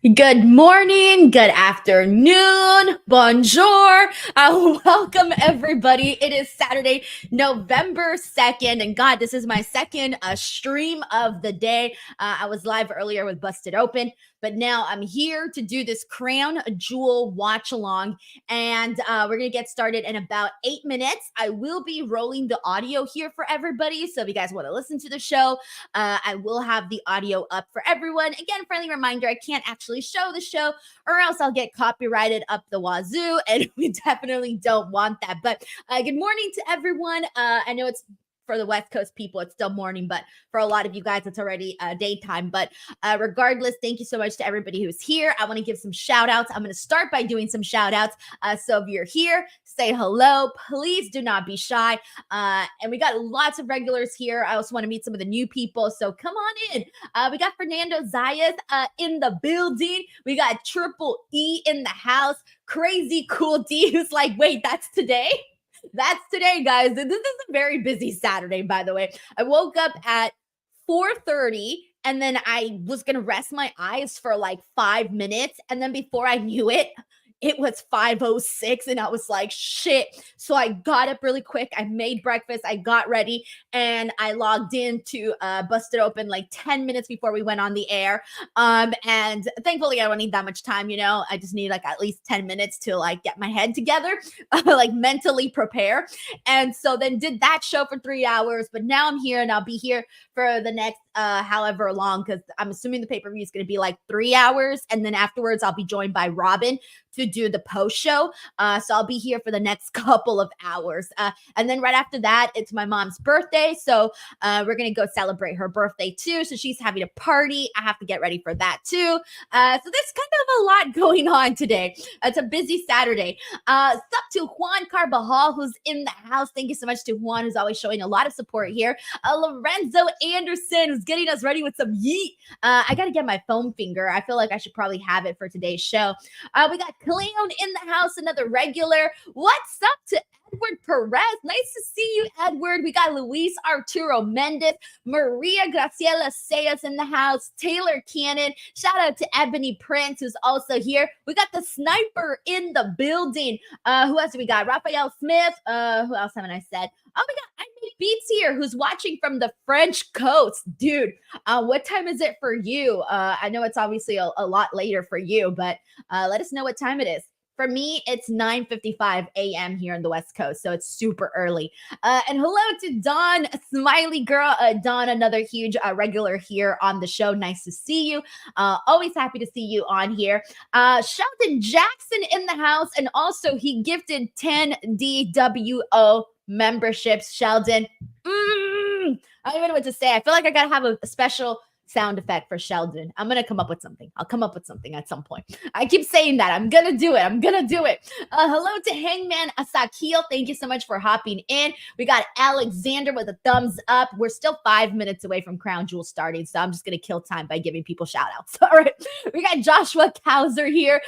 Good morning, good afternoon, bonjour. Welcome everybody. It is Saturday, November 2nd. And God, this is my second stream of the day. I was live earlier with Busted Open, but now I'm here to do this Crown Jewel watch along. And we're going to get started in about 8 minutes. I will be rolling the audio here for everybody. So if you guys want to listen to the show, I will have the audio up for everyone. Again, friendly reminder, I can't actually show the show or else I'll get copyrighted up the wazoo, and we definitely don't want that. But good morning to everyone. I know it's for the West Coast people, it's still morning, but for a lot of you guys, it's already daytime. But regardless, thank you so much to everybody who's here. I want to give some shout outs. I'm going to start by doing some shout outs. So if you're here, say hello. Please do not be shy. And we got lots of regulars here. I also want to meet some of the new people. So come on in. We got Fernando Zayas in the building. We got Triple E in the house. Crazy Cool D who's like, wait, that's today? That's today, guys. This is a very busy Saturday, by the way. I woke up at 4:30 and then I was going to rest my eyes for like 5 minutes. And then before I knew it, it was 5:06 and I was like, shit. So I got up really quick. I made breakfast. I got ready and I logged in to Busted Open like 10 minutes before we went on the air. And thankfully I don't need that much time, I just need like at least 10 minutes to like get my head together, like mentally prepare. And so then did that show for 3 hours, but now I'm here and I'll be here for the next however long, because I'm assuming the pay-per-view is going to be like 3 hours. And then afterwards I'll be joined by Robin to do the post show. So I'll be here for the next couple of hours. And then right after that, it's my mom's birthday. So we're going to go celebrate her birthday too. So she's having a party. I have to get ready for that too. So there's kind of a lot going on today. It's a busy Saturday. Up to Juan Carbajal, who's in the house. Thank you so much to Juan, who's always showing a lot of support here. Lorenzo Anderson, who's getting us ready with some yeet. I got to get my foam finger. I feel like I should probably have it for today's show. We got Clown in the house, another regular. What's up to Edward Perez? Nice to see you, Edward. We got Luis Arturo Mendez, Maria Graciela Sayas in the house, Taylor Cannon. Shout out to Ebony Prince, who's also here. We got the sniper in the building. Who else do we got? Raphael Smith. Who else haven't I said? Oh my God, I make Beats here, who's watching from the French coast. Dude, what time is it for you? I know it's obviously a lot later for you, but let us know what time it is. For me, it's 9:55 a.m. here on the West Coast, so it's super early. And hello to Dawn, Smiley Girl. Dawn, another huge regular here on the show. Nice to see you. Always happy to see you on here. Sheldon Jackson in the house, and also he gifted 10 DWO memberships. Sheldon, I don't even know what to say. I feel like I gotta have a special sound effect for Sheldon. I'm going to come up with something. I'll come up with something at some point. I keep saying that. I'm going to do it. Hello to Hangman Asakil. Thank you so much for hopping in. We got Alexander with a thumbs up. We're still 5 minutes away from Crown Jewel starting, so I'm just going to kill time by giving people shout outs. All right. We got Joshua Kauser here.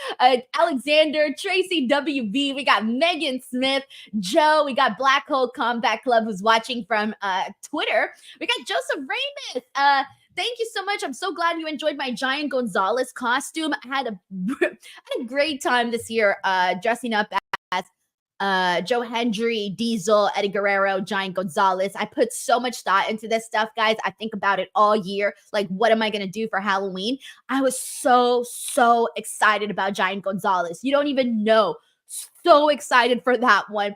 Alexander, Tracy WB. We got Megan Smith, Joe. We got Black Hole Combat Club, who's watching from Twitter. We got Joseph Ramus. Thank you so much. I'm so glad you enjoyed my Giant Gonzalez costume. I had a great time this year dressing up as Joe Hendry, Diesel, Eddie Guerrero, Giant Gonzalez. I put so much thought into this stuff, guys. I think about it all year. Like, what am I going to do for Halloween? I was so excited about Giant Gonzalez. You don't even know. So excited for that one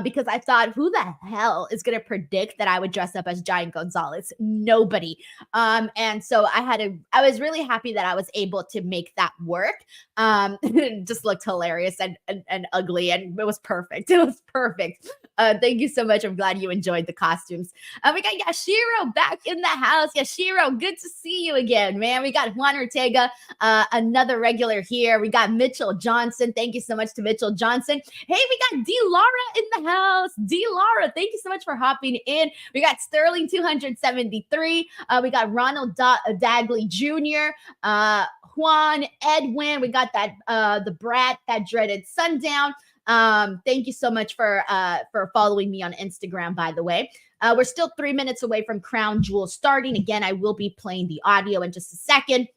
because I thought, who the hell is going to predict that I would dress up as Giant Gonzalez? Nobody. And so I was really happy that I was able to make that work. It just looked hilarious and ugly, and it was perfect. Thank you so much. I'm glad you enjoyed the costumes. We got Yashiro back in the house. Yashiro, good to see you again, man. We got Juan Ortega, another regular here. We got Mitchell Johnson. Thank you so much to Mitchell Johnson. Hey, we got D. Lara in the house. D. Lara, thank you so much for hopping in. We got Sterling 273. We got Ronald Dagley Jr., Juan, Edwin. We got that the brat, that dreaded sundown. Thank you so much for following me on Instagram, by the way. We're still 3 minutes away from Crown Jewel starting. Again, I will be playing the audio in just a second.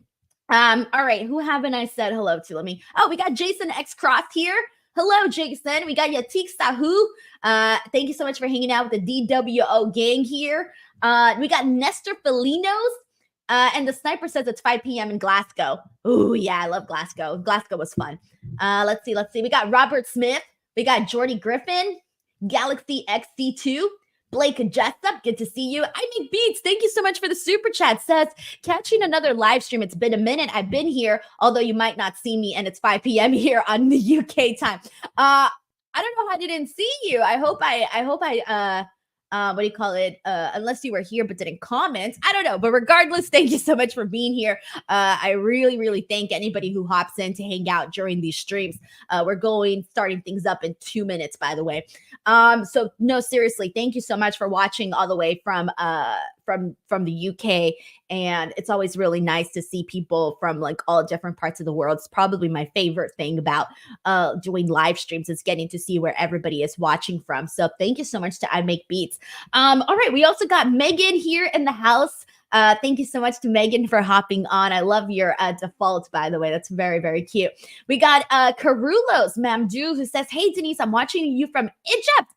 All right, who haven't I said hello to? We got Jason X Cross here. Hello, Jason. We got Yatik Sahu. Thank you so much for hanging out with the DWO gang here. We got Nestor Felinos. And the sniper says it's 5 p.m. in Glasgow. Ooh, yeah, I love Glasgow. Glasgow was fun. Let's see. We got Robert Smith. We got Jordy Griffin, Galaxy XC2, Blake Jessup, good to see you. I Make Beats, thank you so much for the super chat. Says, catching another live stream. It's been a minute. I've been here, although you might not see me, and it's 5 p.m. here on the UK time. I don't know how I didn't see you. I hope I what do you call it? Unless you were here but didn't comment. I don't know. But regardless, thank you so much for being here. I really, really thank anybody who hops in to hang out during these streams. We're starting things up in 2 minutes, by the way. So no, seriously, thank you so much for watching all the way from the UK. And it's always really nice to see people from like all different parts of the world. It's probably my favorite thing about doing live streams is getting to see where everybody is watching from. So thank you so much to I Make Beats. All right, we also got Megan here in the house. Thank you so much to Megan for hopping on. I love your default, by the way. That's very, very cute. We got Carulos Mamdu, who says, hey, Denise, I'm watching you from Egypt.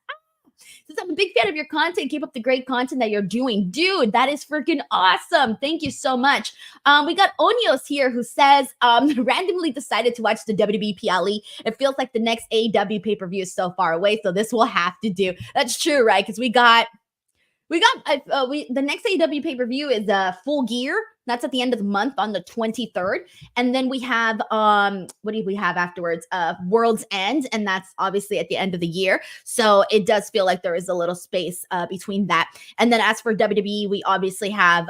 Says, I'm a big fan of your content. Keep up the great content that you're doing. Dude, that is freaking awesome. Thank you so much. We got Onyos here who says, randomly decided to watch the WWE PLE. It feels like the next AEW pay-per-view is so far away, so this will have to do. That's true, right? Because the next AEW pay-per-view is Full Gear. That's at the end of the month on the 23rd. And then we have, what do we have afterwards? World's End. And that's obviously at the end of the year. So it does feel like there is a little space between that. And then as for WWE, we obviously have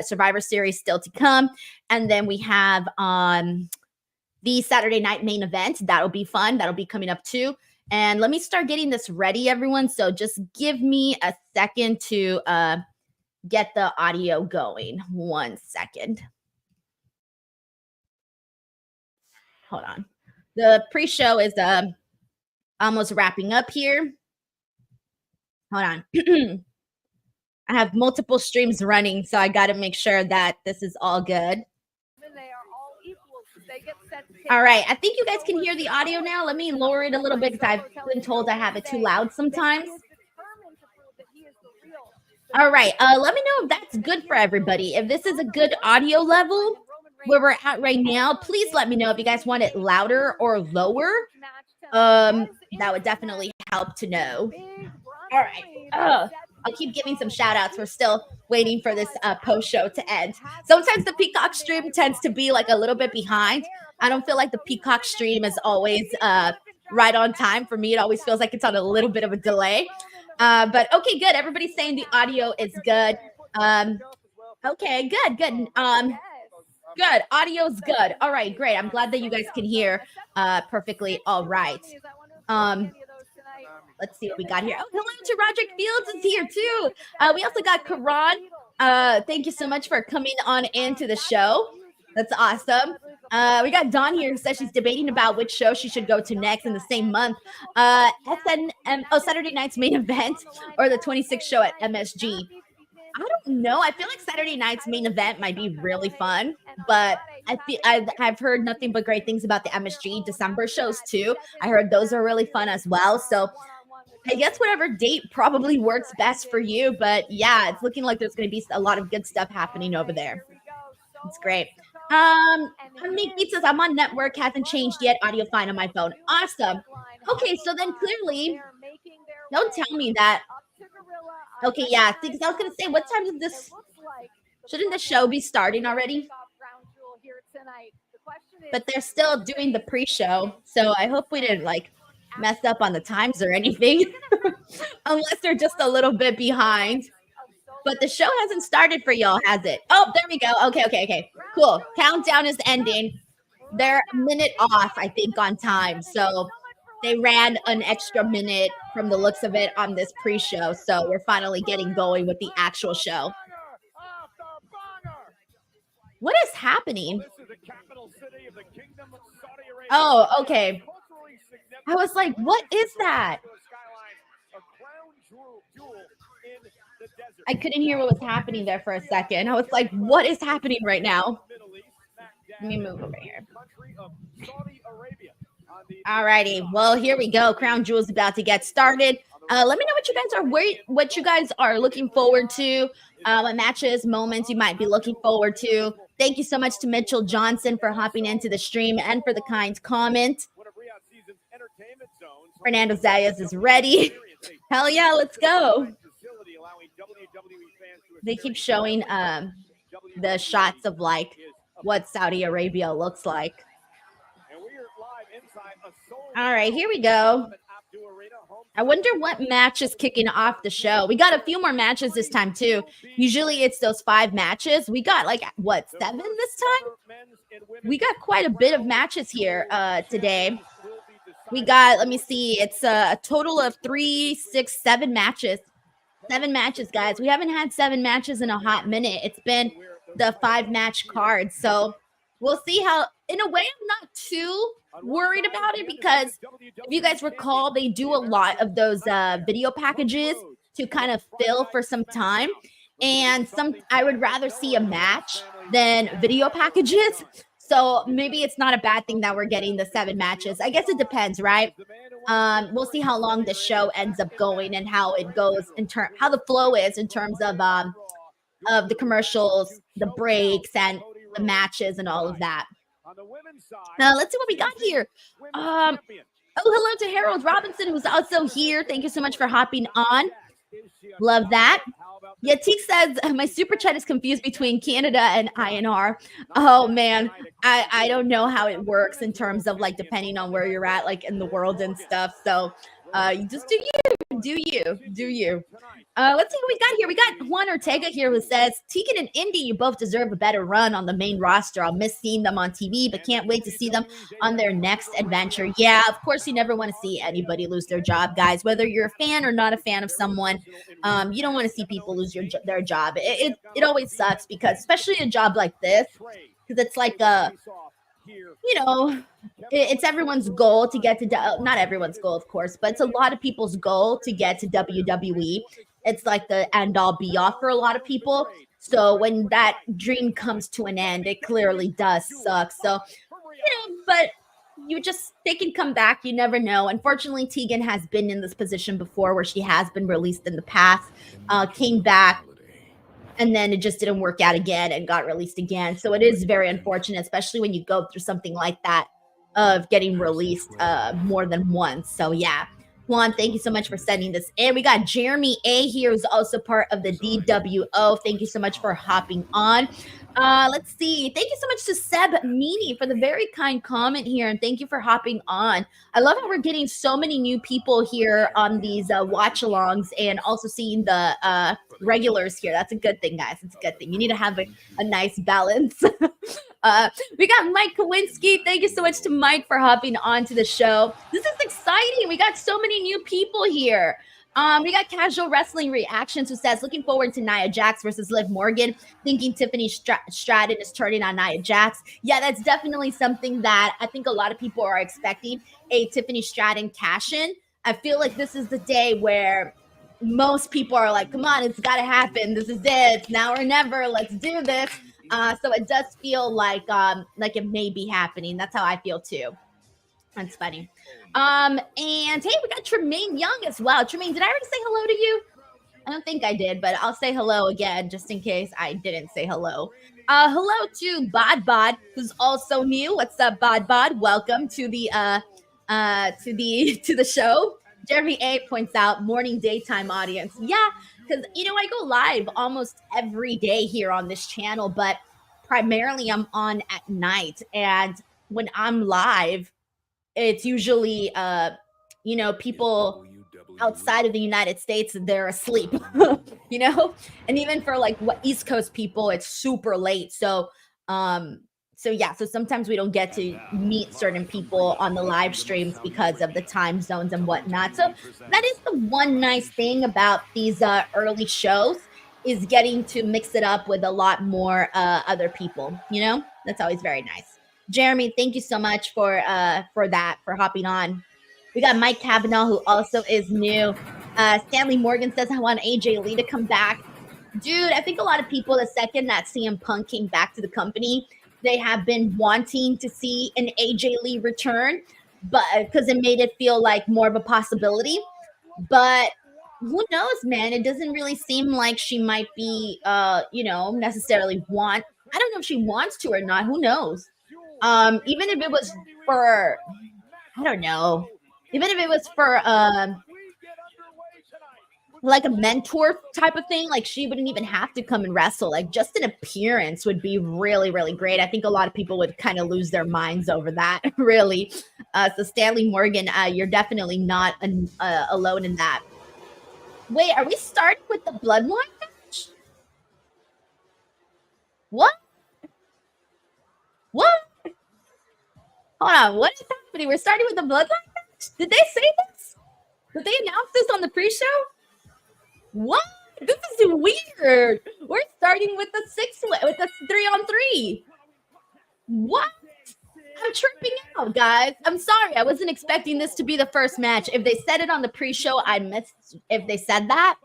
Survivor Series still to come. And then we have the Saturday night main event. That'll be fun. That'll be coming up too. And let me start getting this ready, everyone. So just give me a second to get the audio going. 1 second. Hold on. The pre-show is almost wrapping up here. Hold on. I have multiple streams running, so I got to make sure that this is all good. All right, I think you guys can hear the audio now. Let me lower it a little bit because I've been told I have it too loud sometimes. All right, let me know if that's good for everybody. If this is a good audio level where we're at right now, please let me know if you guys want it louder or lower. That would definitely help to know. All right. I'll keep giving some shout outs. We're still waiting for this post show to end. Sometimes the Peacock stream tends to be like a little bit behind. I don't feel like the Peacock stream is always right on time. For me, it always feels like it's on a little bit of a delay. But okay, good. Everybody's saying the audio is good. Okay, good. Good. Audio's good. All right, great. I'm glad that you guys can hear perfectly. All right. Let's see what we got here. Oh, hello to Roderick Fields is here too. We also got Karan. Thank you so much for coming on into the show. That's awesome. We got Dawn here who says she's debating about which show she should go to next in the same month. Saturday night's main event or the 26th show at MSG. I don't know. I feel like Saturday night's main event might be really fun, but I've heard nothing but great things about the MSG December shows too. I heard those are really fun as well. So I guess whatever date probably works best for you. But yeah, it's looking like there's going to be a lot of good stuff happening over there. It's great. Nick Beat says, I'm on network, hasn't changed yet. Audio fine on my phone. Awesome. Okay, so then clearly, don't tell me that. Okay, yeah, because I was going to say, what time is this? Shouldn't the show be starting already? But they're still doing the pre-show, so I hope we didn't like mess up on the times or anything, unless they're just a little bit behind. But the show hasn't started for y'all, has it? Oh, there we go. Okay. Cool. Countdown is ending. They're a minute off, I think, on time. So they ran an extra minute from the looks of it on this pre-show. So we're finally getting going with the actual show. What is happening? Oh, okay. I was like, what is that? I couldn't hear what was happening there for a second. I was like, what is happening right now? Let me move over here. Alrighty, well, here we go. Crown Jewel is about to get started. Let me know what you guys are looking forward to. What matches, moments you might be looking forward to. Thank you so much to Mitchell Johnson for hopping into the stream and for the kind comment. Fernando Zayas is ready. Hell yeah, let's go. They keep showing the shots of like what Saudi Arabia looks like. All right, here we go. I wonder what match is kicking off the show. We got a few more matches this time too. Usually it's those 5 matches. We got like what, 7 this time? We got quite a bit of matches here today. We got, let me see, it's a total of 3, 6, 7 matches. 7 matches, guys. We haven't had 7 matches in a hot minute. It's been the 5-match card. So we'll see how, in a way, I'm not too worried about it because if you guys recall, they do a lot of those video packages to kind of fill for some time. And I would rather see a match than video packages. So maybe it's not a bad thing that we're getting the 7 matches. I guess it depends, right? We'll see how long the show ends up going and how it goes how the flow is in terms of the commercials, the breaks, and the matches and all of that. Let's see what we got here. Oh, hello to Harold Robinson, who's also here. Thank you so much for hopping on. Love that. Yatik says, my super chat is confused between Canada and INR. Oh, man. I don't know how it works in terms of, like, depending on where you're at, like, in the world and stuff. So, you just do you. Let's see what we got here. We got Juan Ortega here who says, Tegan and Indy, you both deserve a better run on the main roster. I'll miss seeing them on TV, but can't wait to see them on their next adventure. Yeah, of course, you never want to see anybody lose their job, guys. Whether you're a fan or not a fan of someone, you don't want to see people lose their job. It always sucks because, especially a job like this, because it's like it's everyone's goal to get to, not everyone's goal, of course, but it's a lot of people's goal to get to WWE. It's like the end all be all for a lot of people. So when that dream comes to an end, it clearly does suck. So, but they can come back. You never know. Unfortunately, Tegan has been in this position before where she has been released in the past, came back, and then it just didn't work out again and got released again. So it is very unfortunate, especially when you go through something like that of getting released more than once. So yeah, Juan, thank you so much for sending this in. We got Jeremy A here, who's also part of the DWO. Thank you so much for hopping on. Let's see. Thank you so much to Seb Meany for the very kind comment here, and thank you for hopping on. I love how we're getting so many new people here on these watch-alongs and also seeing the regulars here. That's a good thing, guys. It's a good thing. You need to have a nice balance. We got Mike Kowinski. Thank you so much to Mike for hopping on to the show. This is exciting. We got so many new people here. We got Casual Wrestling Reactions who says, looking forward to Nia Jax versus Liv Morgan, thinking Tiffany Stratton is turning on Nia Jax. Yeah, that's definitely something that I think a lot of people are expecting, a Tiffany Stratton cash-in. I feel like this is the day where most people are like, come on, it's got to happen. This is it. It's now or never. Let's do this. So it does feel like it may be happening. That's how I feel too. That's funny. And hey, we got Tremaine Young as well. Tremaine, did I already say hello to you? I don't think I did, but I'll say hello again just in case I didn't say hello. Hello to Bod, who's also new. What's up, Bod? Welcome to the to the show. Jeremy A points out morning daytime audience. Yeah, because I go live almost every day here on this channel, but primarily I'm on at night. And when I'm live, it's usually, people outside of the United States, they're asleep, and even for like East Coast people, it's super late. So sometimes we don't get to meet certain people on the live streams because of the time zones and whatnot. So that is the one nice thing about these early shows is getting to mix it up with a lot more other people, that's always very nice. Jeremy, thank you so much for hopping on. We got Mike Cavanaugh, who also is new. Stanley Morgan says, I want AJ Lee to come back. Dude, I think a lot of people, the second that CM Punk came back to the company, they have been wanting to see an AJ Lee return, but because it made it feel like more of a possibility. But who knows, man? It doesn't really seem like she might be, necessarily want. I don't know if she wants to or not. Who knows? Even if it was for, I don't know. Even if it was for, like a mentor type of thing, like she wouldn't even have to come and wrestle. Like just an appearance would be really, really great. I think a lot of people would kind of lose their minds over that, really. So Stanley Morgan, you're definitely not alone in that. Wait, are we starting with the Bloodline match? What? What? Hold on, what is happening? We're starting with the Bloodline match? Did they say this? Did they announce this on the pre-show? What? This is weird. We're starting with the 3-on-3. What? I'm tripping out, guys. I'm sorry. I wasn't expecting this to be the first match. If they said it on the pre-show, I missed if they said that.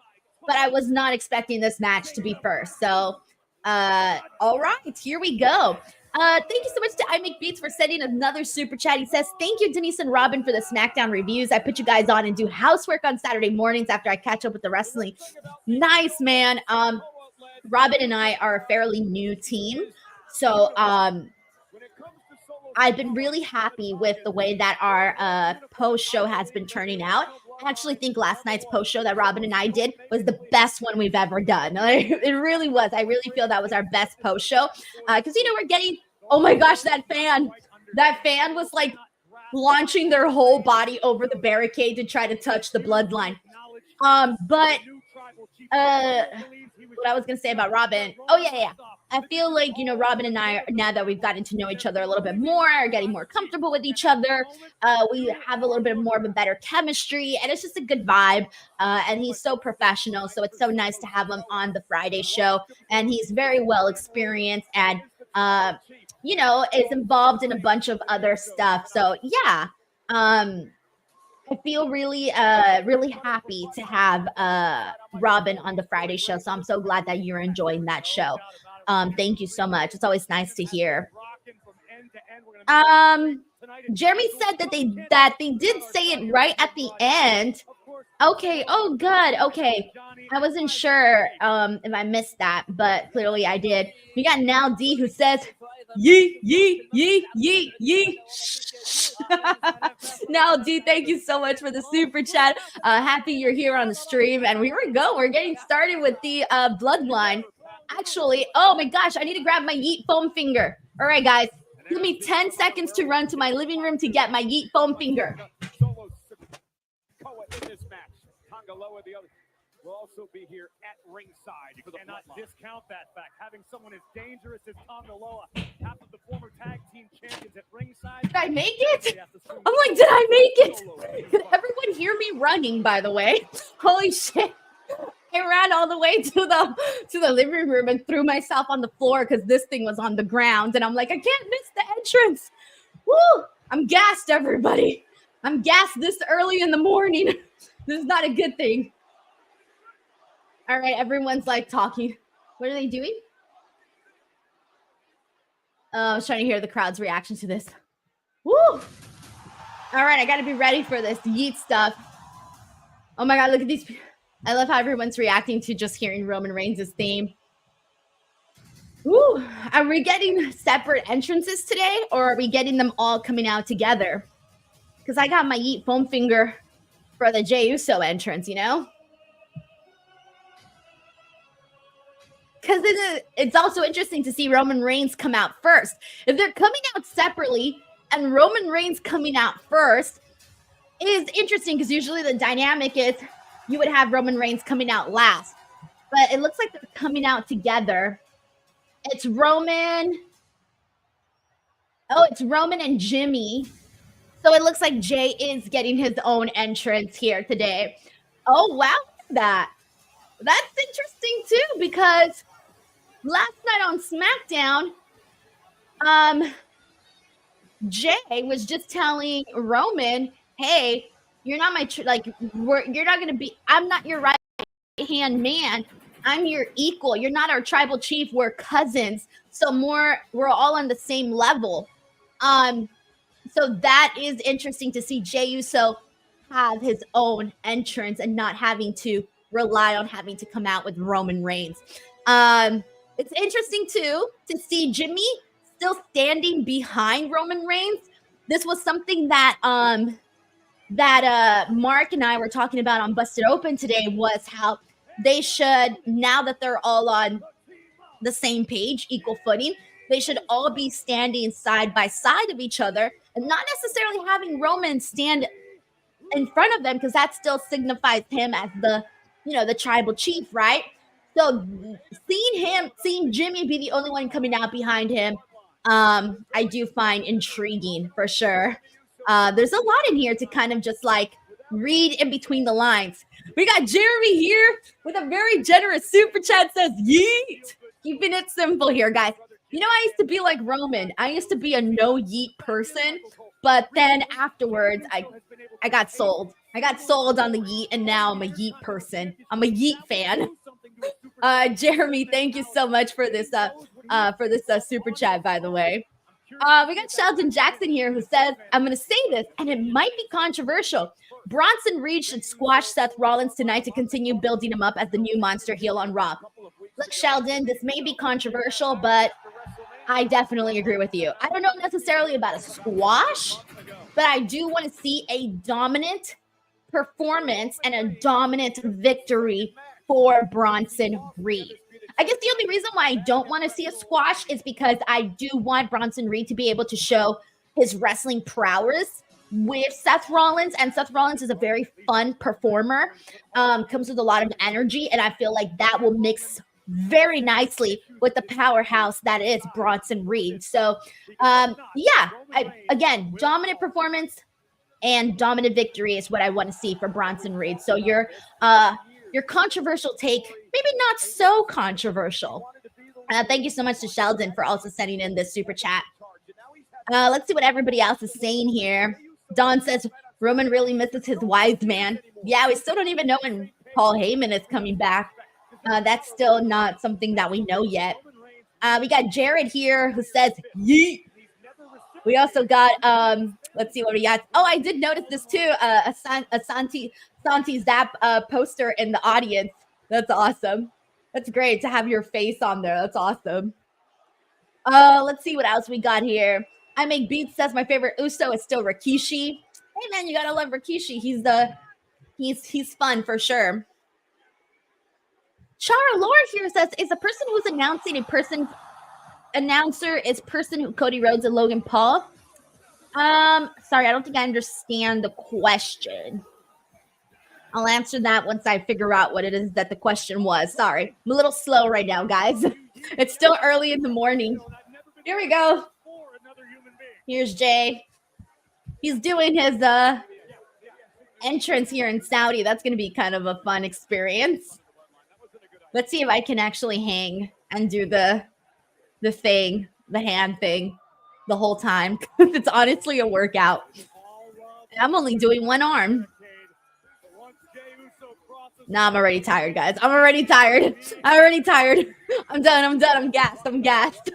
But I was not expecting this match to be first. So, all right, here we go. Thank you so much to I Make Beats for sending another super chat. He says, thank you, Denise and Robin, for the SmackDown reviews. I put you guys on and do housework on Saturday mornings after I catch up with the wrestling. Nice, man. Robin and I are a fairly new team. So I've been really happy with the way that our post show has been turning out. I actually think last night's post show that Robin and I did was the best one we've ever done. It really was. I really feel that was our best post show because, we're getting, oh my gosh, that fan was like launching their whole body over the barricade to try to touch the Bloodline. But what I was going to say about Robin. Oh, yeah. I feel like, Robin and I, now that we've gotten to know each other a little bit more, are getting more comfortable with each other. We have a little bit more of a better chemistry, and it's just a good vibe. And he's so professional, so it's so nice to have him on the Friday show. And he's very well experienced and, is involved in a bunch of other stuff. So, yeah. I feel really, really happy to have Robin on the Friday show. So I'm so glad that you're enjoying that show. Thank you so much. It's always nice to hear. Jeremy said that they did say it right at the end. Okay. Oh, good. Okay. I wasn't sure if I missed that, but clearly I did. We got Now D who says, yee, yee, yee, yee, yee. Now D, thank you so much for the super chat. Happy you're here on the stream. And here we go. We're getting started with the Bloodline. Actually, oh my gosh, I need to grab my Yeet foam finger. All right, guys. Give me 10 seconds to run to my living room to get my Yeet foam finger. Will also be here at ringside. You cannot discount that fact. Having someone as dangerous as Loa, half of the former tag team champions at ringside. Did I make it? I'm like, did I make it? Could everyone hear me running, by the way? Holy shit. I ran all the way to the living room and threw myself on the floor because this thing was on the ground. And I'm like, I can't miss the entrance. Woo! I'm gassed, everybody. I'm gassed this early in the morning. This is not a good thing. All right, everyone's like talking. What are they doing? I was trying to hear the crowd's reaction to this. Woo! All right, I got to be ready for this Yeet stuff. Oh my God, look at these people. I love how everyone's reacting to just hearing Roman Reigns' theme. Ooh, are we getting separate entrances today, or are we getting them all coming out together? Because I got my Yeet foam finger for the Jey Uso entrance, Because it's also interesting to see Roman Reigns come out first. If they're coming out separately and Roman Reigns coming out first, it is interesting because usually the dynamic is you would have Roman Reigns coming out last. But it looks like they're coming out together. It's Roman. Oh, it's Roman and Jimmy. So it looks like Jey is getting his own entrance here today. Oh, wow. Look at that. That's interesting, too, because last night on SmackDown, Jey was just telling Roman, hey, you're not my, you're not going to be, I'm not your right-hand man. I'm your equal. You're not our tribal chief. We're cousins. So we're all on the same level. So that is interesting to see Jey Uso have his own entrance and not having to rely on having to come out with Roman Reigns. It's interesting too to see Jimmy still standing behind Roman Reigns. This was something that Mark and I were talking about on Busted Open today, was how they should, now that they're all on the same page, equal footing, they should all be standing side by side of each other and not necessarily having Roman stand in front of them, because that still signifies him as the tribal chief, right? So seeing Jimmy be the only one coming out behind him, I do find intriguing for sure. There's a lot in here to kind of just like read in between the lines. We got Jeremy here with a very generous super chat, says yeet. Keeping it simple here, guys. You know, I used to be like Roman. I used to be a no yeet person, but then afterwards I got sold. I got sold on the yeet, and now I'm a yeet person. I'm a yeet fan. Jeremy, thank you so much for this super chat, by the way. We got Sheldon Jackson here who says, I'm going to say this, and it might be controversial. Bronson Reed should squash Seth Rollins tonight to continue building him up as the new monster heel on Raw. Look, Sheldon, this may be controversial, but I definitely agree with you. I don't know necessarily about a squash, but I do want to see a dominant performance and a dominant victory for Bronson Reed. I guess the only reason why I don't want to see a squash is because I do want Bronson Reed to be able to show his wrestling prowess with Seth Rollins, and Seth Rollins is a very fun performer, comes with a lot of energy, and I feel like that will mix very nicely with the powerhouse that is Bronson Reed. So, again, dominant performance and dominant victory is what I want to see for Bronson Reed. So your controversial take, maybe not so controversial. Thank you so much to Sheldon for also sending in this super chat. Let's see what everybody else is saying here. Don says Roman really misses his wise man. Yeah, we still don't even know when Paul Heyman is coming back. That's still not something that we know yet. We got Jared here who says yeet. We also got let's see what we got. Oh, I did notice this too. A Santi Zap poster in the audience. That's awesome. That's great to have your face on there. That's awesome. Let's see what else we got here. I Make Beats says my favorite Uso is still Rikishi. Hey man, you gotta love Rikishi. He's fun for sure. Chara Laura here says, is a person who's announcing announcer is person who Cody Rhodes and Logan Paul? Sorry, I don't think I understand the question. I'll answer that once I figure out what it is that the question was. Sorry, I'm a little slow right now, guys. It's still early in the morning. Here we go. Here's Jay. He's doing his entrance here in Saudi. That's going to be kind of a fun experience. Let's see if I can actually hang and do the hand thing the whole time. It's honestly a workout. I'm only doing one arm. Nah, I'm already tired, guys. I'm already tired. I'm done. I'm gassed.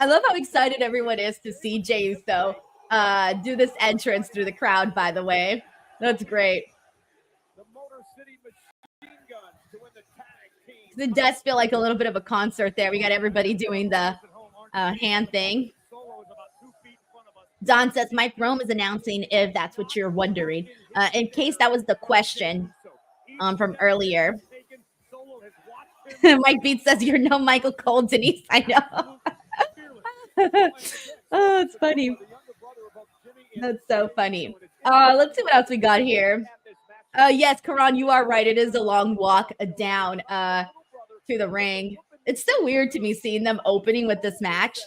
I love how excited everyone is to see Jey Uso do this entrance through the crowd, by the way. That's great. It does feel like a little bit of a concert there. We got everybody doing the hand thing. Don says Mike Rome is announcing, if that's what you're wondering. In case that was the question from earlier. Mike Beats says you're no Michael Cole, Denise. I know. Oh, it's funny. That's so funny. Let's see what else we got here. Yes, Karan, you are right. It is a long walk down to the ring. It's still weird to me seeing them opening with this match.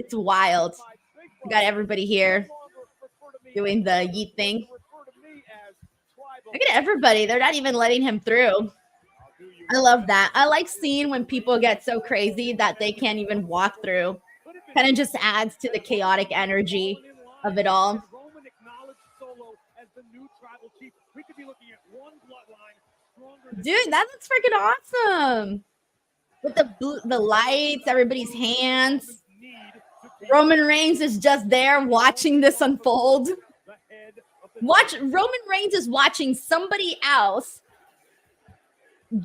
It's wild. We got everybody here doing the yeet thing. Look at everybody. They're not even letting him through. I love that. I like seeing when people get so crazy that they can't even walk through. Kind of just adds to the chaotic energy of it all. Dude, that looks freaking awesome. With the lights, everybody's hands. Roman Reigns is just there watching this unfold. Roman Reigns is watching somebody else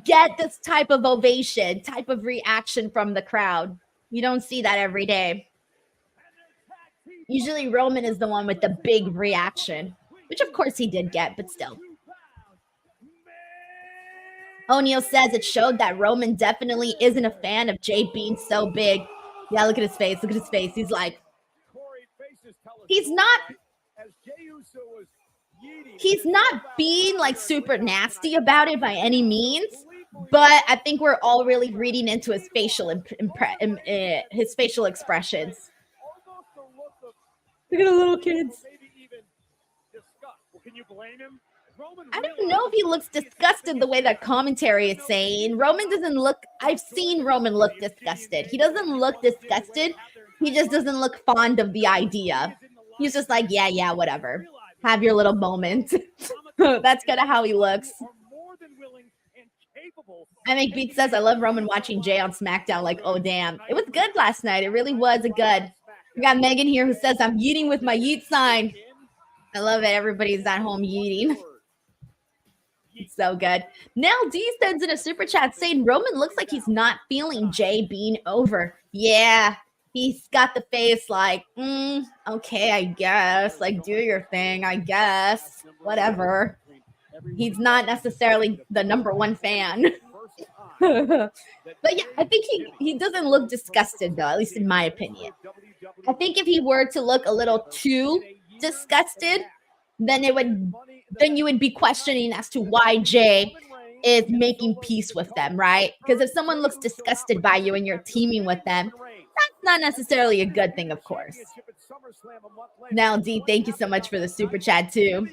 get this type of ovation, type of reaction from the crowd. You don't see that every day. Usually Roman is the one with the big reaction, which of course he did get, but still. O'Neal says it showed that Roman definitely isn't a fan of Jade being so big. Yeah, look at his face. Look at his face. He's like, he's not being like super nasty about it by any means, but I think we're all really reading into his facial expressions. Look at the little kids. Can you blame him? I don't know if he looks disgusted the way that commentary is saying. Roman doesn't look, I've seen Roman look disgusted. He doesn't look disgusted. He just doesn't look fond of the idea. He's just like, yeah, whatever. Have your little moment. That's kind of how he looks. I make Beat says, I love Roman watching Jay on SmackDown. Like, oh, damn. It was good last night. It really was a good. We got Megan here who says, I'm yeeting with my yeet sign. I love it. Everybody's at home yeeting. It's so good. Nell D sends in a super chat saying Roman looks like he's not feeling Jay being over. Yeah, he's got the face like, okay, I guess. Like, do your thing, I guess. Whatever. He's not necessarily the #1 fan. But yeah, I think he doesn't look disgusted though, at least in my opinion. I think if he were to look a little too disgusted, then you would be questioning as to why Jay is making peace with them, right? Because if someone looks disgusted by you and you're teaming with them, that's not necessarily a good thing, of course. Now, D, thank you so much for the super chat too.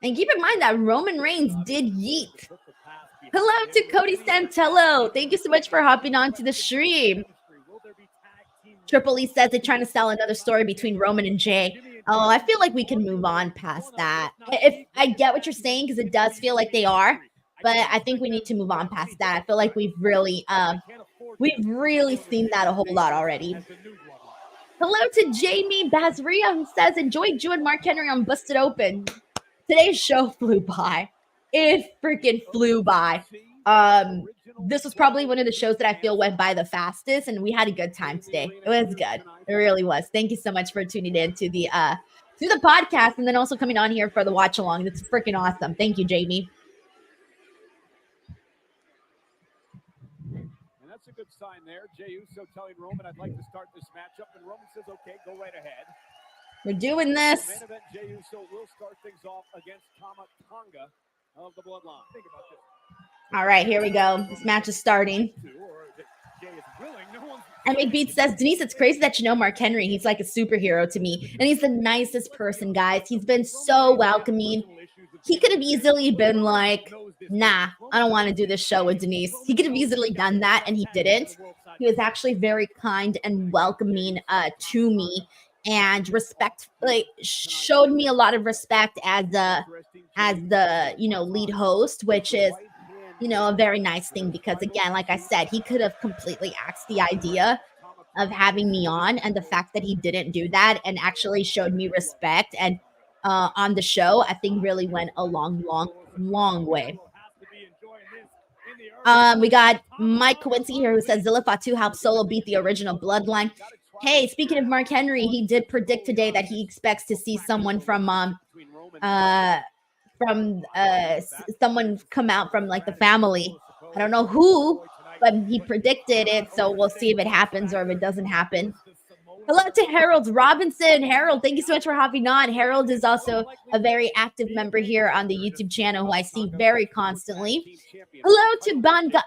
And keep in mind that Roman Reigns did yeet. Hello to Cody Santello. Thank you so much for hopping on to the stream. Triple E says they're trying to sell another story between Roman and Jay. Oh, I feel like we can move on past that. If I get what you're saying, because it does feel like they are, but I think we need to move on past that. I feel like we've really seen that a whole lot already. Hello to Jamie Bazria, who says, enjoyed you and Mark Henry on Busted Open. Today's show flew by. It freaking flew by. This was probably one of the shows that I feel went by the fastest, and we had a good time today. It was good. It really was. Thank you so much for tuning in to the podcast, and then also coming on here for the watch along. That's freaking awesome. Thank you, Jamie. And that's a good sign there. Jey Uso telling Roman, I'd like to start this matchup, and Roman says, okay, go right ahead. We're doing this. Main event, Jey Uso will start things off against Tama Tonga of the Bloodline. Think about this. All right, here we go. This match is starting. And McBeat says, Denise, it's crazy that you know Mark Henry. He's like a superhero to me. And he's the nicest person, guys. He's been so welcoming. He could have easily been like, nah, I don't want to do this show with Denise. He could have easily done that, and he didn't. He was actually very kind and welcoming to me, and showed me a lot of respect as the lead host, which is a very nice thing, because again, like I said, he could have completely axed the idea of having me on, and the fact that he didn't do that and actually showed me respect and on the show, I think really went a long way. We got Mike Quincy here who says Zilla Fatu helped Solo beat the original Bloodline. Hey, speaking of Mark Henry, he did predict today that he expects to see someone from someone come out from like the family. I don't know who, but he predicted it, so we'll see if it happens or if it doesn't happen. Hello to Harold Robinson. Harold, thank you so much for hopping on. Harold is also a very active member here on the YouTube channel who I see very constantly. Hello to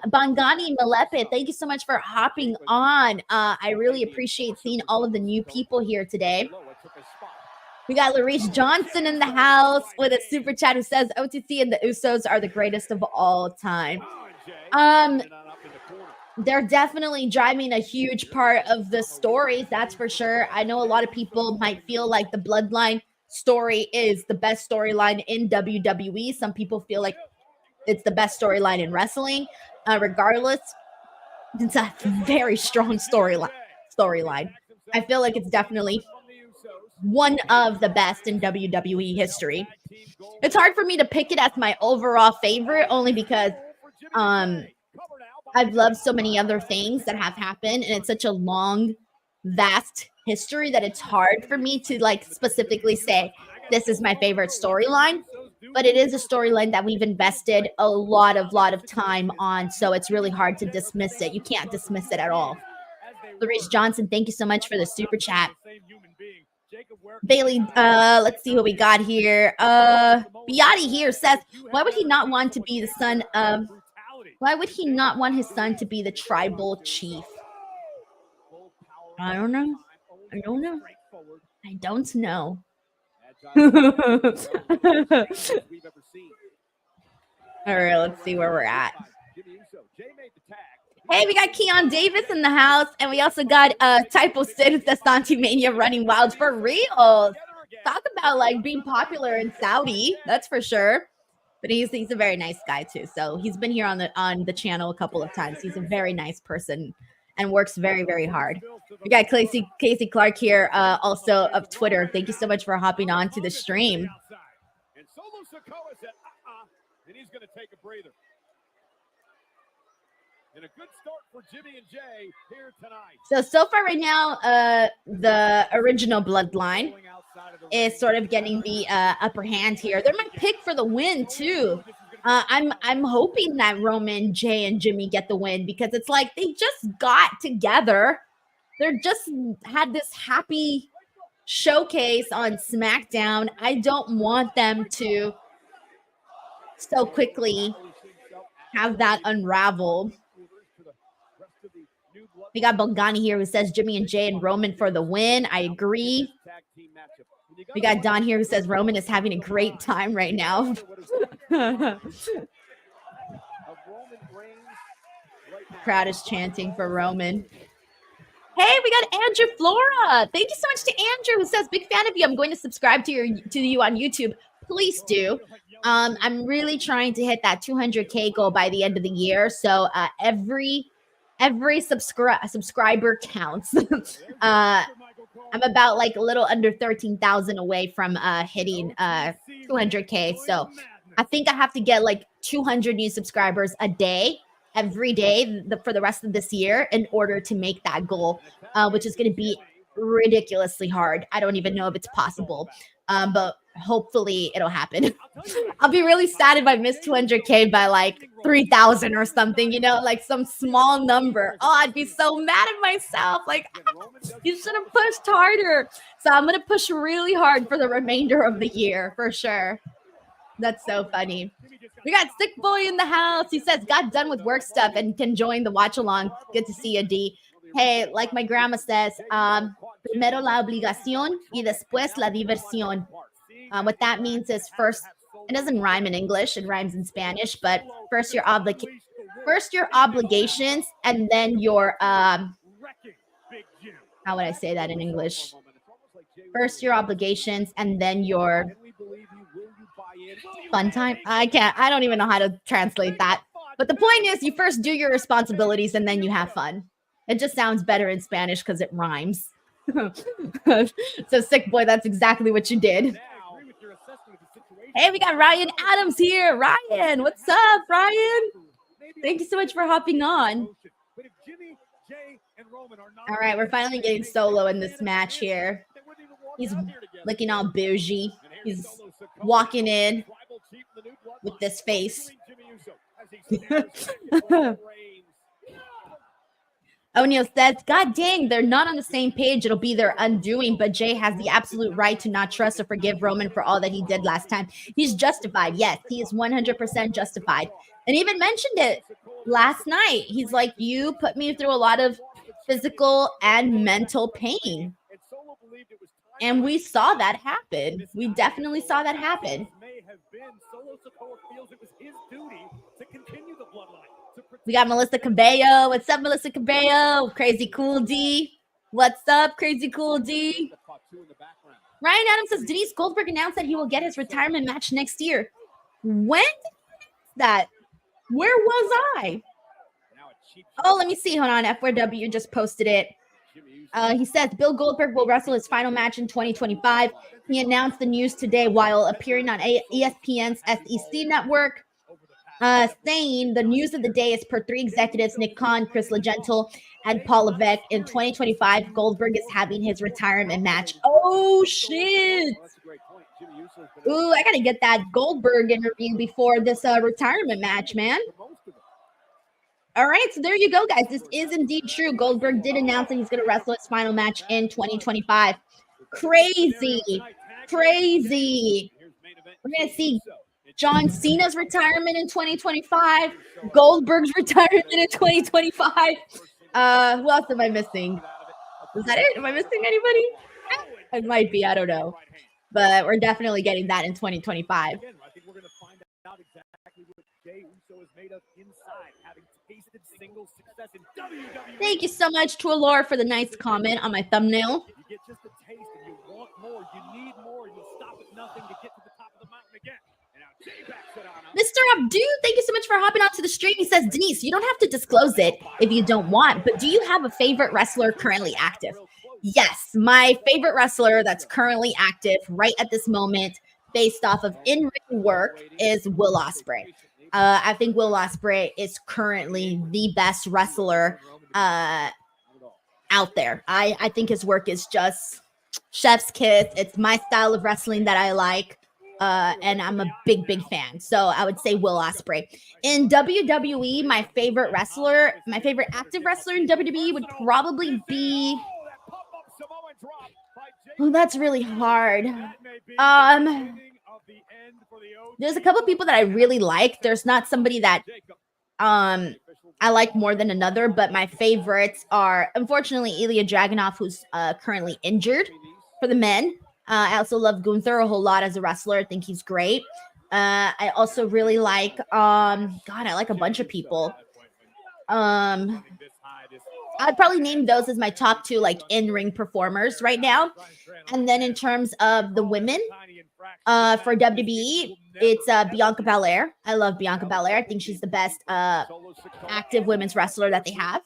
Bangani Malepe. Thank you so much for hopping on. I really appreciate seeing all of the new people here today. We got Larice Johnson in the house with a super chat who says OTC and the Usos are the greatest of all time. They're definitely driving a huge part of the stories, that's for sure. I know a lot of people might feel like the Bloodline story is the best storyline in WWE. Some people feel like it's the best storyline in wrestling. Regardless, it's a very strong storyline. I feel like it's definitely one of the best in WWE history. It's hard for me to pick it as my overall favorite, only because I've loved so many other things that have happened, and it's such a long, vast history that it's hard for me to like specifically say this is my favorite storyline. But it is a storyline that we've invested a lot of time on, so it's really hard to dismiss it. You can't dismiss it at all. Larice Johnson, thank you so much for the super chat. Bailey, let's see what we got here. Biati here says, why would he not want to be the son of, why would he not want his son to be the tribal chief? I don't know. I don't know. I don't know. All right, let's see where we're at. Hey, we got Keon Davis in the house, and we also got Typo Sid with the Santi Mania running wild for real. Talk about like being popular in Saudi, that's for sure. But he's a very nice guy too. So he's been here on the channel a couple of times. He's a very nice person and works very, very hard. We got Casey Clark here, also of Twitter. Thank you so much for hopping on to the stream. And Solo Sikoa said, and he's going to take a breather. And a good start for Jimmy and Jay here tonight. So far right now, the original Bloodline is sort of getting the upper hand here. They're my pick for the win too. I'm hoping that Roman, Jay, and Jimmy get the win because it's like they just got together. They're just had this happy showcase on SmackDown. I don't want them to so quickly have that unravel. We got Bongani here who says Jimmy and Jay and Roman for the win. I agree. We got Don here who says Roman is having a great time right now. Crowd is chanting for Roman. Hey, we got Andrew Flora. Thank you so much to Andrew who says, big fan of you. I'm going to subscribe to you on YouTube. Please do. I'm really trying to hit that 200K goal by the end of the year. So every subscriber counts. I'm about like a little under 13,000 away from hitting 200K. So I think I have to get like 200 new subscribers a day, every day for the rest of this year in order to make that goal, which is going to be ridiculously hard. I don't even know if it's possible, but hopefully it'll happen. I'll be really sad if I miss 200K by like 3,000 or something, you know, like some small number. Oh, I'd be so mad at myself. Like, you should have pushed harder. So I'm going to push really hard for the remainder of the year for sure. That's so funny. We got Sick Boy in the house. He says, got done with work stuff and can join the watch along. Good to see you, D. Hey, like my grandma says, primero la obligación y después la diversión. What that means is first, it doesn't rhyme in English, it rhymes in Spanish, but first your obligations and then your how would I say that in English? First your obligations and then your fun time. I don't even know how to translate that. But the point is you first do your responsibilities and then you have fun. It just sounds better in Spanish because it rhymes. So Sick Boy, that's exactly what you did. Hey, we got Ryan Adams here. Ryan, what's up, Ryan? Thank you so much for hopping on. All right, we're finally getting Solo in this match here. He's looking all bougie. He's walking in with this face. O'Neal says, God dang, they're not on the same page. It'll be their undoing, but Jay has the absolute right to not trust or forgive Roman for all that he did last time. He's justified. Yes, he is 100% justified. And even mentioned it last night. He's like, you put me through a lot of physical and mental pain. And we saw that happen. We definitely saw that happen. We got Melissa Cabello. What's up, Melissa Cabello? Crazy Cool D. What's up, Crazy Cool D? Ryan Adams says Denise Goldberg announced that he will get his retirement match next year. When did that? Where was I? Oh, let me see. Hold on. F4W just posted it. He says Bill Goldberg will wrestle his final match in 2025. He announced the news today while appearing on ESPN's SEC network. Saying the news of the day is per 3 executives, Nick Khan, Chris LeGentle, and Paul Levesque. In 2025, Goldberg is having his retirement match. Oh, shit. Ooh, I got to get that Goldberg interview before this retirement match, man. All right, so there you go, guys. This is indeed true. Goldberg did announce that he's going to wrestle his final match in 2025. Crazy. Crazy. We're going to see John Cena's retirement in 2025. Goldberg's retirement in 2025. Who else am I missing? Is that it? Am I missing anybody? It might be. I don't know. But we're definitely getting that in 2025. I think we're going to find out exactly what Jey Uso is made of inside, having tasted single success in WWE. Thank you so much to Allure for the nice comment on my thumbnail. You get just a taste and you want more, you need more, and you'll stop at nothing to get to the top of the mountain again. And now Jey backs it on him. Mr. Abdu, thank you so much for hopping onto the stream. He says, Denise, you don't have to disclose it if you don't want, but do you have a favorite wrestler currently active? Yes, my favorite wrestler that's currently active right at this moment, based off of in-ring work, is Will Ospreay. I think Will Ospreay is currently the best wrestler out there. I think his work is just chef's kiss. It's my style of wrestling that I like. And I'm a big, big fan. So I would say Will Ospreay. In WWE, my favorite active wrestler in WWE would probably be... Oh, that's really hard. There's a couple people that I really like. There's not somebody that I like more than another, but my favorites are, unfortunately, Ilya Dragunov, who's currently injured for the men. I also love Gunther a whole lot as a wrestler. I think he's great. I also really like, I like a bunch of people. I'd probably name those as my top 2 like in-ring performers right now. And then in terms of the women for WWE, it's Bianca Belair. I love Bianca Belair. I think she's the best active women's wrestler that they have.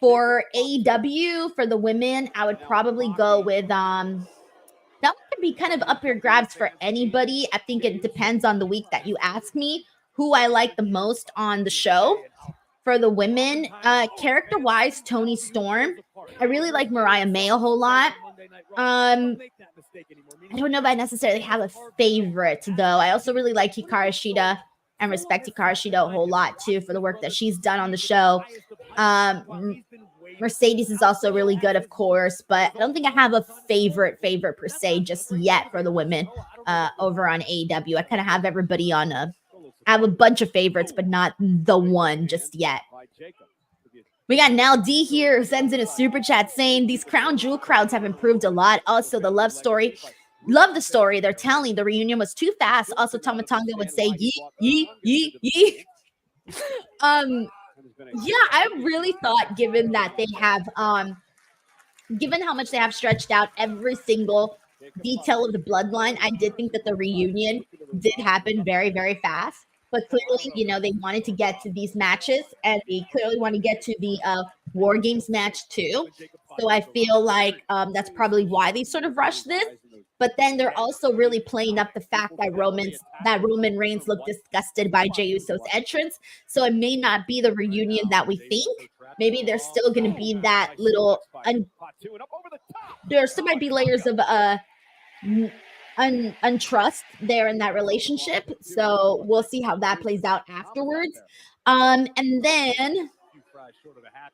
For AEW, for the women, I would probably go with that could be kind of up your grabs for anybody. I think it depends on the week that you ask me who I like the most on the show. For the women, character-wise, Toni Storm. I really like Mariah May a whole lot. I don't know if I necessarily have a favorite, though. I also really like Hikaru Shida and respect Hikaru Shida a whole lot, too, for the work that she's done on the show. Mercedes is also really good, of course, but I don't think I have a favorite per se just yet for the women over on AEW. I kind of have everybody on I have a bunch of favorites, but not the one just yet. We got Nell D here who sends in a super chat saying these Crown Jewel crowds have improved a lot. Also, the love story. Love the story they're telling. The reunion was too fast. Also, Tama Tonga would say, yee. Yeah, I really thought given that they have, given how much they have stretched out every single detail of the bloodline, I did think that the reunion did happen very, very fast. But clearly, they wanted to get to these matches, and they clearly want to get to the War Games match too. So I feel like that's probably why they sort of rushed this. But then they're also really playing up the fact that Roman Reigns looked disgusted by Jey Uso's entrance. So it may not be the reunion that we think. Maybe there's still going to be that little, there still might be layers of untrust there in that relationship. So we'll see how that plays out afterwards. And then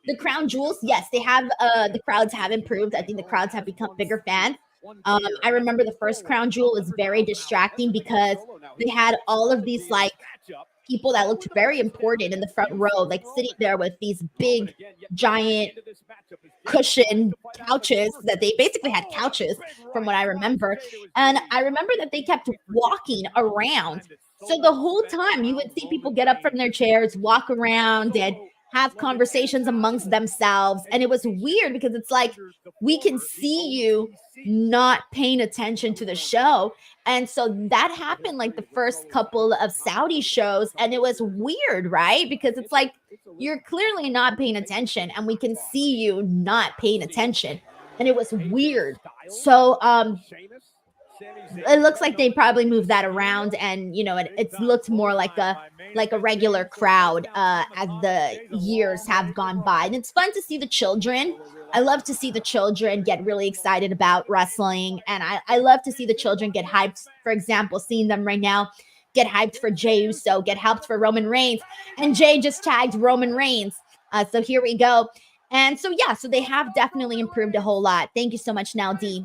the Crown Jewels, yes, they have the crowds have improved. I think the crowds have become bigger fans. I remember the first Crown Jewel was very distracting because they had all of these like people that looked very important in the front row, like sitting there with these big, giant cushion couches that they basically had couches from what I remember. And I remember that they kept walking around. So the whole time you would see people get up from their chairs, walk around, and have conversations amongst themselves. And it was weird because it's like, we can see you not paying attention to the show. And so that happened like the first couple of Saudi shows. And it was weird, right? Because it's like, you're clearly not paying attention and we can see you not paying attention. And it was weird. So, it looks like they probably moved that around, and you know, it's looked more like a regular crowd as the years have gone by. And it's fun to see the children. I love to see the children get really excited about wrestling, and I love to see the children get hyped. For example, seeing them right now get hyped for Jey Uso, get hyped for Roman Reigns, and Jay just tagged Roman Reigns. So here we go. And so yeah, so they have definitely improved a whole lot. Thank you so much, Now D.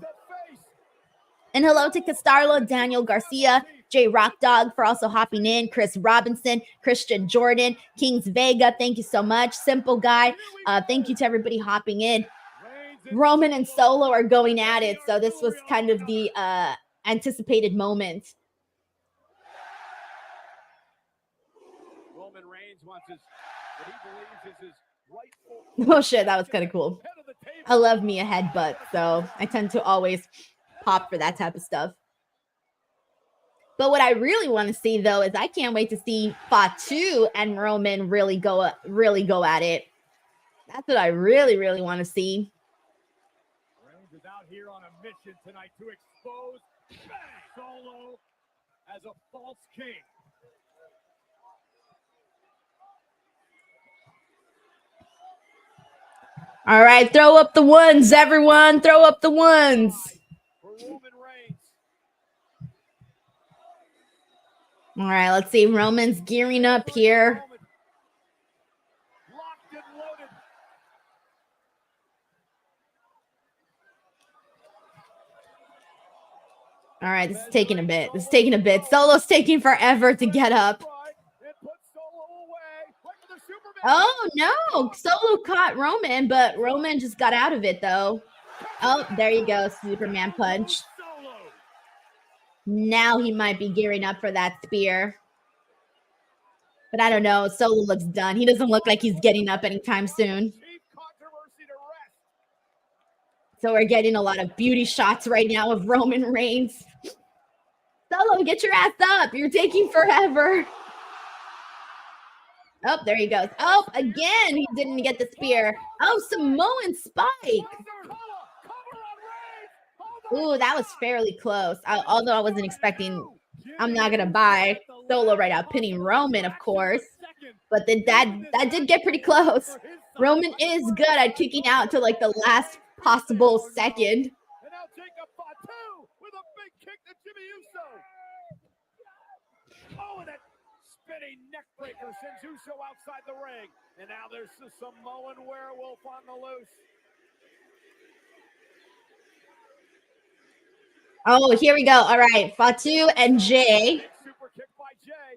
And hello to Castarlo, Daniel Garcia, J Rock Dog for also hopping in, Chris Robinson, Christian Jordan, Kings Vega, thank you so much. Simple Guy, thank you to everybody hopping in. Roman and Solo are going at it, so this was kind of the anticipated moment. Roman Reigns wants what he believes is his rightful. Oh shit, that was kind of cool. I love me a headbutt, so I tend to always pop for that type of stuff. But what I really want to see though is I can't wait to see Fatu and Roman really go at it. That's what I really want to see. Reigns is out here on a mission tonight to expose Solo as a false king. All right, throw up the ones, everyone. Throw up the ones. All right, let's see. Roman's gearing up here. All right, this is taking a bit. Solo's taking forever to get up. Oh, no. Solo caught Roman, but Roman just got out of it, though. Oh, there you go. Superman punch. Now he might be gearing up for that spear. But I don't know. Solo looks done. He doesn't look like he's getting up anytime soon. So we're getting a lot of beauty shots right now of Roman Reigns. Solo, get your ass up. You're taking forever. Oh, there he goes. Oh, again, he didn't get the spear. Oh, Samoan spike. Ooh, that was fairly close. Although I wasn't expecting, I'm not going to buy Solo right now, pinning Roman, of course. But then that did get pretty close. Roman is good at kicking out to like the last possible second. Neck breaker sends Uso outside the ring, and now there's the Samoan werewolf on the loose. Oh, here we go. All right, Fatu and Jay.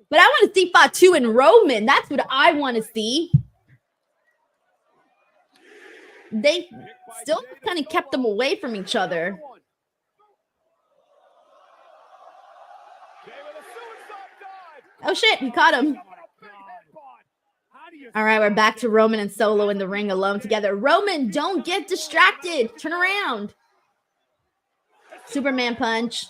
But I want to see Fatu and Roman. That's what I want to see. They still kind of kept them away from each other. Oh, shit, he caught him. All right, we're back to Roman and Solo in the ring alone together. Roman, don't get distracted. Turn around. Superman punch.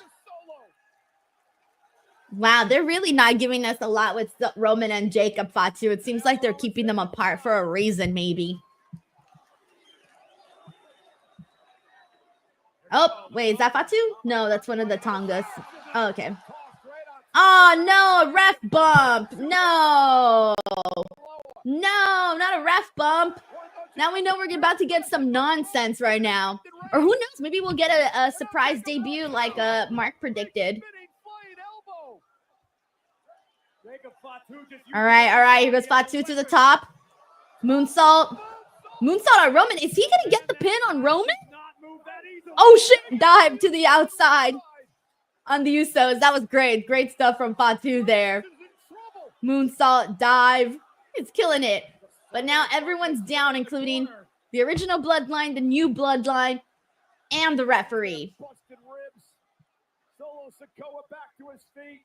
Wow, they're really not giving us a lot with Roman and Jacob Fatu. It seems like they're keeping them apart for a reason, maybe. Oh, wait, is that Fatu? No, that's one of the Tongas. Oh, okay. Oh, no, a ref bump. No. No, not a ref bump. Now we know we're about to get some nonsense right now. Or who knows, maybe we'll get a surprise debut like Mark predicted. All right, here goes Fatu to the top. Moonsault. Moonsault on Roman. Is he going to get the pin on Roman? Oh, shit, dive to the outside on the Usos. That was great. Great stuff from Fatu there. Moonsault, dive. It's killing it. But now everyone's down, including the original Bloodline, the new Bloodline, and the referee. Solo Sikoa back to his feet,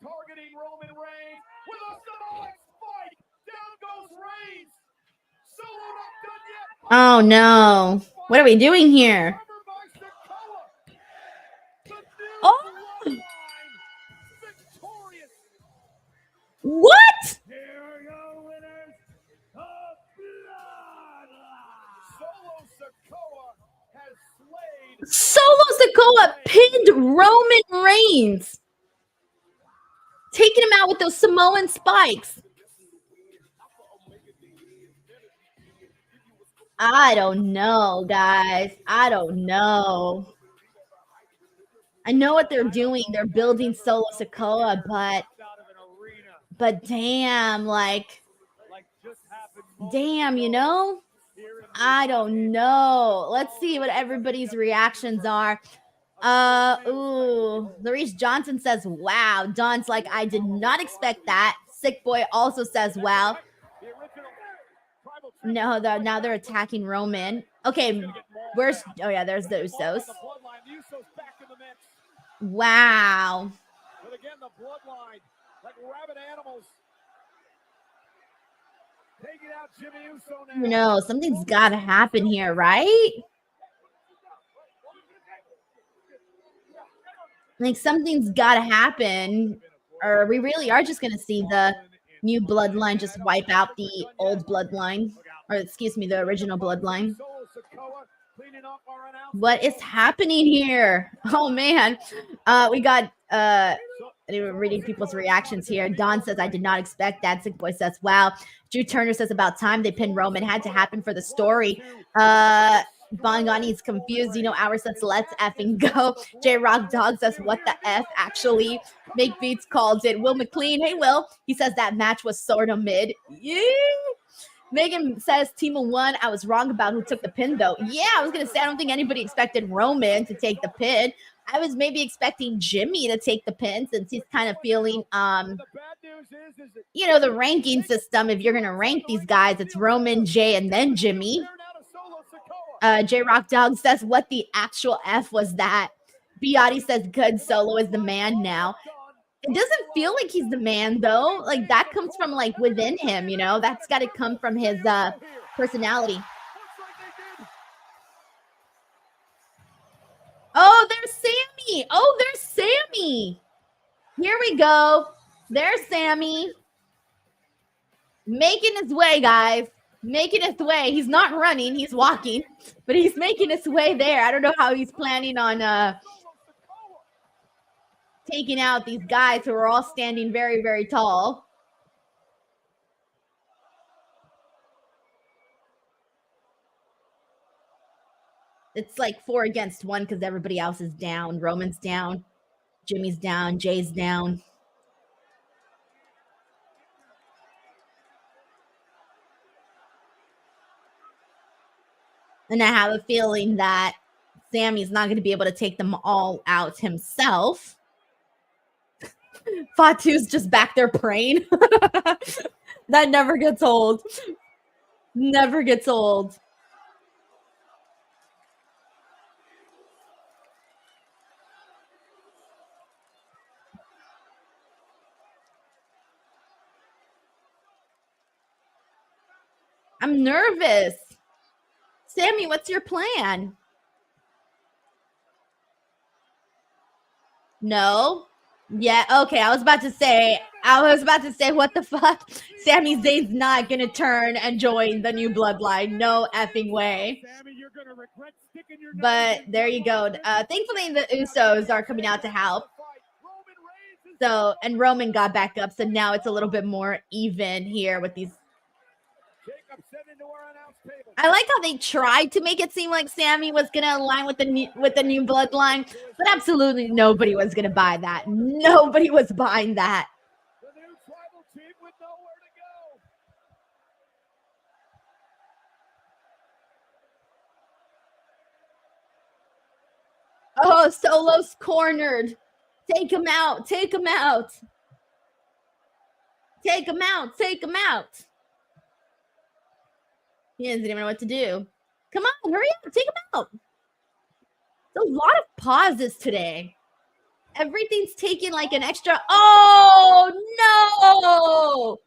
targeting Roman Reigns with a Samoan spike. Down goes Reigns. Oh no. What are we doing here? Oh! What? Solo Sikoa pinned Roman Reigns, taking him out with those Samoan spikes. I don't know, guys. I don't know. I know what they're doing. They're building Solo Sikoa, but damn, like, damn, you know? I don't know. Let's see what everybody's reactions are. Larice Johnson says, wow. Don's like, I did not expect that. Sick Boy also says, wow. No, now they're attacking Roman. Okay, where's, oh yeah, there's the Usos. Wow. But again, the bloodline, like rabid animals. Taking out Jimmy Uso now. No, something's got to happen here, right? Like, something's got to happen, or we really are just going to see the new bloodline just wipe out the old bloodline, or excuse me, the original bloodline. What is happening here? Oh, man. We got, reading people's reactions here. Don says, I did not expect that. Sick Boy says, wow. Drew Turner says, about time they pinned Roman. Had to happen for the story. Bongani's confused. You know, Hour says, let's effing go. J Rock Dog says, what the F? Actually, Make Beats called it. Will McLean, hey, Will. He says that match was sort of mid. Yeah. Megan says, Team of One. I was wrong about who took the pin, though. Yeah, I was going to say, I don't think anybody expected Roman to take the pin. I was maybe expecting Jimmy to take the pin since he's kind of feeling, you know, the ranking system. If you're going to rank these guys, it's Roman, Jay, and then Jimmy. J Rock Dog says, what the actual F was that? Biotti says, good, Solo is the man now. It doesn't feel like he's the man, though. Like, that comes from, like, within him, you know? That's got to come from his personality. Oh, there's Sammy. Oh, there's Sammy. Here we go. There's Sammy. Making his way, guys. Making his way. He's not running. He's walking. But he's making his way there. I don't know how he's planning on taking out these guys who are all standing very, very tall. It's like 4 against 1 because everybody else is down. Roman's down. Jimmy's down. Jay's down. And I have a feeling that Sammy's not going to be able to take them all out himself. Fatu's just back there praying. That never gets old. Never gets old. I'm nervous. Sammy, what's your plan? No. Yeah, okay. I was about to say, what the fuck? Sami Zayn's not gonna turn and join the new bloodline. No effing way. But there you go. Thankfully, the Usos are coming out to help. So, and Roman got back up, so now it's a little bit more even here with these. I like how they tried to make it seem like Sammy was gonna align with the new bloodline, but absolutely nobody was gonna buy that. Nobody was buying that. The new tribal team with nowhere to go. Oh, Solo's cornered. Take him out. Take him out. Take him out. Take him out. He doesn't even know what to do. Come on, hurry up. Take him out. There's a lot of pauses today. Everything's taking like an extra. Oh, no.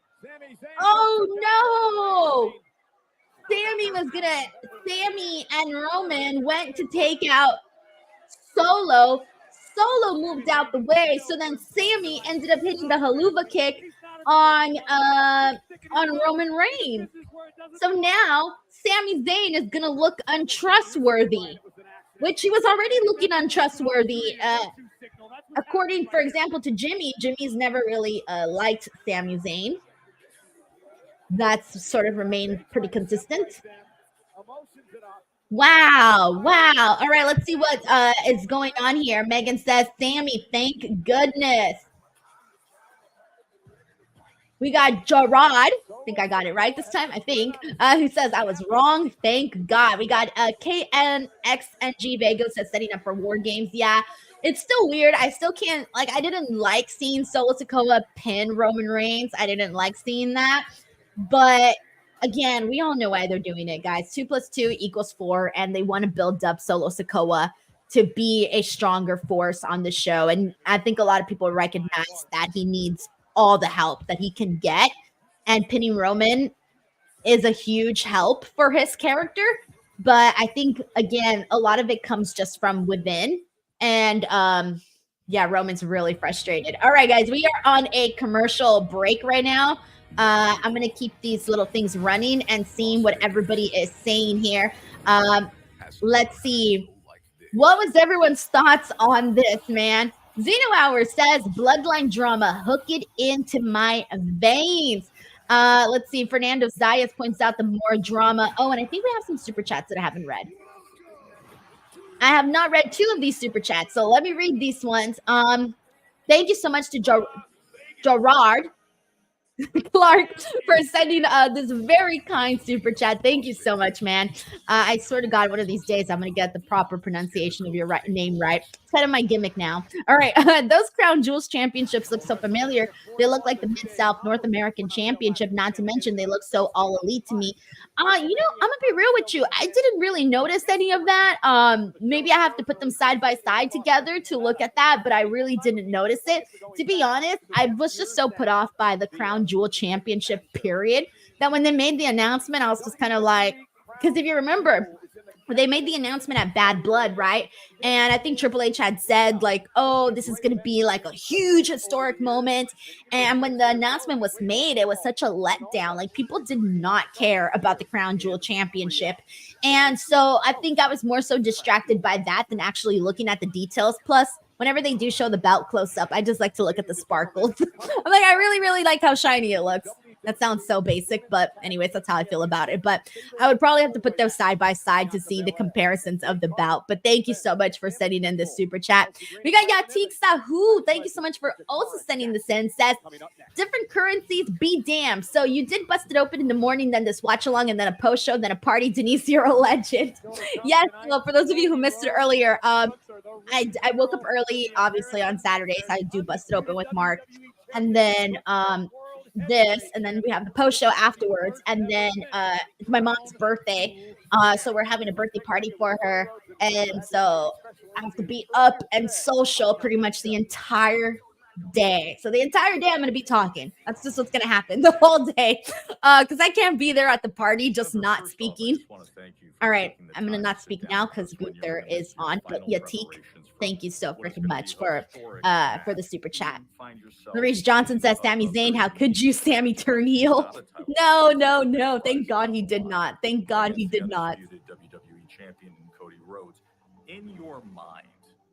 Oh, no. Sammy and Roman went to take out Solo. Solo moved out the way, so then Sammy ended up hitting the haluva kick on Roman Reigns. So now Sami Zayn is gonna look untrustworthy, which he was already looking untrustworthy. According, for example, to Jimmy, Jimmy's never really liked Sami Zayn. That's sort of remained pretty consistent. Wow. All right, let's see what is going on here. Megan says, Sammy, thank goodness. We got Gerard. I think I got it right this time, I think. Who says, I was wrong. Thank God. We got KNXNG Vega says, setting up for War Games. Yeah, it's still weird. I still can't, like, I didn't like seeing Solo Sikoa pin Roman Reigns. I didn't like seeing that. But again, we all know why they're doing it, guys. 2 + 2 = 4, and they want to build up Solo Sikoa to be a stronger force on the show. And I think a lot of people recognize that he needs all the help that he can get. And pinning Roman is a huge help for his character. But I think, again, a lot of it comes just from within. And yeah, Roman's really frustrated. All right, guys, we are on a commercial break right now. I'm going to keep these little things running and seeing what everybody is saying here. Let's see. What was everyone's thoughts on this, man? Zeno Hour says, bloodline drama, hook it into my veins. Let's see. Fernando Zayas points out the more drama. Oh, and I think we have some super chats that I haven't read. I have not read 2 of these super chats, so let me read these ones. Thank you so much to Gerard Clark for sending this very kind super chat. Thank you so much, man. I swear to God, one of these days I'm going to get the proper pronunciation of your name right. It's kind of my gimmick now. All right. Those Crown Jewels championships look so familiar. They look like the Mid-South North American Championship, not to mention they look so all elite to me. You know, I'm going to be real with you. I didn't really notice any of that. Maybe I have to put them side by side together to look at that, but I really didn't notice it. To be honest, I was just so put off by the Crown Jewel Championship period that when they made the announcement, I was just kind of like, because if you remember, they made the announcement at Bad Blood, right? And I think Triple H had said, like, oh, this is going to be like a huge historic moment. And when the announcement was made, it was such a letdown. Like, people did not care about the Crown Jewel Championship. And so I think I was more so distracted by that than actually looking at the details. Plus, whenever they do show the belt close up, I just like to look at the sparkles. I'm like, I really, really like how shiny it looks. That sounds so basic, but anyways, that's how I feel about it. But I would probably have to put those side by side to see the comparisons of the bout. But thank you so much for sending in this super chat. We got Yatik Sahu. Thank you so much for also sending this in. Says, different currencies be damned. So you did bust it open in the morning, then this watch along, and then a post show, then a party. Denise, you're a legend. Yes, well, for those of you who missed it earlier, I woke up early, obviously, on Saturdays. I do bust it open with Mark. And then this, and then we have the post show afterwards, and then it's my mom's birthday, so we're having a birthday party for her, and so I have to be up and social pretty much the entire day. So the entire day I'm going to be talking. That's just what's going to happen the whole day, because I can't be there at the party just not speaking. All right, I'm going to not speak now because Gunther is on, but Yatik, thank you so freaking much for the super chat. Maurice Johnson says, Sami Zayn, how could you, Sammy, turn heel? No. Thank God he did not. Thank God he did not. WWE champion Cody Rhodes. In your mind,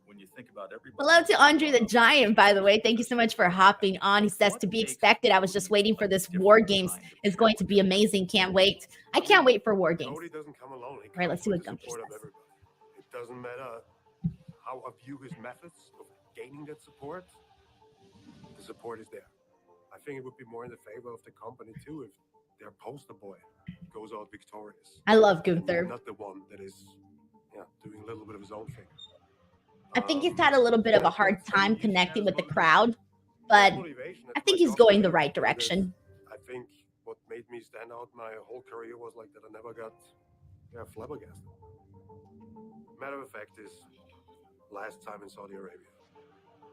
when you think about everybody. Hello to Andre the Giant, by the way. Thank you so much for hopping on. He says, to be expected. I was just waiting for this War Games. It's going to be amazing. Can't wait. I can't wait for War Games. Cody doesn't come alone. All right, let's see what Gunther says. It doesn't matter how I view his methods of gaining that support. The support is there. I think it would be more in the favor of the company too if their poster boy goes out victorious. I love Gunther. Not the one that is doing a little bit of his own thing. I think he's had a little bit of a hard time connecting with the crowd, but I think he's going the right direction. I think what made me stand out my whole career was like that I never got flabbergasted. Matter of fact is, last time in Saudi Arabia,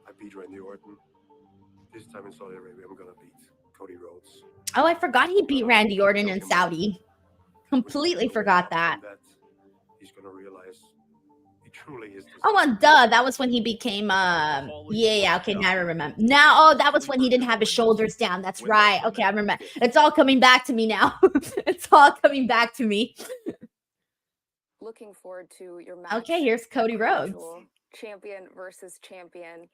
I beat Randy Orton. This time in Saudi Arabia, I'm gonna beat Cody Rhodes. Oh, I forgot he beat Randy Orton in Saudi. Completely forgot that. He's gonna realize he truly is. Oh, well, duh. That was when he became, yeah, okay, now I remember. Now, that was when he didn't have his shoulders down. That's right. Okay, I remember. It's all coming back to me now. It's all coming back to me. Looking forward to your match. Okay, here's Cody Rhodes. Champion versus champion.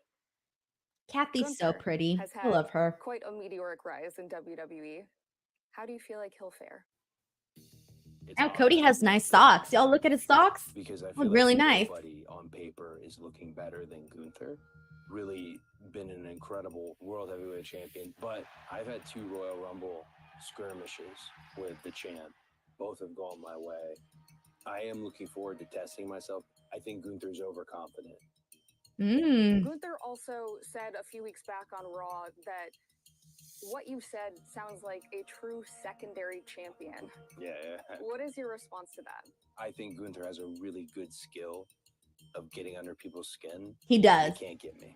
Kathy's so pretty. Has I had love her. quite a meteoric rise in WWE. How do you feel like he'll fare? Now Cody has nice socks. Y'all look at his socks. Because I feel Look really like nice. nobody on paper is looking better than Gunther. Really been an incredible World Heavyweight Champion. But I've had 2 Royal Rumble skirmishes with the champ. Both have gone my way. I am looking forward to testing myself. I think Gunther's overconfident. Gunther also said a few weeks back on Raw that what you said sounds like a true secondary champion. Yeah. What is your response to that? I think Gunther has a really good skill of getting under people's skin. He does. He can't get me.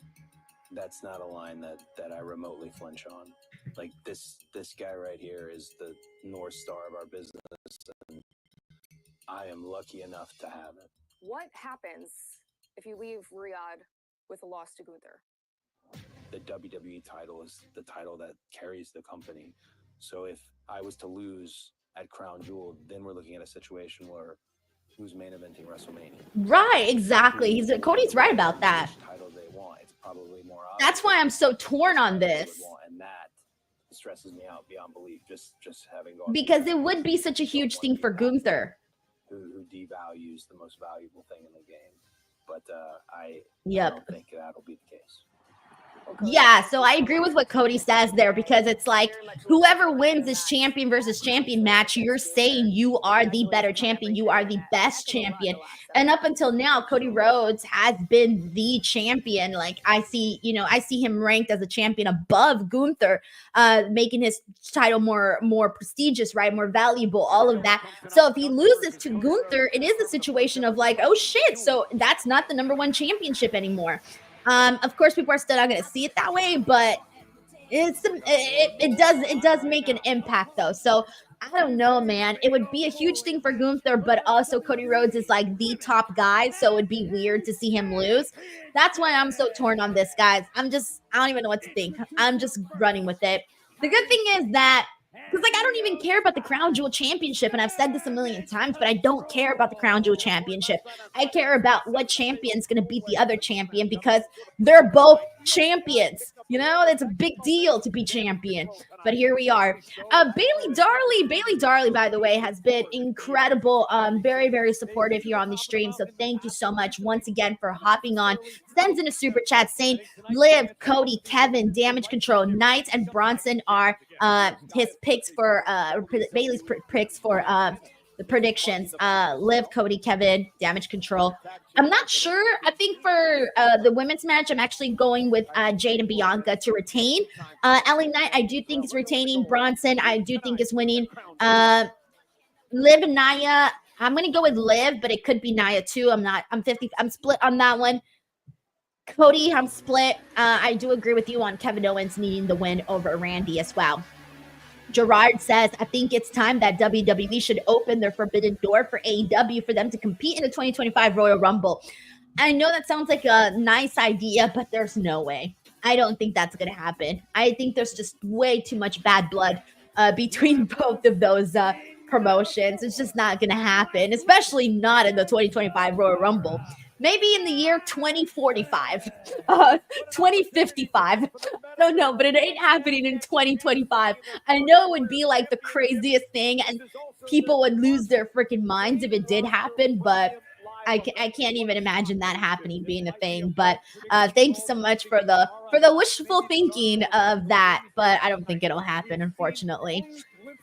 That's not a line that I remotely flinch on. Like this guy right here is the North Star of our business, and I am lucky enough to have it. What happens if you leave Riyadh with a loss to Gunther? The WWE title is the title that carries the company. So if I was to lose at Crown Jewel, then we're looking at a situation where who's main eventing WrestleMania? Right, exactly. Cody's right about that. Which title they want. It's probably more obvious. That's why I'm so torn on this. And that stresses me out beyond belief. Just having gone, because it would be such a huge thing for Gunther. Who devalues the most valuable thing in the game. But I don't think that'll be the case. Yeah, so I agree with what Cody says there, because it's like whoever wins this champion versus champion match, you're saying you are the better champion, you are the best champion. And up until now, Cody Rhodes has been the champion. Like I see him ranked as a champion above Gunther, making his title more prestigious, right? More valuable, all of that. So if he loses to Gunther, it is a situation of like, oh shit, so that's not the #1 championship anymore. Of course, people are still not going to see it that way, but it does make an impact though. So I don't know, man. It would be a huge thing for Gunther, but also Cody Rhodes is like the top guy, so it would be weird to see him lose. That's why I'm so torn on this, guys. I don't even know what to think. I'm just running with it. The good thing is that, because like I don't even care about the Crown Jewel Championship, and I've said this a million times, but I don't care about the Crown Jewel Championship. I care about what champion's going to beat the other champion, because they're both champions. You know, it's a big deal to be champion. But here we are. Bailey Darley, by the way, has been incredible. Very, very supportive here on the stream. So thank you so much once again for hopping on. Sends in a super chat saying, Liv, Cody, Kevin, Damage Control, Knights, and Bronson are his picks for Bailey's picks for the predictions. Liv, Cody, Kevin, Damage Control. I'm not sure. I think for the women's match, I'm actually going with Jade and Bianca to retain. LA Knight, I do think is retaining. Bronson, I do think is winning. Liv and Nia, I'm going to go with Liv, but it could be Nia too. I'm split on that one. Cody, I'm split. I do agree with you on Kevin Owens needing the win over Randy as well. Gerard says, I think it's time that WWE should open their forbidden door for AEW for them to compete in the 2025 Royal Rumble. I know that sounds like a nice idea, but there's no way. I don't think that's going to happen. I think there's just way too much bad blood between both of those promotions. It's just not going to happen, especially not in the 2025 Royal Rumble. Maybe in the year 2045, 2055. I don't know, but it ain't happening in 2025. I know it would be like the craziest thing, and people would lose their freaking minds if it did happen, but I can't even imagine that happening, being a thing. But thank you so much for the wishful thinking of that, but I don't think it'll happen, unfortunately.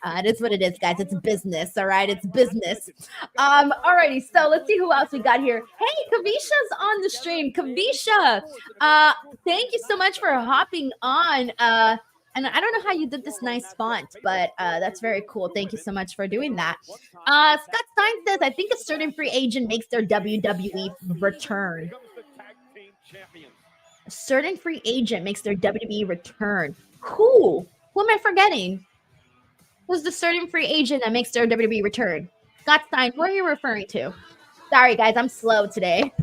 It is what it is, guys. It's business, all right? It's business. Alrighty, so let's see who else we got here. Hey, Kavisha's on the stream. Kavisha, thank you so much for hopping on. And I don't know how you did this nice font, but that's very cool. Thank you so much for doing that. Scott Stein says, I think a certain free agent makes their WWE return. A certain free agent makes their WWE return. Who? Who am I forgetting? Who's the certain free agent that makes their WWE return? Scott Stein, who are you referring to? Sorry, guys, I'm slow today.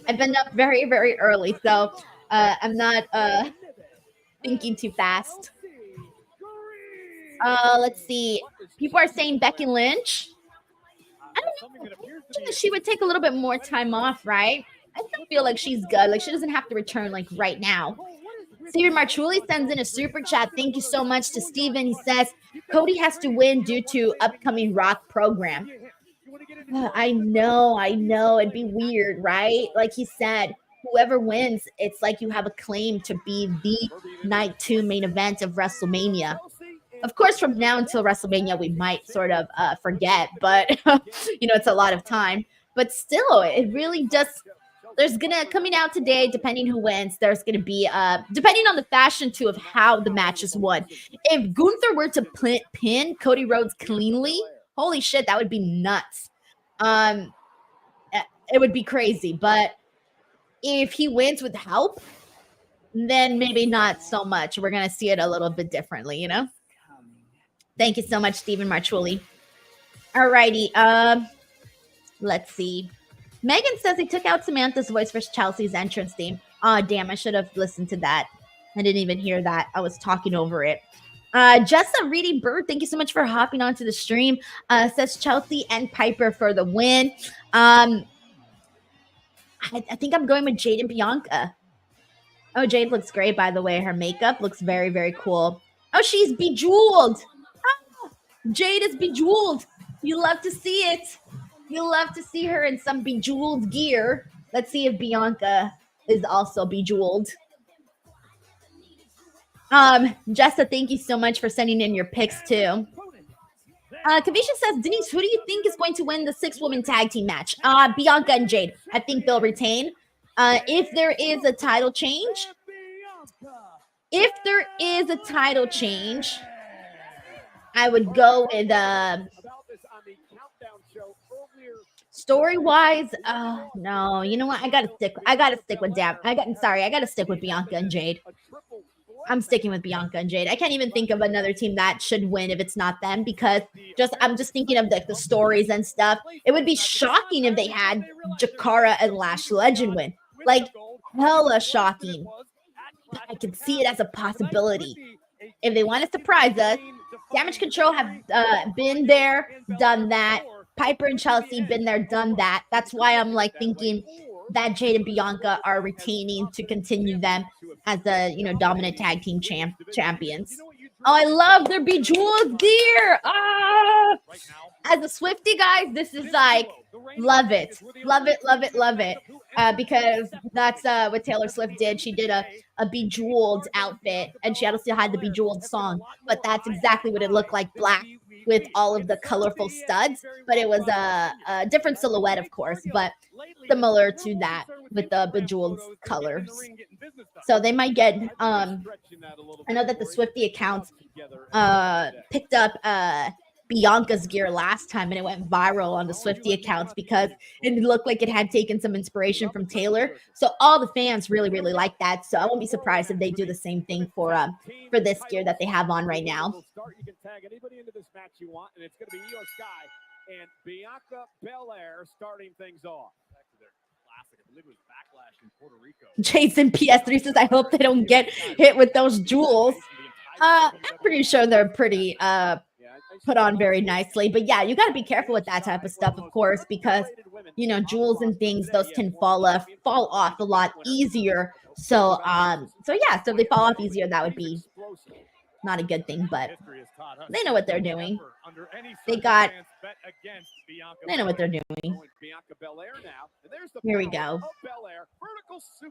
I've been up very, very early, so I'm not thinking too fast. Let's see. People are saying Becky Lynch. I don't know. She would take a little bit more time off, right? I still feel like she's good. Like, she doesn't have to return, like, right now. Steven Marchulli sends in a super chat. Thank you so much to Steven. He says, Cody has to win due to upcoming Rock program. I know. It'd be weird, right? Like he said, whoever wins, it's like you have a claim to be the night 2 main event of WrestleMania. Of course, from now until WrestleMania, we might sort of forget, but, it's a lot of time. But still, it really just... There's coming out today, depending who wins, there's going to be, depending on the fashion, too, of how the match is won. If Gunther were to pin Cody Rhodes cleanly, holy shit, that would be nuts. It would be crazy. But if he wins with help, then maybe not so much. We're going to see it a little bit differently, Thank you so much, Steven Marchulli. All righty. Let's see. Megan says he took out Samantha's voice for Chelsea's entrance theme. Oh, damn. I should have listened to that. I didn't even hear that. I was talking over it. Jessa Reedy Bird, thank you so much for hopping onto the stream. Says Chelsea and Piper for the win. I think I'm going with Jade and Bianca. Oh, Jade looks great, by the way. Her makeup looks very, very cool. Oh, she's bejeweled. Oh, Jade is bejeweled. You love to see it. You love to see her in some bejeweled gear. Let's see if Bianca is also bejeweled. Jessa, thank you so much for sending in your picks too. Kavisha says, Denise, who do you think is going to win the 6-woman tag team match? Bianca and Jade. I think they'll retain. If there is a title change, I would go with story-wise, no. You know what? I gotta stick with Bianca and Jade. I'm sticking with Bianca and Jade. I can't even think of another team that should win if it's not them, because I'm just thinking of the stories and stuff. It would be shocking if they had Jakara and Lash Legend win. Like, hella shocking. But I can see it as a possibility. If they want to surprise us, Damage Control have been there, done that. Piper and Chelsea been there, done that. That's why I'm thinking that Jade and Bianca are retaining to continue them as the dominant tag team champions. Oh, I love their bejeweled gear. As a Swiftie, guys, this is love it. Because that's what Taylor Swift did. She did a bejeweled outfit, and she also had the bejeweled song, but that's exactly what it looked like, black with all of the colorful studs, but it was a different silhouette, of course, but similar to that with the bejeweled colors. So they might get, I know that the Swiftie account picked up Bianca's gear last time, and it went viral on the Swiftie accounts because it looked like it had taken some inspiration from Taylor. So all the fans really, really like that. So I won't be surprised if they do the same thing for this gear that they have on right now. You can tag anybody into this match you want, and it's going to be Io Sky and Bianca Belair starting things off. Back to their classic, I believe it was Backlash in Puerto Rico. Jason PS3 says, I hope they don't get hit with those jewels. I'm pretty sure they're pretty put on very nicely, but yeah, you got to be careful with that type of stuff, of course, because jewels and things, those can fall off a lot easier. So yeah, so if they fall off easier, that would be not a good thing, but they know what they're doing. They know what they're doing. Here we go.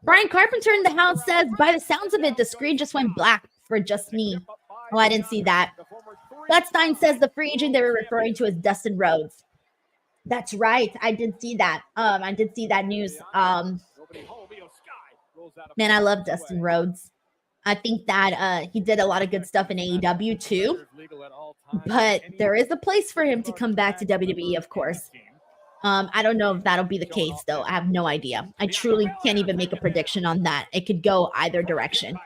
Brian Carpenter in the house says, by the sounds of it, the screen just went black for just me. Oh, I didn't see that. Gutstein says the free agent they were referring to is Dustin Rhodes. That's right. I did see that. I did see that news. Man, I love Dustin Rhodes. I think that he did a lot of good stuff in AEW too. But there is a place for him to come back to WWE, of course. I don't know if that'll be the case, though. I have no idea. I truly can't even make a prediction on that. It could go either direction.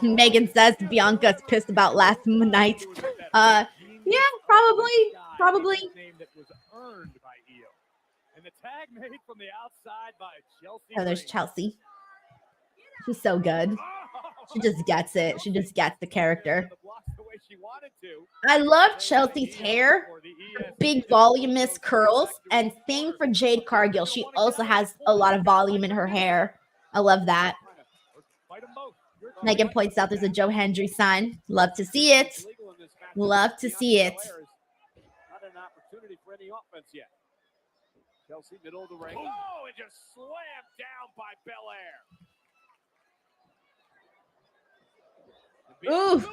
Megan says Bianca's pissed about last night. Yeah, probably. Oh, there's Chelsea. She's so good. She just gets it. She just gets the character. I love Chelsea's hair, big voluminous curls, and same for Jade Cargill. She also has a lot of volume in her hair. I love that. Megan points out there's a Joe Hendry sign. Love to see it. Love to see it. Not an opportunity for any offense yet. Chelsea, middle of the ring. Oh, and just slammed down by Belair. Ooh,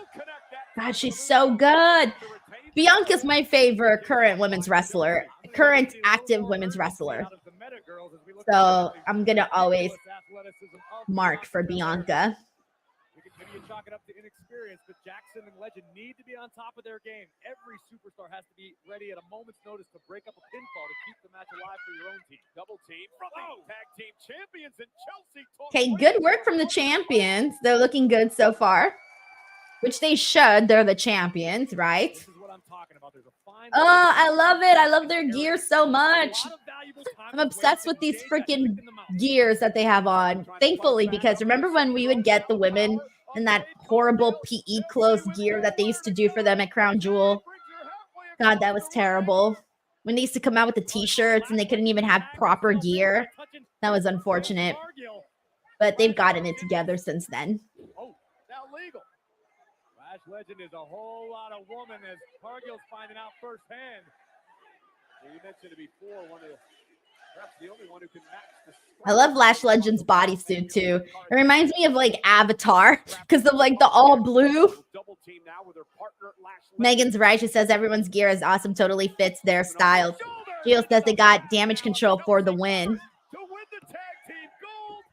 God, she's so good. Bianca's my favorite current women's wrestler, current active women's wrestler. So I'm going to always mark for Bianca. Maybe you chalk it up to inexperience, but Jackson and Legend need to be on top of their game. Every superstar has to be ready at a moment's notice to break up a pinfall to keep the match alive for your own team. Double team from the tag team champions and Chelsea. Okay, good work from the champions. They're looking good so far, which they should. They're the champions, right? This is what I'm talking about. There's a fine I love it. I love their gear so much. I'm obsessed with these freaking gears that they have on. Thankfully, because remember when we would get the women in that horrible PE clothes gear that they used to do for them at Crown Jewel? God, that was terrible. When they used to come out with the t-shirts and they couldn't even have proper gear. That was unfortunate. But they've gotten it together since then. Oh, now legal. Lash Legend is a whole lot of woman as Cargill's finding out firsthand. You mentioned it before, perhaps the only one who can match the I love Lash Legend's bodysuit too. It reminds me of like Avatar because of like the all blue. Megan's right. She says everyone's gear is awesome. Totally fits their styles. Gio says they got damage control for the win.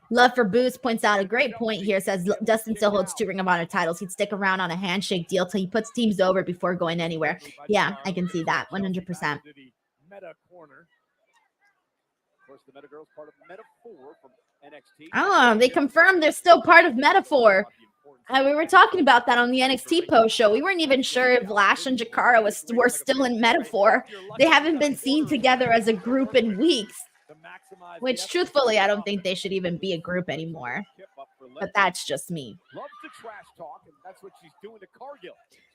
Love for Boost points out a great point here. Says Dustin still holds 2 Ring of Honor titles. He'd stick around on a handshake deal till he puts teams over before going anywhere. Yeah, I can see that 100%. The Meta Girls part of Meta 4 from NXT. Oh, they confirmed they're still part of Meta 4. We were talking about that on the NXT post show. We weren't even sure if Lash and Jakara were still in Meta 4. They haven't been seen together as a group in weeks. Which, truthfully, I don't think they should even be a group anymore. But that's just me.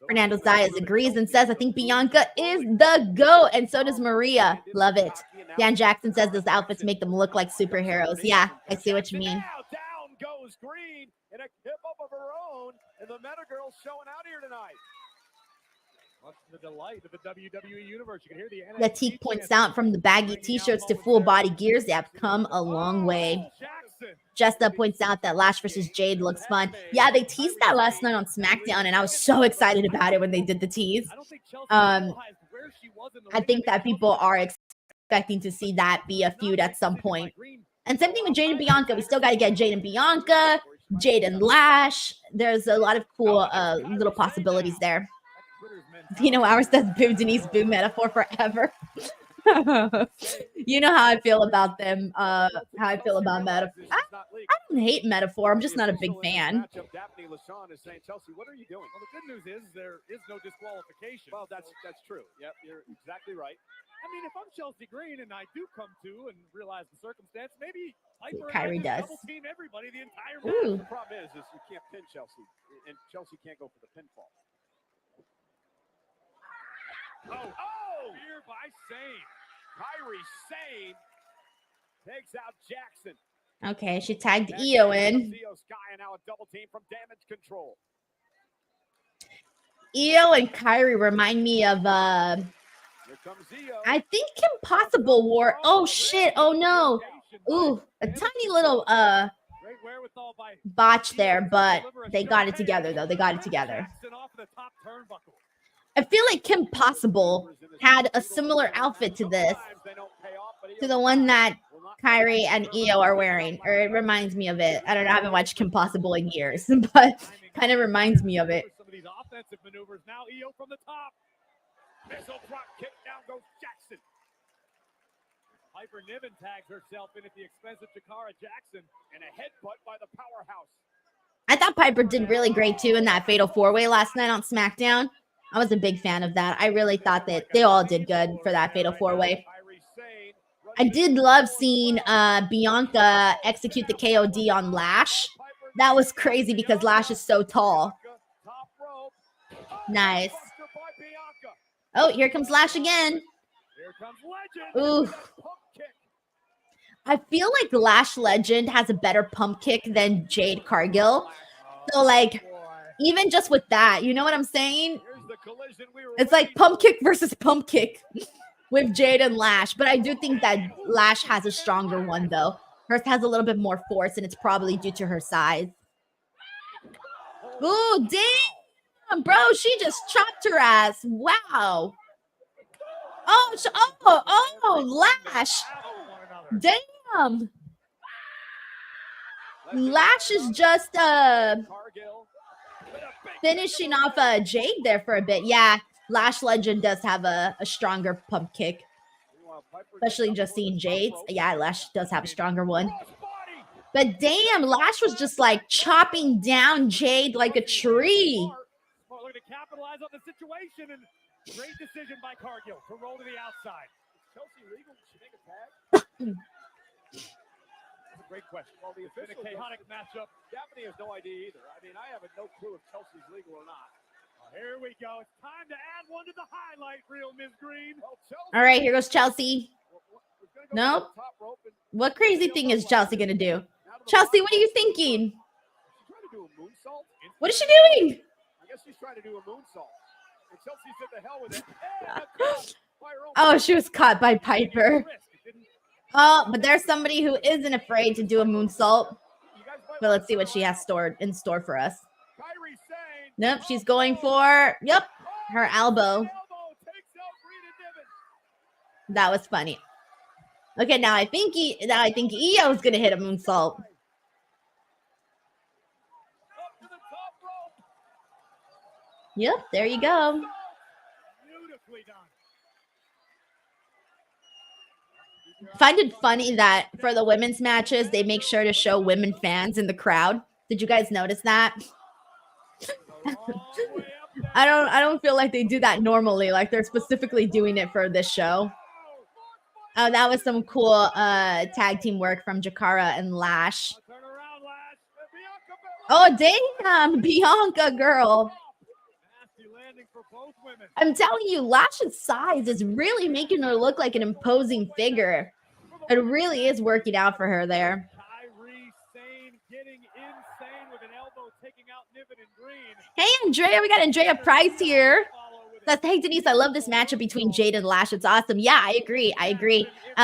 Fernando Zayas agrees and says, I think Bianca is the GOAT, and so does Maria. Love it. Dan Jackson says those outfits make them look like superheroes. Yeah, I see what you mean. Down goes Green in a hip up of her own, and the Meta Girls showing out here tonight. Much to the delight of the WWE Universe. You can hear the Latique points out from the baggy t-shirts to full body gears, they have come a long way. Jesta points out that Lash versus Jade looks fun. Yeah, they teased that last night on SmackDown, and I was so excited about it when they did the tease. I think that people are expecting to see that be a feud at some point. And same thing with Jade and Bianca. We still got to get Jade and Bianca, Jade and Lash. There's a lot of cool little possibilities there. You know, ours says boo Denise boo metaphor forever. You know how I feel about them. How I feel about metaphor. I don't hate metaphor. I'm just not a big fan. Chelsea, what are you doing? Well, the good news is there is no disqualification. Well, that's true. Yep, you're exactly right. I mean, if I'm Chelsea Green and I do come to and realize the circumstance, maybe Kairi does. Double team everybody the entire match. The problem is you can't pin Chelsea, and Chelsea can't go for the pinfall. Oh! Here by Sane. Kairi Sane takes out Jackson. Okay, she tagged Io in. Io and Kairi remind me of I think Kim Possible wore. Oh shit! Oh no! Ooh, a tiny little botch there, but they got it together though. They got it together. I feel like Kim Possible had a similar outfit to this, to the one that Kairi and Io are wearing, or it reminds me of it. I don't know. I haven't watched Kim Possible in years, but kind of reminds me of it. Some of these offensive maneuvers. Now Io from the top. Missile drop kick, down goes Jackson. Piper Niven tags herself in at the expense of Jakara Jackson, and a headbutt by the powerhouse. I thought thought Piper did really great too in that Fatal 4-Way last night on SmackDown. I was a big fan of that. I really thought that they all did good for that Fatal 4-Way. I did love seeing Bianca execute the KOD on Lash. That was crazy because Lash is so tall. Nice. Oh, here comes Lash again. Ooh. I feel like Lash Legend has a better pump kick than Jade Cargill. So, like, even just with that, you know what I'm saying? It's like pump kick versus pump kick with Jade and Lash. But I do think that Lash has a stronger one, though. Hers has a little bit more force, and it's probably due to her size. Ooh, damn, bro. She just chopped her ass. Wow. Oh, Lash. Damn. Lash is just finishing off Jade there for a bit. Yeah, Lash Legend does have a stronger pump kick. Especially just seeing Jade's. Yeah, Lash does have a stronger one. But damn, Lash was just like chopping down Jade like a tree. Looking to capitalize on the situation, and great decision by Cargill to roll to the outside. Is Chelsea legal? Did she make a tag? That's a great question. Well, it's been a chaotic matchup. Daphne has no idea either. I mean, I have no clue if Chelsea's legal or not. Here we go. It's time to add one to the highlight reel, Ms. Green. Well, all right, here goes Chelsea. Nope. What crazy thing is Chelsea going to do? Chelsea, what are you thinking? What is she doing? I guess she's trying to do a moonsault. And Chelsea said the hell with it. Oh, she was caught by Piper. Oh, but there's somebody who isn't afraid to do a moonsault. But let's see what she has in store for us. Nope, she's going for, her elbow. That was funny. Okay, now I think Io's gonna hit a moonsault. Yep, there you go. Find it funny that for the women's matches, they make sure to show women fans in the crowd. Did you guys notice that? I don't feel like they do that normally. Like they're specifically doing it for this show. Oh, that was some cool tag team work from Jakara and Lash. Oh, damn, Bianca, girl. I'm telling you, Lash's size is really making her look like an imposing figure. It really is working out for her there. Sane getting insane with an elbow, taking out Niven and Green. Hey, Andrea, we got Andrea Price here. Says, hey, Denise, I love this matchup between Jade and Lash. It's awesome. Yeah, I agree.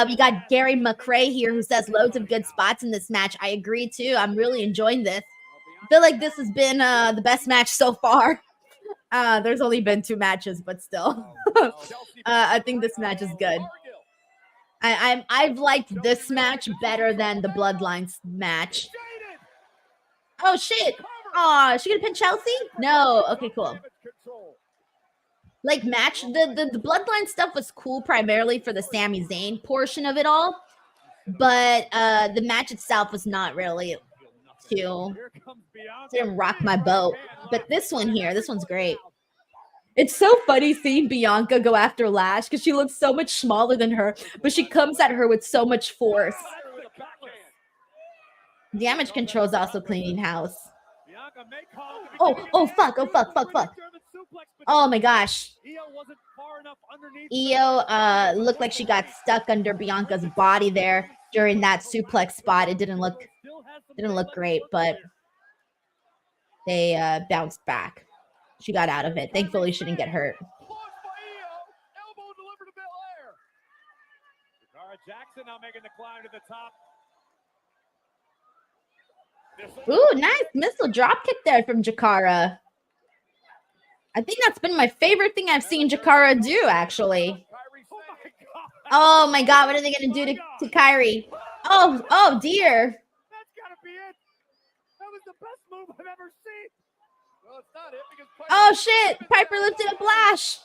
We got Gary McRae here who says loads of good spots in this match. I agree, too. I'm really enjoying this. I feel like this has been the best match so far. There's only been 2 matches, but still. I think this match is good. I've liked this match better than the Bloodlines match. Oh, shit. Oh, is she gonna pin Chelsea? No. Okay, cool. Like the Bloodline stuff was cool primarily for the Sami Zayn portion of it all, but the match itself was not really too. Didn't rock my boat. But this one's great. It's so funny seeing Bianca go after Lash because she looks so much smaller than her, but she comes at her with so much force. Damage control is also cleaning house. Oh, fuck. Oh, my gosh. Io looked like she got stuck under Bianca's body there during that suplex spot. It didn't look great, but they bounced back. She got out of it. Thankfully, she didn't get hurt. Jackson now making the climb to the top. Ooh, nice missile drop kick there from Jakara. I think that's been my favorite thing I've seen Jakara do, actually. Oh my god, what are they gonna do to Kairi? Oh dear. That's gotta be it. That was the best move I've ever seen. Well, it's not it because oh shit! Piper lifted up Lash.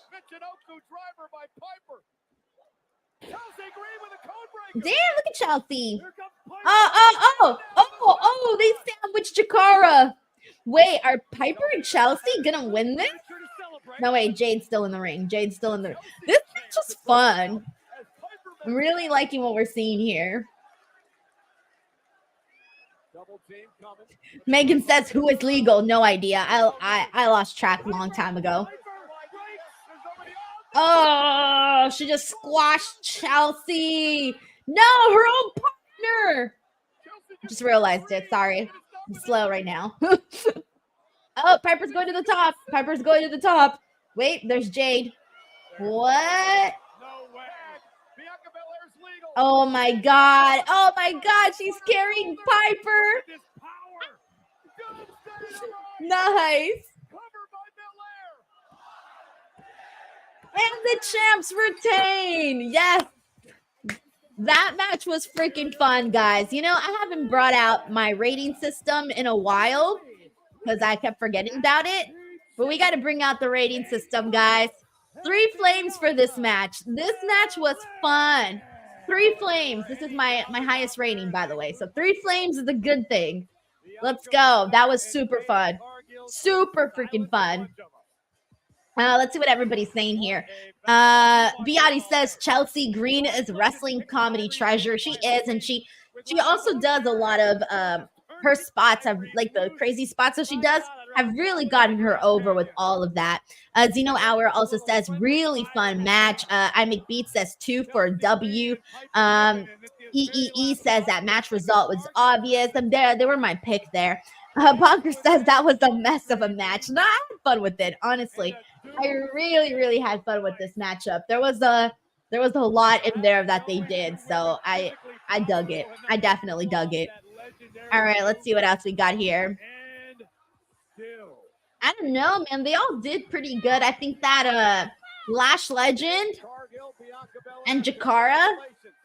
Damn, look at Chelsea. Oh, they sandwiched Jakara. Wait, are Piper and Chelsea gonna win this? No, wait, Jade's still in the ring. Jade's still in the ring. This match was fun. I'm really liking what we're seeing here. Megan says, who is legal? No idea. I lost track a long time ago. Oh, she just squashed Chelsea. No, her own partner. Just realized it. Sorry. I'm slow right now. Oh, Piper's going to the top. Piper's going to the top. Wait, there's Jade. What? Oh my God. Oh my God. She's carrying Piper. Nice. And the champs retain. Yes. That match was freaking fun, guys. You know, I haven't brought out my rating system in a while because I kept forgetting about it. But we got to bring out the rating system, guys. 3 flames for this match. This match was fun. 3 flames. This is my highest rating, by the way. So 3 flames is a good thing. Let's go. That was super fun. Super freaking fun. Let's see what everybody's saying here. Beati says Chelsea Green is wrestling comedy treasure. She is, and she also does a lot of her spots have like the crazy spots that she does have really gotten her over with all of that. Zeno Hour also says really fun match. I Make Beat says 2 for a W. EEE says that match result was obvious. And they were my pick there. Bonker says that was a mess of a match. No, I had fun with it, honestly. I really, really had fun with this matchup. There was a lot in there that they did, so I dug it. I definitely dug it. All right, let's see what else we got here. I don't know, man. They all did pretty good. I think that Lash Legend and Jakara,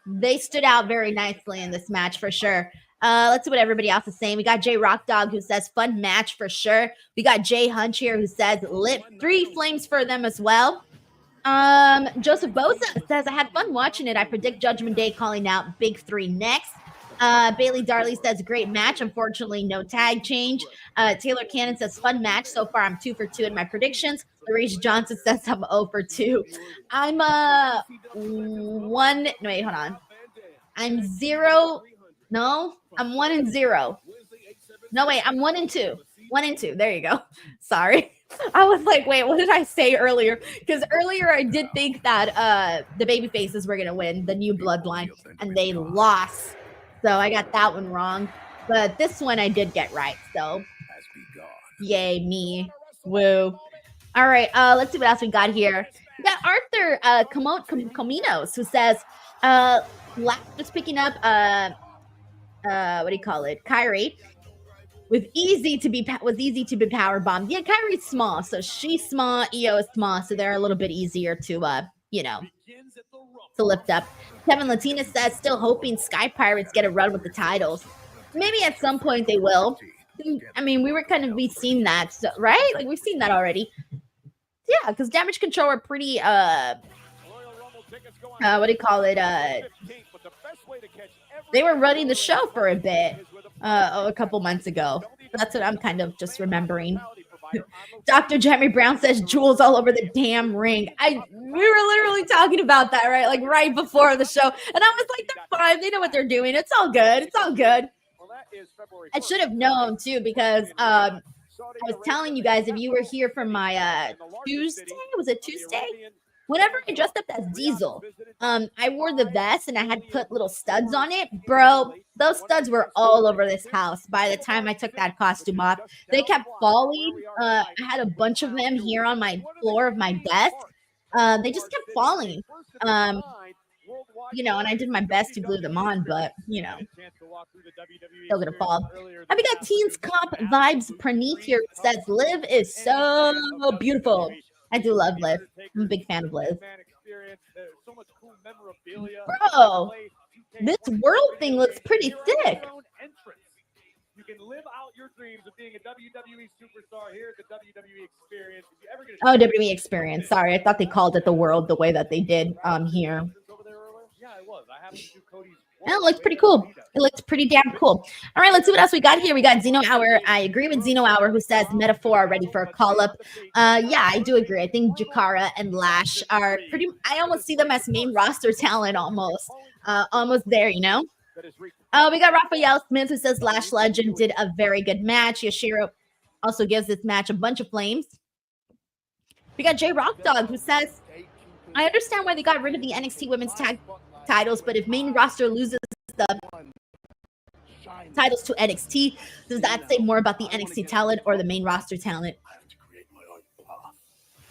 they stood out very nicely in this match for sure. Let's see what everybody else is saying. We got Jay Rock Dog who says fun match for sure. We got Jay Hunch here who says lit 3 flames for them as well. Joseph Bosa says I had fun watching it. I predict Judgment Day calling out Big 3 next. Bailey Darley says great match. Unfortunately, no tag change. Taylor Cannon says fun match. So far, I'm 2 for 2 in my predictions. Larice Johnson says I'm 0 for 2. I'm 1. No, wait, hold on. I'm 0. No, I'm 1 and 0. No, wait, I'm 1 and 2. 1 and 2. There you go. Sorry. I was like, wait, what did I say earlier? Because earlier I did think that the baby faces were gonna win the new bloodline, and they lost. So I got that one wrong. But this one I did get right. So yay, me. Woo. All right, let's see what else we got here. We got Arthur Cominos who says Lash was picking up what do you call it? Kairi was easy to be power bombed. Yeah, Kairi's small, so she's small. Io is small, so they're a little bit easier to to lift up. Kevin Latina says still hoping Sky Pirates get a run with the titles. Maybe at some point they will. I mean, we were kind of seeing that, so, right? Like we've seen that already. Yeah, because Damage Control are pretty what do you call it? They were running the show for a bit a couple months ago. That's what I'm kind of just remembering. Dr. Jeremy Brown says jewels all over the damn ring. We were literally talking about that, right? Like right before the show. And I was like, they're fine. They know what they're doing. It's all good. It's all good. I should have known too, because I was telling you guys, if you were here for my Tuesday, was it Tuesday? Whenever I dressed up as Diesel, I wore the vest and I had put little studs on it. Bro, those studs were all over this house by the time I took that costume off. They kept falling. I had a bunch of them here on my floor of my desk. They just kept falling. And I did my best to glue them on, but, still gonna fall. And we got Teens Cop Vibes. Praneeth here says, Liv is so beautiful. I do love Liv. I'm a big fan of Liv. Bro, this world thing looks pretty sick. You can live out your dreams of being a WWE superstar here at the WWE Experience. Oh, WWE Experience. Sorry, I thought they called it the world the way that they did here. Yeah, it was. I happened to do Cody's. That looks pretty cool. It looked pretty damn cool. All right, let's see what else we got here. We got Zeno Hour. I agree with Zeno Hour, who says Metaphor are ready for a call-up. Yeah, I do agree. I think Jakara and Lash are pretty. I almost see them as main roster talent almost. Almost there, you know? We got Raphael Smith, who says Lash Legend did a very good match. Yashiro also gives this match a bunch of flames. We got J Rock Dog, who says, I understand why they got rid of the NXT Women's Tag titles, but if main roster loses the titles to NXT, does that say more about the NXT talent or the main roster talent?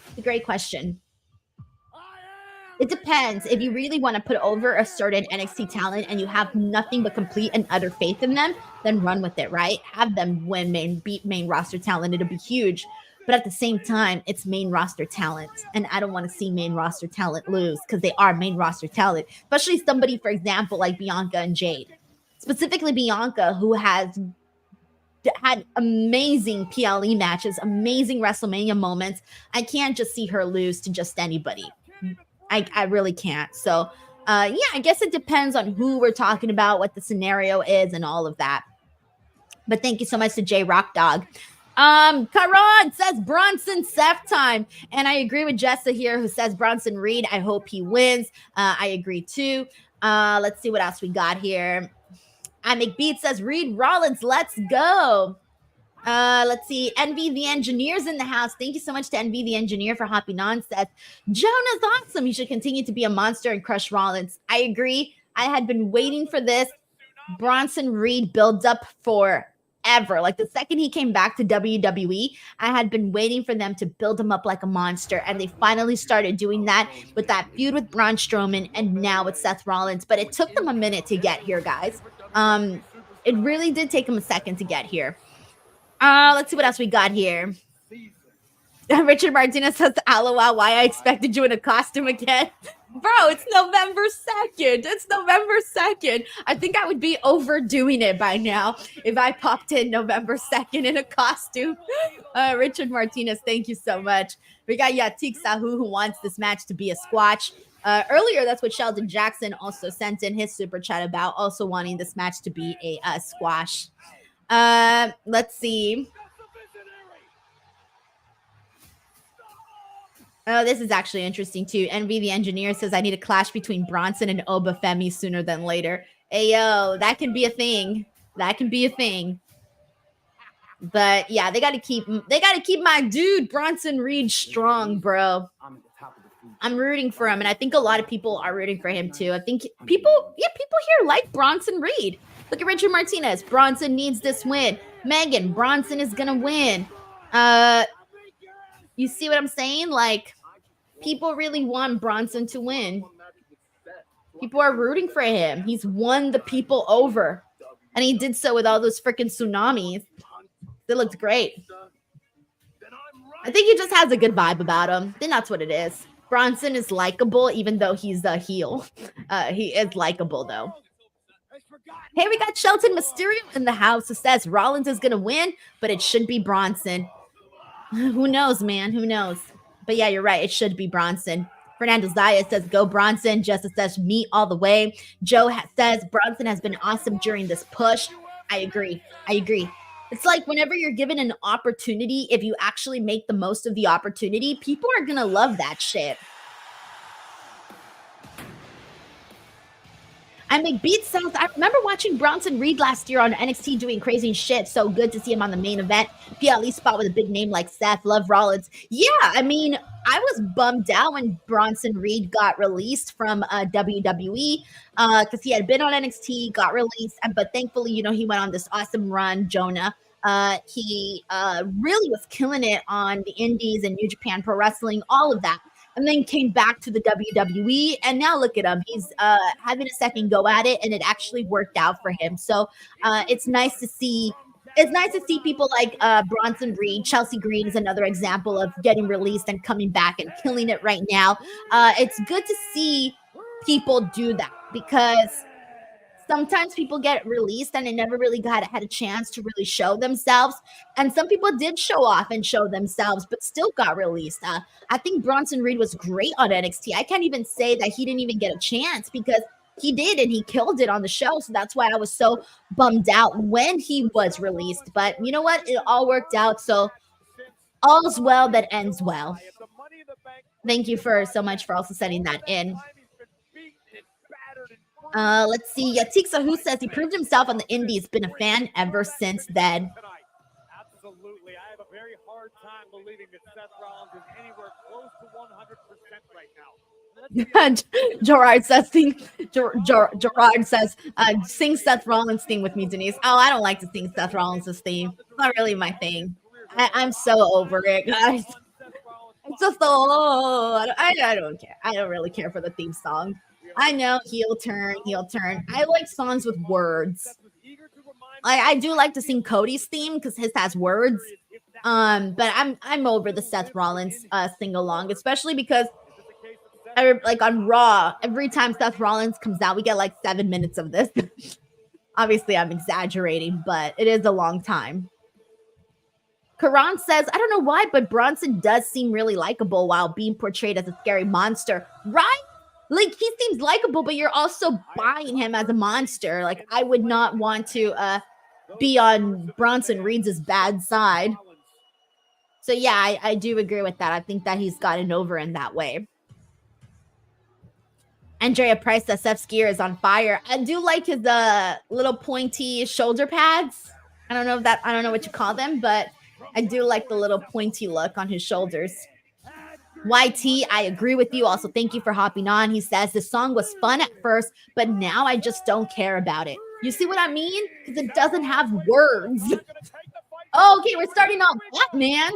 It's a great question. It depends. If you really want to put over a certain NXT talent and you have nothing but complete and utter faith in them, then run with it, right? Have them win, beat main roster talent. It'll be huge. But at the same time, it's main roster talent. And I don't want to see main roster talent lose because they are main roster talent. Especially somebody, for example, like Bianca and Jade. Specifically Bianca, who has had amazing PLE matches, amazing WrestleMania moments. I can't just see her lose to just anybody. I really can't. So, yeah, I guess it depends on who we're talking about, what the scenario is, and all of that. But thank you so much to J Rock Dog. Karan says Bronson Seth time. And I agree with Jessa here, who says Bronson Reed. I hope he wins. I agree too. Let's see what else we got here. I Make Beat says Reed Rollins. Let's go. Let's see. Envy the Engineer's in the house. Thank you so much to Envy the Engineer for hopping on. Seth, Jonah's awesome. He should continue to be a monster and crush Rollins. I agree. I had been waiting for this Bronson Reed buildup forever. Like the second he came back to WWE, I had been waiting for them to build him up like a monster. And they finally started doing that with that feud with Braun Strowman and now with Seth Rollins. But it took them a minute to get here, guys. It really did take them a second to get here. Let's see what else we got here. Richard Martinez says, LOL, why I expected you in a costume again. Bro, it's November 2nd. It's November 2nd. I think I would be overdoing it by now if I popped in November 2nd in a costume. Richard Martinez, thank you so much. We got Yatik Sahu, who wants this match to be a squash. Earlier, that's what Sheldon Jackson also sent in his super chat about, also wanting this match to be a squash. Let's see. Oh, this is actually interesting too. Envy the Engineer says I need a clash between Bronson and Obafemi sooner than later. Ayo, that can be a thing. That can be a thing. But yeah, they gotta keep my dude Bronson Reed strong, bro. I'm rooting for him, and I think a lot of people are rooting for him too. I think people here like Bronson Reed. Look at Richard Martinez. Bronson needs this win. Megan, Bronson is gonna win. You see what I'm saying? Like, people really want Bronson to win. People are rooting for him. He's won the people over. And he did so with all those freaking tsunamis. It looked great. I think he just has a good vibe about him. Then that's what it is. Bronson is likable, even though he's the heel. He is likable, though. Hey, we got Shelton Mysterio in the house who says Rollins is going to win, but it should be Bronson. Who knows, man? Who knows? But yeah, you're right. It should be Bronson. Fernando Zaya says, go Bronson. Justice says, me all the way. Joe says, Bronson has been awesome during this push. I agree. I agree. It's like whenever you're given an opportunity, if you actually make the most of the opportunity, people are going to love that shit. I Make Beats says, I remember watching Bronson Reed last year on NXT doing crazy shit. So good to see him on the main event. PLE spot with a big name like Seth. Love Rollins. Yeah, I mean, I was bummed out when Bronson Reed got released from WWE because he had been on NXT, got released. But thankfully, you know, he went on this awesome run, Jonah. He really was killing it on the indies and New Japan Pro Wrestling, all of that. And then came back to the WWE, and now look at him. He's having a second go at it, and it actually worked out for him. So it's nice to see. It's nice to see people like Bronson Reed. Chelsea Green is another example of getting released and coming back and killing it right now. It's good to see people do that because sometimes people get released and they never really had a chance to really show themselves. And some people did show off and show themselves, but still got released. I think Bronson Reed was great on NXT. I can't even say that he didn't even get a chance because he did, and he killed it on the show. So that's why I was so bummed out when he was released. But you know what? It all worked out. So all's well that ends well. Thank you so much for also sending that in. Let's see. Yatiksa, who says he proved himself on the indies, been a fan ever since then. Absolutely. I have a very hard time believing that Seth Rollins is anywhere close to 100% right now. Gerard says, Gerard says, sing Seth Rollins' theme with me, Denise. Oh, I don't like to sing Seth Rollins' theme. It's not really my thing. I'm so over it, guys. It's just I don't care. I don't really care for the theme song. I know heel turn. I like songs with words. I do like to sing Cody's theme because his has words. But I'm over the Seth Rollins sing along, especially because like on Raw, every time Seth Rollins comes out, we get like 7 minutes of this. Obviously, I'm exaggerating, but it is a long time. Karan says, I don't know why, but Bronson does seem really likable while being portrayed as a scary monster, right? Like, he seems likable, but you're also buying him as a monster. Like, I would not want to be on Bronson Reed's bad side. So, yeah, I do agree with that. I think that he's gotten over in that way. Andrea Price says Seth's gear is on fire. I do like his little pointy shoulder pads. I don't know what you call them, but I do like the little pointy look on his shoulders. YT, I agree with you. Also, thank you for hopping on. He says the song was fun at first, but now I just don't care about it. You see what I mean? Because it doesn't have words. Oh, okay, we're starting off that, man.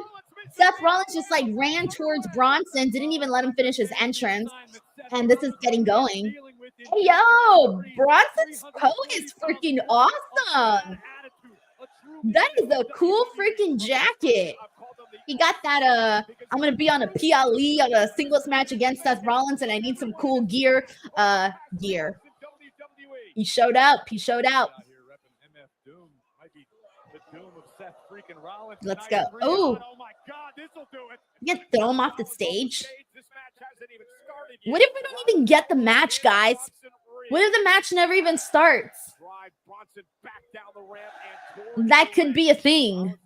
Seth Rollins just like ran towards Bronson, didn't even let him finish his entrance. And this is getting going. Hey, yo, Bronson's coat is freaking awesome. That is a cool freaking jacket. He got that, I'm going to be on a PLE on a singles match against Seth Rollins, and I need some cool gear. He showed up. Let's go. Oh, you throw him off the stage. What if we don't even get the match, guys? What if the match never even starts? That could be a thing.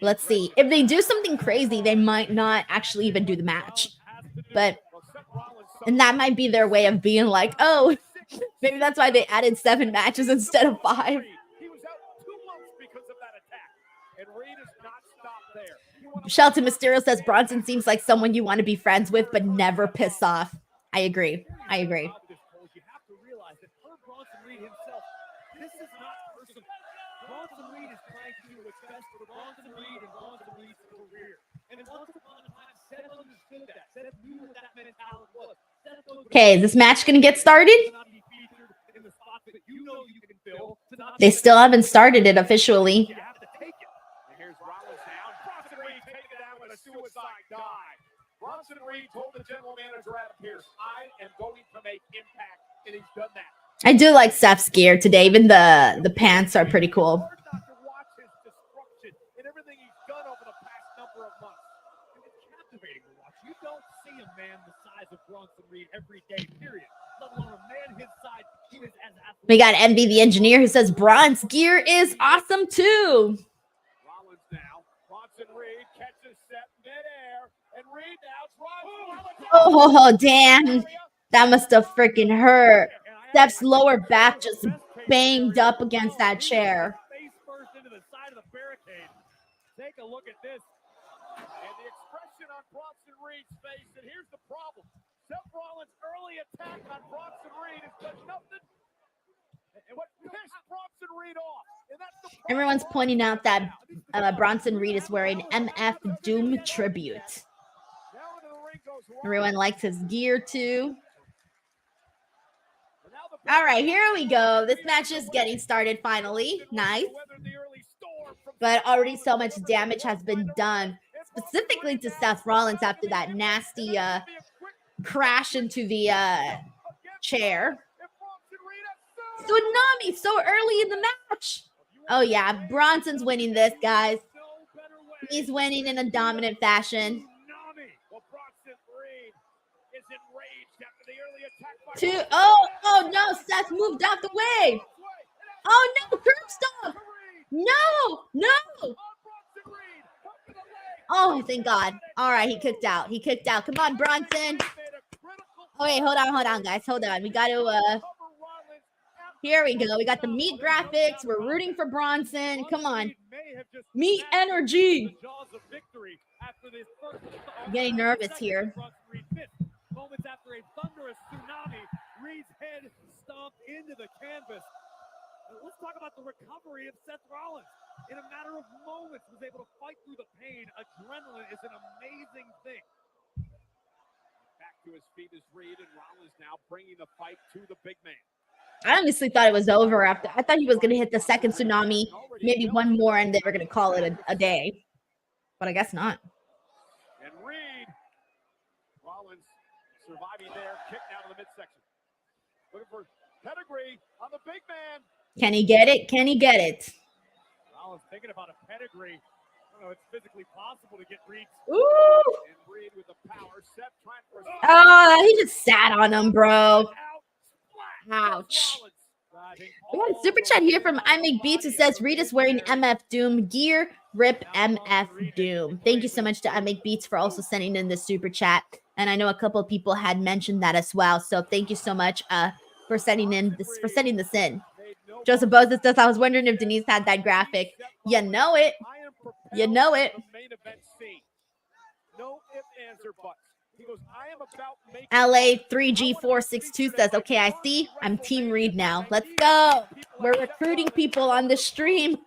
Let's see. If they do something crazy, they might not actually even do the match. And that might be their way of being like, oh, maybe that's why they added 7 matches instead of 5. Shelton Mysterio says Bronson seems like someone you want to be friends with, but never piss off. I agree. Okay, is this match going to get started? They still haven't started it officially. Bronson Reed told the general manager Adam Pearce, I am going to make impact, and he's done that. I do like Seth's gear today. Even the pants are pretty cool. We got Envy the Engineer who says Braun's gear is awesome too. Rollins now. Bronson Reed catches Seth midair, and Reed now tries. Oh, damn. That must have freaking hurt. Seth's lower back just banged up against that chair. Face first into the side of the barricade. Take a look at this. And the expression on Bronson Reed's face. And here's the problem. Seth Rollins' early attack on Bronson Reed has done nothing. And what pissed Bronson Reed off. And that's the problem. Everyone's pointing out that Bronson Reed is wearing MF Doom tribute. Everyone likes his gear too. All right, here we go. This match is getting started finally. Nice. But already so much damage has been done, specifically to Seth Rollins after that nasty crash into the chair. Tsunami so early in the match. Oh, yeah. Bronson's winning this, guys. He's winning in a dominant fashion. Two. Oh no, Seth moved out the way. Oh no, curb stomp. No. Oh, thank God. All right, he kicked out. Come on, Bronson. Oh, wait, hold on, guys. Hold on. We got to, here we go. We got the meat graphics. We're rooting for Bronson. Come on. Meat energy. I'm getting nervous here. Moments after a thunderous tsunami, Reed's head stomped into the canvas. Let's talk about the recovery of Seth Rollins. In a matter of moments, was able to fight through the pain. Adrenaline is an amazing thing. Back to his feet is Reed, and Rollins now bringing the fight to the big man. I honestly thought it was over after. I thought he was going to hit the second tsunami, maybe one more, and they were going to call it a day. But I guess not. And Reed, Rollins surviving there, kick down to the midsection. Looking for pedigree on the big man. Can he get it? Rollins thinking about a pedigree. I don't know, it's physically possible to get Reed. Ooh. And Reed with the power. Seth trying for a Oh, he just sat on him, bro. Ouch. We got a super chat here from I Make Beats. It says Reed is wearing MF Doom gear. Rip MF Doom. Thank you so much to I Make Beats for also sending in the super chat. And I know a couple of people had mentioned that as well. So thank you so much for sending this in. Joseph Bozes says, I was wondering if Denise had that graphic. You know it. No ifs, ands, or buts. He goes, I am about making LA 3G462 says, okay, I see. I'm Team Reed now. Let's go. We're recruiting people on the stream.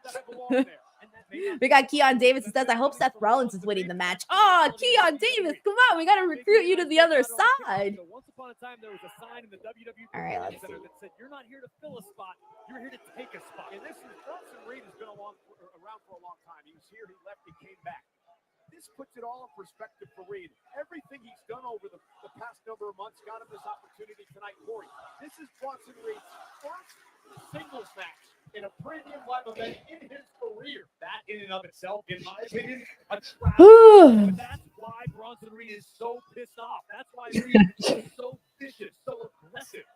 We got Keon Davis who says, I hope Seth Rollins is winning the match. Oh, Keon Davis, come on. We got to recruit you to the other side. Once upon a time, there was a sign in the WWE All right, let's see. that said, you're not here to fill a spot. You're here to take a spot. And this is Bronson Reed has been around for a long time. He was here, he left, he came back. This puts it all in perspective for Reed. Everything he's done over the past number of months got him this opportunity tonight. Corey, this is Bronson Reed's first singles match in a premium live event in his career. That in and of itself, in my opinion, a travesty. But that's why Bronson Reed is so pissed off. That's why Reed is so vicious, so aggressive.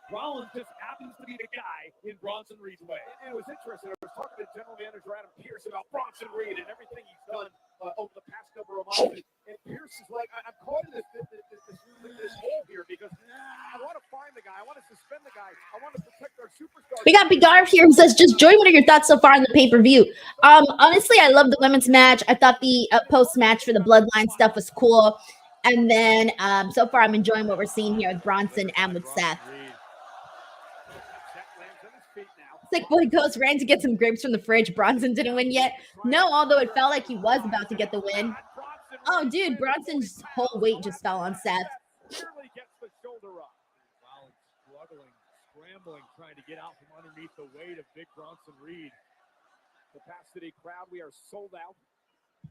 Rollins just happens to be the guy in Bronson Reed's way. And it was interesting. I was talking to General Manager Adam Pearce about Bronson Reed and everything he's done over the past number of months. And Pearce is like, I'm caught in this hole here because I want to find the guy. I want to suspend the guy. I want to protect our superstars. We got Bigarv here who says, just join. What are your thoughts so far on the pay-per-view? Honestly, I love the women's match. I thought the post-match for the Bloodline stuff was cool. And then so far, I'm enjoying what we're seeing here with Bronson and with Seth. It's like, boy, Ghost ran to get some grapes from the fridge. Bronson didn't win yet. No, although it felt like he was about to get the win. Oh, dude, Bronson's whole weight just fell on Seth. Nearly gets the shoulder up. Rollins struggling, scrambling, trying to get out from underneath the weight of big Bronson Reed. Capacity crowd, we are sold out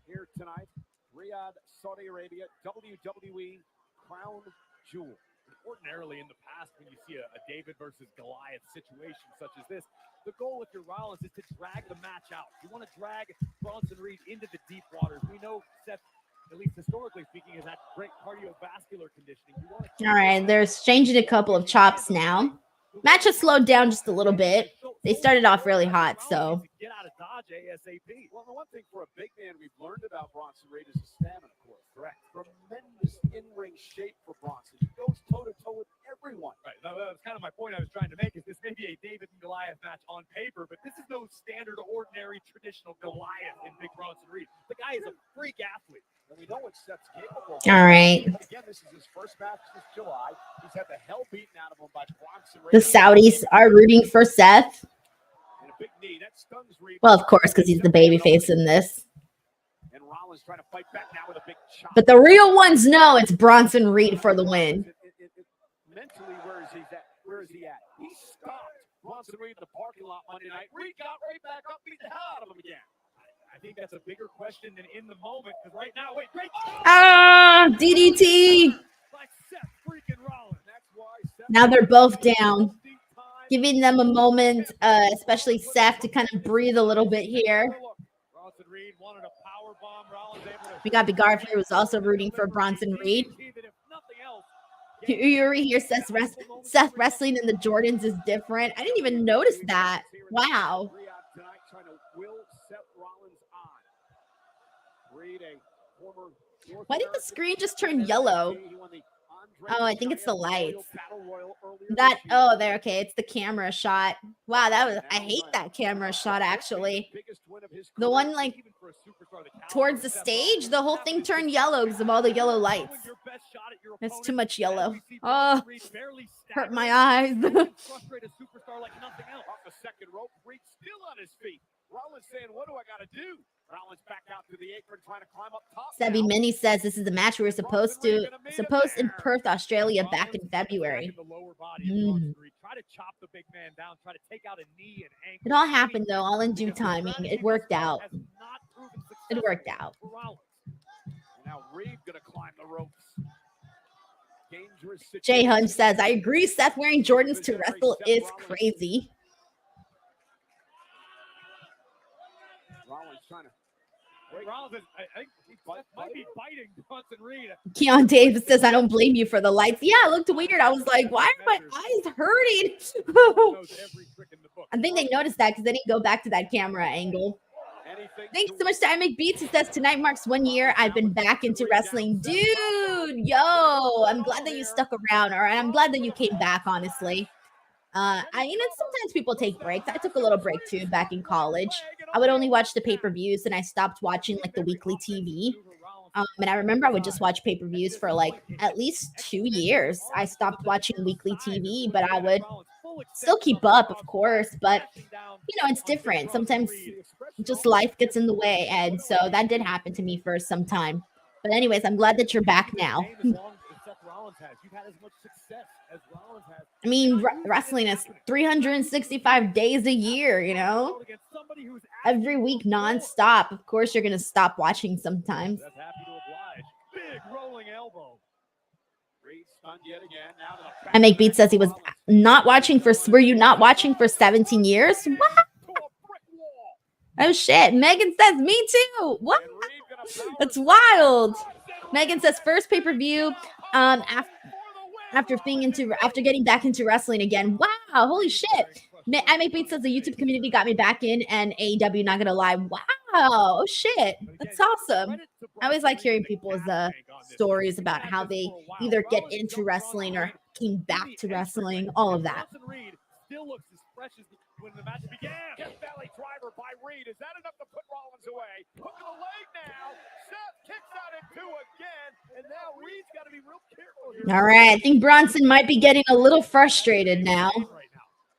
here tonight. Riyadh, Saudi Arabia, WWE Crown Jewel. Ordinarily in the past, when you see a David versus Goliath situation such as this, the goal if you're Rollins is to drag the match out. You want to drag Bronson Reed into the deep waters. We know Seth, at least historically speaking, has had great cardiovascular conditioning. All right, they're exchanging a couple of chops now. Match has slowed down just a little bit. They started off really hot, so. Get out of Dodge ASAP. Well, the one thing for a big man we've learned about Bronson Reed is his stamina, of course. Correct. Tremendous in-ring shape for Bronson. He goes toe-to-toe with everyone. Right. That was kind of my point I was trying to make, is this may be a David and Goliath match on paper, but this is no standard, ordinary, traditional Goliath in big Bronson Reed. The guy is a freak athlete. And we know what Seth's capable of. All right. Again, this is his first match this July. He's had the hell beaten out of him by Bronson Reed. The Saudis are rooting for Seth. And a big knee. That stuns Reed. Well, of course, because he's the babyface in this. And Rollins trying to fight back now with a big chop. But the real ones know it's Bronson Reed for the win. Mentally, where is he at? Where is he at? He stopped Bronson Reed in the parking lot Monday night. Reed got right back up, beat the hell out of him again. I think that's a bigger question than in the moment, because right now, wait, great. DDT. By Seth freaking Rollins. That's why Seth. Now they're both down, giving them a moment, especially Seth, to kind of breathe a little bit here. Bronson Reed wanted a power bomb. Rollins able to. We got Bigarv here, who's also rooting for Bronson Reed. If nothing else, Yuri here says Seth wrestling in the Jordans is different. I didn't even notice that. Wow. Why did the screen just turn yellow? Oh, I think it's the lights. There, okay, it's the camera shot. Wow, I hate that camera shot, actually. The one, like, towards the stage, the whole thing turned yellow because of all the yellow lights. That's too much yellow. Oh, hurt my eyes. Rollins saying, what do I got to do? Rollins back out to the apron, trying to climb up top. Sebby Mini says this is the match we were supposed in Perth, Australia back in February. Try to chop the big man down, try to take out a knee and ankle. It all happened though, all in due timing. It worked out. It worked out. Now Reed gonna climb the ropes. Jay Hunch says, I agree, Seth wearing Jordans to wrestle is crazy. Rollins trying to. Rollins, I think he might be biting Bronson Reed. Keon Davis says, I don't blame you for the lights. Yeah, it looked weird. I was like, why are my eyes hurting? I think they noticed that because they didn't go back to that camera angle. Thanks so much to I Make Beats. It says, tonight marks 1 year I've been back into wrestling. Dude, yo, I'm glad that you stuck around. All right, I'm glad that you came back, honestly. Sometimes people take breaks. I took a little break too back in college. I would only watch the pay-per-views and I stopped watching like the weekly TV. And I remember I would just watch pay-per-views for like at least 2 years. I stopped watching weekly TV, but I would still keep up, of course. But, it's different. Sometimes just life gets in the way. And so that did happen to me for some time. But anyways, I'm glad that you're back now. I mean, wrestling is 365 days a year, every week nonstop. Of course, you're going to stop watching sometimes. I Make Beat says he was not watching were you not watching for 17 years? What? Oh, shit. Megan says, me too. What? That's wild. Megan says, first pay-per-view after getting back into wrestling again. Wow, holy shit. I Make Beats says the YouTube community got me back in, and AEW, not gonna lie. Wow, oh shit, that's awesome. I always like hearing people's stories about how they either get into wrestling or came back to wrestling, all of that. Still looks as fresh as when the match began. Death Valley driver by Reed. Is that enough to put Rollins away? Hook of the leg now. Seth kicks out at 2 again. And now Reed's got to be real careful here. All right. I think Bronson might be getting a little frustrated now.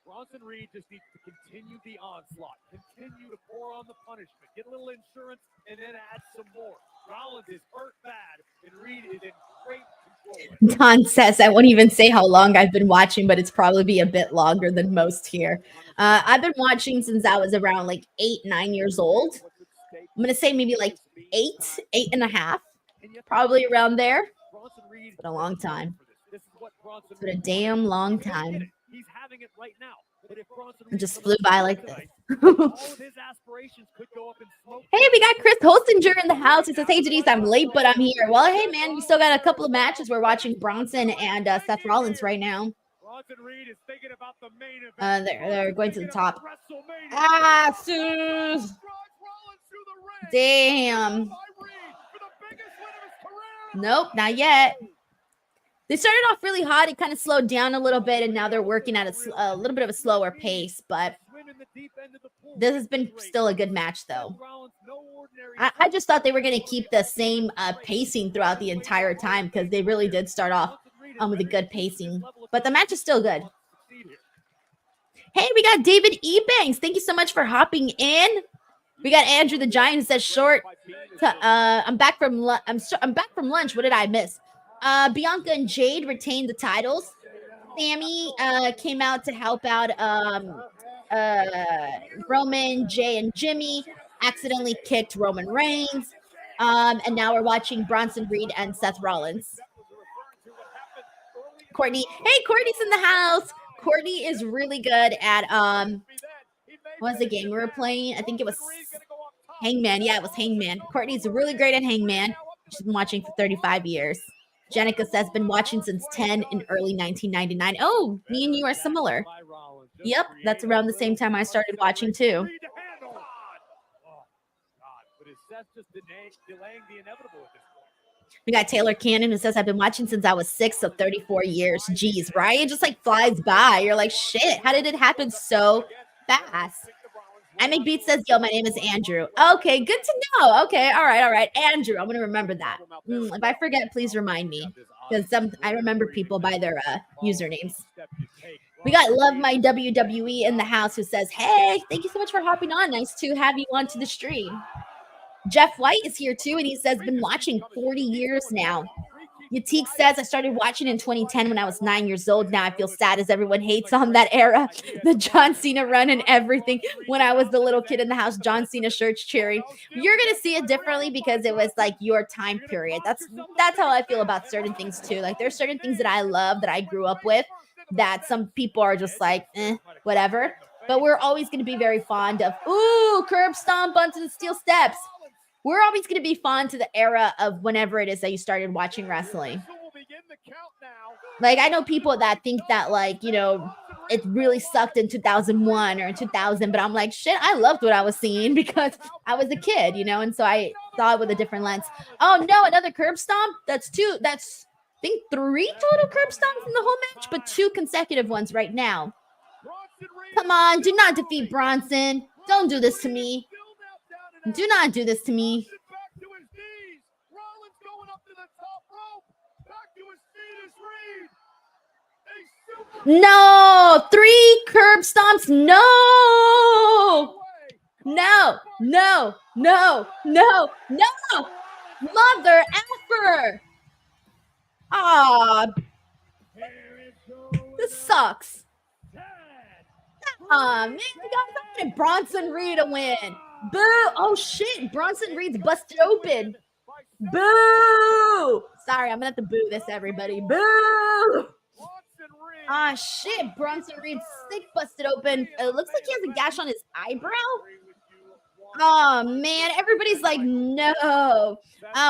Bronson Reed just needs to continue the onslaught. Continue to pour on the punishment. Get a little insurance and then add some more. Rollins is hurt bad. And Reed is in great control. Don says, I won't even say how long I've been watching, but it's probably be a bit longer than most here. I've been watching since I was around like 8, 9 years old. I'm going to say maybe like 8 and a half, probably around there. It's been a long time. It's been a damn long time. He's having it right now. It just flew by like this. Hey, we got Chris Holstinger in the house. He says, hey, Denise, I'm late, but I'm here. Well, hey, man, we still got a couple of matches. We're watching Bronson and Seth Rollins right now. They're going to the top. Sus. Damn. Nope, not yet. They started off really hot. It kind of slowed down a little bit, and now they're working at a little bit of a slower pace. But this has been still a good match, though. I just thought they were going to keep the same pacing throughout the entire time because they really did start off with a good pacing. But the match is still good. Hey, we got David Ebanks. Thank you so much for hopping in. We got Andrew the Giant who says short. I'm back from lunch. What did I miss? Bianca and Jade retained the titles. Sammy came out to help out Roman, Jay, and Jimmy. Accidentally kicked Roman Reigns. And now we're watching Bronson Reed and Seth Rollins. Courtney. Hey, Courtney's in the house. Courtney is really good at what was the game we were playing? I think it was Hangman. Yeah, it was Hangman. Courtney's really great at Hangman. She's been watching for 35 years. Jenica says, been watching since 10 in early 1999. Oh, me and you are similar. Yep, that's around the same time I started watching too. We got Taylor Cannon who says, I've been watching since I was 6, so 34 years. Jeez, right? It just like flies by. You're like, shit, how did it happen so fast? I Make Beats says, yo, my name is Andrew. Okay, good to know. Okay, all right. Andrew, I'm going to remember that. If I forget, please remind me. Because I remember people by their usernames. We got Love My WWE in the house who says, hey, thank you so much for hopping on. Nice to have you onto the stream. Jeff White is here too, and he says, been watching 40 years now. Yatik says, I started watching in 2010 when I was 9 years old. Now I feel sad as everyone hates on that era. The John Cena run and everything. When I was the little kid in the house, John Cena shirts cheering. You're going to see it differently because it was like your time period. That's how I feel about certain things too. Like there's certain things that I love that I grew up with that some people are just like, whatever. But we're always going to be very fond of, ooh, curb stomp onto the steel steps. We're always going to be fond to the era of whenever it is that you started watching wrestling. Like, I know people that think that, like, you know, it really sucked in 2001 or in 2000, but I'm like, shit, I loved what I was seeing because I was a kid, you know, and so I saw it with a different lens. Oh, no, another curb stomp? That's I think 3 total curb stomps in the whole match, but 2 consecutive ones right now. Come on, do not defeat Bronson. Don't do this to me. Do not do this to me. No, 3 curb stomps. No. Mother effer. Ah, this sucks. Man, we got Bronson Reed a win. Boo! Oh shit! Bronson Reed's busted open. Boo! Sorry, I'm gonna have to boo this, everybody. Boo! Ah shit! Bronson Reed's sick busted open. It looks like he has a gash on his eyebrow. Oh man, everybody's like, no.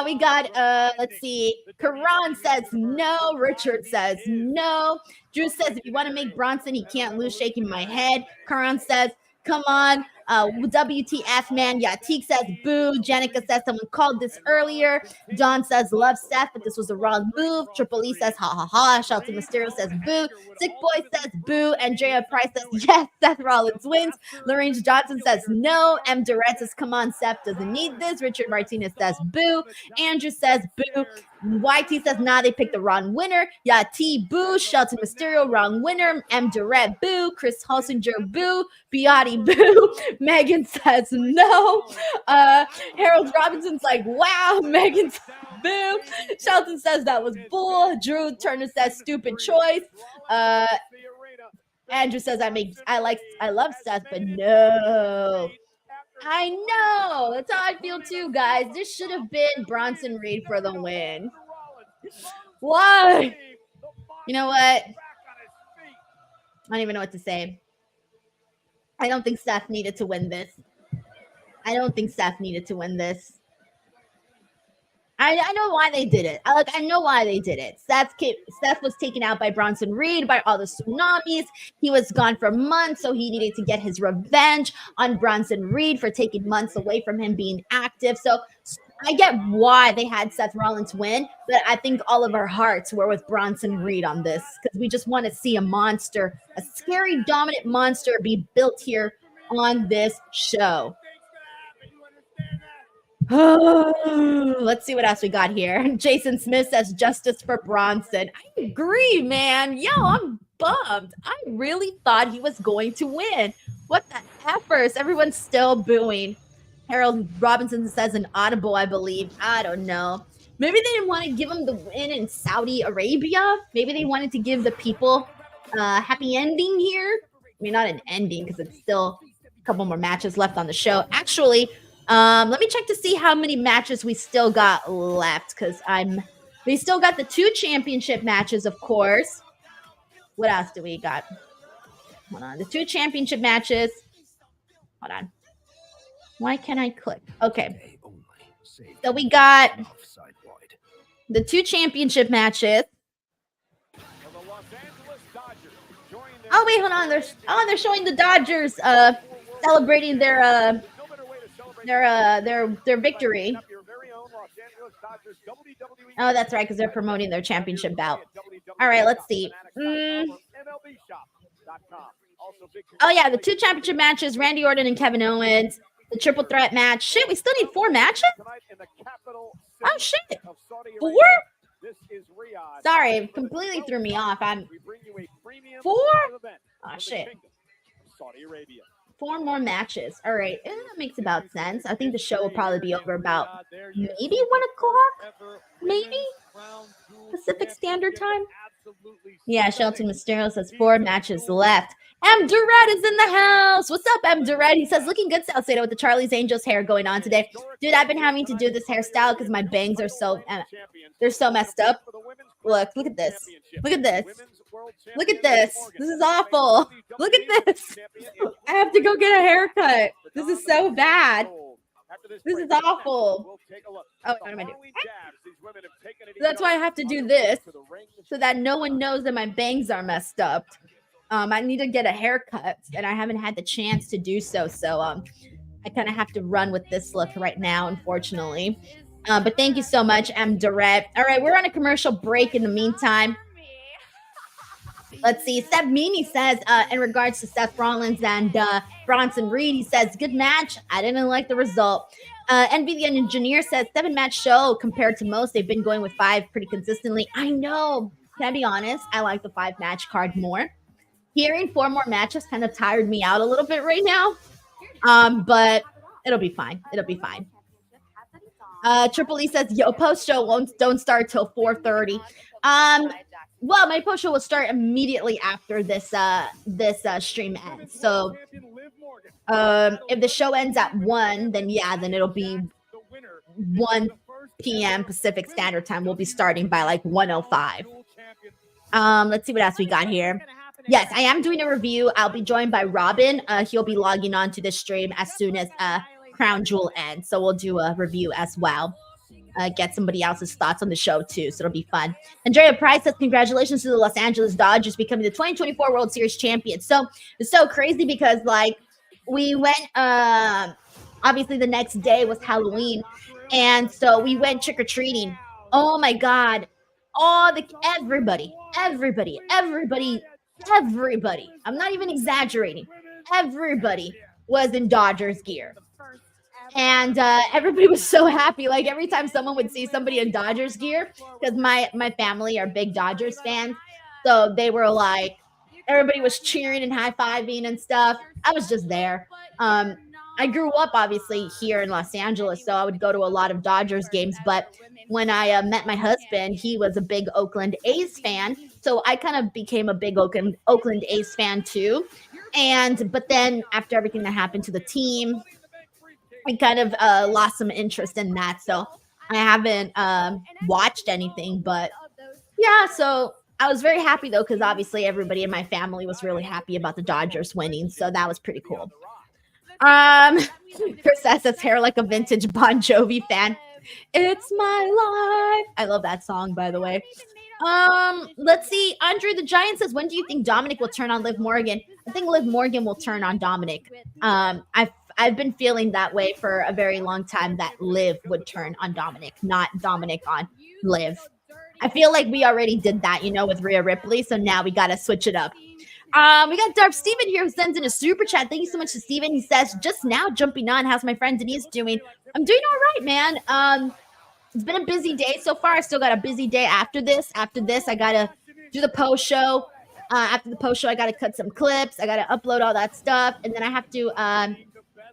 We got let's see. Karan says no. Richard says no. Drew says if you want to make Bronson, he can't lose. Shaking my head. Karan says, come on. WTF, man. Yatik says boo. Jenica says someone called this earlier. Dawn says love Seth, but this was the wrong move. Triple E says ha ha ha. Shelton Mysterio says boo. Sick Boy says boo. Andrea Price says yes. Seth Rollins wins. Lorraine Johnson says no. M. Durant says come on, Seth doesn't need this. Richard Martinez says boo. Andrew says boo. YT says nah, they picked the wrong winner. Yati boo. Shelton Mysterio wrong winner. M. Durant boo. Chris Holsinger boo. Biotti boo. Megan says no. Harold Robinson's like wow. Megan says boo. Shelton says that was bull. Drew Turner says stupid choice. Andrew says I love Seth, but no. I know. That's how I feel too, guys. This should have been Bronson Reed for the win. Why? You know what? I don't even know what to say. I don't think Seth needed to win this. I know why they did it. I know why they did it. Seth was taken out by Bronson Reed by all the tsunamis. He was gone for months, so he needed to get his revenge on Bronson Reed for taking months away from him being active. So I get why they had Seth Rollins win, but I think all of our hearts were with Bronson Reed on this because we just want to see a monster, a scary, dominant monster be built here on this show. Let's see what else we got here. Jason Smith says justice for Bronson. I agree, man. Yo, I'm bummed. I really thought he was going to win. What the effers? Everyone's still booing. Harold Robinson says an audible, I believe. I don't know. Maybe they didn't want to give him the win in Saudi Arabia. Maybe they wanted to give the people a happy ending here. I mean, not an ending because it's still a couple more matches left on the show. Actually, let me check to see how many matches we still got left because we still got the 2 championship matches, of course. What else do we got? Hold on. The 2 championship matches. Hold on. Why can't I click? Okay. So we got the 2 championship matches. Oh wait, hold on. They're showing the Dodgers celebrating their victory. Oh, that's right, because they're promoting their championship bout. All right, let's see. Oh yeah, the 2 championship matches: Randy Orton and Kevin Owens. The triple threat match. Shit, we still need 4 matches? Oh shit, 4? Sorry, it completely threw me off. I'm 4? Oh shit. 4 more matches. All right, that makes about sense. I think the show will probably be over about maybe 1 o'clock, maybe Pacific Standard Time. Yeah, Shelton Mysterio says 4 matches left. M. Durrett is in the house. What's up, M. Durrett? He says, looking good, Salcedo, with the Charlie's Angels hair going on today. Dude, I've been having to do this hairstyle because my bangs are so, they're so messed up. Look at this. Look at this. Look at this. This is awful. Look at this. I have to go get a haircut. This is so bad. This is awful. Oh, what am I doing? That's why I have to do this, so that no one knows that my bangs are messed up. I need to get a haircut, and I haven't had the chance to do so. So I kind of have to run with this look right now, unfortunately. But thank you so much, M. Durrett. All right, we're on a commercial break in the meantime. Let's see. Seth Meany says, in regards to Seth Rollins and Bronson Reed, he says, good match. I didn't like the result. Envy the Engineer says, 7-match show compared to most. They've been going with 5 pretty consistently. I know. Can I be honest? I like the 5-match card more. Hearing 4 more matches kind of tired me out a little bit right now. But it'll be fine. It'll be fine. Triple E says, yo, post show don't start till 4:30. Well, my post show will start immediately after this stream ends. So if the show ends at 1, then it'll be 1 p.m. Pacific Standard Time. We'll be starting by like 1:05. Let's see what else we got here. Yes, I am doing a review. I'll be joined by Robin. He'll be logging on to the stream as soon as Crown Jewel ends. So we'll do a review as well. Get somebody else's thoughts on the show too, so it'll be fun. Andrea Price says, congratulations to the Los Angeles Dodgers becoming the 2024 World Series champions. So it's so crazy because like we went obviously the next day was Halloween, and so we went trick-or-treating. Oh my god, everybody, I'm not even exaggerating, everybody was in Dodgers gear. And everybody was so happy. Like every time someone would see somebody in Dodgers gear, because my family are big Dodgers fans, so they were like, everybody was cheering and high-fiving and stuff. I was just there. I grew up obviously here in Los Angeles, so I would go to a lot of Dodgers games. But when I met my husband, he was a big Oakland A's fan, so I kind of became a big Oakland A's fan too. But then after everything that happened to the team, I kind of lost some interest in that, so I haven't watched anything. But yeah, so I was very happy though, because obviously everybody in my family was really happy about the Dodgers winning, so that was pretty cool. Chris says it's hair like a vintage Bon Jovi fan. It's my life. I love that song, by the way. Let's see. Andre the Giant says, when do you think Dominic will turn on Liv Morgan? I think Liv Morgan will turn on Dominic. I've been feeling that way for a very long time, that Liv would turn on Dominic, not Dominic on Liv. I feel like we already did that, with Rhea Ripley. So now we got to switch it up. We got Darth Steven here who sends in a super chat. Thank you so much to Steven. He says, just now jumping on. How's my friend Denise doing? I'm doing all right, man. It's been a busy day so far. I still got a busy day after this. After this, I got to do the post show. After the post show, I got to cut some clips. I got to upload all that stuff. And then I have to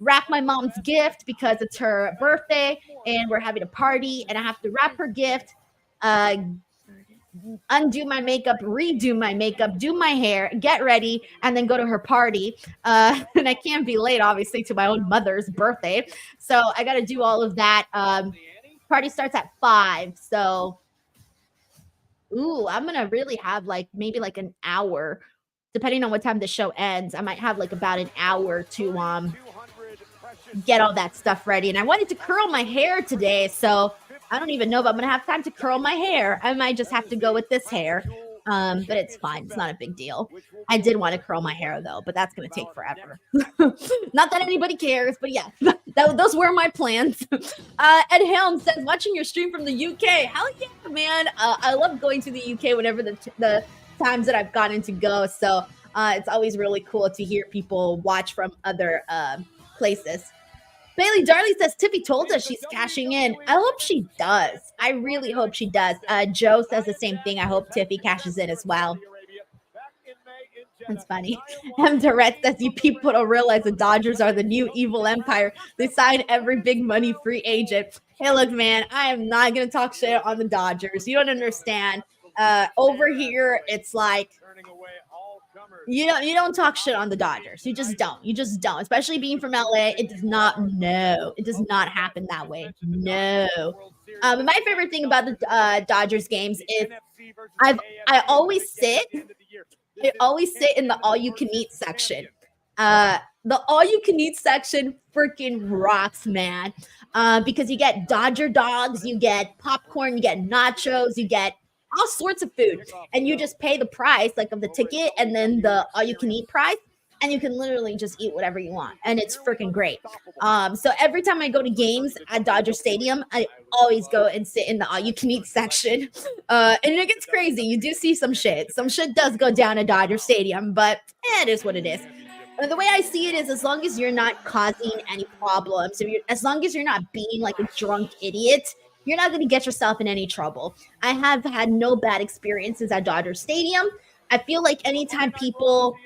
wrap my mom's gift because it's her birthday and we're having a party, and I have to wrap her gift, undo my makeup, redo my makeup, do my hair, get ready, and then go to her party. And I can't be late, obviously, to my own mother's birthday. So I got to do all of that. Party starts at 5. So, I'm going to really have maybe an hour, depending on what time the show ends. I might have about an hour to get all that stuff ready. And I wanted to curl my hair today, so I don't even know if I'm gonna have time to curl my hair. I might just have to go with this hair. But it's fine. It's not a big deal. I did want to curl my hair though, but that's gonna take forever. Not that anybody cares, but yeah, those were my plans. Ed Helm says, watching your stream from the UK. Hell yeah, man. I love going to the UK whenever the times that I've gotten to go. So it's always really cool to hear people watch from other places. Bailey Darley says Tiffy told us she's cashing in. I hope she does. I really hope she does. Joe says the same thing. I hope Tiffy cashes in as well. That's funny. M. Durrett says you people don't realize the Dodgers are the new evil empire. They sign every big money free agent. Hey, look, man, I am not going to talk shit on the Dodgers. You don't understand. Over here, it's like you don't talk shit on the Dodgers. You just don't. Especially being from LA, it does not happen that way. No. But my favorite thing about the Dodgers games is I always sit in the all you can eat section. The all you can eat section freaking rocks, man. Because you get Dodger dogs, you get popcorn, you get nachos, you get all sorts of food, and you just pay the price like of the ticket and then the all you can eat price, and you can literally just eat whatever you want, and it's freaking great. So every time I go to games at Dodger Stadium, I always go and sit in the all you can eat section, and it gets crazy. You do see some shit does go down at Dodger Stadium, but it is what it is. And the way I see it is, as long as you're not causing any problems, as long as you're not being like a drunk idiot, you're not going to get yourself in any trouble. I have had no bad experiences at Dodger Stadium. I feel like anytime people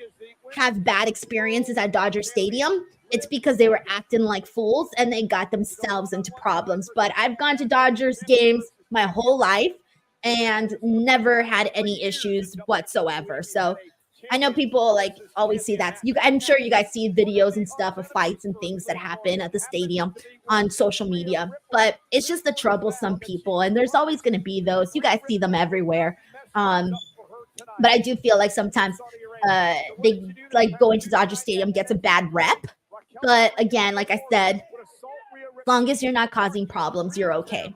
have bad experiences at Dodger Stadium, it's because they were acting like fools and they got themselves into problems. But I've gone to Dodgers games my whole life and never had any issues whatsoever. So I know people like always see that. I'm sure you guys see videos and stuff of fights and things that happen at the stadium on social media, but it's just the troublesome people, and there's always going to be those. You guys see them everywhere. But I do feel like sometimes they like going to Dodger Stadium gets a bad rep. But again, like I said, as long as you're not causing problems, you're okay.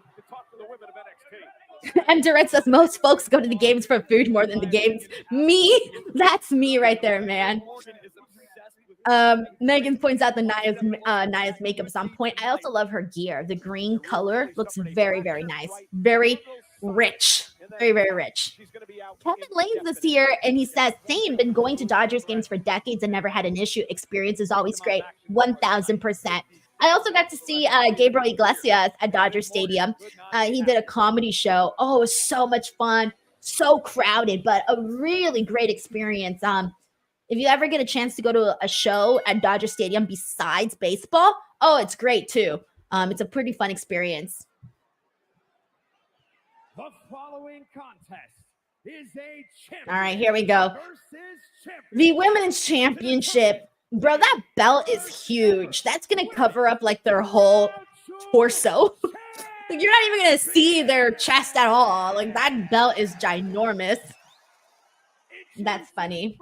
And Durrett says most folks go to the games for food more than the games. Me, that's me right there, man. Megan points out the Naya's makeup is on point. I also love her gear. The green color looks very, very nice. Very rich. Very, very rich. Kevin Lanes is here, and he says, Sane, been going to Dodgers games for decades and never had an issue. Experience is always great. 1,000%. I also got to see Gabriel Iglesias at Dodger Stadium. He did a comedy show. Oh, it was so much fun. So crowded, but a really great experience. If you ever get a chance to go to a show at Dodger Stadium besides baseball, oh, it's great too. It's a pretty fun experience. The following contest is a champion. All right, here we go. The Women's Championship. Bro, that belt is huge. That's going to cover up like their whole torso. Like, you're not even going to see their chest at all. Like, that belt is ginormous. That's funny.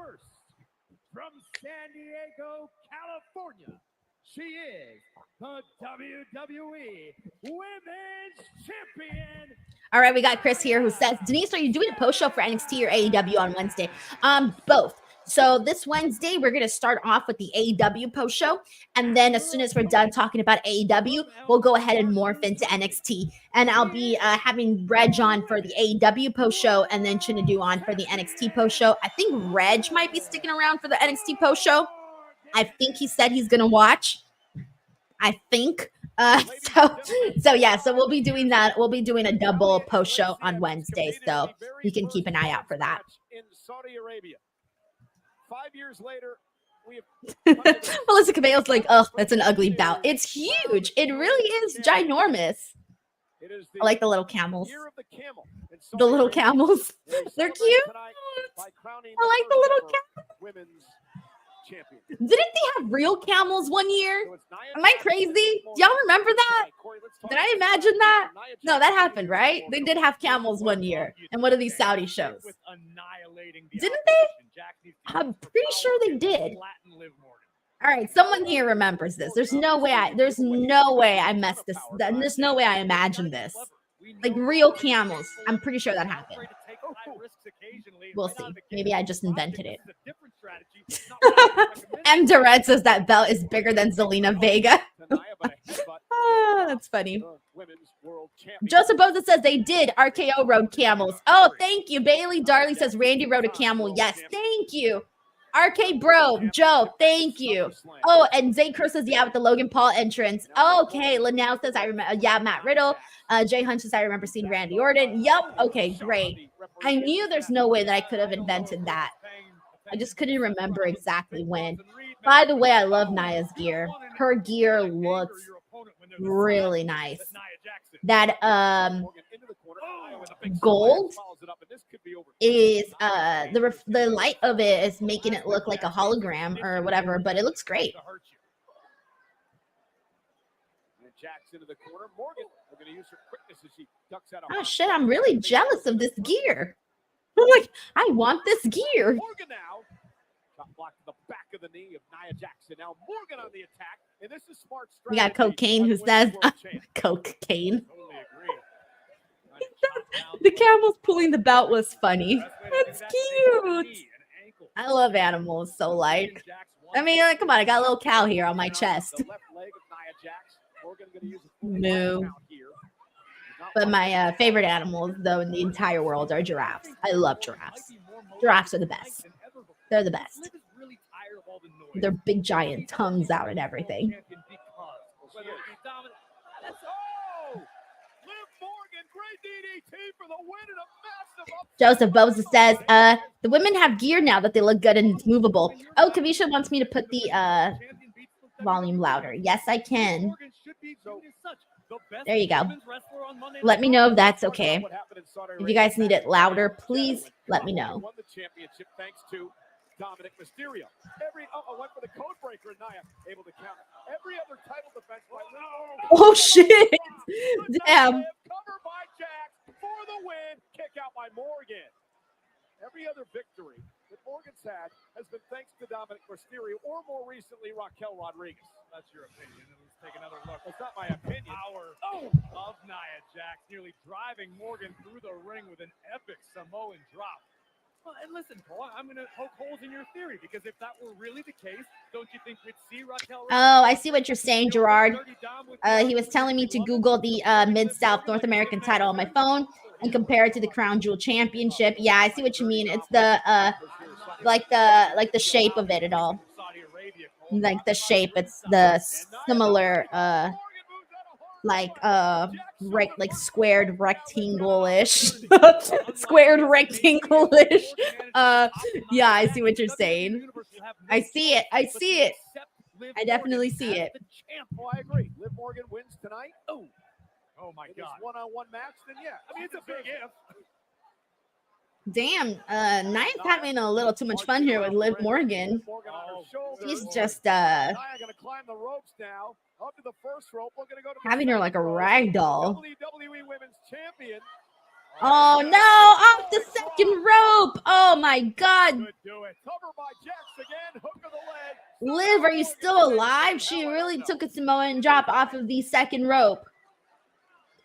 From San Diego, California, she is the WWE Women's Champion. All right, we got Chris here who says, Denise, are you doing a post show for NXT or AEW on Wednesday? Both. So this Wednesday, we're going to start off with the AEW post show. And then as soon as we're done talking about AEW, we'll go ahead and morph into NXT. And I'll be having Reg on for the AEW post show and then Chinadu on for the NXT post show. I think Reg might be sticking around for the NXT post show. I think he said he's going to watch. I think. So we'll be doing that. We'll be doing a double post show on Wednesday. So you can keep an eye out for that. In Saudi Arabia. 5 years later, we have Melissa Cabello's like, oh, that's an ugly bout. It's huge. It really is ginormous. I like the little camels. The little camels. They're cute. I like the little camels. Didn't they have real camels one year? Am I crazy? Y'all remember that? Did I imagine that? No, that happened, right? They did have camels one year in one of these Saudi shows. Didn't they? I'm pretty sure they did. All right, someone here remembers this. There's no way I messed this. There's no way I imagined this. Like real camels. I'm pretty sure that happened. We'll see. Maybe I just invented it. M. Durant says that belt is bigger than Zelina Vega. Oh, that's funny. Joseph Boza says they did. RKO rode camels. Oh, thank you. Bailey Darley says Randy rode a camel. Yes, thank you. RK Bro, Joe, thank you. Oh, and Zay Cruz says, yeah, with the Logan Paul entrance. Okay, Linnell says, I remember. Yeah, Matt Riddle. Jay Hunt says, I remember seeing Randy Orton. Yup. Okay, great. I knew there's no way that I could have invented that. I just couldn't remember exactly when. By the way, I love Nia's gear. Her gear looks really nice. That gold is the light of it is making it look like a hologram or whatever, but it looks great. Oh shit, I'm really jealous of this gear. I'm like, I want this gear. Block to the back of the knee of Nia Jackson. Now Morgan on the attack, and this is smart strategy. We got Cocaine who says cocaine. The camel's pulling the belt was funny. That's cute. I love animals. So like, I mean, like, come on, I got a little cow here on my chest. Moo. But my favorite animals, though, in the entire world are giraffes. I love giraffes. Giraffes are the best. They're the best. Their big giant tongues out and everything. Joseph Boza says, the women have gear now that they look good and it's movable. Oh, Kavisha wants me to put the volume louder. Yes, I can. There you go. Let me know if that's okay. If you guys need it louder, please let me know. Dominic Mysterio. Went for the code breaker and Nia able to counter. Every other title defense by Oh shit. Damn. Cover by Jax for the win. Kick out by Morgan. Every other victory that Morgan's had has been thanks to Dominic Mysterio or more recently Raquel Rodriguez. That's your opinion. Let's take another look. It's not my opinion. Power of Nia Jax nearly driving Morgan through the ring with an epic Samoan drop. Well, and listen, Cole, I'm going to poke holes in your theory because if that were really the case, don't you think we'd see Raquel? Oh, I see what you're saying, Gerard. He was telling me to Google the Mid-South North American title on my phone and compare it to the Crown Jewel Championship. Yeah, I see what you mean. It's the like the shape of it at all. Like the shape, it's the similar like squared rectangle-ish. Squared rectangle-ish. Yeah, I see what you're saying. I see it. I definitely see it. Oh, I agree. Liv Morgan wins tonight. Oh my God. One-on-one match, then yeah. I mean, it's a big if. Damn, Nia's having a little too much fun here with Liv Morgan. She's just gonna climb the ropes now. Up to the first rope. We're gonna go to having her like a rag doll. WWE Women's Champion. Oh no, off the second rope. Oh my God. Liv, are you still alive? She really took a Samoan drop off of the second rope.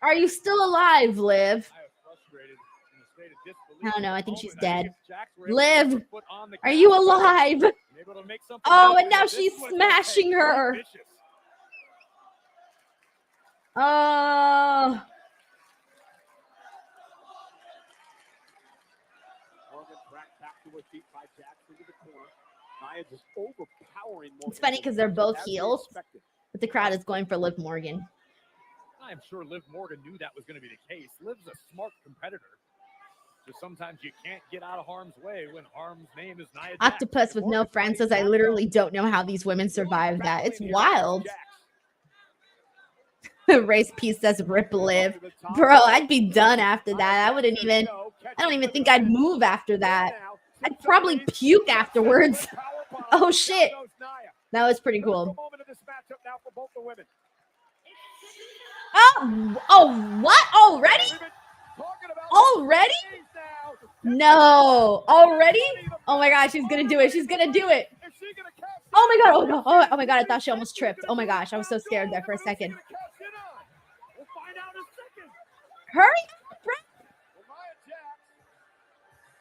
Are you still alive, Liv? I don't know. I think she's dead. Liv, are you alive? Oh, and now she's smashing her. Oh. It's funny because they're both heels, but the crowd is going for Liv Morgan. I'm sure Liv Morgan knew that was going to be the case. Liv's a smart competitor. So sometimes you can't get out of harm's way when harm's name is Nia Jax. Octopus with no friends says, I literally don't know how these women survive that. It's wild. Race Peace says, rip Liv. Bro, I'd be done after that. I don't even think I'd move after that. I'd probably puke afterwards. Oh, shit. That was pretty cool. Oh, what? Already? Already? No. Already? Oh my God, she's gonna do it. She's gonna do it. Oh my God. Oh no. Oh my God, I thought she almost tripped. Oh my gosh, I was so scared there for a second. Hurry up, bro.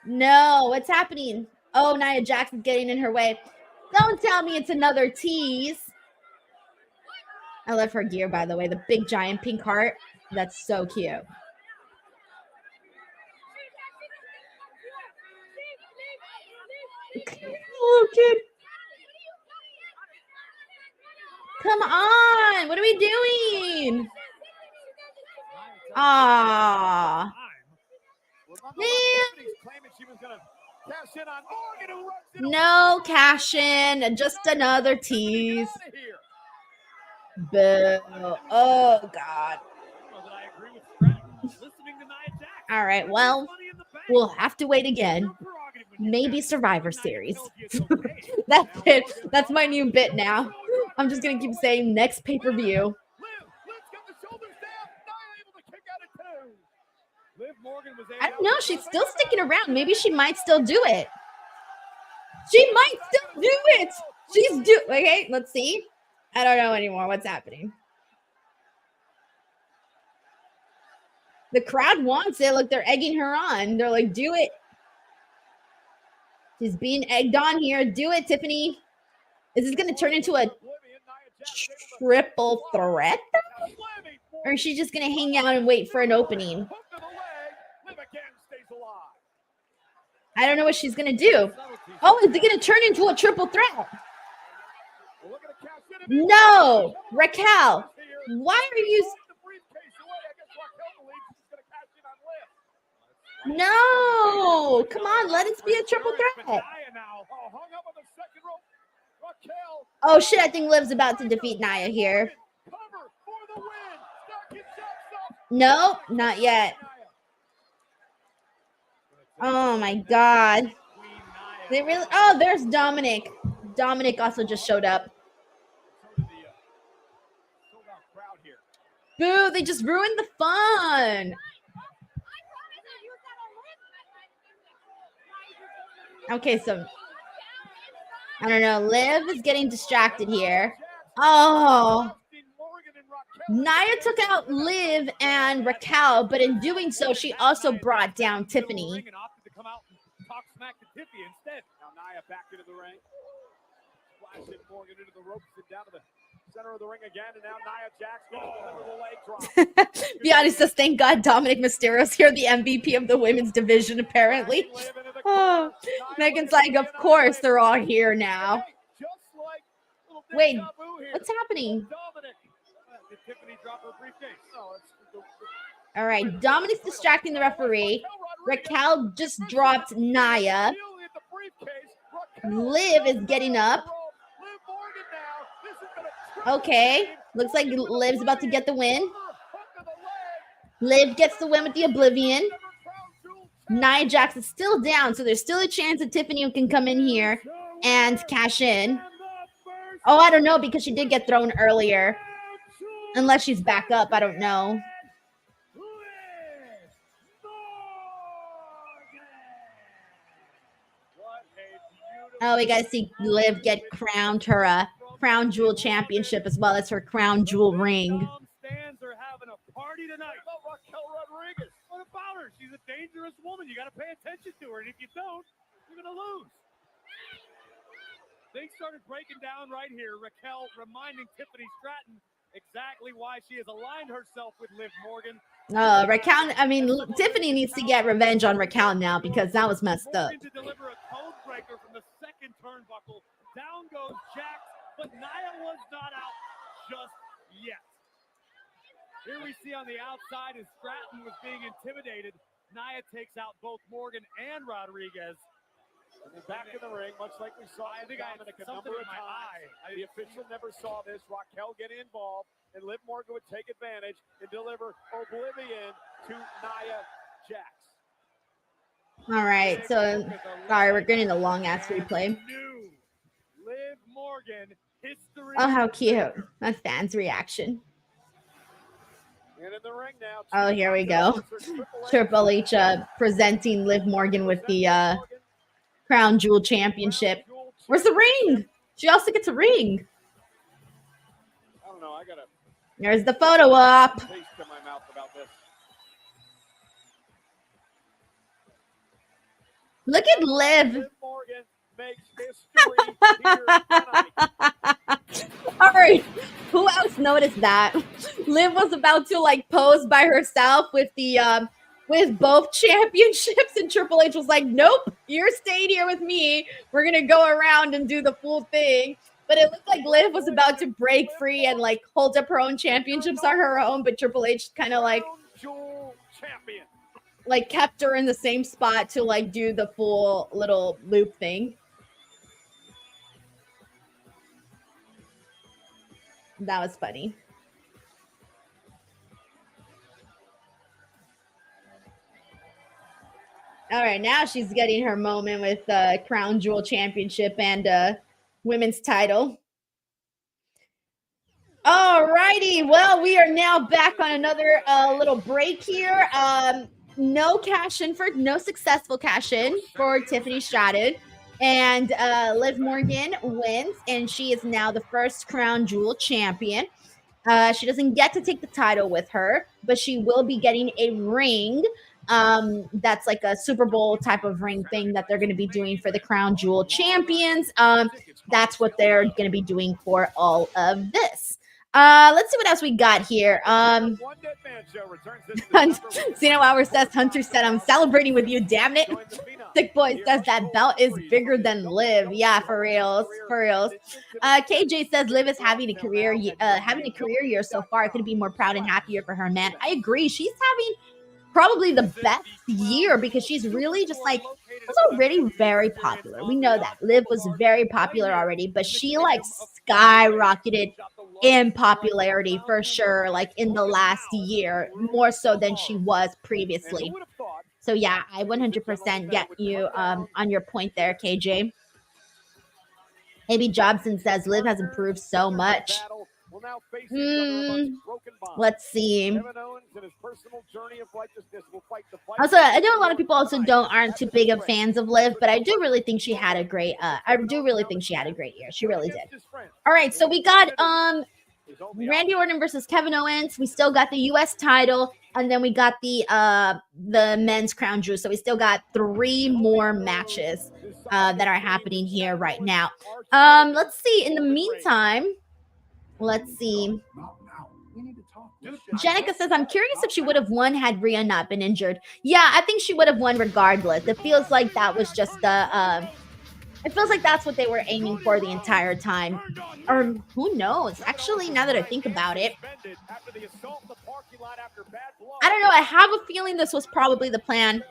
No, what's happening? Oh, Nia Jax is getting in her way. Don't tell me it's another tease. I love her gear, by the way. The big giant pink heart. That's so cute. Oh, kid. Come on. What are we doing? Ah. No cash in. Just another tease. Boo. Oh, God. All right. Well, we'll have to wait again. Maybe Survivor Series. That's it. That's my new bit now. I'm just going to keep saying next pay-per-view. I don't know. She's still sticking around. Maybe she might still do it. She might still do it. Okay, let's see. I don't know anymore what's happening. The crowd wants it. Look, they're egging her on. They're like, do it. She's being egged on here. Do it, Tiffany. Is this going to turn into a triple threat? Or is she just going to hang out and wait for an opening? I don't know what she's going to do. Oh, is it going to turn into a triple threat? No. Raquel, why are you... No. Come on, let it be a triple threat. Oh, shit, I think Liv's about to defeat Nia here. No, not yet. Oh, my God. They really... Oh, there's Dominic. Dominic also just showed up. Boo, they just ruined the fun. Okay, so... I don't know. Liv is getting distracted here. Oh. Nia took out Liv and Raquel, but in doing so, she also brought down Tiffany. Nia back into the ring. Flashing Morgan into the ropes and down to the center of the ring again, and now Nia Jax with a leg drop. Bianca says, thank God Dominic Mysterio's here, the MVP of the women's division, apparently. Oh, Megan's like, of course they're all here now. Wait, what's happening? All right, Dominic's distracting the referee. Raquel just dropped Nia. Liv is getting up. Okay, looks like Liv's about to get the win. Liv gets the win with the Oblivion. Nia Jax is still down, so there's still a chance that Tiffany can come in here and cash in. Oh, I don't know, because she did get thrown earlier. Unless she's back up, I don't know. Oh, we gotta see Liv get crowned her Crown Jewel championship as well as her Crown Jewel ring. Fans are having a party tonight. What about her? She's a dangerous woman. You got to pay attention to her, and if you don't, you're going to lose. Things started breaking down right here. Raquel reminding Tiffany Stratton exactly why she has aligned herself with Liv Morgan. Raquel, I mean, Tiffany needs to get revenge on Raquel now because that was messed up. To deliver a code breaker from the second turnbuckle. Down goes Jax, but Nia was not out just yet. Here we see on the outside as Stratton was being intimidated. Nia takes out both Morgan and Rodriguez. And then back in the ring, much like we saw. I think I had a number of times. The official never saw this. Raquel get involved, and Liv Morgan would take advantage and deliver Oblivion to Nia Jax. All right, so sorry, we're getting a long ass replay. Liv Morgan, history. Oh, how cute! That's fans' reaction. And in the ring now, oh, here we go. Triple H presenting Liv Morgan with the Crown Jewel Championship. Where's the ring? She also gets a ring. I don't know. I gotta. There's the photo op. Look at Liv. Liv Morgan makes history here tonight. All right. Who else noticed that? Liv was about to like pose by herself with the with both championships, and Triple H was like, "Nope, you're staying here with me. We're gonna go around and do the full thing." But it looked like Liv was about to break free and like hold up her own championships on her own, but Triple H kind of like Crown Jewel champion. kept her in the same spot to like do the full little loop thing. That was funny. All right, now she's getting her moment with Crown Jewel Championship and women's title. All righty. Well, we are now back on another little break here. No successful cash in for Tiffany Stratton. And Liv Morgan wins, and she is now the first Crown Jewel champion. She doesn't get to take the title with her, but she will be getting a ring. That's like a Super Bowl type of ring thing that they're going to be doing for the Crown Jewel champions. That's what they're going to be doing for all of this. Let's see what else we got here. Cena Lauer says, Hunter said, I'm celebrating with you, damn it. Sick Boy says that belt is bigger than Liv. Yeah, for reals. For reals. KJ says Liv is having a career year so far. I couldn't be more proud and happier for her, man. I agree. She's having probably the best year because she's really just like was already very popular. We know that Liv was very popular already, but she like skyrocketed in popularity for sure, like in the last year, more so than she was previously. So yeah, I 100% get you on your point there, KJ. Maybe Jobson says Liv has improved so much. Let's see. Also, I know a lot of people also aren't too big of fans of Liv, but I do really think she had a great year. She really did. All right, so we got Randy Orton versus Kevin Owens. We still got the US title, and then we got the men's crown jewel. So we still got 3 more matches that are happening here right now. Let's see. In the meantime, let's see. Jenica says, I'm curious if she would have won had Rhea not been injured. Yeah, I think she would have won regardless. It feels like that was just it feels like that's what they were aiming for the entire time. Or who knows? Actually, now that I think about it, I don't know. I have a feeling this was probably the plan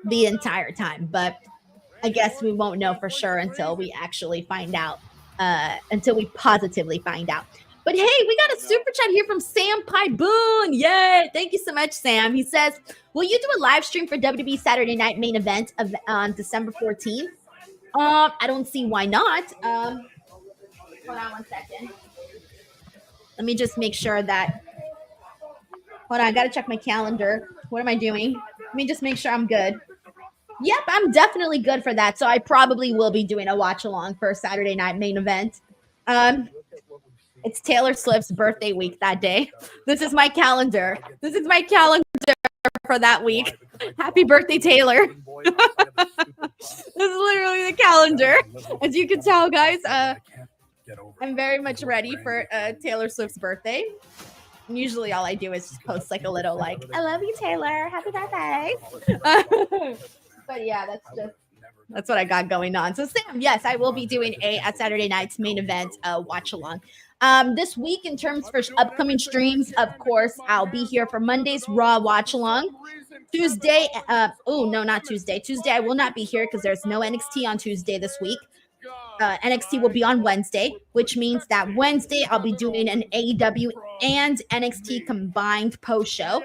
the entire time, but I guess we won't know for sure until we actually find out. Until we positively find out. But hey, we got a super chat here from Sam Pyboon. Yay! Thank you so much, Sam. He says, will you do a live stream for WWE Saturday Night Main Event on December 14th? I don't see why not. Hold on one second. Let me just make sure that. Hold on, I gotta check my calendar. What am I doing? Let me just make sure I'm good. Yep, I'm definitely good for that. So I probably will be doing a watch along for Saturday Night Main Event. It's Taylor Swift's birthday week that day. This is my calendar. This is my calendar for that week. Happy birthday, Taylor. This is literally the calendar. As you can tell, guys, I'm very much ready for Taylor Swift's birthday. And usually all I do is just post like a little like, I love you, Taylor. Happy birthday. But yeah, that's what I got going on. So Sam, yes, I will be doing a Saturday night's main event watch along. This week in terms for upcoming streams, of course, I'll be here for Monday's Raw watch along. Tuesday, not Tuesday. Tuesday I will not be here because there's no NXT on Tuesday this week. NXT will be on Wednesday, which means that Wednesday I'll be doing an AEW and NXT combined post show.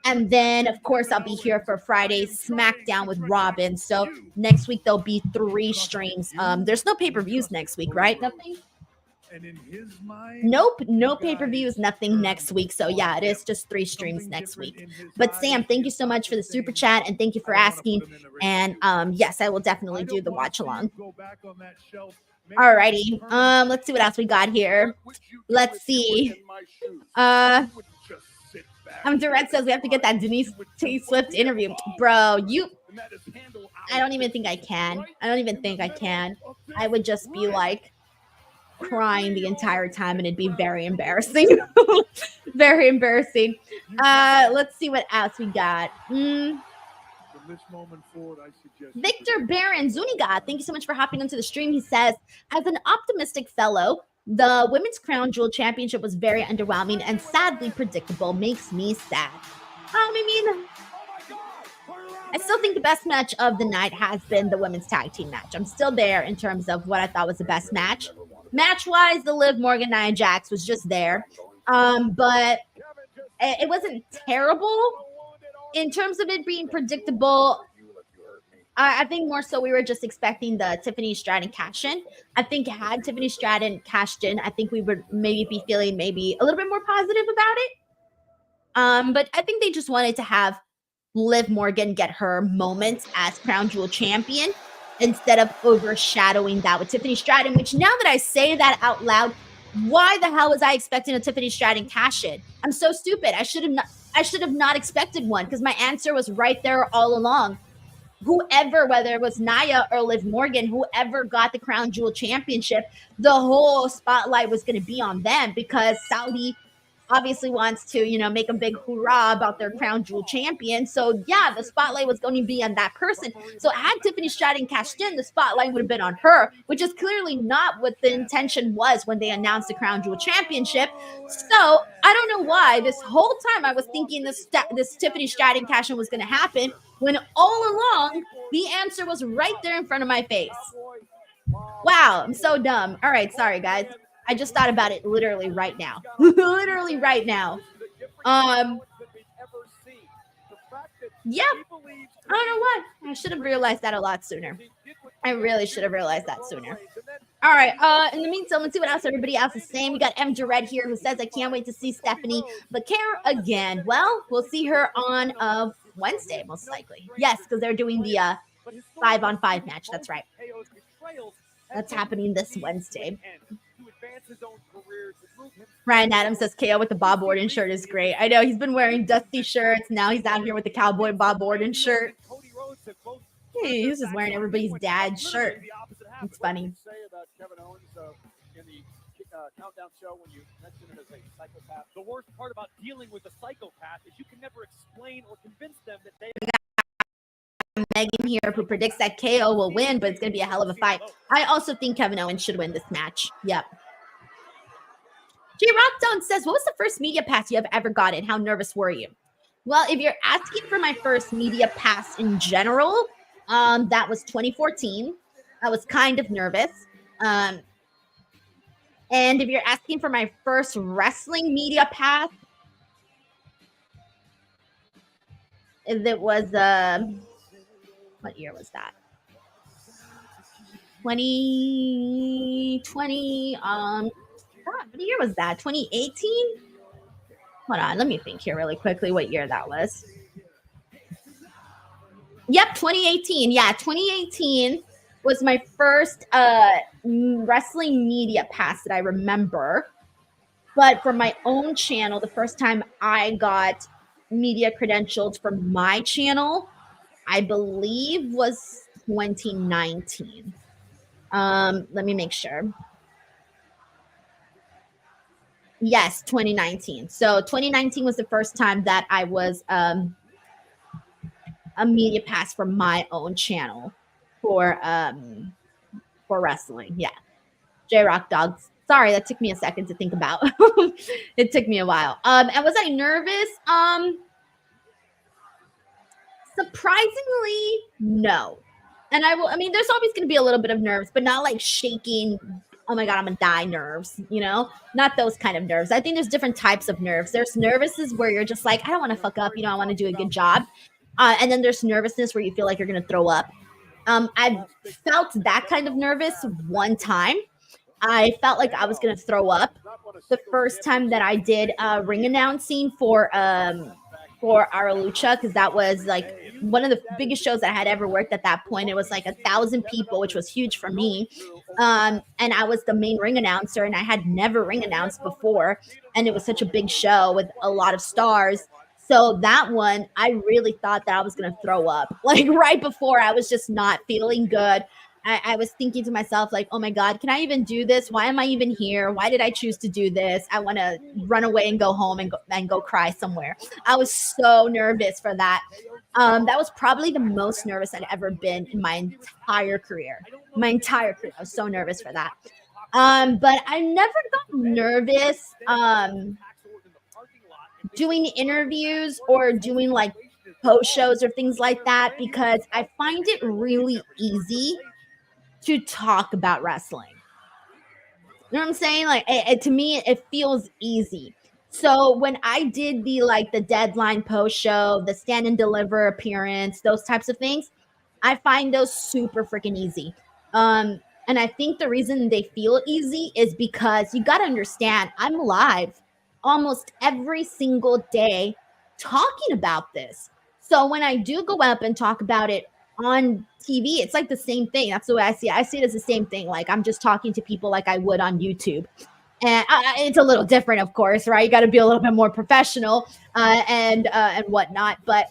And then, of course, I'll be here for Friday's SmackDown with Robin. So next week there'll be 3 streams. There's no pay-per-views next week, right? Nothing? Nope, no pay-per-views, nothing next week. So yeah, it is just 3 streams next week. But Sam, thank you so much for the super chat and thank you for asking. And yes, I will definitely do the watch along. Alrighty, let's see what else we got here. Let's see. Durant says we have to get that Denise T. Swift interview, bro. I don't even think I can. I don't even think I can. I would just be like crying the entire time and it'd be very embarrassing. Very embarrassing. Let's see what else we got. Victor Baron Zuniga, thank you so much for hopping into the stream. He says, as an optimistic fellow, the Women's Crown Jewel Championship was very underwhelming and sadly predictable. Makes me sad. I still think the best match of the night has been the women's tag team match. I'm still there in terms of what I thought was the best match. Match-wise, the Liv Morgan Nia Jax was just there. But it wasn't terrible. In terms of it being predictable, I think more so we were just expecting the Tiffany Stratton cash-in. I think had Tiffany Stratton cashed in, I think we would maybe be feeling maybe a little bit more positive about it. But I think they just wanted to have Liv Morgan get her moment as Crown Jewel champion instead of overshadowing that with Tiffany Stratton, which now that I say that out loud, why the hell was I expecting a Tiffany Stratton cash-in? I'm so stupid. I should have not expected one because my answer was right there all along. Whoever, whether it was Nia or Liv Morgan, whoever got the Crown Jewel Championship, the whole spotlight was going to be on them because Saudi obviously wants to, make a big hoorah about their Crown Jewel champion. So, yeah, the spotlight was going to be on that person. So, had Tiffany Stratton cashed in, the spotlight would have been on her, which is clearly not what the intention was when they announced the Crown Jewel Championship. So, I don't know why this whole time I was thinking this Tiffany Stratton cash-in was going to happen when all along the answer was right there in front of my face. Wow, I'm so dumb. All right, sorry, guys. I just thought about it literally right now. Literally right now. Yeah. I don't know why. I should have realized that a lot sooner. I really should have realized that sooner. All right. In the meantime, let's see what else everybody else is saying. We got Andrade here who says, I can't wait to see Stephanie Bakar again. Well, we'll see her on Wednesday, most likely. Yes, because they're doing the 5-on-5 match. That's right. That's happening this Wednesday. Ryan Adams says KO with the Bob Orton shirt is great. I know he's been wearing dusty shirts. Now he's out here with the cowboy Bob Orton shirt. Hey, he's just wearing everybody's dad's shirt. It's funny. Countdown show when you mention it as a psychopath. The worst part about dealing with a psychopath is you can never explain or convince them that they Megan here who predicts that KO will win, but it's going to be a hell of a fight. I also think Kevin Owens should win this match. Yep. J Rockdown says, what was the first media pass you have ever gotten? How nervous were you? Well, if you're asking for my first media pass in general, that was 2014. I was kind of nervous. And if you're asking for my first wrestling media pass, it was what year was that? 2020. What year was that? 2018? Hold on, let me think here really quickly what year that was. Yep, 2018. Yeah, 2018 was my first wrestling media pass that I remember. But for my own channel, the first time I got media credentials from my channel, I believe was 2019. Let me make sure. Yes, 2019. So 2019 was the first time that I was a media pass for my own channel for wrestling. Yeah. J Rock Dogs. Sorry, that took me a second to think about. It took me a while. And was I nervous? Surprisingly, no. And I mean, there's always going to be a little bit of nerves, but not like shaking, oh my God, I'm going to die nerves, not those kind of nerves. I think there's different types of nerves. There's nervousness where you're just like, I don't want to fuck up, I want to do a good job. And then there's nervousness where you feel like you're going to throw up. I felt that kind of nervous one time. I felt like I was going to throw up the first time that I did ring announcing for Our Lucha, because that was like one of the biggest shows I had ever worked at that point. It was like 1,000 people, which was huge for me. And I was the main ring announcer, and I had never ring announced before. And it was such a big show with a lot of stars. So that one, I really thought that I was going to throw up. Like right before, I was just not feeling good. I was thinking to myself, like, oh my God, can I even do this? Why am I even here? Why did I choose to do this? I want to run away and go home and go cry somewhere. I was so nervous for that. That was probably the most nervous I'd ever been in my entire career. My entire career. I was so nervous for that. But I never got nervous doing interviews or doing like post shows or things like that, because I find it really easy to talk about wrestling. You know what I'm saying? Like to me, it feels easy. So when I did the deadline post show, the stand and deliver appearance, those types of things, I find those super freaking easy. And I think the reason they feel easy is because you got to understand, I'm live almost every single day talking about this. So when I do go up and talk about it on TV, it's like the same thing. That's the way I see it. I see it as the same thing. Like I'm just talking to people like I would on YouTube. And it's a little different, of course, right? You got to be a little bit more professional and whatnot. But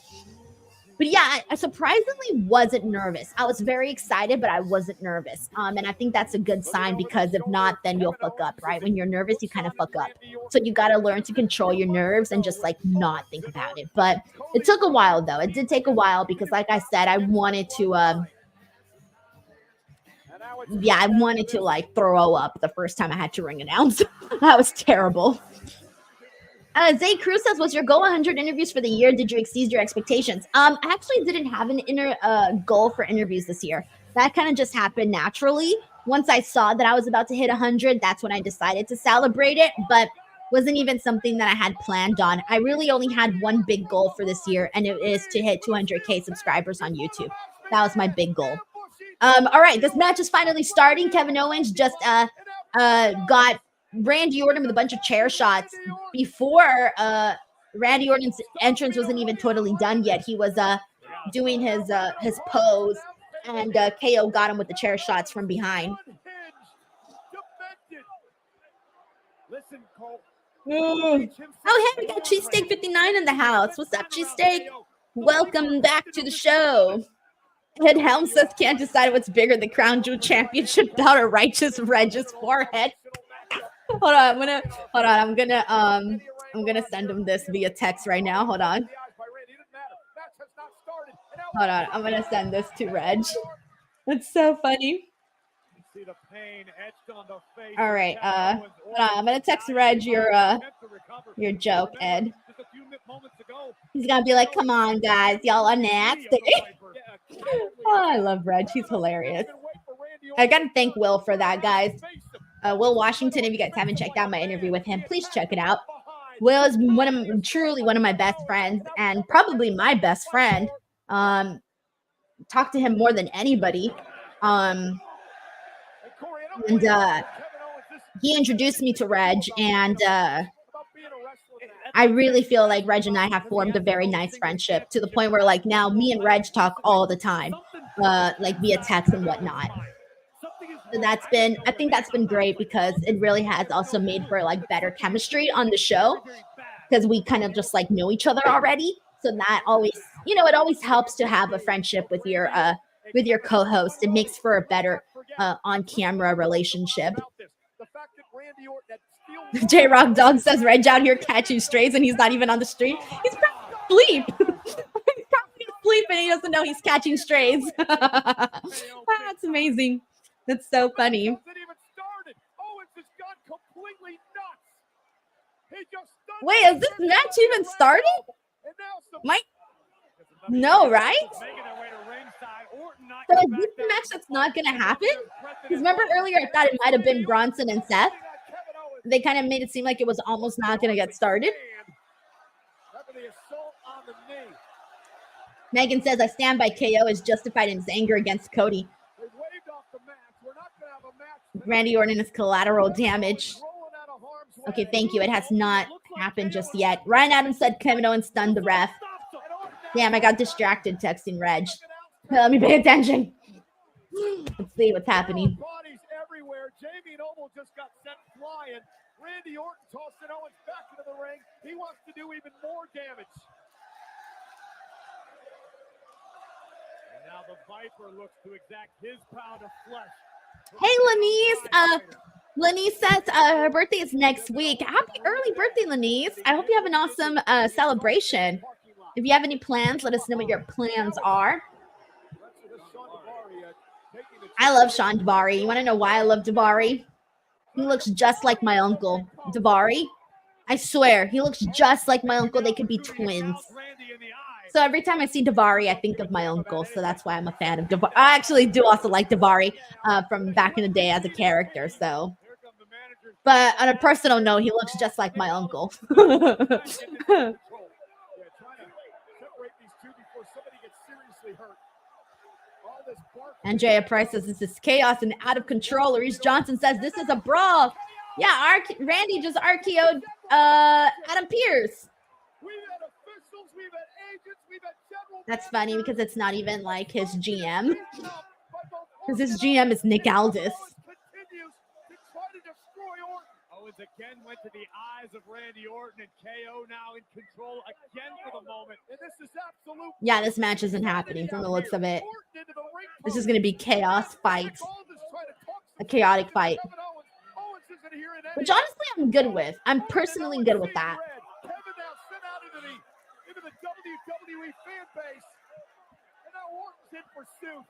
yeah, I surprisingly wasn't nervous. I was very excited, but I wasn't nervous. And I think that's a good sign, because if not, then you'll fuck up, right? When you're nervous, you kind of fuck up. So you got to learn to control your nerves and just like not think about it. But it took a while, though. It did take a while because, like I said, I wanted to like throw up the first time I had to ring announce. That was terrible. Zay Cruz says, was your goal 100 interviews for the year? Did you exceed your expectations? I actually didn't have an goal for interviews this year. That kind of just happened naturally. Once I saw that I was about to hit 100, that's when I decided to celebrate it, but wasn't even something that I had planned on. I really only had one big goal for this year, and it is to hit 200K subscribers on YouTube. That was my big goal. All right, this match is finally starting. Kevin Owens just got Randy Orton with a bunch of chair shots before Randy Orton's entrance wasn't even totally done yet. He was doing his pose, and KO got him with the chair shots from behind. Oh, hey, we got Cheesesteak 59 in the house. What's up, Cheesesteak? Welcome back to the show. Ed Helm says, can't decide what's bigger, the Crown Jewel Championship belt or Righteous Reg's forehead. Hold on, I'm gonna send him this via text right now. Hold on, I'm gonna send this to Reg. That's so funny. All right, hold on, I'm gonna text Reg your joke, Ed. He's gonna be like, come on, guys, y'all are nasty. Oh, I love Reg. He's hilarious. I gotta thank Will for that, guys. Will Washington, if you guys haven't checked out my interview with him, please check it out. Will is truly one of my best friends, and probably my best friend. Talk to him more than anybody. And he introduced me to Reg, and I really feel like Reg and I have formed a very nice friendship, to the point where like now me and Reg talk all the time, like via text and whatnot. So I think that's been great, because it really has also made for like better chemistry on the show, because we kind of just like know each other already. So that always, it always helps to have a friendship with your co-host. It makes for a better on-camera relationship. J-Rock Dog says Reg out here catching strays and he's not even on the street. He's probably asleep. He's probably asleep and he doesn't know he's catching strays. That's amazing. That's so funny. Wait, is this match even started? No, right? So is this the match that's not going to happen? Because remember earlier I thought it might have been Bronson and Seth. They kind of made it seem like it was almost not going to get started. Megan says, I stand by KO is justified in his anger against Cody. Randy Orton is collateral damage. Okay, thank you. It has not happened just yet. Ryan Adams said Kevin Owens stunned the ref. Damn, I got distracted texting Reg. Let me pay attention. Let's see what's happening. Randy Orton tossing Owens back into the ring. He wants to do even more damage. Now the Viper looks to exact his pound of flesh. Hey, Lenise. Lenise says her birthday is next week. Happy early birthday, Lenise. I hope you have an awesome celebration. If you have any plans, let us know what your plans are. I love Sean Davari. You want to know why I love Davari? He looks just like my uncle, Davari. I swear, he looks just like my uncle. They could be twins. So every time I see Davari, I think of my uncle. So that's why I'm a fan of Davari. I actually do also like Davari from back in the day as a character. So, but on a personal note, he looks just like my uncle. Andrea Price says this is chaos and out of control. Reese Johnson says this is a brawl. Yeah, Randy just RKO'd Adam Pearce. That's funny because it's not even like his GM. Because his GM is Nick Aldis. Owens again went to the eyes of Randy Orton, and KO now in control again for the moment. And this is absolute. Yeah, this match isn't happening from the looks of it. This is going to be chaos fight. A chaotic fight. Which honestly I'm good with. I'm personally good with that. Into the WWE fan base. And now Orton's in pursuit.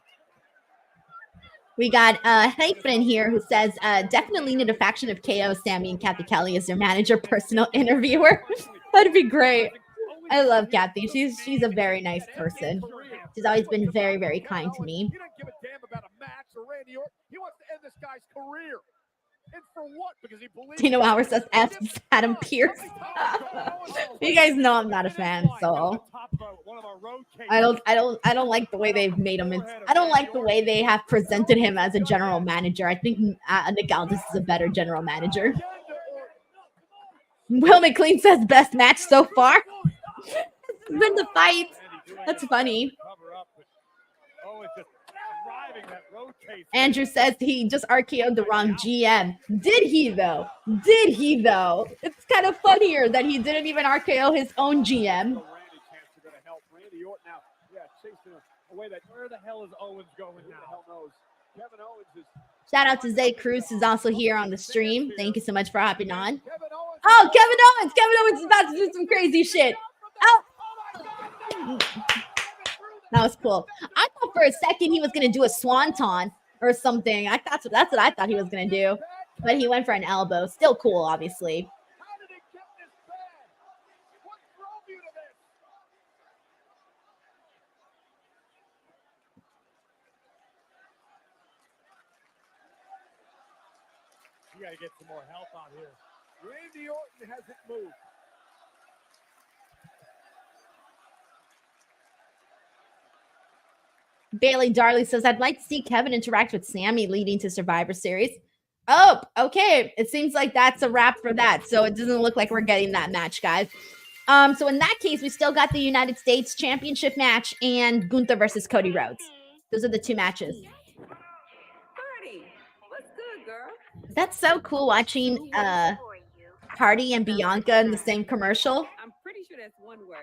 We got Hyphen here who says, definitely need a faction of KO, Sammy, and Kathy Kelly as their manager, personal interviewer. That'd be great. I love Kathy. She's a very nice person. She's always been very, very kind to me. He doesn't give a damn about a match or Randy Orton. He wants to end this guy's career. And for what? Because he believes Tino Hour says F Adam Pearce. You guys know I'm not a fan, so I don't like the way they've made him. I don't like the way they have presented him as a general manager. I think Nick Aldis is a better general manager. Will McLean says best match so far. It's been the fight. That's funny. Andrew says he just RKO'd the wrong GM. Did he though? Did he though? It's kind of funnier that he didn't even RKO his own GM. Where the hell is Owens going now? Kevin Owens is. Shout out to Zay Cruz, who's also here on the stream. Thank you so much for hopping on. Oh, Kevin Owens! Kevin Owens is about to do some crazy shit. Oh. That was cool. I thought for a second he was gonna do a swanton or something. That's what I thought he was gonna do, but he went for an elbow. Still cool, obviously. How did it get this bad? What drove you to this? You got to get some more help out here. Randy Orton hasn't moved. Bailey Darley says, I'd like to see Kevin interact with Sammy leading to Survivor Series. Oh, okay. It seems like that's a wrap for that. So it doesn't look like we're getting that match, guys. So in that case, we still got the United States Championship match and Gunther versus Cody Rhodes. Those are the two matches. What's good, girl? That's so cool watching Hardy and Bianca in the same commercial. I'm pretty sure that's one word.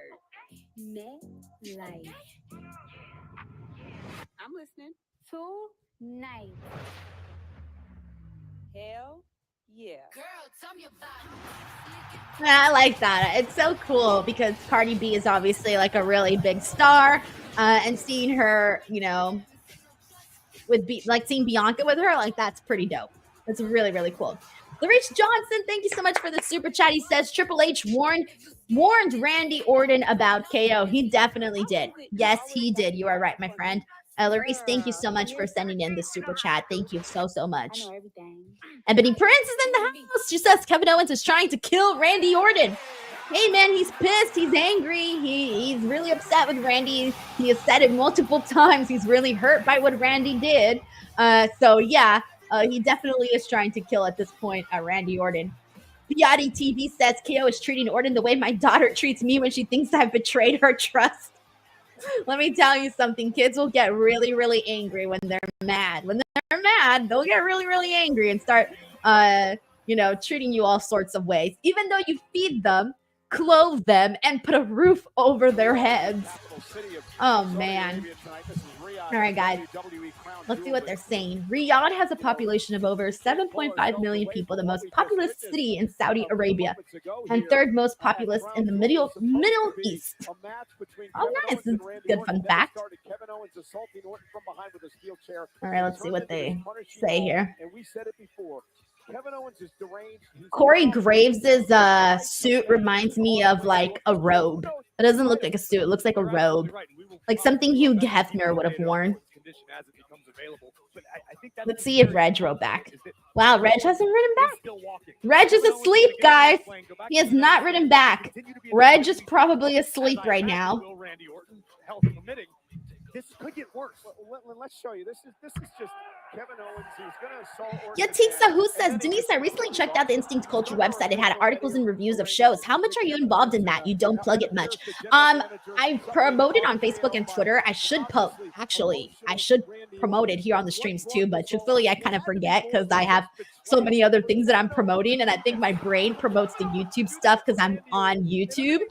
Life. I'm listening. Tonight. Hell yeah. I like that. It's so cool because Cardi B is obviously like a really big star, and seeing her, you know, with seeing Bianca with her, like that's pretty dope. That's really, really cool. Larice Johnson, thank you so much for the super chat. He says Triple H warned Randy Orton about KO. He definitely did. Yes, he did. You are right, my friend. Larice, thank you so much for sending in the super chat. Thank you so much. I know everything. Ebony Prince is in the house. She says Kevin Owens is trying to kill Randy Orton. Hey, man, he's pissed. He's angry. He's really upset with Randy. He has said it multiple times. He's really hurt by what Randy did. So, yeah, he definitely is trying to kill at this point Randy Orton. Piatti TV says KO is treating Orton the way my daughter treats me when she thinks I've betrayed her trust. Let me tell you something. Kids will get really, really angry when they're mad. When they're mad, they'll get really, really angry and start, treating you all sorts of ways. Even though you feed them, clothe them, and put a roof over their heads. Oh, man. All right, guys. WWE Crown Let's see Jewel what they're saying. Riyadh has a population of over 7.5 million people, the most populous city in Saudi Arabia, and third most populous in the Middle East. Oh, nice. That's a good fun fact. All right, let's see what they say here. And we said it before. Kevin Owens is deranged. Corey Graves' suit reminds me of like a robe. It doesn't look like a suit. It looks like a robe. Like something Hugh Hefner would have worn. Let's see if Reg wrote back. Wow, Reg hasn't written back. Reg is asleep, guys. He has not written back. Reg is probably asleep right now. This could get worse. Let's show you. This is just Kevin Owens. He's gonna assault Orton. Yatitsa, who says, Denise, I recently checked out the Instinct Culture website. It had articles and reviews of shows. How much are you involved in that? You don't plug it much. I promote it on Facebook and Twitter. I should promote it here on the streams too, but truthfully, I kind of forget because I have so many other things that I'm promoting, and I think my brain promotes the YouTube stuff because I'm on YouTube.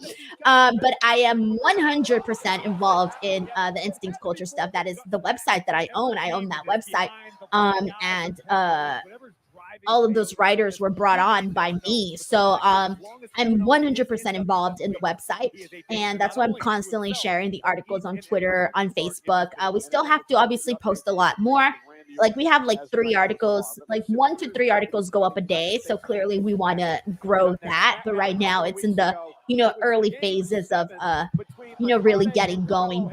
But I am 100% involved in the Instinct Culture stuff. That is the website that I own. I own that website. And all of those writers were brought on by me. So I'm 100% involved in the website. And that's why I'm constantly sharing the articles on Twitter, on Facebook. We still have to obviously post a lot more. Like we have like 3 articles, like 1 to 3 articles go up a day. So clearly we want to grow that. But right now it's in the, early phases of, really getting going.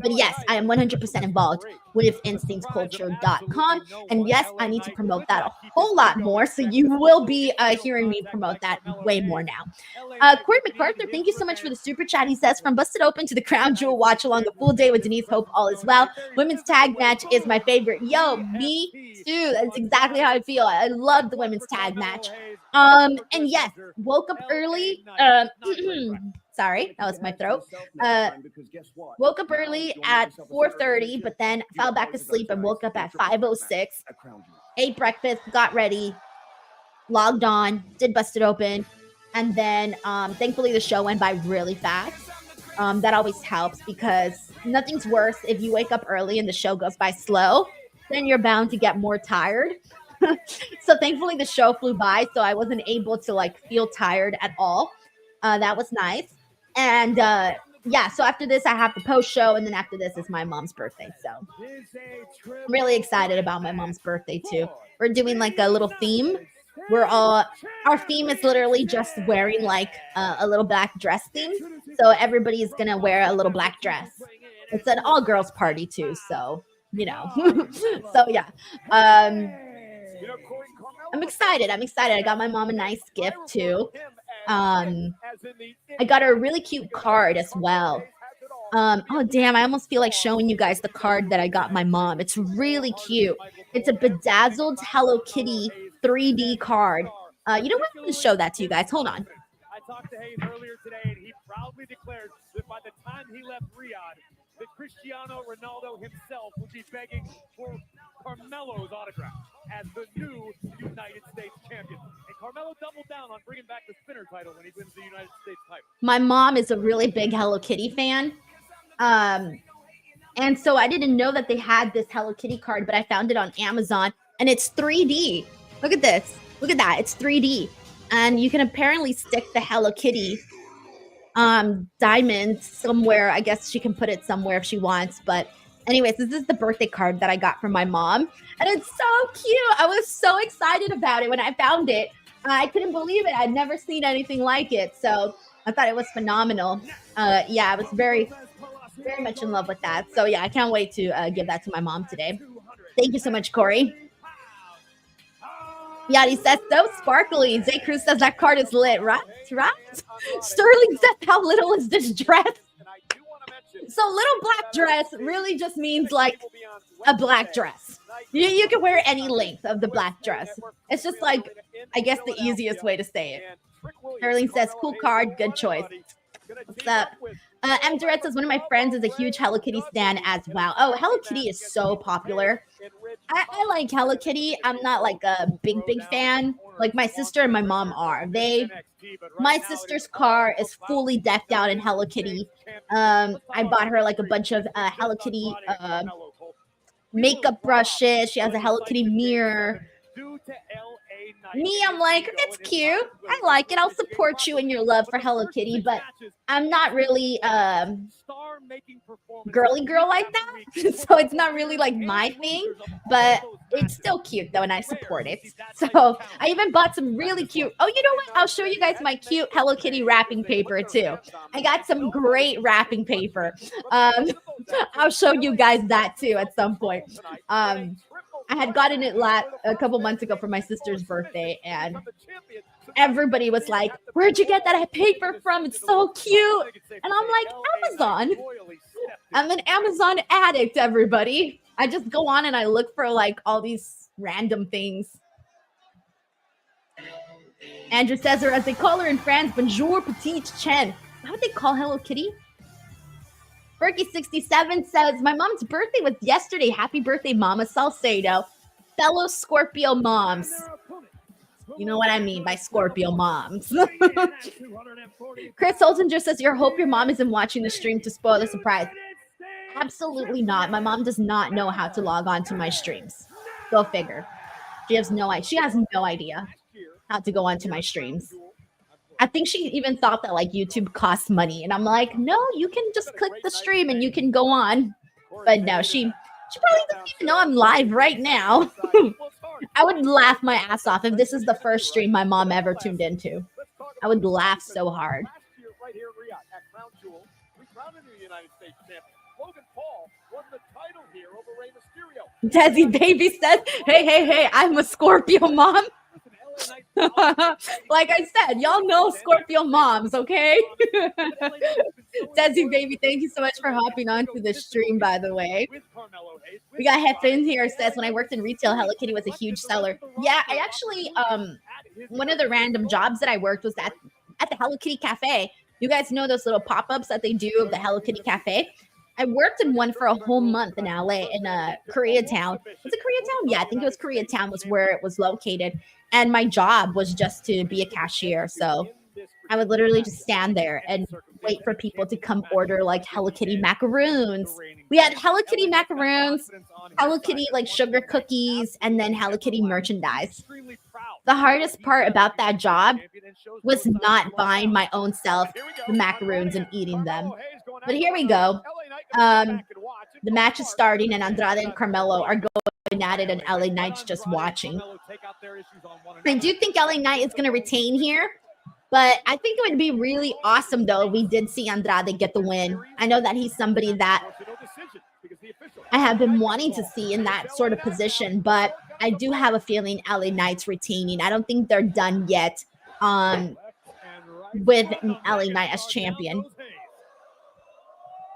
But yes, I am 100% involved with instinctculture.com. And yes, I need to promote that a whole lot more. So you will be hearing me promote that way more now. Corey MacArthur, thank you so much for the super chat. He says, from Busted Open to the Crown Jewel watch along, a full day with Denise, hope all is well. Women's tag match is my favorite. Yo, me too. That's exactly how I feel. I love the women's tag match. And yes, woke up early. Sorry, that was my throat. Woke up early at 4:30, but then fell back asleep and woke up at 5:06. Ate breakfast, got ready, logged on, did Busted Open, and then thankfully the show went by really fast. That always helps because nothing's worse if you wake up early and the show goes by slow, then you're bound to get more tired. So thankfully the show flew by, so I wasn't able to feel tired at all. That was nice. And so after this, I have the post show. And then after this is my mom's birthday. So I'm really excited about my mom's birthday too. We're doing a little theme. Our theme is literally just wearing a little black dress theme. So everybody is going to wear a little black dress. It's an all girls party too. So, so yeah. I'm excited. I got my mom a nice gift too. I got her a really cute card as well. Oh damn, I almost feel like showing you guys the card that I got my mom. It's really cute. It's a bedazzled Hello Kitty 3D card. You know what? I'm going to show that to you guys. Hold on. I talked to Hayes earlier today, and he proudly declared that by the time he left Riyadh, that Cristiano Ronaldo himself would be begging for Carmelo's autograph as the new United States champion. And Carmelo doubled down on bringing back the spinner title when he wins the United States title. My mom is a really big Hello Kitty fan. And so I didn't know that they had this Hello Kitty card, but I found it on Amazon and it's 3D. Look at this. Look at that. It's 3D. And you can apparently stick the Hello Kitty diamond somewhere. I guess she can put it somewhere if she wants. But anyways, this is the birthday card that I got from my mom. And it's so cute. I was so excited about it when I found it. I couldn't believe it. I'd never seen anything like it. So I thought it was phenomenal. I was very, very much in love with that. So yeah, I can't wait to give that to my mom today. Thank you so much, Corey. Yadi says, so sparkly. Zay Cruz says that card is lit, right? Sterling says, how little is this dress? So little black dress really just means a black dress. You can wear any length of the black dress. It's just I guess the easiest way to say it. Sterling says, cool card, good choice. What's up? M. Durrett says, one of my friends is a huge Hello Kitty stan as well. Oh, Hello Kitty is so popular. I like Hello Kitty. I'm not a big fan. like my sister and my mom are. My sister's car is fully decked out in Hello Kitty. I bought her like a bunch of Hello Kitty makeup brushes. She has a Hello Kitty mirror. Me, I'm like, it's cute. I like it. I'll support you in your love for Hello Kitty, but I'm not really girly girl like that. So it's not really like my thing, but it's still cute though, and I support it. So I even bought some really cute. Oh, you know what? I'll show you guys my cute Hello Kitty wrapping paper too. I got some great wrapping paper. I'll show you guys that too at some point. I had gotten it a couple months ago for my sister's birthday, and everybody was like, "Where'd you get that paper from? It's so cute." And I'm like, Amazon. I'm an Amazon addict, everybody. I just go on and I look for like all these random things. Andrew says, or as they call her in France, bonjour petite Chen. How would they call Hello Kitty? Berkey67 says, my mom's birthday was yesterday. Happy birthday, Mama Salcedo. Fellow Scorpio moms. You know what I mean by Scorpio moms. Chris Holzinger says, hope your mom isn't watching the stream to spoil the surprise. Absolutely not. My mom does not know how to log on to my streams. Go figure. She has no idea how to go onto my streams. I think she even thought that like YouTube costs money. And I'm like, no, you can just click the stream and you can go on. But no, she probably doesn't even know I'm live right now. I would laugh my ass off if this is the first stream my mom ever tuned into. I would laugh so hard. Right here at Crown Jewel, we crowned a new United States champion. Logan Paul won the title here over Rey Mysterio. Desi Baby says, hey, I'm a Scorpio mom. Like I said, y'all know Scorpio moms, okay? Desi Baby, thank you so much for hopping onto the stream, by the way. We got Hefin here, says, when I worked in retail, Hello Kitty was a huge seller. Yeah, I actually, one of the random jobs that I worked was at the Hello Kitty Cafe. You guys know those little pop-ups that they do of the Hello Kitty Cafe? I worked in one for a whole month in LA, in Koreatown. Was it Koreatown? Yeah, I think it was Koreatown was where it was located. And my job was just to be a cashier. So I would literally just stand there and wait for people to come order like Hello Kitty macaroons. We had Hello Kitty macaroons, Hello Kitty like sugar cookies, and then Hello Kitty merchandise. The hardest part about that job was not buying my own self the macaroons and eating them. But here we go. The match is starting, and Andrade and Carmelo are going at it, and LA Knight's just watching. I do think LA Knight is going to retain here, but I think it would be really awesome, though, if we did see Andrade get the win. I know that he's somebody that I have been wanting to see in that sort of position, but I do have a feeling LA Knight's retaining. I don't think they're done yet with LA Knight as champion.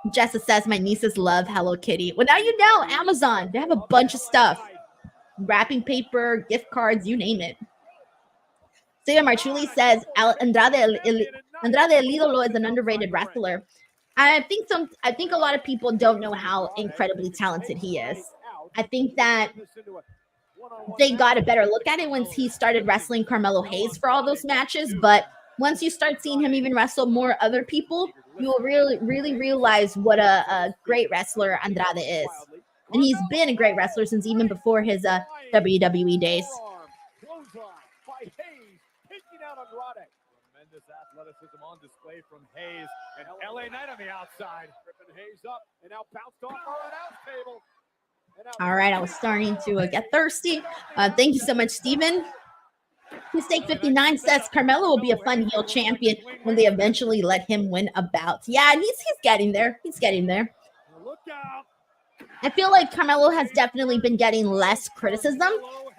Jessa says, my nieces love Hello Kitty. Well, now you know, Amazon. They have a bunch of stuff. Wrapping paper, gift cards, you name it. Steven Marchuli says, Andrade El Idolo is an underrated wrestler. I think a lot of people don't know how incredibly talented he is. I think that they got a better look at it once he started wrestling Carmelo Hayes for all those matches. But once you start seeing him even wrestle more other people, you will really realize what a great wrestler Andrade is. And he's been a great wrestler since even before his WWE days. Tremendous athleticism on display from Hayes, and LA Knight on the outside. Ripping Hayes up and now bounced off our announce table. All right, I was starting to get thirsty. Thank you so much, Steven. Mistake 59 says Carmelo will be a fun heel champion when they eventually let him win a bout. Yeah, and he's getting there. He's getting there. Look out. I feel like Carmelo has definitely been getting less criticism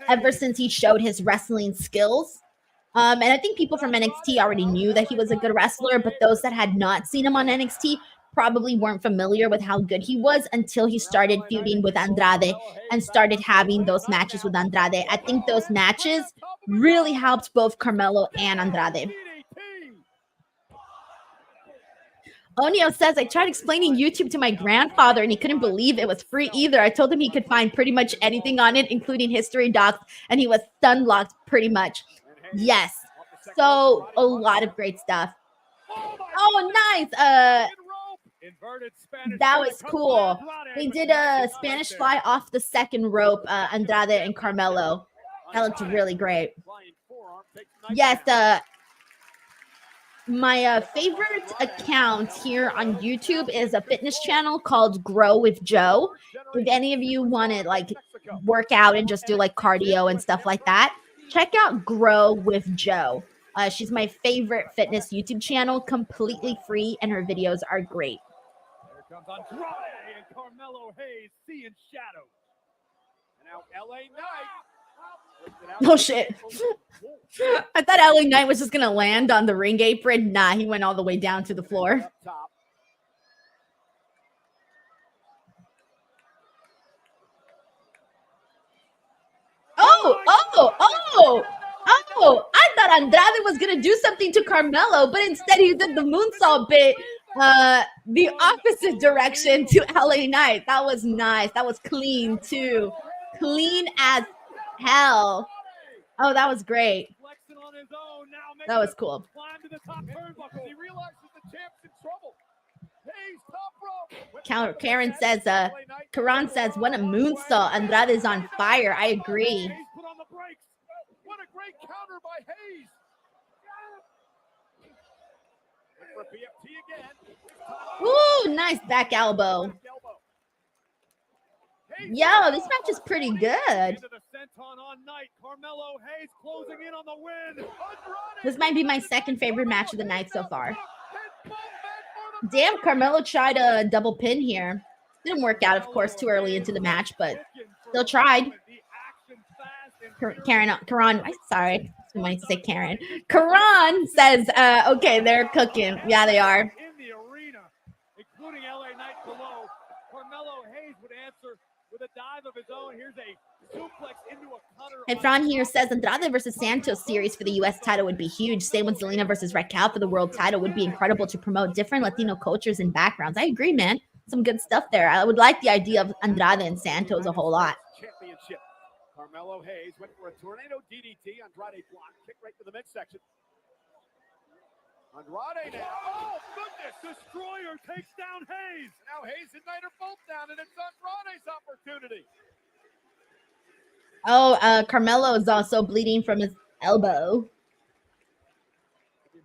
ever since he showed his wrestling skills. And I think people from NXT already knew that he was a good wrestler, but those that had not seen him on NXT probably weren't familiar with how good he was until he started feuding with Andrade and started having those matches with Andrade. I think those matches really helped both Carmelo and Andrade. Onio says, I tried explaining YouTube to my grandfather and he couldn't believe it was free either. I told him he could find pretty much anything on it, including history docs, and he was stun locked pretty much. Yes. So a lot of great stuff. Oh, nice. That was cool. They did a Spanish fly off the second rope, Andrade and Carmelo. That looked really great. Yes, my favorite account here on YouTube is a fitness channel called Grow with Joe. If any of you want to like work out and just do like cardio and stuff like that, check out Grow with Joe. She's my favorite fitness YouTube channel, completely free, and her videos are great. Here comes Andrade and Carmelo Hayes seeing shadows. And now LA Knight. Oh shit. I thought LA Knight was just gonna land on the ring apron. Nah, he went all the way down to the floor. Oh! I thought Andrade was gonna do something to Carmelo, but instead he did the moonsault bit the opposite direction to LA Knight. That was nice. That was clean too. Clean as hell. Oh, that was great. That was cool. Karen says, Karan says, what a moonsault. Andrade is on fire. I agree. What a great counter by Hayes. Ooh, nice back elbow. Yo, this match is pretty good. This might be my second favorite match of the night so far. Damn, Carmelo tried a double pin here. Didn't work out, of course, too early into the match, but still tried. Karan, I'm sorry. I might say Karen. Karan says, okay, they're cooking. Yeah, they are. In the arena, including LA Knight below, Carmelo Hayes would answer with a dive of his own. Here's a suplex into a cutter. And Fran here says Andrade versus Santos series for the U.S. title would be huge. Same with Zelina versus Raquel for the world title would be incredible to promote different Latino cultures and backgrounds. I agree, man. Some good stuff there. I would like the idea of Andrade and Santos a whole lot. Championship. Carmelo Hayes went for a tornado DDT. Andrade blocked, kick right to the midsection. Andrade now. Oh, goodness. Destroyer takes down Hayes. Now Hayes and Knight are both down, and it's Andrade's opportunity. Oh, Carmelo is also bleeding from his elbow.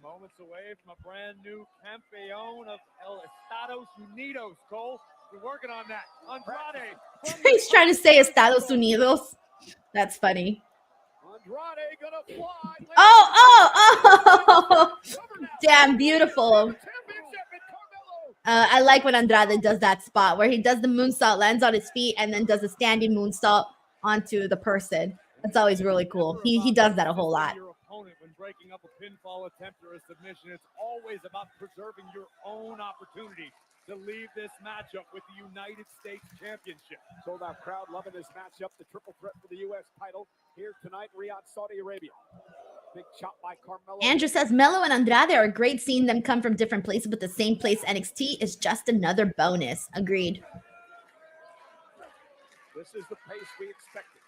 Moments away from a brand new campeon of El Estados Unidos, Cole. We're working on that. Andrade. He's trying to say Estados Unidos. That's funny. Andrade gonna fly. Oh! Damn, beautiful. I like when Andrade does that spot where he does the moonsault, lands on his feet, and then does a standing moonsault onto the person. That's always really cool. He does that a whole lot. Your opponent when breaking up a pinfall attempt or a submission, it's always about preserving your own opportunity to leave this matchup with the United States Championship. Sold out crowd loving this matchup. The triple threat for the U.S. title here tonight, Riyadh, Saudi Arabia. Big chop by Carmelo. Andrew says Melo and Andrade are great seeing them come from different places, but the same place. NXT is just another bonus. Agreed. This is the pace we expected.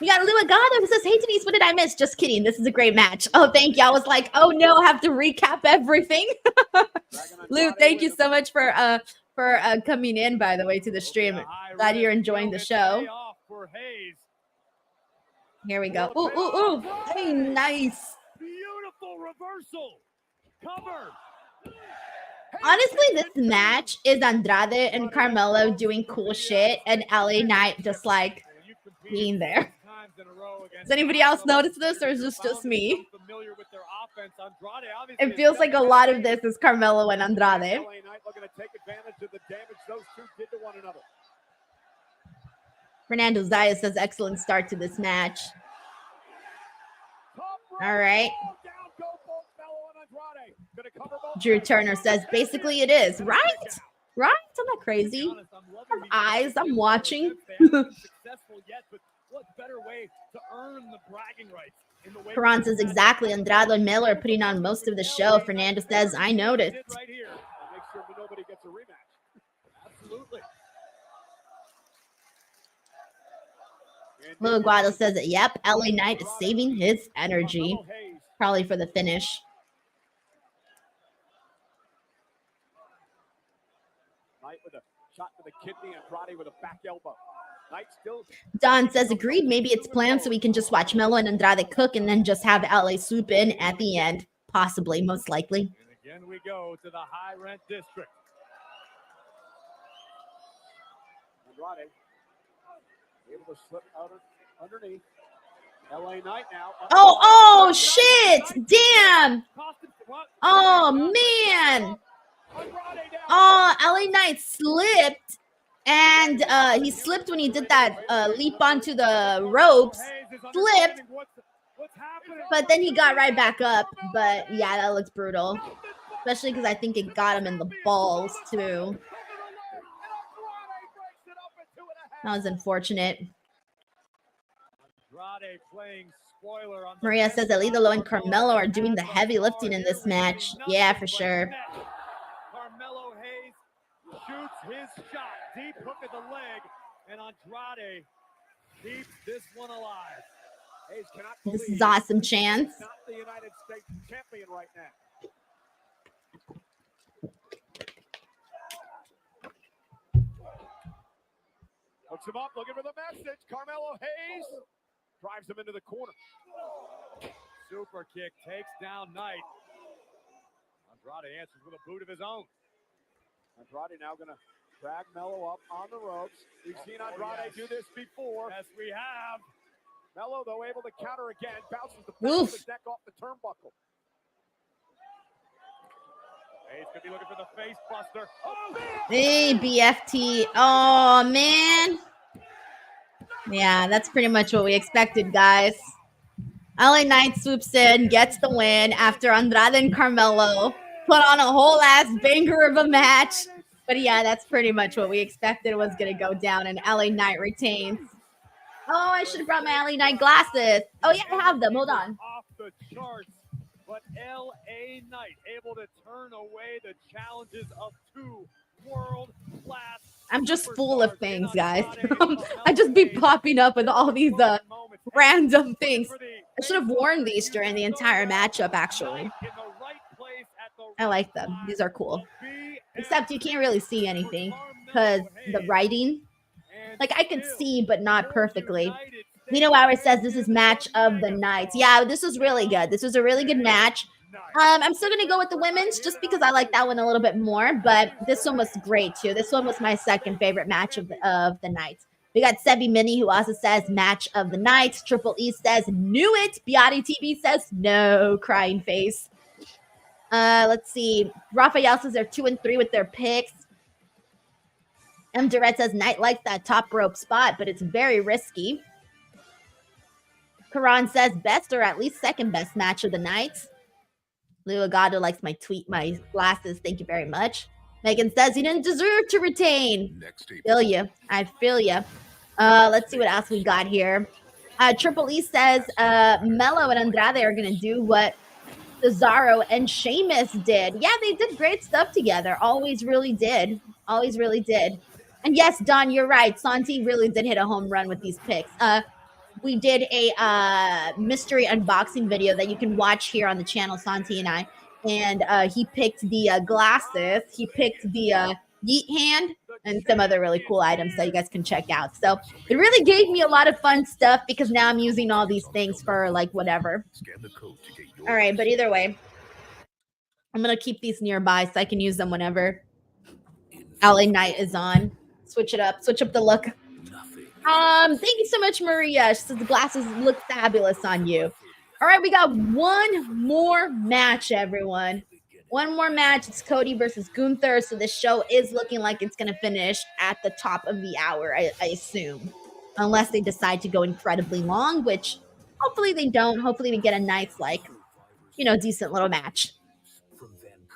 We got Lou Agado who says, hey, Denise, what did I miss? Just kidding. This is a great match. Oh, thank you. I was like, oh, no, I have to recap everything. Lou, thank you so much for coming in, by the way, to the stream. Glad you're enjoying the show. Here we go. Ooh, ooh, ooh. Hey, nice. Beautiful reversal. Cover. Honestly, this match is Andrade and Carmelo doing cool shit and LA Knight just like being there. Does anybody else notice this, or is this just me? It feels like a lot of this is Carmelo and Andrade. Fernando Zaya says excellent start to this match. All right. Drew Turner says basically it is. Right? Right? I'm not crazy. I have eyes. I'm watching. Karan says exactly. Andrade and Miller are putting on most of the show. Fernando says, I noticed. Right here. Make sure nobody gets a rematch. Absolutely. Lil Guado says that, yep, LA Knight is saving his energy. Probably for the finish. Knight with a shot to the kidney, Andrade with a back elbow. Knight still. Don says, agreed. Maybe it's planned so we can just watch Melo and Andrade cook and then just have LA swoop in at the end. Possibly, most likely. And again we go to the high rent district. Andrade able to slip out underneath. LA Knight now. Oh, shit. Damn. Oh, man. Oh, LA Knight slipped. And he slipped when he did that leap onto the ropes. Slipped. But then he got right back up. But, yeah, that looks brutal. Especially because I think it got him in the balls, too. That was unfortunate. Maria says that Idolo and Carmelo are doing the heavy lifting in this match. Yeah, for sure. Carmelo Hayes shoots his shot. Deep hook at the leg. And Andrade keeps this one alive. Hayes cannot believe This is awesome, Chance. he's not the United States champion right now. Hooks him up, looking for the message. Carmelo Hayes drives him into the corner. Super kick takes down Knight. Andrade answers with a boot of his own. Andrade now going to drag Melo up on the ropes. We've seen Andrade do this before. Yes, we have. Melo, though, able to counter again. Bounces the back of his neck off the turnbuckle. Hayes going to be looking for the face buster. Oh, Hey, BFT. Oh, man. Yeah, that's pretty much what we expected, guys. LA Knight swoops in, gets the win after Andrade and Carmelo put on a whole ass banger of a match. But yeah, that's pretty much what we expected was going to go down, and LA Knight retains. Oh, I should have brought my LA Knight glasses. Oh, yeah, I have them. Hold on. Off the charts, but LA Knight able to turn away the challenges of two world-class. I'm just full of things, guys. I just be popping up with all these random things. I should have worn these during the entire matchup, actually. I like them. These are cool. Except you can't really see anything because the writing, like I could see, but not perfectly. Vito Hour says this is match of the night. Yeah, this was really good. This was a really good match. I'm still going to go with the women's just because I like that one a little bit more, but this one was great too. This one was my second favorite match of the night. We got Sebi Mini, who also says match of the night. Triple E says knew it. Biotti TV says no, crying face. Let's see. Raphael says they're 2 and 3 with their picks. M. Durrett says Knight likes that top rope spot, but it's very risky. Karan says best or at least second best match of the night. Lou Agado likes my glasses. Thank you very much. Megan says he didn't deserve to retain. Feel you. I feel you. Let's see what else we got here. Triple E says Melo and Andrade are going to do what Cesaro and Sheamus did. Yeah, they did great stuff together. Always really did. Always really did. And yes, Don, you're right. Santi really did hit a home run with these picks. We did a mystery unboxing video that you can watch here on the channel, Santi and I. And he picked the glasses. He picked the yeet hand and some other really cool items that you guys can check out. So it really gave me a lot of fun stuff because now I'm using all these things for like whatever. All right, but either way, I'm going to keep these nearby so I can use them whenever LA Knight is on. Switch it up. Switch up the look. Thank you so much, Maria. She says the glasses look fabulous on you. All right, we got one more match, everyone. One more match. It's Cody versus Gunther. So this show is looking like it's going to finish at the top of the hour, I assume. Unless they decide to go incredibly long, which hopefully they don't. Hopefully we get a nice, like, you know, decent little match.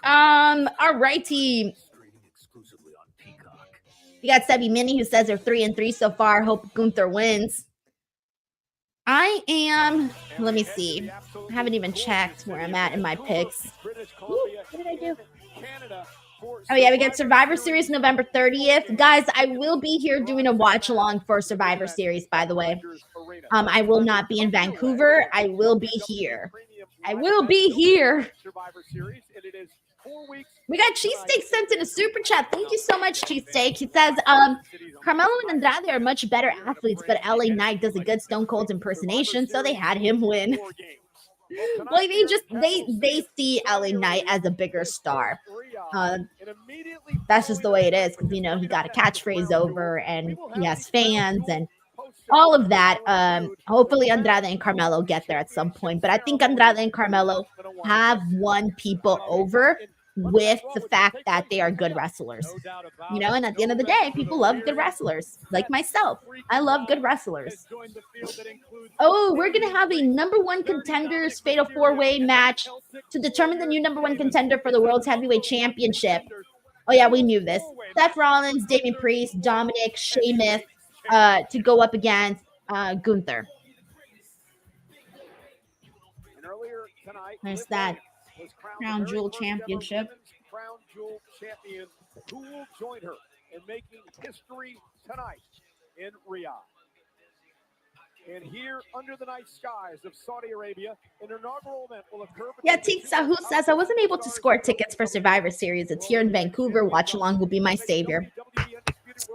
All righty. We got Sebi Mini who says they're 3 and 3 so far. Hope Gunther wins. I am, let me see. I haven't even checked where I'm at in my picks. Ooh, what did I do? Oh, yeah, we got Survivor Series November 30th. Guys, I will be here doing a watch along for Survivor Series, by the way. I will not be in Vancouver. I will be here. I will be here. We got Cheesesteak sent in a super chat. Thank you so much, Cheesesteak. He says, Carmelo and Andrade are much better athletes, but LA Knight does a good Stone Cold impersonation, so they had him win. Well, they see LA Knight as a bigger star. That's just the way it is, because, you know, he got a catchphrase over and he has fans and all of that. Hopefully Andrade and Carmelo get there at some point, but I think Andrade and Carmelo have won people over with the fact that they are good wrestlers, you know, and at the end of the day, people love good wrestlers, like myself. I love good wrestlers. Oh, we're going to have a number one contenders fatal four-way match to determine the new number one contender for the World's Heavyweight Championship. Oh, yeah, we knew this. Seth Rollins, Damian Priest, Dominic, Sheamus to go up against Gunther. There's that Crown Jewel Championship. Crown Jewel champion, who will join her in making history tonight in Riyadh. And here, under the night skies of Saudi Arabia, an inaugural event will occur. Yeah, Teek Sahu says, I wasn't able to score tickets for Survivor Series. It's here in Vancouver. Watchalong will be my savior.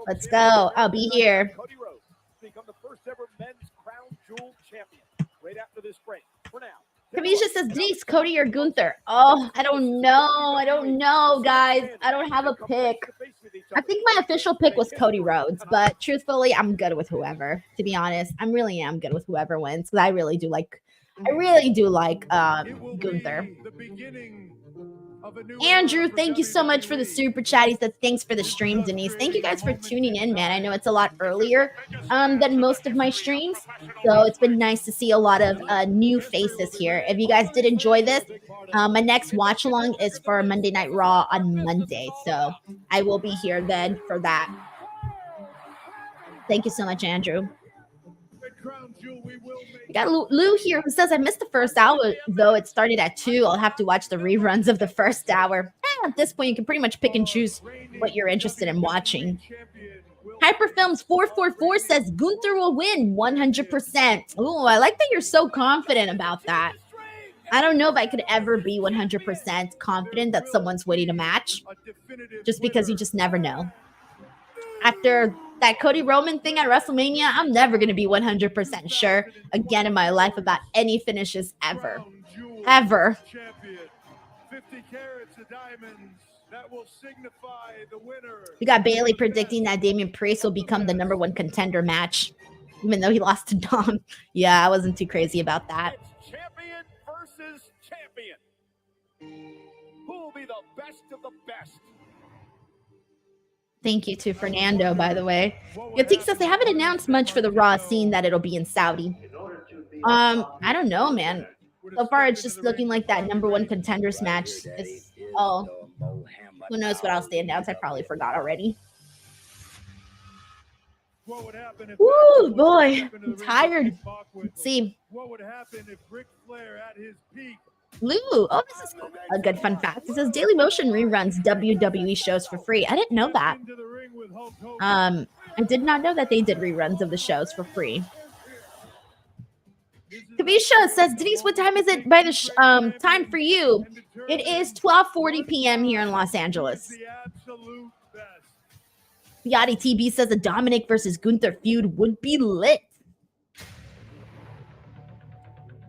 Let's go. I'll be here. Cody Rhodes become the first ever men's Crown Jewel champion right after this break. For now. Kamisha says, Denise, Cody, or Gunther? Oh, I don't know. I don't know, guys. I don't have a pick. I think my official pick was Cody Rhodes, but truthfully, I'm good with whoever. To be honest, I really am good with whoever wins, because I really do like Gunther. Andrew, thank you so much for the super chat. He said, thanks for the stream, Denise. Thank you guys for tuning in, man. I know it's a lot earlier than most of my streams, so it's been nice to see a lot of new faces here. If you guys did enjoy this, my next watch along is for Monday Night Raw on Monday, so I will be here then for that. Thank you so much, Andrew. We got Lou here who says, I missed the first hour, though it started at 2. I'll have to watch the reruns of the first hour. At this point, you can pretty much pick and choose what you're interested in watching. Hyperfilms 444 says Gunther will win 100%. Ooh, I like that you're so confident about that. I don't know if I could ever be 100% confident that someone's winning a match, just because you just never know. After that Cody Roman thing at WrestleMania, I'm never going to be 100% sure again in my life about any finishes ever. Ever. 50 carats of diamonds that will signify the winner. We got Bailey predicting that Damian Priest will become the number one contender match, even though he lost to Dom. Yeah, I wasn't too crazy about that. It's champion versus champion. Who will be the best of the best? Thank you to Fernando, by the way. Yatik says they haven't announced much for the Raw, scene that it'll be in Saudi. I don't know, man. So far, it's just looking like that number one contenders match is all. Who knows what else they announced? I probably forgot already. Woo, boy. I'm tired. Let's see. What would happen if Ric Flair at his peak? Lou, oh, this is a good fun fact. It says Daily Motion reruns WWE shows for free. I didn't know that. I did not know that they did reruns of the shows for free. Kavisha says, Denise, what time is it by the time for you? It is 12:40 p.m. here in Los Angeles. Yachty TB says a Dominic versus Gunther feud would be lit.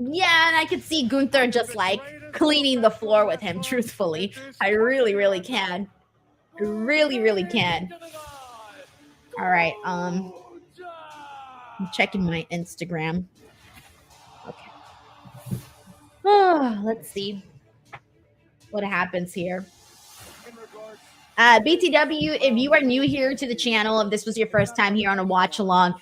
Yeah, and I could see Gunther just like cleaning the floor with him, truthfully. I really, really can. I really, really can. All right, I'm checking my Instagram. Okay. Oh, let's see what happens here. BTW, if you are new here to the channel, if this was your first time here on a watch along,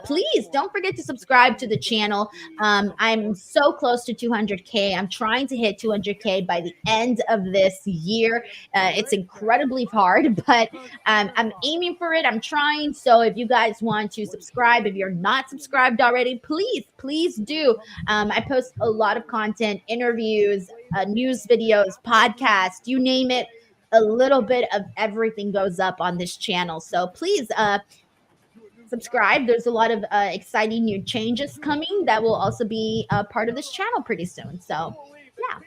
please don't forget to subscribe to the channel. I'm so close to 200K. I'm trying to hit 200K by the end of this year. It's incredibly hard, but I'm aiming for it. I'm trying. So if you guys want to subscribe, if you're not subscribed already, please do. I post a lot of content, interviews, news videos, podcasts, you name it. A little bit of everything goes up on this channel. So please subscribe. There's a lot of exciting new changes coming that will also be part of this channel pretty soon. So, yeah.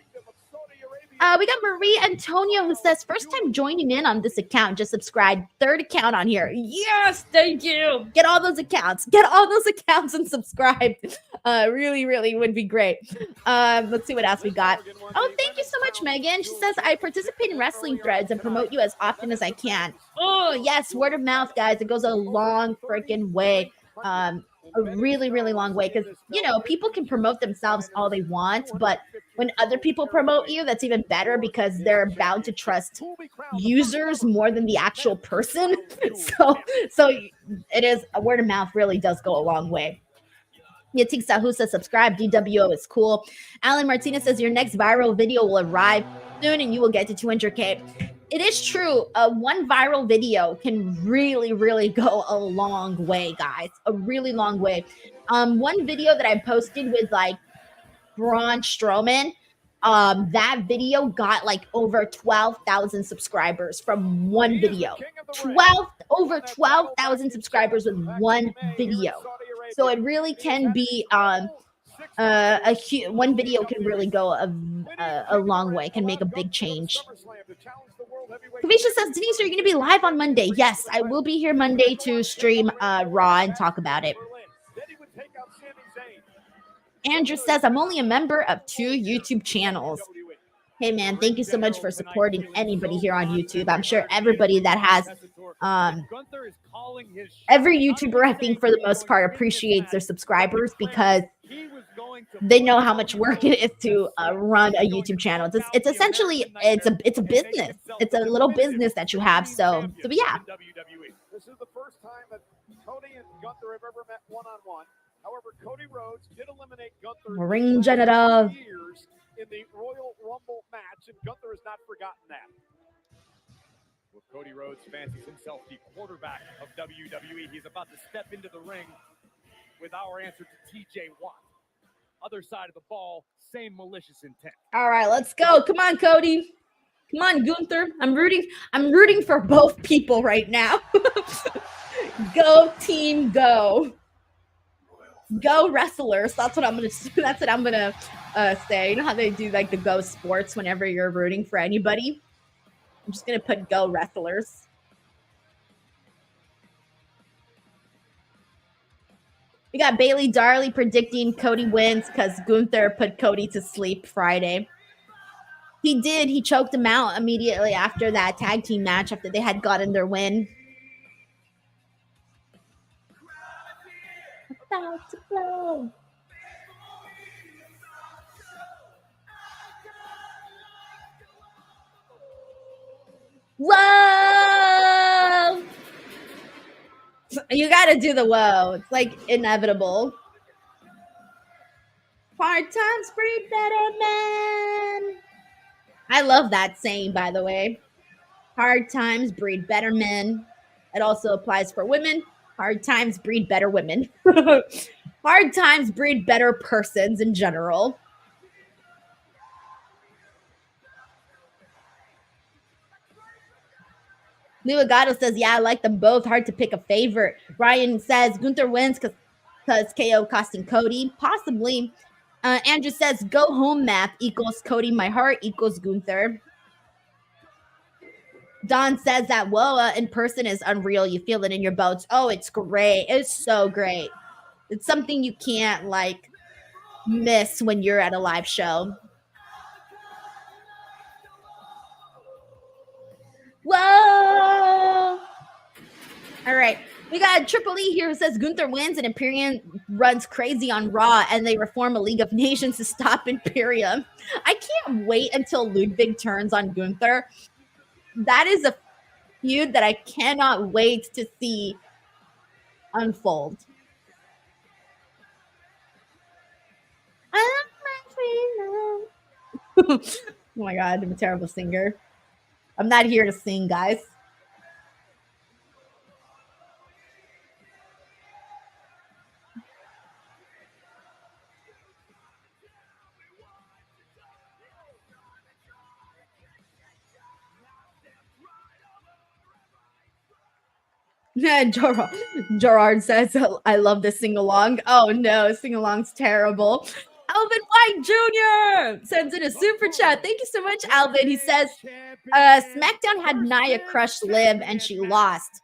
We got Marie Antonio who says, first time joining in on this account, just subscribe. Third account on here. Yes, thank you. Get all those accounts. Get all those accounts and subscribe. Really, really would be great. Let's see what else we got. Oh, thank you so much, Megan. She says, I participate in wrestling threads and promote you as often as I can. Oh, yes, word of mouth, guys. It goes a long freaking way. A really, really long way because, you know, people can promote themselves all they want, but when other people promote you, that's even better because they're bound to trust users more than the actual person. So it is, a word of mouth really does go a long way. Yatik Sahu says, subscribe. DWO is cool. Alan Martinez says, your next viral video will arrive soon and you will get to 200K. It is true. One viral video can really, really go a long way, guys. A really long way. One video that I posted with like Braun Strowman, that video got like over 12,000 subscribers from one video. Over 12,000 subscribers with one video. So it really can be one video can really go a long way, can make a big change. Kavisha says, Denise, are you going to be live on Monday? Yes, I will be here Monday to stream Raw and talk about it. Andrew says, I'm only a member of 2 YouTube channels. Hey, man, thank you so much for supporting anybody here on YouTube. I'm sure everybody that has, every YouTuber, I think, for the most part, appreciates their subscribers because they know how much work it is to run a YouTube channel. It's essentially, it's a business. It's a little business that you have. So yeah. This is the first time that Cody and Gunther have ever met one-on-one. However, Cody Rhodes did eliminate Gunther ring general years in the Royal Rumble match, and Gunther has not forgotten that. Well, Cody Rhodes fancies himself the quarterback of WWE. He's about to step into the ring with our answer to TJ Watt. Other side of the ball, same malicious intent. All right, let's go. Come on, Cody. Come on, Gunther. I'm rooting for both people right now. Go team, go. Go wrestlers. That's what I'm gonna say. You know how they do like the go sports whenever you're rooting for anybody? I'm just gonna put go wrestlers. We got Bailey Darley predicting Cody wins because Gunther put Cody to sleep Friday. He did. He choked him out immediately after that tag team match after they had gotten their win. About to blow. Whoa! You gotta do the whoa. It's like inevitable. Hard times breed better men. I love that saying, by the way. Hard times breed better men. It also applies for women. Hard times breed better women. Hard times breed better persons in general. Luagato says, yeah, I like them both. Hard to pick a favorite. Ryan says, Gunther wins because KO costing Cody. Possibly. Andrew says, go home math equals Cody. My heart equals Gunther. Don says that Woa in person is unreal. You feel it in your bones. Oh, it's great. It's so great. It's something you can't like miss when you're at a live show. Whoa! All right. We got Triple E here who says Gunther wins and Imperium runs crazy on Raw and they reform a League of Nations to stop Imperium. I can't wait until Ludwig turns on Gunther. That is a feud that I cannot wait to see unfold. Oh my God, I'm a terrible singer. I'm not here to sing, guys. Gerard says, I love the sing-along. Oh no, sing-along's terrible. Alvin White Jr. sends in a super chat. Thank you so much, Alvin. He says, SmackDown had Nia crush Liv and she lost.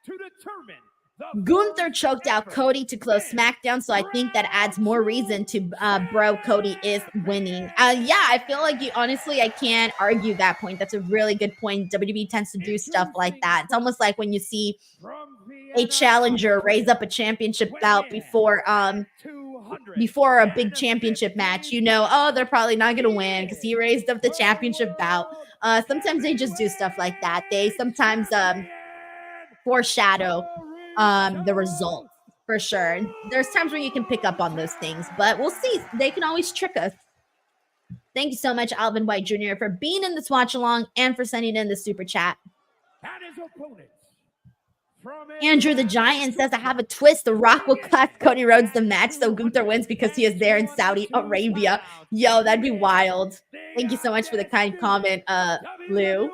Gunther choked out Cody to close SmackDown, so I think that adds more reason to bro Cody is winning. Yeah, I feel like I can't argue that point. That's a really good point. WWE tends to do stuff like that. It's almost like when you see a challenger raise up a championship bout before a big championship match, they're probably not going to win because he raised up the championship bout. Sometimes they just do stuff like that. They sometimes foreshadow the results for sure. There's times where you can pick up on those things, but we'll see. They can always trick us. Thank you so much, Alvin White Jr., for being in this watch along and for sending in the super chat. Andrew the Giant says, I have a twist. The Rock will class Cody Rhodes the match so Gunther wins because he is there in Saudi Arabia. Yo, that'd be wild. Thank you so much for the kind comment, Lou.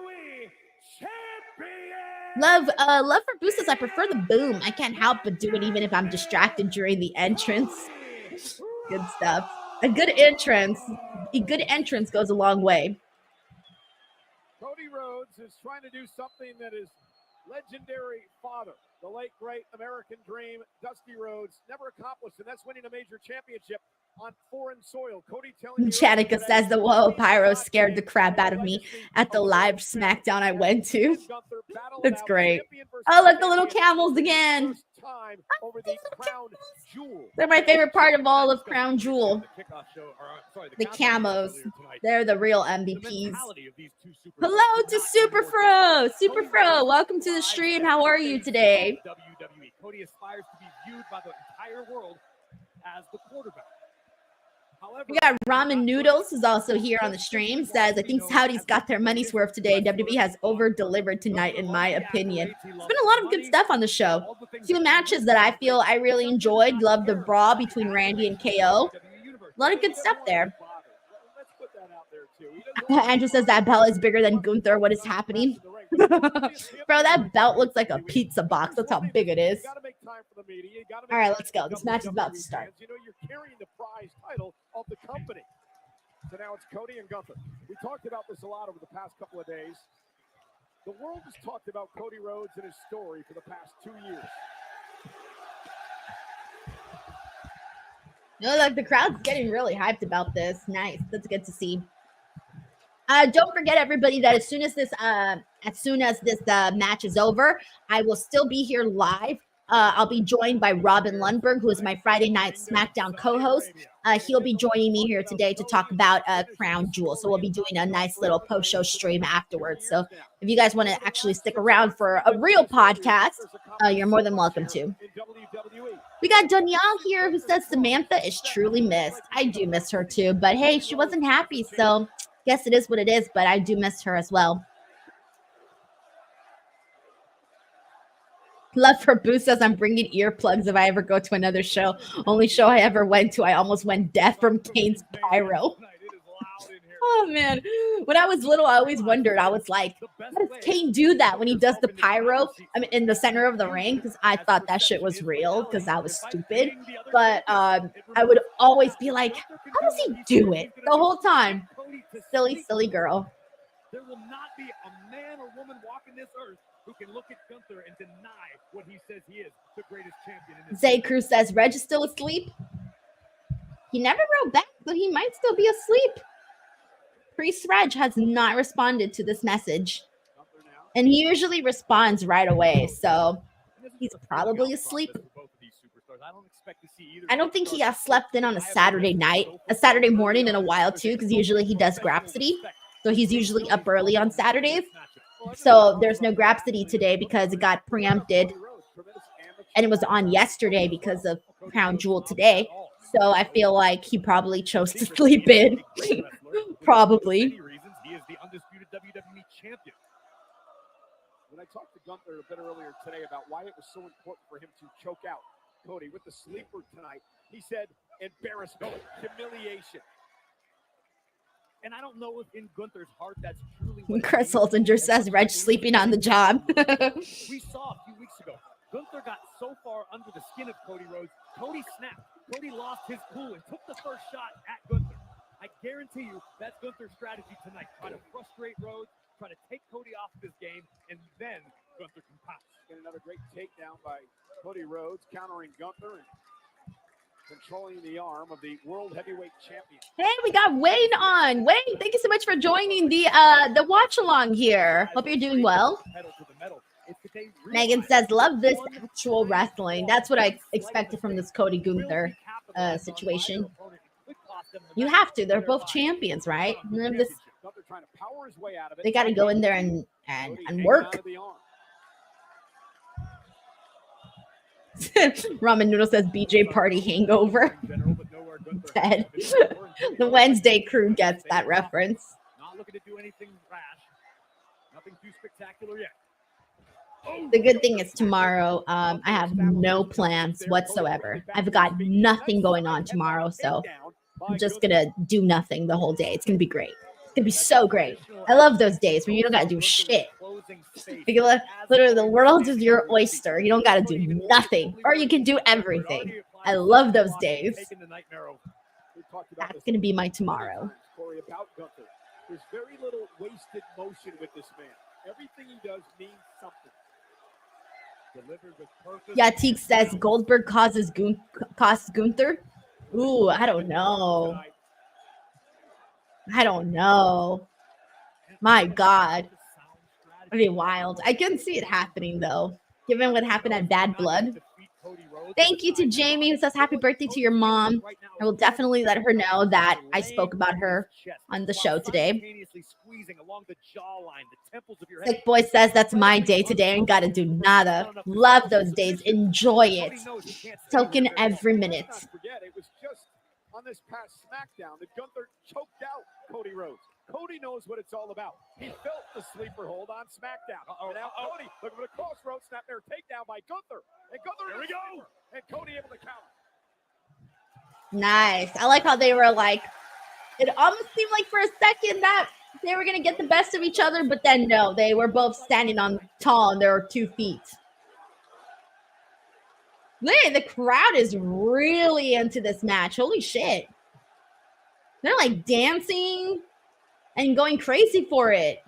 Love for boosters. I prefer the boom. I can't help but do it even if I'm distracted during the entrance. Good stuff. A good entrance goes a long way. Cody Rhodes is trying to do something that his legendary father, the late great American Dream, Dusty Rhodes, never accomplished, and that's winning a major championship on foreign soil. Cody telling Chanika says the whoa pyro scared the crap out of me at the live SmackDown I went to. That's great. Oh, look, the little camels again. They're my favorite part of all of Crown Jewel. The camos. They're the real MVPs. Hello to Superfro. Superfro, welcome to the stream. How are you today? Cody aspires to be viewed by the entire world as the quarterback. We got Ramen Noodles is also here on the stream. Says, I think Saudis got their money's worth today. WWE has over-delivered tonight, in my opinion. There's been a lot of good stuff on the show. Two matches that I feel I really enjoyed. Love the brawl between Randy and KO. A lot of good stuff there. Andrew says that belt is bigger than Gunther. What is happening? Bro, that belt looks like a pizza box. That's how big it is. All right, let's go. This match is about to start. You're carrying the prize title of the company. So now it's Cody and Gunther. We talked about this a lot over the past couple of days. The world has talked about Cody Rhodes and his story for the past 2 years. Like the crowd's getting really hyped about this. Nice. That's good to see. Don't forget, everybody, that as soon as this match is over, I will still be here live. I'll be joined by Robin Lundberg, who is my Friday night SmackDown co-host. He'll be joining me here today to talk about Crown Jewel. So we'll be doing a nice little post-show stream afterwards. So if you guys want to actually stick around for a real podcast, you're more than welcome to. We got Danielle here who says Samantha is truly missed. I do miss her too, but hey, she wasn't happy, so guess it is what it is, but I do miss her as well. Love for Boo says I'm bringing earplugs if I ever go to another show. Only show I ever went to, I almost went deaf from Kane's pyro. Oh man, when I was little, I always wondered. I was like, how does Kane do that when he does the pyro? I mean, in the center of the ring, because I thought that shit was real because I was stupid. But I would always be like, how does he do it the whole time? Silly, silly girl. There will not be a man or woman walking this earth who can look at Gunther and deny what he says he is, the greatest champion in this. Zay Cruz says Reg is still asleep. He never wrote back, so he might still be asleep. Priest Reg has not responded to this message. And he usually responds right away, so he's probably asleep. I don't think he has slept in on a Saturday morning in a while too, because usually he does Grapsody. So he's usually up early on Saturdays. So there's no Grapsody today because it got preempted. And it was on yesterday because of Crown Jewel today. So I feel like he probably chose to sleep in. Probably. He is the undisputed WWE champion. When I talked to Gunther a bit earlier today about why it was so important for him to choke out Cody with the sleeper tonight, he said embarrassment, humiliation. And I don't know if in Gunther's heart that's truly what Chris Holtinger says Reg sleeping on the job. We saw a few weeks ago, Gunther got the skin of Cody Rhodes. Cody snapped. Cody lost his cool and took the first shot at Gunther. I guarantee you that's Gunther's strategy tonight. Try to frustrate Rhodes, try to take Cody off of his game, and then Gunther can pounce. Get another great takedown by Cody Rhodes, countering Gunther and controlling the arm of the World Heavyweight Champion. Hey, we got Wayne on. Wayne, thank you so much for joining the watch along here. Hope you're doing well. Megan says, love this actual wrestling. That's what I expected from this Cody Gunther situation. You have to. They're both champions, right? They got to go in there and work. Ramen Noodle says BJ Party hangover. Dead. The Wednesday crew gets that reference. Not looking to do anything rash. Nothing too spectacular yet. The good thing is tomorrow, I have no plans whatsoever. I've got nothing going on tomorrow, so I'm just going to do nothing the whole day. It's going to be great. It's going to be so great. I love those days where you don't got to do shit. Literally, the world is your oyster. You don't got to do nothing, or you can do everything. I love those days. That's going to be my tomorrow. There's very little wasted motion with this man. Everything he does means something. Yatik says Goldberg costs Gunther. Ooh, I don't know. My God. That'd be wild. I couldn't see it happening, though, given what happened at Bad Blood. Thank you to Jamie, who says happy birthday to your mom. I will definitely let her know that I spoke about her on the show today. Sick Boy says that's my day today and got to do nada. Love those days. Enjoy it. Soak in every minute. It was just on this past SmackDown that Gunther choked out Cody Rhodes. Cody knows what it's all about. He felt the sleeper hold on SmackDown. And now Cody looking for the crossroads snap there, takedown by Gunther. And Gunther, here we go. And Cody able to counter. Nice. I like how they were like, it almost seemed like for a second that they were going to get the best of each other, but then no, they were both standing on tall and there were 2 feet. Man, the crowd is really into this match. Holy shit. They're like dancing and going crazy for it.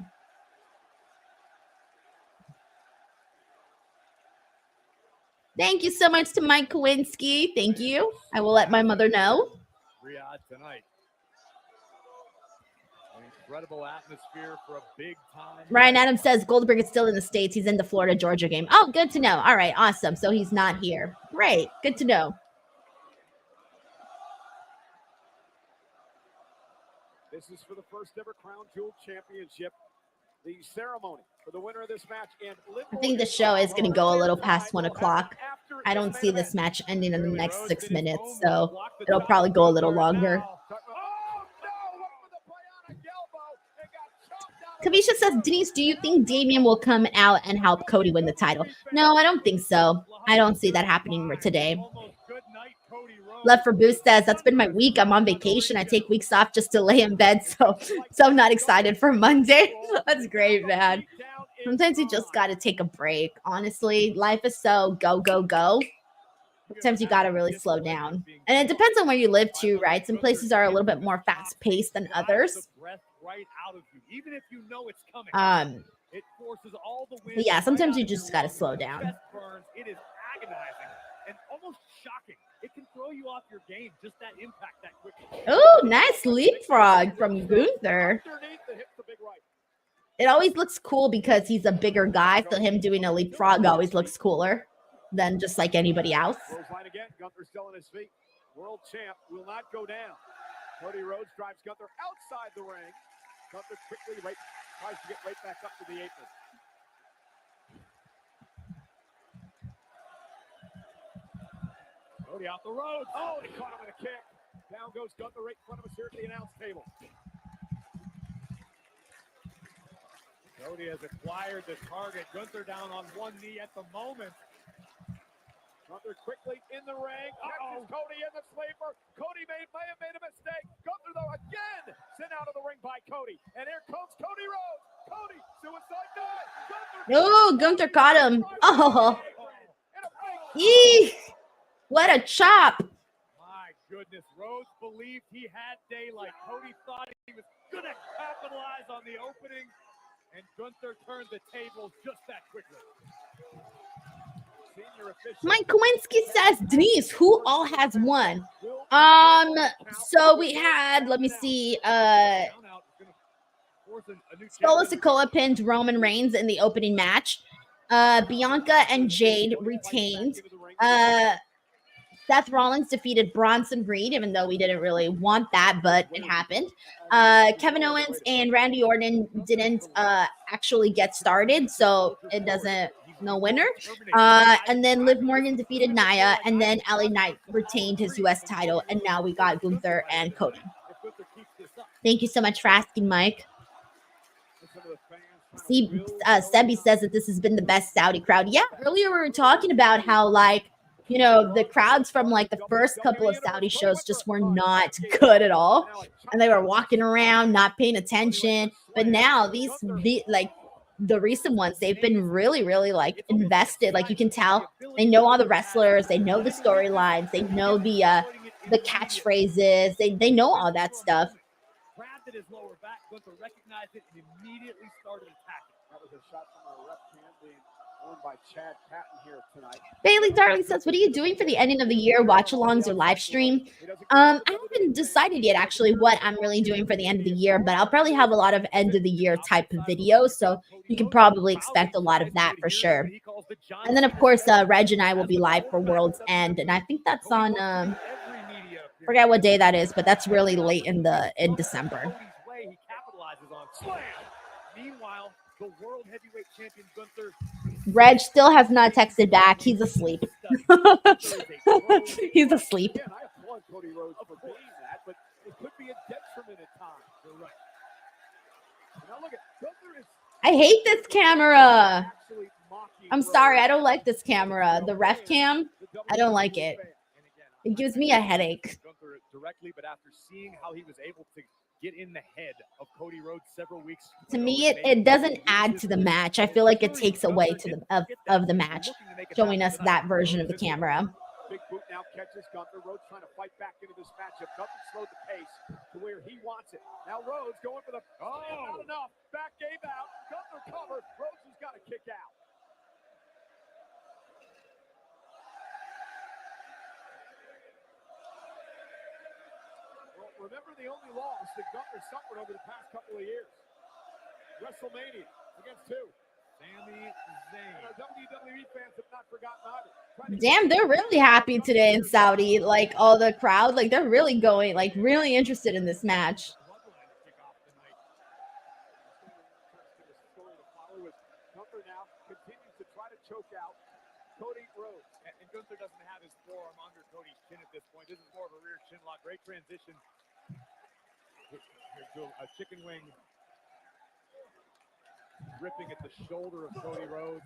Thank you so much to Mike Kowinski. Thank you. I will let my mother know. Tonight. An incredible atmosphere for a big time. Ryan Adams says Goldberg is still in the States. He's in the Florida Georgia game. Oh, good to know. All right, awesome. So he's not here. Great. Good to know. This is for the first ever Crown Jewel Championship. The ceremony for the winner of this match. And I think the show is going to go a little past 1 o'clock. I don't see this match ending in the next 6 minutes, so it'll probably go a little longer. Kavisha says, Denise, do you think Damian will come out and help Cody win the title? No, I don't think so. I don't see that happening today. Love for Boost says, that's been my week. I'm on vacation. I take weeks off just to lay in bed, so I'm not excited for Monday. That's great, man. Sometimes you just got to take a break. Honestly, life is so go, go, go. Sometimes you got to really slow down. And it depends on where you live too, right? Some places are a little bit more fast-paced than others. But yeah, sometimes you just got to slow down. It is agonizing and almost shocking. It can throw you off your game, just that impact that quickly. Oh, nice leapfrog from Gunther. It always looks cool because he's a bigger guy, so him doing a leapfrog always looks cooler than just like anybody else. Again, Gunther still on his feet. World champ will not go down. Cody Rhodes drives Gunther outside the ring. Gunther quickly tries to get right back up to the apron. Cody out the road. Oh, he caught him with a kick. Down goes Gunther right in front of us here at the announce table. Cody has acquired the target. Gunther down on one knee at the moment. Gunther quickly in the ring. Catches Cody in the sleeper. Cody may have made a mistake. Gunther, though, again sent out of the ring by Cody. And here comes Cody Rhodes. Cody, suicide dive. Oh, Gunther caught him. Oh. Eee. What a chop. My goodness, Rhodes believed he had daylight. Cody thought he was going to capitalize on the opening, and Gunther turned the tables just that quickly. Mike Kowinski says, Denise, who all has won? So we had, let me see, Solo Sikoa pinned Roman Reigns in the opening match. Bianca and Jade retained. Seth Rollins defeated Bronson Reed, even though we didn't really want that, but it happened. Kevin Owens and Randy Orton didn't actually get started, so it doesn't, no winner. And then Liv Morgan defeated Nia, and then LA Knight retained his US title, and now we got Gunther and Cody. Thank you so much for asking, Mike. See, Sebi says that this has been the best Saudi crowd. Yeah, earlier we were talking about how, like, you know, the crowds from like the first couple of Saudi shows just were not good at all. And they were walking around, not paying attention. But now the recent ones, they've been really, really like invested. Like you can tell they know all the wrestlers, they know the storylines, they know the catchphrases, they know all that stuff. Grabbed at his lower back, Gunther recognized it and immediately started attacking. That was a shot from our left hand being won by Chad Patton here tonight. Bailey Darling says, what are you doing for the ending of the year? Watch-alongs or live stream? I haven't decided yet actually what I'm really doing for the end of the year, but I'll probably have a lot of end of the year type of videos, so you can probably expect a lot of that for sure. And then of course, Reg and I will be live for World's End, and I think that's on forget what day that is, but that's really late in December. Meanwhile, the world heavyweight champion Gunther, Reg still has not texted back. He's asleep. He's asleep. Again, I applaud Cody Rhodes for doing that, but it could be a detriment at times. You're right. Now look at Gunther is I hate this camera. actually mocking. I'm sorry, I don't like this camera. The ref cam, I don't like it. It gives me a headache. Gunther directly, but after seeing how he was able to get in the head of Cody Rhodes several weeks To me, it doesn't add to the match. I feel like it takes away to the of the match, showing us that version of the camera. Big boot now catches Gunther. Rhodes trying to fight back into this matchup. Gunther slowed the pace to where he wants it. Now Rhodes going for the not enough. Back gave out. Gunther covered. Rhodes has got to kick out. Well, remember the only loss that Gunther suffered over the past couple of years. WrestleMania against who? Sami Zayn. And our WWE fans have not forgotten either. Damn, they're really happy today in Saudi. Like all the crowd, like they're really going, like really interested in this match. Gunther now continues to try to choke out Cody Rhodes. And Gunther doesn't have his forearm under Cody's chin at this point. This is more of a rear chin lock. Great transition. Here's a chicken wing ripping at the shoulder of Cody Rhodes.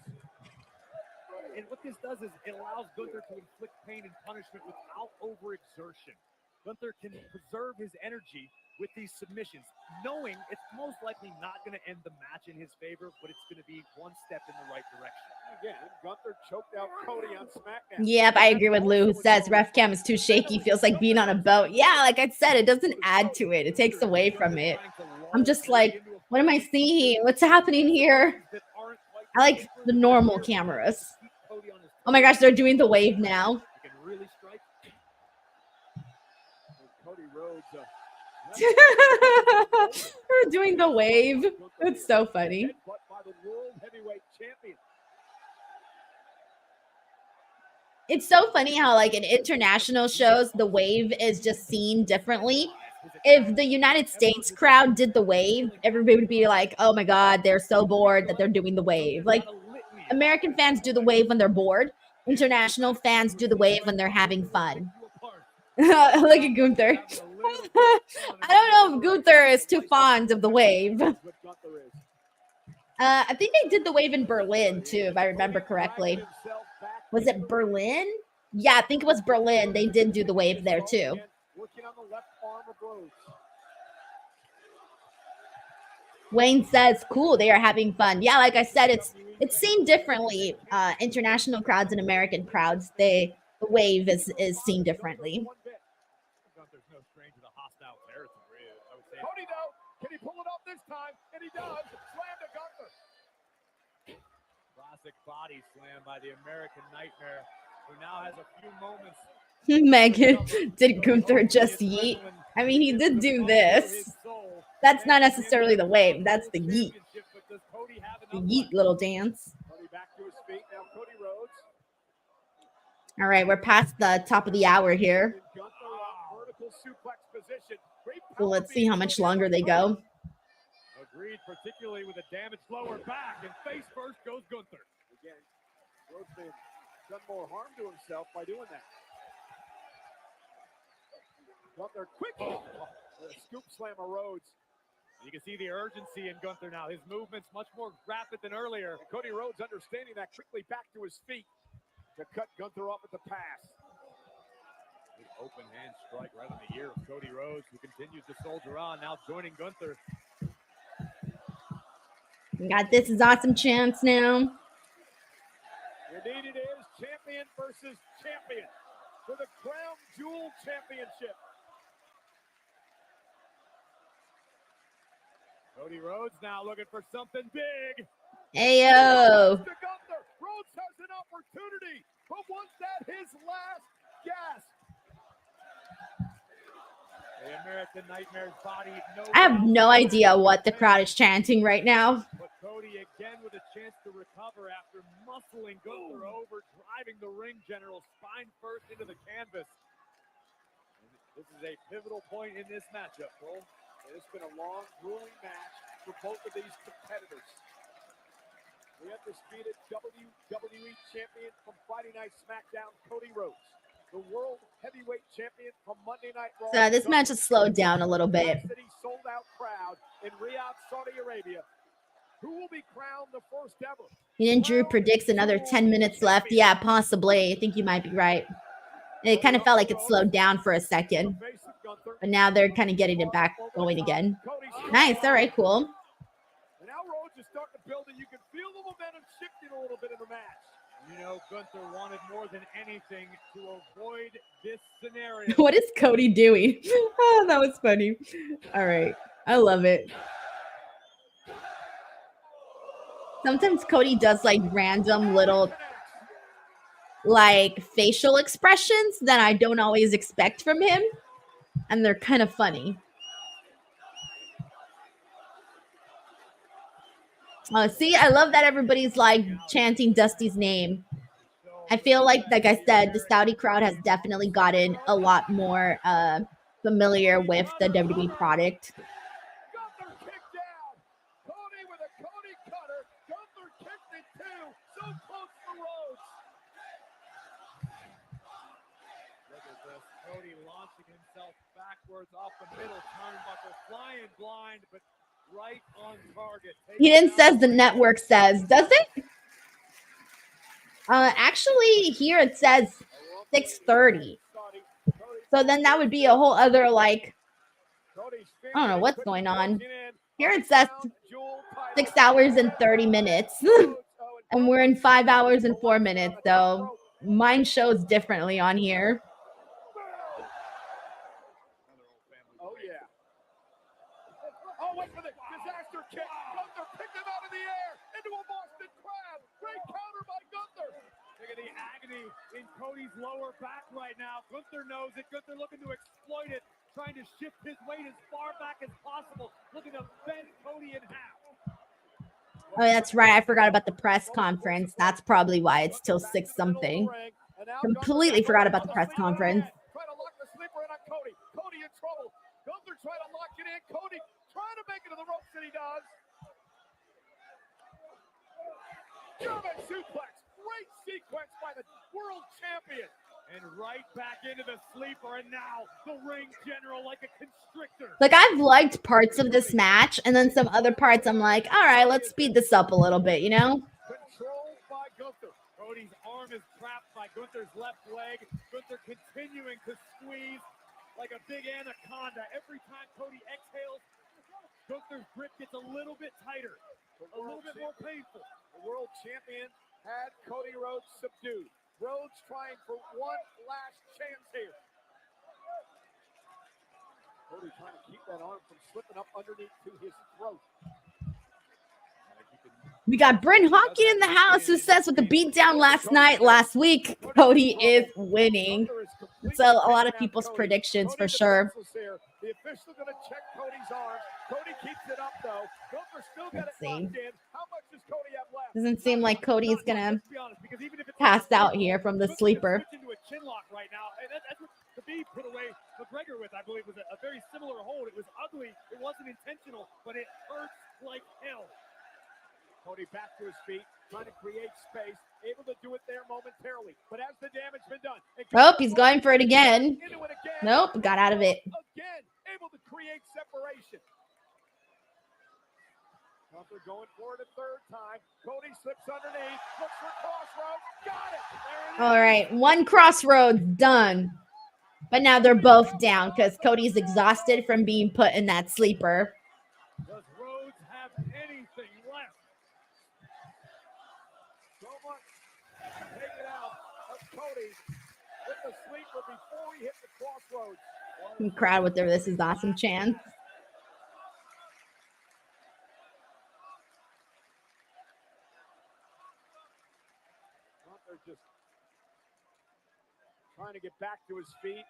And what this does is it allows Gunther to inflict pain and punishment without overexertion. Gunther can preserve his energy with these submissions, knowing it's most likely not going to end the match in his favor, but it's going to be one step in the right direction. Again, Gunther choked out Cody on SmackDown. Yep, I agree with Lou, who says ref cam is too shaky, feels like being on a boat. Yeah, like I said, it doesn't add to it. It takes away from it. I'm just like, what am I seeing? What's happening here? I like the normal cameras. Oh my gosh, they're doing the wave now. You can really strike. Cody Rhodes. We're doing the wave. It's so funny. By the world heavyweight champion. It's so funny how, like, in international shows, the wave is just seen differently. If the United States crowd did the wave, everybody would be like, oh my God, they're so bored that they're doing the wave. Like, American fans do the wave when they're bored. International fans do the wave when they're having fun. Look at Gunther. I don't know if Gunther is too fond of the wave. I think they did the wave in Berlin, too, if I remember correctly. Was it Berlin? Yeah, I think it was Berlin. They did do the wave there, too. Wayne says, cool, they are having fun. Yeah, like I said, it's seen differently. International crowds and American crowds, the wave is seen differently. Gunther's no stranger to hostile territory, I would say. Cody, though, can he pull it off this time? And he does. Slam to Gunther. Classic body slam by the American Nightmare, who now has a few moments. Megan, did Gunther just yeet? I mean, he did do this. That's not necessarily the wave. That's the yeet. The yeet little dance. Cody back to his feet. Now Cody Rhodes. All right, we're past the top of the hour here. Gunther on vertical suplex position. Great So let's see how much longer they go. Agreed, particularly with a damaged lower back, and face first goes Gunther. Again, Rhodes may have done more harm to himself by doing that. Gunther quick scoop slam of Rhodes. You can see the urgency in Gunther now. His movement's much more rapid than earlier. And Cody Rhodes understanding that, quickly back to his feet to cut Gunther off at the pass. Big open hand strike right on the ear of Cody Rhodes, who continues to soldier on, now joining Gunther. We got This Is Awesome chance now. Indeed it is. Champion versus champion for the Crown Jewel Championship. Cody Rhodes now looking for something big. Ayo. Rhodes has an opportunity, but was that his last gasp? The American Nightmare's body. I have no idea what the crowd is chanting right now. But Cody again with a chance to recover after muscling Gunther over, driving the ring general spine first into the canvas. And this is a pivotal point in this matchup, Cole. It's been a long, grueling match for both of these competitors. The undisputed WWE champion from Friday Night SmackDown, Cody Rhodes. The World Heavyweight Champion from Monday Night Raw. So this match has slowed down a little bit. Sold-out crowd in Riyadh, Saudi Arabia. Who will be crowned the first ever? And Drew predicts another 10 minutes left. Yeah, possibly. I think you might be right. It kind of felt like it slowed down for a second. But now they're kind of getting it back going again. Nice. All right, cool. And now Rhodes is starting to build, and you can feel the momentum shifting a little bit in the match. You know, Gunther wanted more than anything to avoid this scenario. What is Cody doing? Oh, that was funny. All right. I love it. Sometimes Cody does like random little like facial expressions that I don't always expect from him. And they're kind of funny. See, I love that everybody's like chanting Dusty's name. I feel like I said, the Saudi crowd has definitely gotten a lot more familiar with the WWE product. Gunther kicked down. Cody with a Cody cutter. Gunther kicked it too. So close to Rhodes. Look at this. Cody launching himself backwards off the middle turnbuckle, flying blind, but right on target. He didn't says the network says, does it? Actually, here it says 6:30. So then that would be a whole other like, I don't know what's going on. Here it says 6 hours and 30 minutes. And we're in 5 hours and 4 minutes. So mine shows differently on here. Oh, yeah. Oh, wait for the disaster kick. Gunther picked him out of the air into a Boston Crab. Great counter by Gunther. Look at the agony in Cody's lower back right now. Gunther knows it. Gunther looking to exploit it, trying to shift his weight as far back as possible, looking to bend Cody in half. Oh, that's right. I forgot about the press conference. That's probably why it's till 6 something. Completely forgot about the press conference. Trying to lock the sleeper in on Cody. Cody in trouble. Gunther trying to lock it in. Cody trying to make it to the ropes, and he does. German suplex. Great sequence by the world champion. And right back into the sleeper, and now the ring general like a constrictor. Like, I've liked parts of this match, and then some other parts I'm like, all right, let's speed this up a little bit, you know? Controlled by Gunther. Cody's arm is trapped by Gunther's left leg. Gunther continuing to squeeze like a big anaconda. Every time Cody exhales, Gunther's grip gets a little bit tighter, a little bit more painful. The world champion had Cody Rhodes subdued. Rhodes trying for one last chance here. Cody trying to keep that arm from slipping up underneath to his throat. We got Bryn Hockey in the house who says with the beatdown last week, Cody is winning. So a lot of people's predictions for sure. The official going to check Cody's arm. Cody keeps it up though. Gunther still got it locked in. How much does Cody have left? Doesn't seem like Cody's gonna pass out here from the sleeper. Into a chin lock right now, and that's what the B put away McGregor with. I believe was a very similar hold. It was ugly. It wasn't intentional, but it hurts like hell. Cody back to his feet, trying to create space, able to do it there momentarily. But has the damage been done? Oh, he's going for it again. Nope, got out of it. Again, able to create separation. Gunther going for it a third time. Cody slips underneath, looks for crossroads, got it. There it is. All right, one crossroads done. But now they're both down because Cody's exhausted from being put in that sleeper. Does Rhodes have anything left? So much taken out of Cody with the sleeper before he hit the crossroads. The crowd with their "This is awesome" chant. Gunther just trying to get back to his feet.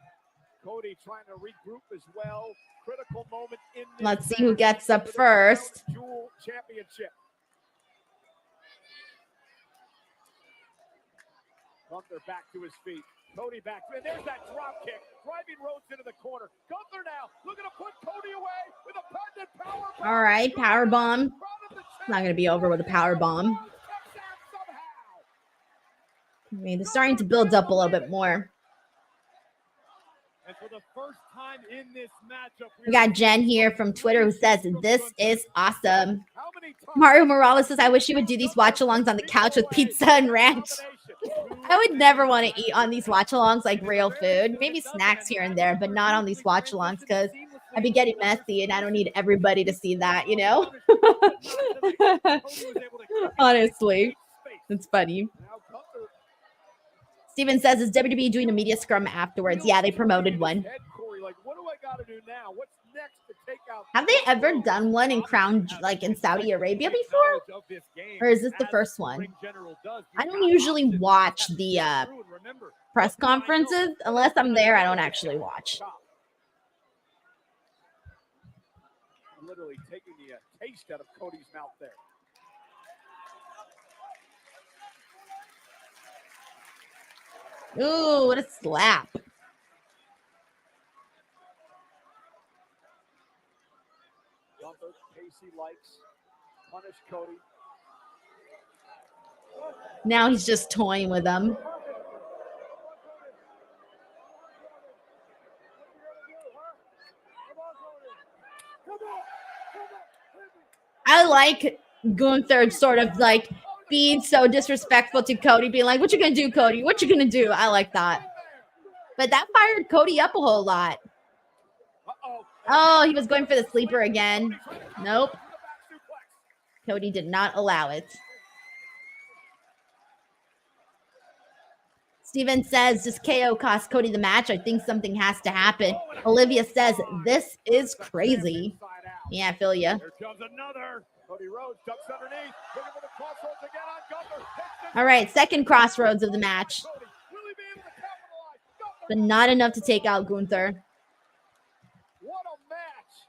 Cody trying to regroup as well. Critical moment in this Let's see who gets up for the first. Crown Jewel Championship. Gunther back to his feet. Cody back. And there's that drop kick. Driving Rhodes into the corner. Gunther now looking to put Cody away with a patented power bomb. All right, power bomb. Not gonna be over with a power bomb. I mean, they're starting to build up a little bit more. And for the first time in this matchup, We got Jen here from Twitter who says, "This is awesome." Mario Morales says, "I wish you would do these watch-alongs on the couch with pizza and ranch." I would never want to eat on these watch-alongs like real food. Maybe snacks here and there, but not on these watch-alongs because I'd be getting messy and I don't need everybody to see that, you know? Honestly, it's funny. Steven says, "Is WWE doing a media scrum afterwards?" Yeah, they promoted one. Like, what do I got to do now? What's next to take out? Have they ever done one in in Saudi Arabia before? Or is this the first one? I don't usually watch the press conferences. Unless I'm there, I don't actually watch. Literally taking the taste out of Cody's mouth there. Ooh, what a slap. Gunther, Casey likes, punish Cody. Now he's just toying with them. I like Gunther sort of like being so disrespectful to Cody, being like, "What you gonna do, Cody? What you gonna do?" I like that. But that fired Cody up a whole lot. Oh, he was going for the sleeper again. Nope. Cody did not allow it. Steven says, "Does KO cost Cody the match? I think something has to happen." Olivia says, "This is crazy." Yeah, I feel ya. Here comes another. Cody Rhodes ducks underneath. Looking for the crossroads again on Gunther. All right, second crossroads of the match. But not enough to take out Gunther. What a match.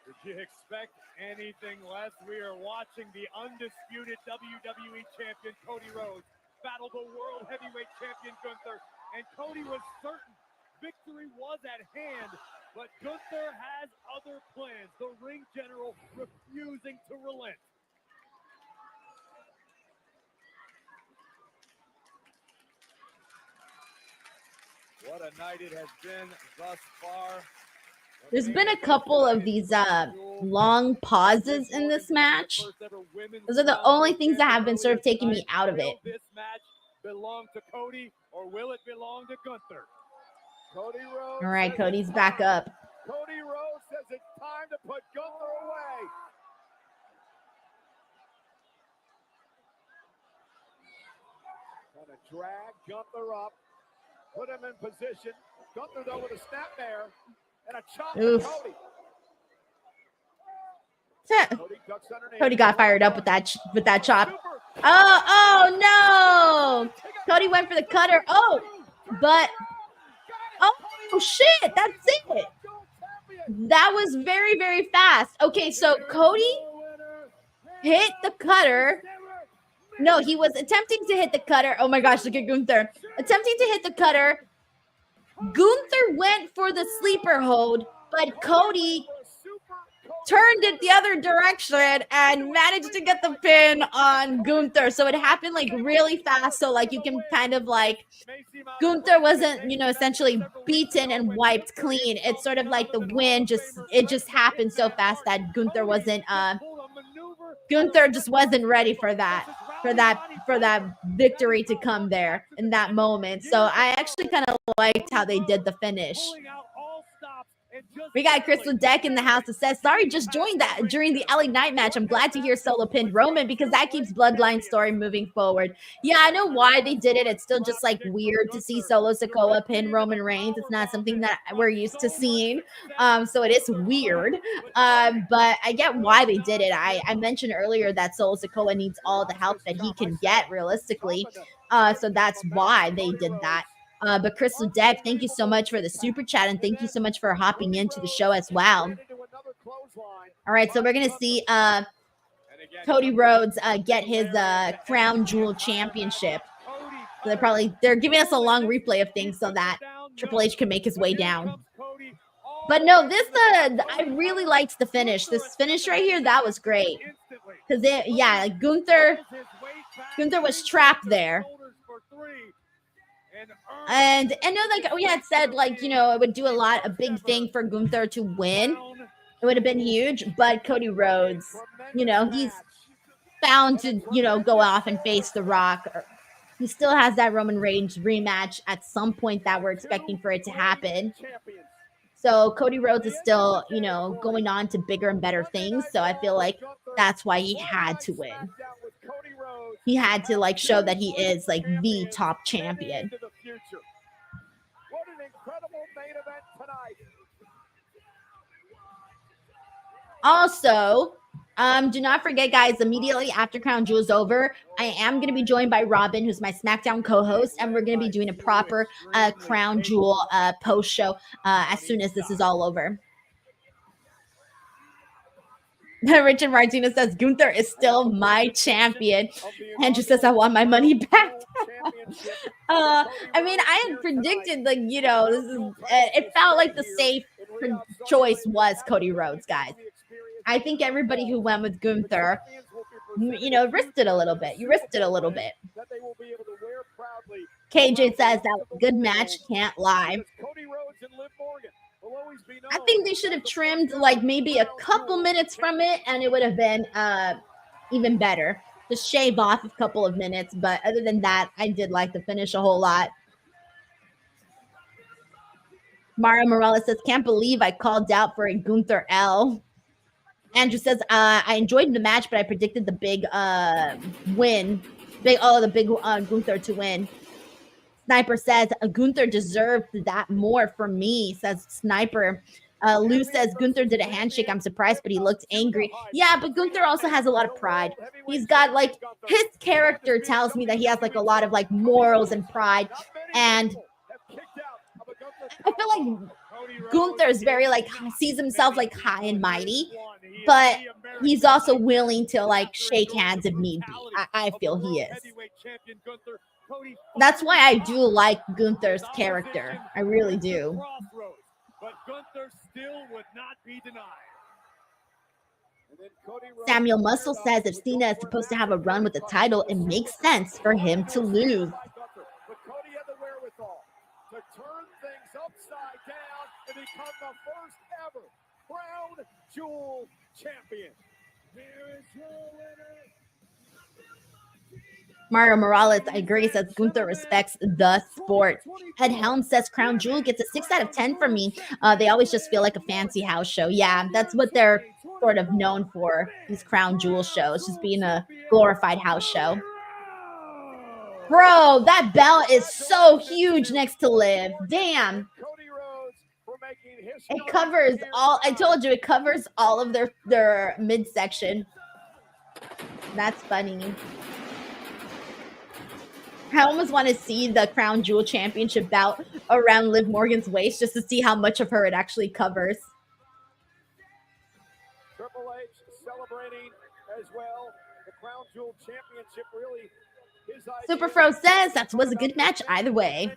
Did you expect anything less? We are watching the undisputed WWE champion Cody Rhodes battle the world heavyweight champion Gunther, and Cody was certain victory was at hand, but Gunther has other plans. The ring general refusing to relent. What a night it has been thus far. There's been a couple of these long pauses in this match. Those are the only things that have been sort of taking me out of it. Will this match belong to Cody, or will it belong to Gunther? Cody Rhodes. All right, Cody's back up. Cody Rhodes says it's time to put Gunther away. Trying to drag Gunther up, put him in position. Gunther, though, with a snapmare and a chop to Cody. Cody got fired up with that chop. Oh no! Cody went for the cutter. Oh shit! That's it. That was very, very fast. Okay, so Cody hit the cutter. No, he was attempting to hit the cutter. Oh my gosh, look at Gunther. Attempting to hit the cutter. Gunther went for the sleeper hold, but Cody turned it the other direction and managed to get the pin on Gunther. So it happened like really fast. So like you can kind of like, Gunther wasn't, essentially beaten and wiped clean. It's sort of like the win just happened so fast that Gunther just wasn't ready for that victory to come there in that moment. So I actually kind of liked how they did the finish. We got Crystal Deck in the house that says, sorry, just joined that during the LA Knight match. I'm glad to hear Solo pinned Roman because that keeps Bloodline story moving forward. Yeah, I know why they did it. It's still just like weird to see Solo Sikoa pin Roman Reigns. It's not something that we're used to seeing. So it is weird. But I get why they did it. I mentioned earlier that Solo Sikoa needs all the help that he can get realistically. So that's why they did that. But Crystal Deck, thank you so much for the super chat, and thank you so much for hopping into the show as well. All right, so we're gonna see Cody Rhodes get his Crown Jewel Championship. So they're giving us a long replay of things so that Triple H can make his way down. But no, I really liked the finish. This finish right here, that was great. Because Gunther was trapped there. And I know, like we had said, like, it would do a big thing for Gunther to win. It would have been huge, but Cody Rhodes, he's bound to, go off and face The Rock. He still has that Roman Reigns rematch at some point that we're expecting for it to happen. So Cody Rhodes is still, going on to bigger and better things. So I feel like that's why he had to win. He had to like show that he is like the top champion. What an incredible main event tonight. Also, do not forget, guys, immediately after Crown Jewel is over, I am going to be joined by Robin, who's my SmackDown co-host, and we're going to be doing a proper Crown Jewel post show as soon as this is all over. Richard Martinez says, Gunther is still my champion. Andrew says, I want my money back. I mean, I had predicted, like, it felt like the safe choice was Cody Rhodes, guys. I think everybody who went with Gunther, risked it a little bit. You risked it a little bit. KJ says, that was a good match, can't lie. I think they should have trimmed like maybe a couple minutes from it, and it would have been even better. Just shave off a couple of minutes, but other than that, I did like the finish a whole lot. Mario Morales says, can't believe I called out for a Gunther L. Andrew says, I enjoyed the match, but I predicted the big win. The big Gunther to win. Sniper says, Gunther deserved that more from me, says Sniper. Lou says, Gunther did a handshake. I'm surprised, but he looked angry. Yeah, but Gunther also has a lot of pride. He's got, like, his character tells me that he has, like, a lot of, like, morals and pride. And I feel like Gunther is very, like, sees himself, like, high and mighty. But he's also willing to, like, shake hands if need be. I feel he is. That's why I do like Gunther's character. I really do. But Gunther still would not be denied. Samuel Muscle says if Cena is supposed to have a run with the title, it makes sense for him to lose. But Cody had the wherewithal to turn things upside down and become the first ever Crown Jewel champion. Here is your winner, Mario Morales, I agree, says Gunther respects the sport. Ed Helm says Crown Jewel gets a 6 out of 10 from me. They always just feel like a fancy house show. Yeah, that's what they're sort of known for, these Crown Jewel shows, just being a glorified house show. Bro, that belt is so huge next to Liv. Damn. It covers all, I told you, it covers all of their midsection. That's funny. I almost want to see the Crown Jewel Championship bout around Liv Morgan's waist just to see how much of her it actually covers. Triple H celebrating as well. The Crown Jewel Championship really. Super Fro says that was a good match either way.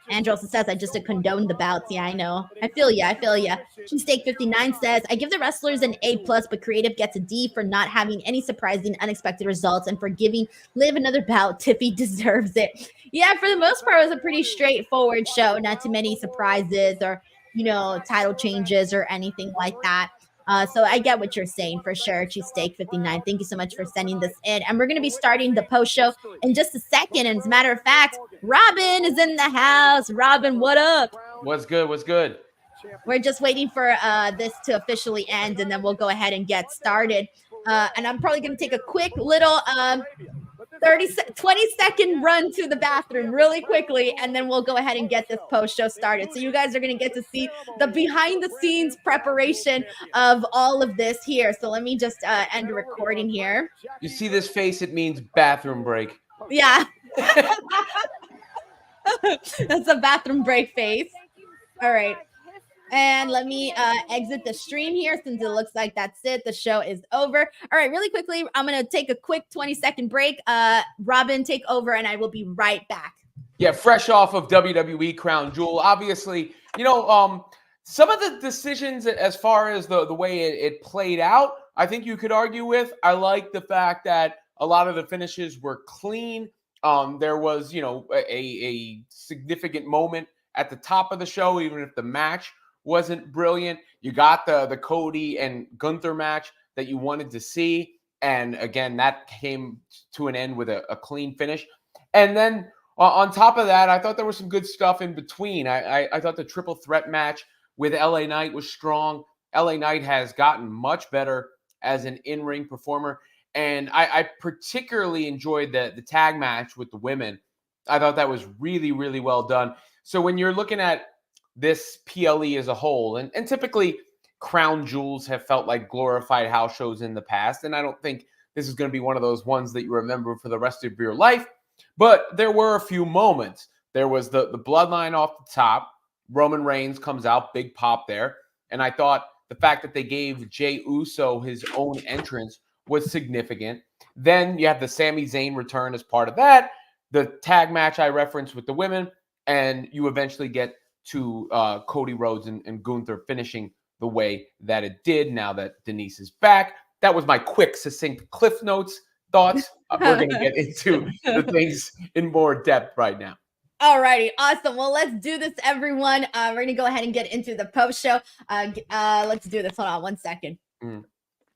Andrew also says I just condone the bouts. Yeah, I know. I feel ya. I feel ya. Cheesesteak 59 says I give the wrestlers an A+, but creative gets a D for not having any surprising, unexpected results, and for giving Liv another bout. Tiffy deserves it. Yeah, for the most part, it was a pretty straightforward show. Not too many surprises or, you know, title changes or anything like that. So I get what you're saying for sure. Cheesesteak 59. Thank you so much for sending this in. And we're going to be starting the post show in just a second. And as a matter of fact, Robin is in the house. Robin, what up? What's good? What's good? We're just waiting for this to officially end, and then we'll go ahead and get started. And I'm probably going to take a quick little 20-second run to the bathroom really quickly, and then we'll go ahead and get this post show started. So you guys are going to get to see the behind the scenes preparation of all of this here. So let me just end the recording here. You see this face? It means bathroom break. Yeah. That's a bathroom break face. All right. And let me exit the stream here since it looks like that's it. The show is over. All right, really quickly, I'm going to take a quick 20-second break. Robin, take over, and I will be right back. Yeah, fresh off of WWE Crown Jewel. Obviously, you know, some of the decisions as far as the way it played out, I think you could argue with. I like the fact that a lot of the finishes were clean. There was, you know, a significant moment at the top of the show, even if the match wasn't brilliant. You got the Cody and Gunther match that you wanted to see. And again, that came to an end with a clean finish. And then on top of that, I thought there was some good stuff in between. I thought the triple threat match with LA Knight was strong. LA Knight has gotten much better as an in-ring performer. And I particularly enjoyed the tag match with the women. I thought that was really, really well done. So when you're looking at this PLE as a whole, and typically Crown Jewels have felt like glorified house shows in the past, and I don't think this is going to be one of those ones that you remember for the rest of your life, but there were a few moments. There was the Bloodline off the top. Roman Reigns comes out, big pop there, and I thought the fact that they gave Jey Uso his own entrance was significant. Then you have the Sami Zayn return as part of that, the tag match I referenced with the women, and you eventually get to Cody Rhodes and Gunther finishing the way that it did now that Denise is back. That was my quick, succinct Cliff Notes thoughts. We're going to get into the things in more depth right now. All righty. Awesome. Well, let's do this, everyone. We're going to go ahead and get into the post show. Let's do this. Hold on 1 second.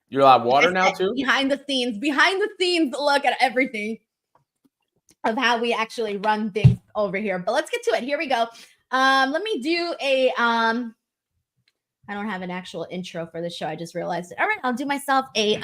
You're allowed water now, too? Behind the scenes, look at everything of how we actually run things over here. But let's get to it. Here we go. Let me do a I don't have an actual intro for the show. I just realized it. All right, I'll do myself a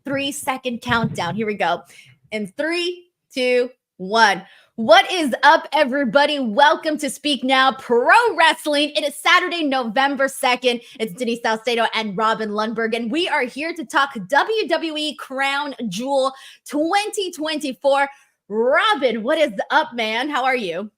3-second countdown. Here we go. In 3, 2, 1. What is up, everybody? Welcome to Speak Now Pro Wrestling. It is Saturday, November 2nd. It's Denise Salcedo and Robin Lundberg, and we are here to talk WWE Crown Jewel 2024. Robin, what is up, man? How are you?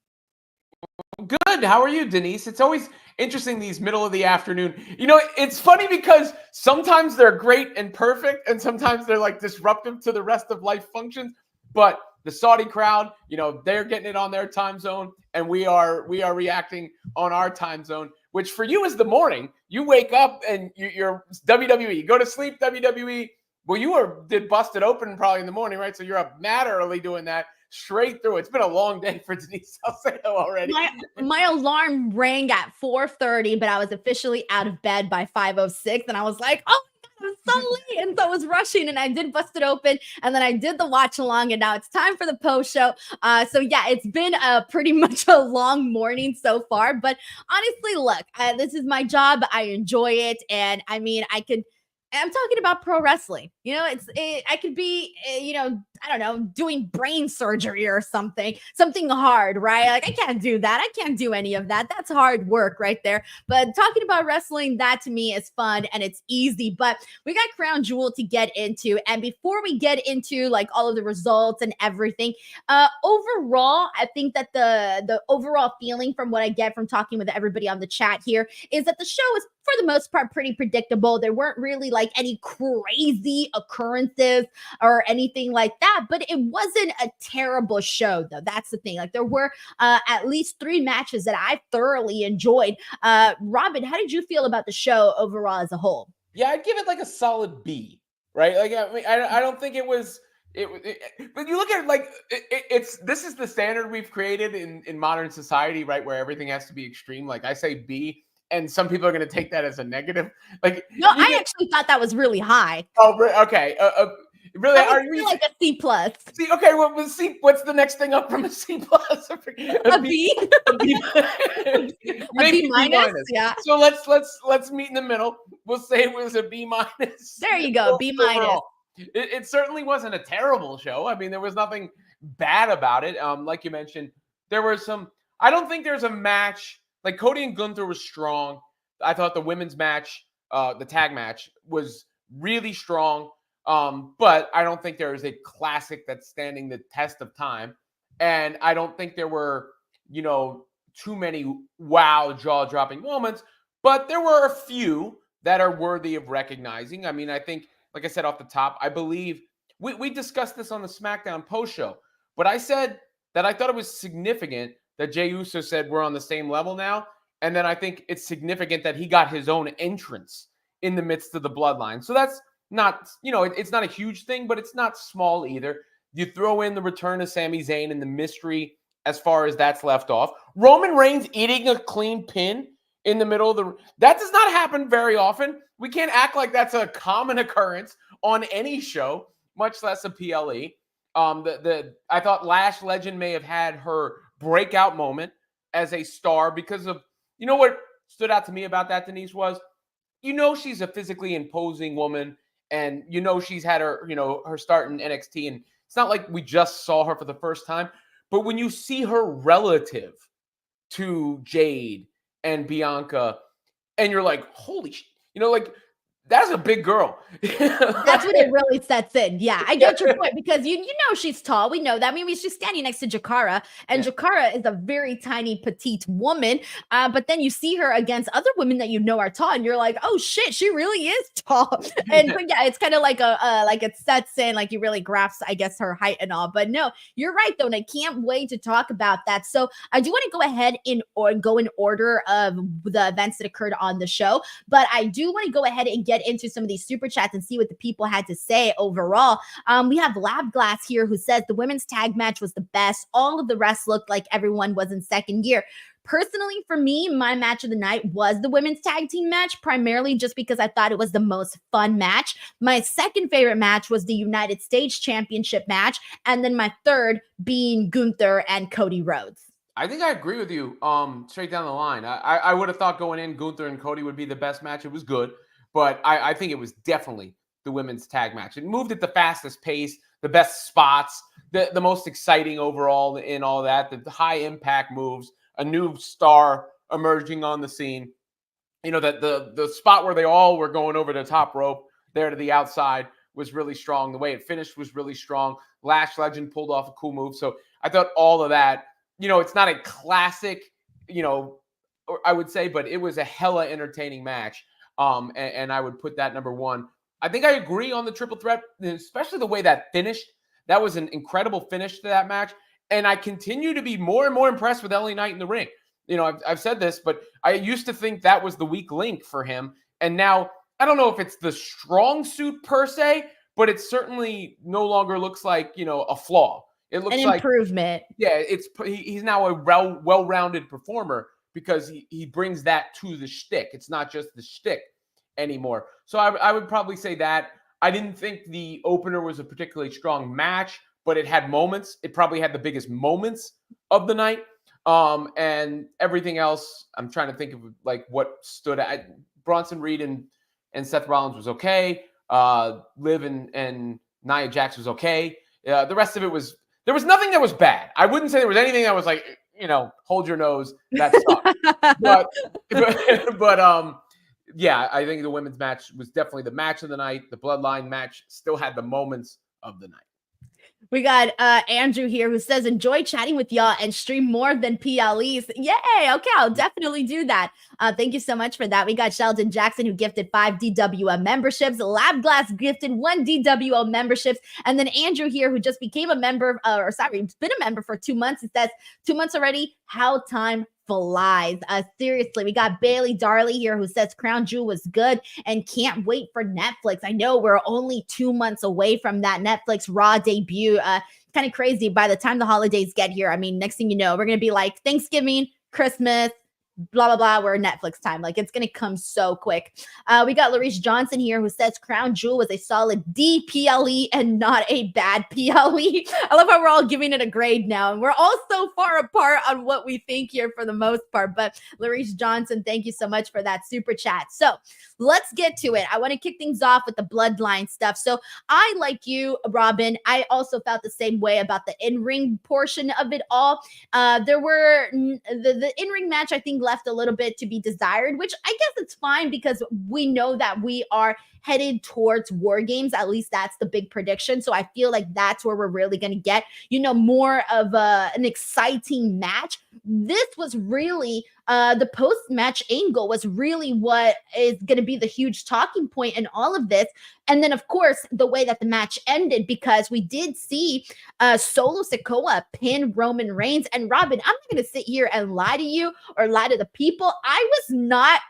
Good. How are you, Denise? It's always interesting, these middle of the afternoon. You know, it's funny because sometimes they're great and perfect, and sometimes they're like disruptive to the rest of life functions. But the Saudi crowd, you know, they're getting it on their time zone, and we are reacting on our time zone, which for you is the morning. You wake up and you're WWE. You go to sleep, WWE. Well, you did Busted Open probably in the morning, right? So you're up mad early doing that. Straight through. It's been a long day for Denise Salcedo already. My alarm rang at 4:30, but I was officially out of bed by 5:06, and I was like, "Oh my God, was so late, and so I was rushing, and I did bust it open, and then I did the watch along, and now it's time for the post show. So yeah, it's been pretty much a long morning so far, but honestly, look, this is my job. I enjoy it, and I mean, I'm talking about pro wrestling. You know, I could be, I don't know, doing brain surgery or something hard, right? Like I can't do that. I can't do any of that. That's hard work right there. But talking about wrestling, that to me is fun and it's easy. But we got Crown Jewel to get into, and before we get into like all of the results and everything, overall, I think that the overall feeling from what I get from talking with everybody on the chat here is that the show is for the most part pretty predictable. There weren't really like any crazy occurrences or anything like that, but it wasn't a terrible show though. That's the thing. Like there were at least 3 matches that I thoroughly enjoyed. Robin, how did you feel about the show overall as a whole? Yeah, I'd give it like a solid B, right? Like I mean, I don't think it was. But you look at it like this is the standard we've created in modern society, right? Where everything has to be extreme. Like I say B, and some people are going to take that as a negative. Like no, I actually thought that was really high. Oh, okay. Really? Are you like a C plus? See, okay. Well, C. What's the next thing up from a C plus? A B. A B. Maybe B minus. Yeah. So let's meet in the middle. We'll say it was a B minus. There you go. B minus. It certainly wasn't a terrible show. I mean, there was nothing bad about it. Like you mentioned, there were some. I don't think there's a match like Cody and Gunther was strong. I thought the women's match, the tag match, was really strong. But I don't think there is a classic that's standing the test of time. And I don't think there were, too many wow jaw-dropping moments. But there were a few that are worthy of recognizing. I mean, I think, like I said off the top, I believe we discussed this on the SmackDown post show, but I said that I thought it was significant that Jey Uso said we're on the same level now. And then I think it's significant that he got his own entrance in the midst of the Bloodline. So that's not, it's not a huge thing, but it's not small either. You throw in the return of Sami Zayn and the mystery as far as that's left off. Roman Reigns eating a clean pin in the middle of that does not happen very often. We can't act like that's a common occurrence on any show, much less a PLE. I thought Lash Legend may have had her breakout moment as a star because of, what stood out to me about that, Denise, was, she's a physically imposing woman and, she's had her, her start in NXT, and it's not like we just saw her for the first time, but when you see her relative to Jade and Bianca, and you're like, holy shit, that's a big girl. That's when it really sets in. Yeah, I get your point because you know she's tall. We know that. I mean, she's standing next to Jakara, and Jakara is a very tiny, petite woman. But then you see her against other women that are tall, and you're like, oh shit, she really is tall. And but yeah, it's kind of like like it sets in, like you really grasp, I guess, her height and all. But no, you're right though, and I can't wait to talk about that. So I do want to go ahead go in order of the events that occurred on the show, but I do want to go ahead and get into some of these super chats and see what the people had to say overall. We have Lab Glass here who says the women's tag match was the best. All of the rest looked like everyone was in second gear. Personally, for me, my match of the night was the women's tag team match, primarily just because I thought it was the most fun match. My second favorite match was the United States Championship match, and then my third being Gunther and Cody Rhodes. I think I agree with you straight down the line. I would have thought going in Gunther and Cody would be the best match. It was good. But I think it was definitely the women's tag match. It moved at the fastest pace, the best spots, the most exciting overall in all that, the high impact moves, a new star emerging on the scene. That the spot where they all were going over the top rope there to the outside was really strong. The way it finished was really strong. Lash Legend pulled off a cool move. So I thought all of that, it's not a classic, I would say, but it was a hella entertaining match. And I would put that number one. I think I agree on the triple threat, especially the way that finished. That was an incredible finish to that match. And I continue to be more and more impressed with LA Knight in the ring. I've said this, but I used to think that was the weak link for him. And now I don't know if it's the strong suit per se, but it certainly no longer looks like, a flaw. It looks like improvement. Yeah, he's now a well-rounded performer because he brings that to the shtick. It's not just the shtick. anymore. So I would probably say that. I didn't think the opener was a particularly strong match, but it had moments. It probably had the biggest moments of the night. And everything else, I'm trying to think of like what stood out. Bronson Reed and Seth Rollins was okay. Liv and Nia Jax was okay. The rest of it was, there was nothing that was bad. I wouldn't say there was anything that was like, hold your nose. That sucked. but yeah, I think the women's match was definitely the match of the night. The Bloodline match still had the moments of the night. We got Andrew here who says, enjoy chatting with y'all and stream more than PLEs. Yay. Okay, I'll definitely do that. Thank you so much for that. We got Sheldon Jackson who gifted 5 DWM memberships. Lab Glass gifted 1 DWO memberships. And then Andrew here who just became a member, he's been a member for 2 months. He says, 2 months already? How time flies. Seriously, we got Bailey Darley here who says Crown Jewel was good and can't wait for Netflix. I know we're only 2 months away from that Netflix Raw debut. Kind of crazy by the time the holidays get here. I mean, next thing you know, we're going to be like Thanksgiving, Christmas, blah, blah, blah. We're Netflix time. Like, it's going to come so quick. We got Larice Johnson here who says Crown Jewel was a solid D PLE and not a bad PLE. I love how we're all giving it a grade now. And we're all so far apart on what we think here for the most part. But Larice Johnson, thank you so much for that super chat. So let's get to it. I want to kick things off with the Bloodline stuff. So I, like you, Robin, I also felt the same way about the in-ring portion of it all. There were the in-ring match, I think, left a little bit to be desired, which I guess it's fine because we know that we are headed towards War Games. At least that's the big prediction. So I feel like that's where we're really going to get, more of an exciting match. This was really the post-match angle was really what is going to be the huge talking point in all of this. And then, of course, the way that the match ended, because we did see Solo Sikoa pin Roman Reigns. And Robin, I'm not going to sit here and lie to you or lie to the people. I was not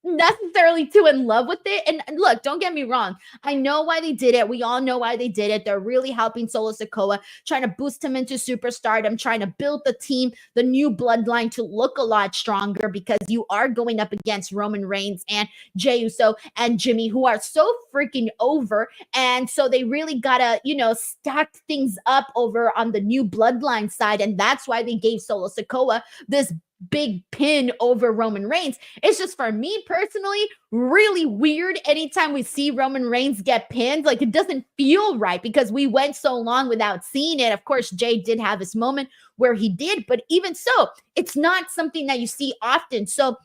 necessarily too in love with it. And look, don't get me wrong. I know why they did it. We all know why they did it. They're really helping Solo Sikoa, trying to boost him into superstardom, trying to build the team, the new bloodline to look a lot stronger because you are going up against Roman Reigns and Jey Uso and Jimmy, who are so freaking over. And so they really gotta, stack things up over on the new bloodline side. And that's why they gave Solo Sikoa this big pin over Roman Reigns. It's just, for me personally, really weird anytime we see Roman Reigns get pinned. Like, it doesn't feel right because we went so long without seeing it. Of course, Jay did have his moment where he did, but even so, it's not something that you see often. So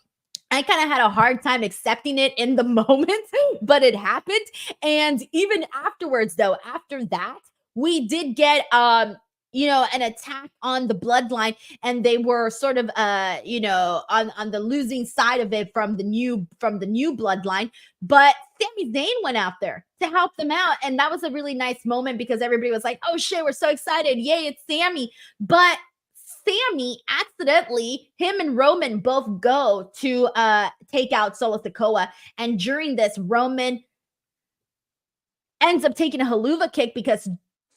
I kind of had a hard time accepting it in the moment, but it happened. And even afterwards, though, after that, we did get an attack on the bloodline, and they were sort of on the losing side of it from the new bloodline. But Sami Zayn went out there to help them out, and that was a really nice moment because everybody was like, oh shit, we're so excited, yay, it's Sami. But Sami accidentally, him and Roman both go to take out Solo Sikoa, and during this, Roman ends up taking a haluva kick because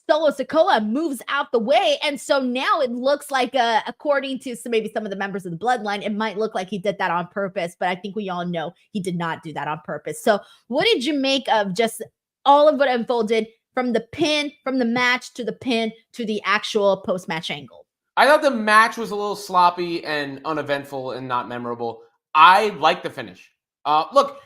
Solo Sikoa moves out the way. And so now it looks like, according to maybe some of the members of the bloodline, it might look like he did that on purpose. But I think we all know he did not do that on purpose. So what did you make of just all of what unfolded from the pin, from the match to the pin to the actual post-match angle? I thought the match was a little sloppy and uneventful and not memorable. I like the finish. Look,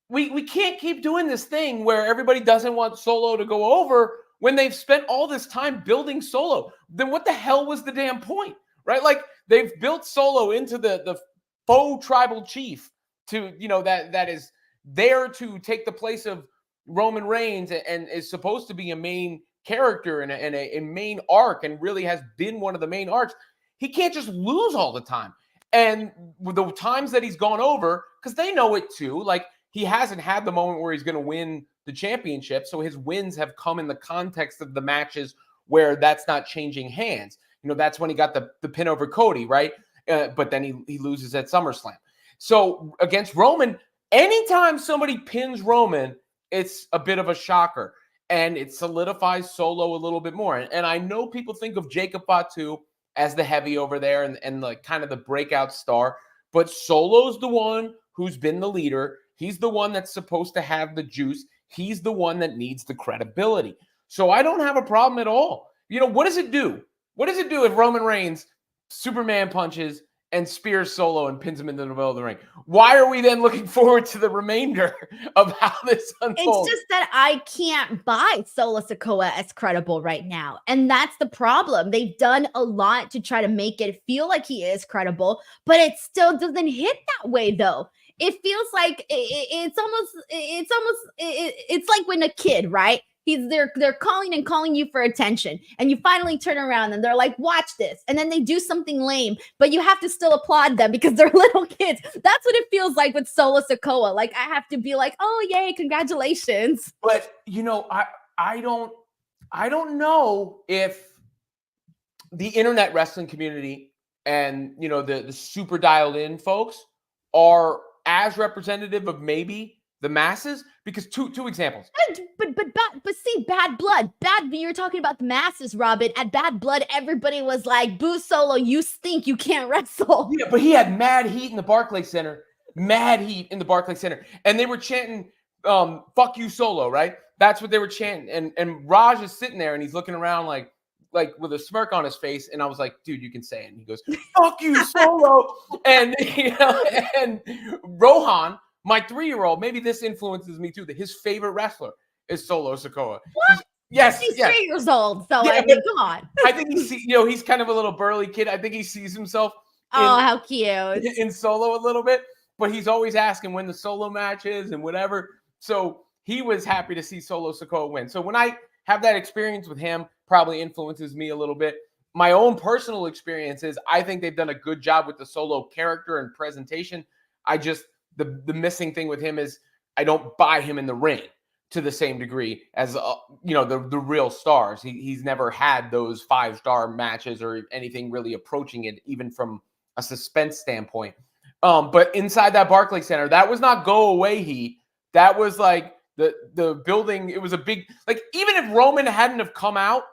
we can't keep doing this thing where everybody doesn't want Solo to go over when they've spent all this time building Solo. Then what the hell was the damn point, right? Like, they've built Solo into the faux tribal chief to, that is there to take the place of Roman Reigns and is supposed to be a main character and a main arc and really has been one of the main arcs. He can't just lose all the time. And with the times that he's gone over, because they know it too, like, he hasn't had the moment where he's going to win the championship. So his wins have come in the context of the matches where that's not changing hands. That's when he got the pin over Cody, right? But then he loses at SummerSlam. So against Roman, anytime somebody pins Roman, it's a bit of a shocker. And it solidifies Solo a little bit more. And I know people think of Jacob Fatu as the heavy over there and like kind of the breakout star. But Solo's the one who's been the leader. He's the one that's supposed to have the juice. He's the one that needs the credibility. So I don't have a problem at all. What does it do? What does it do if Roman Reigns Superman punches and spears Solo and pins him into the middle of the ring? Why are we then looking forward to the remainder of how this unfolds? It's just that I can't buy Solo Sikoa as credible right now. And that's the problem. They've done a lot to try to make it feel like he is credible, but it still doesn't hit that way though. It feels like it's like when a kid, right? They're calling and calling you for attention, and you finally turn around and they're like, watch this. And then they do something lame, but you have to still applaud them because they're little kids. That's what it feels like with Solo Sikoa. Like I have to be like, oh yay, congratulations. But I don't know if the internet wrestling community and the super dialed in folks are as representative of maybe the masses, because two examples. But see, Bad Blood. You're talking about the masses, Robin. At Bad Blood, everybody was like, boo Solo, you stink, you can't wrestle. Yeah, but he had mad heat in the Barclays Center. And they were chanting, fuck you, Solo, right? That's what they were chanting. And Raj is sitting there and he's looking around like with a smirk on his face. And I was like, dude, you can say it. And he goes, fuck you, Solo. And and Rohan, my 3-year-old, maybe this influences me too, that his favorite wrestler is Solo Sikoa. What? Yes. He's 3 years old, so yeah, I mean, come on. I think he's kind of a little burly kid. I think he sees himself how cute. In Solo a little bit, but he's always asking when the Solo match is and whatever. So he was happy to see Solo Sikoa win. So when I have that experience with him, probably influences me a little bit. My own personal experience is I think they've done a good job with the Solo character and presentation. The missing thing with him is I don't buy him in the ring to the same degree as the real stars. He's never had those 5-star matches or anything really approaching it, even from a suspense standpoint. But inside that Barclays Center, that was not go away heat. That was like the building. It was a big, like, even if Roman hadn't have come out,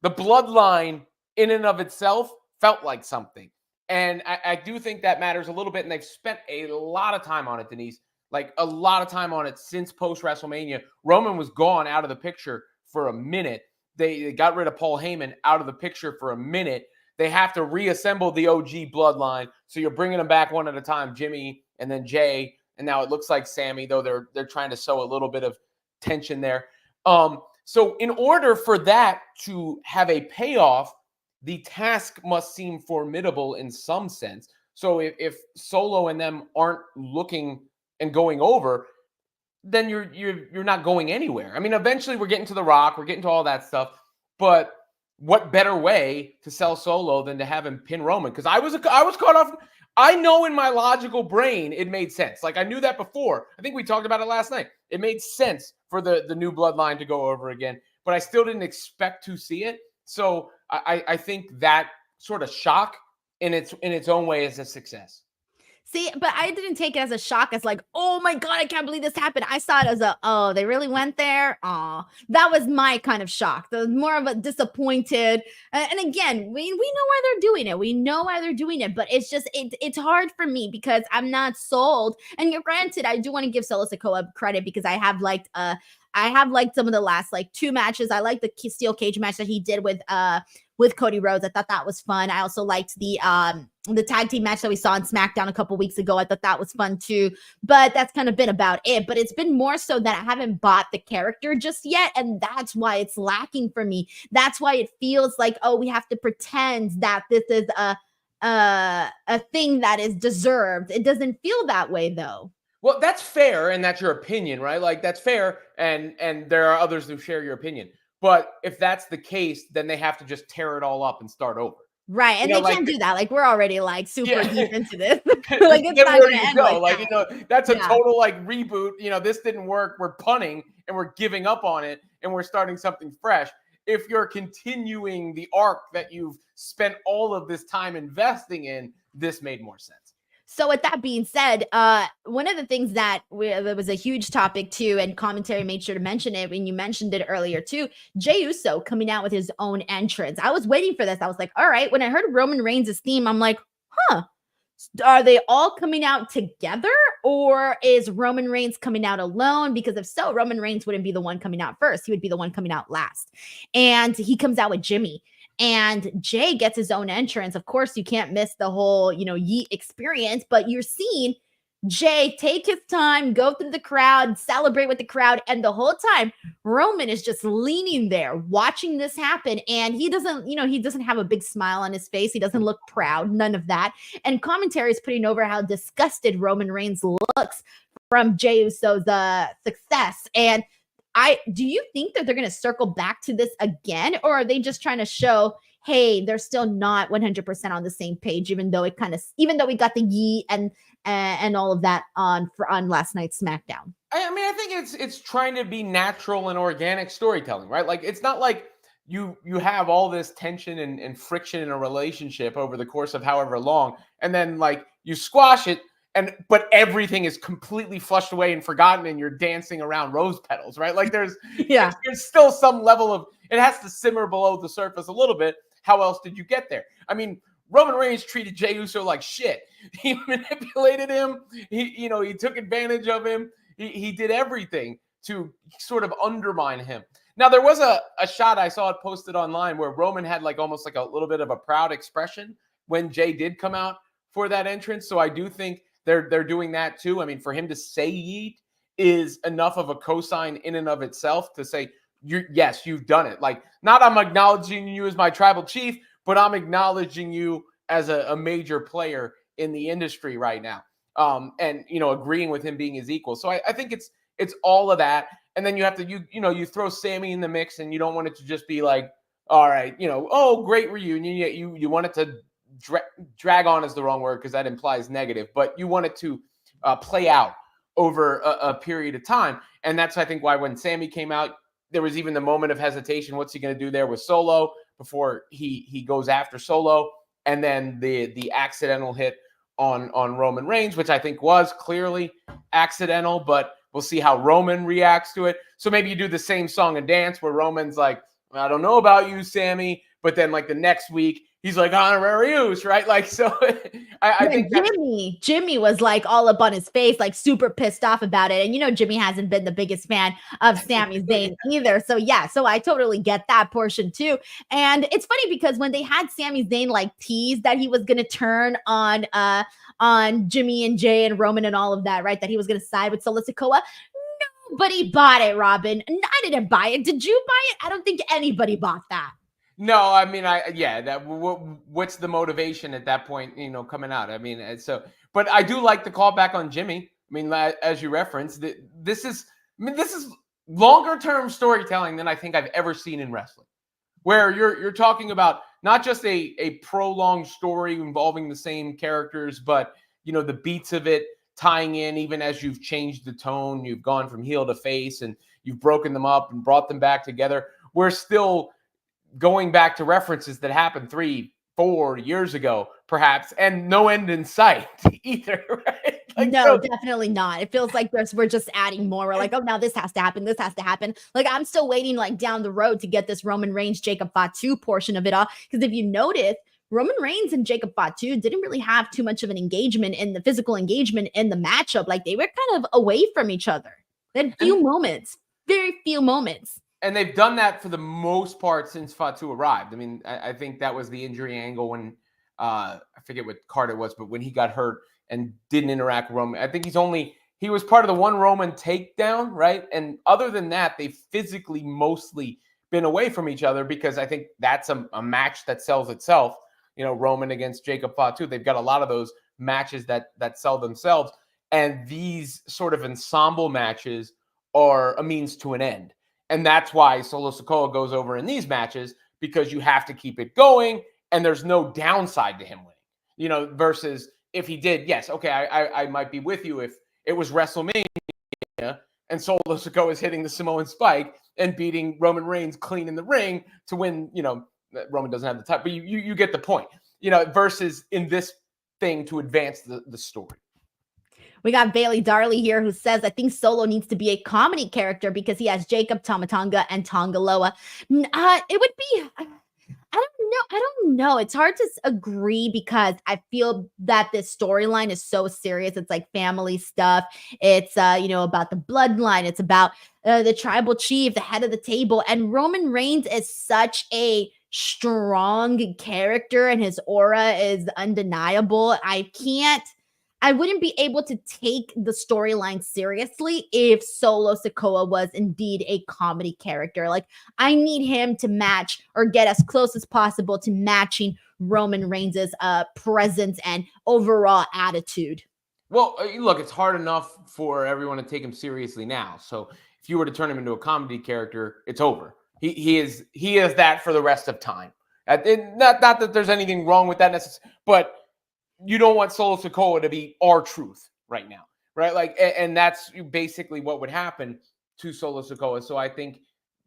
the bloodline in and of itself felt like something. And I do think that matters a little bit. And they've spent a lot of time on it, Denise, like a lot of time on it since post-WrestleMania. Roman was gone out of the picture for a minute. They got rid of Paul Heyman out of the picture for a minute. They have to reassemble the OG bloodline. So you're bringing them back one at a time, Jimmy and then Jay. And now it looks like Sammy, though they're trying to sow a little bit of tension there. So in order for that to have a payoff, the task must seem formidable in some sense. So if Solo and them aren't looking and going over, then you're not going anywhere. I mean, eventually we're getting to The Rock, we're getting to all that stuff, but what better way to sell Solo than to have him pin Roman? Because I was caught off. I know in my logical brain it made sense. Like I knew that before. I think we talked about it last night. It made sense for the new bloodline to go over again, but I still didn't expect to see it. So I think that sort of shock in its own way is a success. See, but I didn't take it as a shock, as like, oh my God, I can't believe this happened. I saw it as oh, they really went there? Oh, that was my kind of shock. That was more of a disappointed. And again, we know why they're doing it. We know why they're doing it, but it's just, it's hard for me because I'm not sold. And you're granted, I do want to give Solo Sikoa credit because I have liked some of the last like 2 matches. I like the steel cage match that he did with Cody Rhodes. I thought that was fun. I also liked the tag team match that we saw on SmackDown a couple weeks ago. I thought that was fun too. But that's kind of been about it. But it's been more so that I haven't bought the character just yet. And that's why it's lacking for me. That's why it feels like, oh, we have to pretend that this is a thing that is deserved. It doesn't feel that way though. Well, that's fair, and that's your opinion, right? Like, that's fair, and there are others who share your opinion. But if that's the case, then they have to just tear it all up and start over. Right, and they can't do that. Like, we're already, like, super deep into this. Like, it's not going to end like that. That's a total, like, reboot. This didn't work. We're punting, and we're giving up on it, and we're starting something fresh. If you're continuing the arc that you've spent all of this time investing in, this made more sense. So with that being said, one of the things that was a huge topic too, and commentary made sure to mention it when you mentioned it earlier too, Jey Uso coming out with his own entrance. I was waiting for this. I was like, all right. When I heard Roman Reigns' theme, I'm like, huh. Are they all coming out together, or is Roman Reigns coming out alone? Because if so, Roman Reigns wouldn't be the one coming out first. He would be the one coming out last. And he comes out with Jimmy. And Jay gets his own entrance. Of course, you can't miss the whole, Yeet experience, but you're seeing Jay take his time, go through the crowd, celebrate with the crowd. And the whole time, Roman is just leaning there, watching this happen. And he doesn't have a big smile on his face. He doesn't look proud, none of that. And commentary is putting over how disgusted Roman Reigns looks from Jey Uso's success. And do you think that they're going to circle back to this again, or are they just trying to show, hey, they're still not 100% on the same page, even though we got the Yee and all of that on last night's SmackDown? I mean, I think it's trying to be natural and organic storytelling, right? Like, it's not like you have all this tension and friction in a relationship over the course of however long, and then like you squash it, but everything is completely flushed away and forgotten, and you're dancing around rose petals, right? Like there's still some level of, it has to simmer below the surface a little bit. How else did you get there? I mean, Roman Reigns treated Jey Uso like shit. He manipulated him. He took advantage of him. He did everything to sort of undermine him. Now, there was a shot, I saw it posted online, where Roman had like almost like a little bit of a proud expression when Jay did come out for that entrance. So I do think they're doing that too. I mean, for him to say yeet is enough of a cosign in and of itself to say, yes, you've done it. Like, not I'm acknowledging you as my tribal chief, but I'm acknowledging you as a major player in the industry right now. And agreeing with him being his equal. So I think it's all of that. And then you have to you throw Sammy in the mix, and you don't want it to just be like, all right, great reunion. You want it to drag on is the wrong word, because that implies negative, but you want it to play out over a period of time. And that's, I think, why when Sammy came out, there was even the moment of hesitation. What's he going to do there with Solo before he goes after Solo? And then the accidental hit on Roman Reigns, which I think was clearly accidental, but we'll see how Roman reacts to it. So maybe you do the same song and dance where Roman's like, I don't know about you, Sammy, but then like the next week, he's like honorarius, right? Like, so I think Jimmy was like all up on his face, like super pissed off about it. And Jimmy hasn't been the biggest fan of Sami Zayn either. So yeah, so I totally get that portion too. And it's funny because when they had Sami Zayn like tease that he was going to turn on Jimmy and Jay and Roman and all of that, right? That he was going to side with Solo Sikoa. Nobody bought it, Robin. And I didn't buy it. Did you buy it? I don't think anybody bought that. No, I mean, what's the motivation at that point, coming out? I mean, but I do like the callback on Jimmy. I mean, as you referenced, this is longer term storytelling than I think I've ever seen in wrestling, where you're talking about not just a prolonged story involving the same characters, but the beats of it tying in, even as you've changed the tone, you've gone from heel to face, and you've broken them up and brought them back together. We're still going back to references that happened 3-4 years ago, perhaps, and no end in sight either, right? Like, no, definitely not. It feels like we're just adding more. We're like, oh, now this has to happen. This has to happen. Like, I'm still waiting like down the road to get this Roman Reigns, Jacob Fatu portion of it all. Because if you notice, Roman Reigns and Jacob Fatu didn't really have too much of an engagement in the physical engagement in the matchup. Like, they were kind of away from each other. They had very few moments. And they've done that for the most part since Fatu arrived. I mean, I think that was the injury angle when, I forget what card it was, but when he got hurt and didn't interact with Roman. I think he was part of the one Roman takedown, right? And other than that, they've physically mostly been away from each other, because I think that's a match that sells itself. Roman against Jacob Fatu. They've got a lot of those matches that sell themselves. And these sort of ensemble matches are a means to an end. And that's why Solo Sikoa goes over in these matches, because you have to keep it going and there's no downside to him winning, versus if he did, yes, okay, I might be with you if it was WrestleMania and Solo Sikoa is hitting the Samoan spike and beating Roman Reigns clean in the ring to win, Roman doesn't have the time, but you get the point, versus in this thing to advance the story. We got Bailey Darley here who says, I think Solo needs to be a comedy character because he has Jacob, Tama Tonga, and Tonga Loa. It would be... I don't know. It's hard to agree because I feel that this storyline is so serious. It's like family stuff. It's about the bloodline. It's about the tribal chief, the head of the table, and Roman Reigns is such a strong character, and his aura is undeniable. I wouldn't be able to take the storyline seriously if Solo Sikoa was indeed a comedy character. Like, I need him to match or get as close as possible to matching Roman Reigns' presence and overall attitude. Well, look, it's hard enough for everyone to take him seriously now. So if you were to turn him into a comedy character, it's over. He is that for the rest of time. Not that there's anything wrong with that necessarily, but you don't want Solo Sikoa to be R-Truth right now, right? Like, and that's basically what would happen to Solo Sikoa. So I think,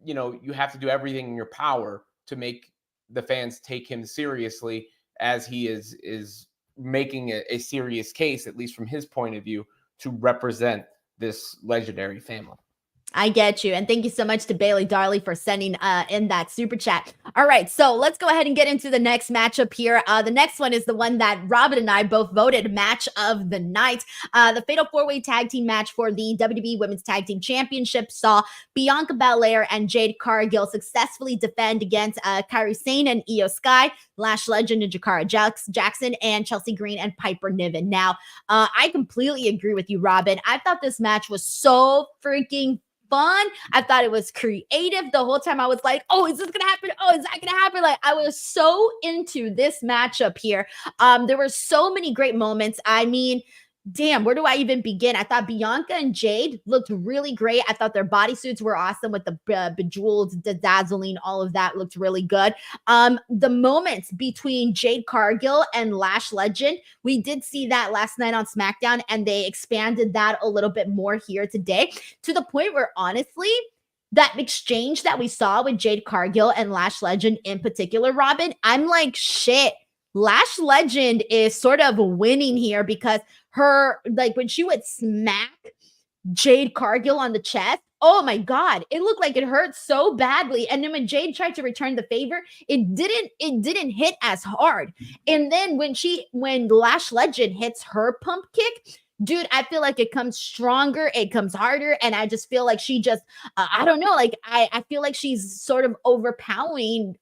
you have to do everything in your power to make the fans take him seriously, as he is making a serious case, at least from his point of view, to represent this legendary family. I get you. And thank you so much to Bailey Darley for sending in that super chat. All right, so let's go ahead and get into the next matchup here. The next one is the one that Robin and I both voted match of the night. The Fatal 4-Way Tag Team match for the WWE Women's Tag Team Championship saw Bianca Belair and Jade Cargill successfully defend against Kairi Sane and Io Sky, Lash Legend and Jakara Jackson, and Chelsea Green and Piper Niven. Now, I completely agree with you, Robin. I thought this match was so freaking fun. I thought it was creative. The whole time I was like, oh, is this gonna happen? Oh, is that gonna happen? Like, I was so into this matchup here. There were so many great moments. I mean, damn, where do I even begin? I thought Bianca and Jade looked really great. I thought their bodysuits were awesome with the bejeweled, dazzling, all of that looked really good. The moments between Jade Cargill and Lash Legend, we did see that last night on SmackDown, and they expanded that a little bit more here today, to the point where, honestly, that exchange that we saw with Jade Cargill and Lash Legend in particular, Robin, I'm like, shit, Lash Legend is sort of winning here, because her, like, when she would smack Jade Cargill on the chest, oh my God, it looked like it hurt so badly. And then when Jade tried to return the favor, it didn't hit as hard. And then when Lash Legend hits her pump kick, dude, I feel like it comes stronger, it comes harder, and I just feel like she just, I don't know, like, I feel like she's sort of overpowering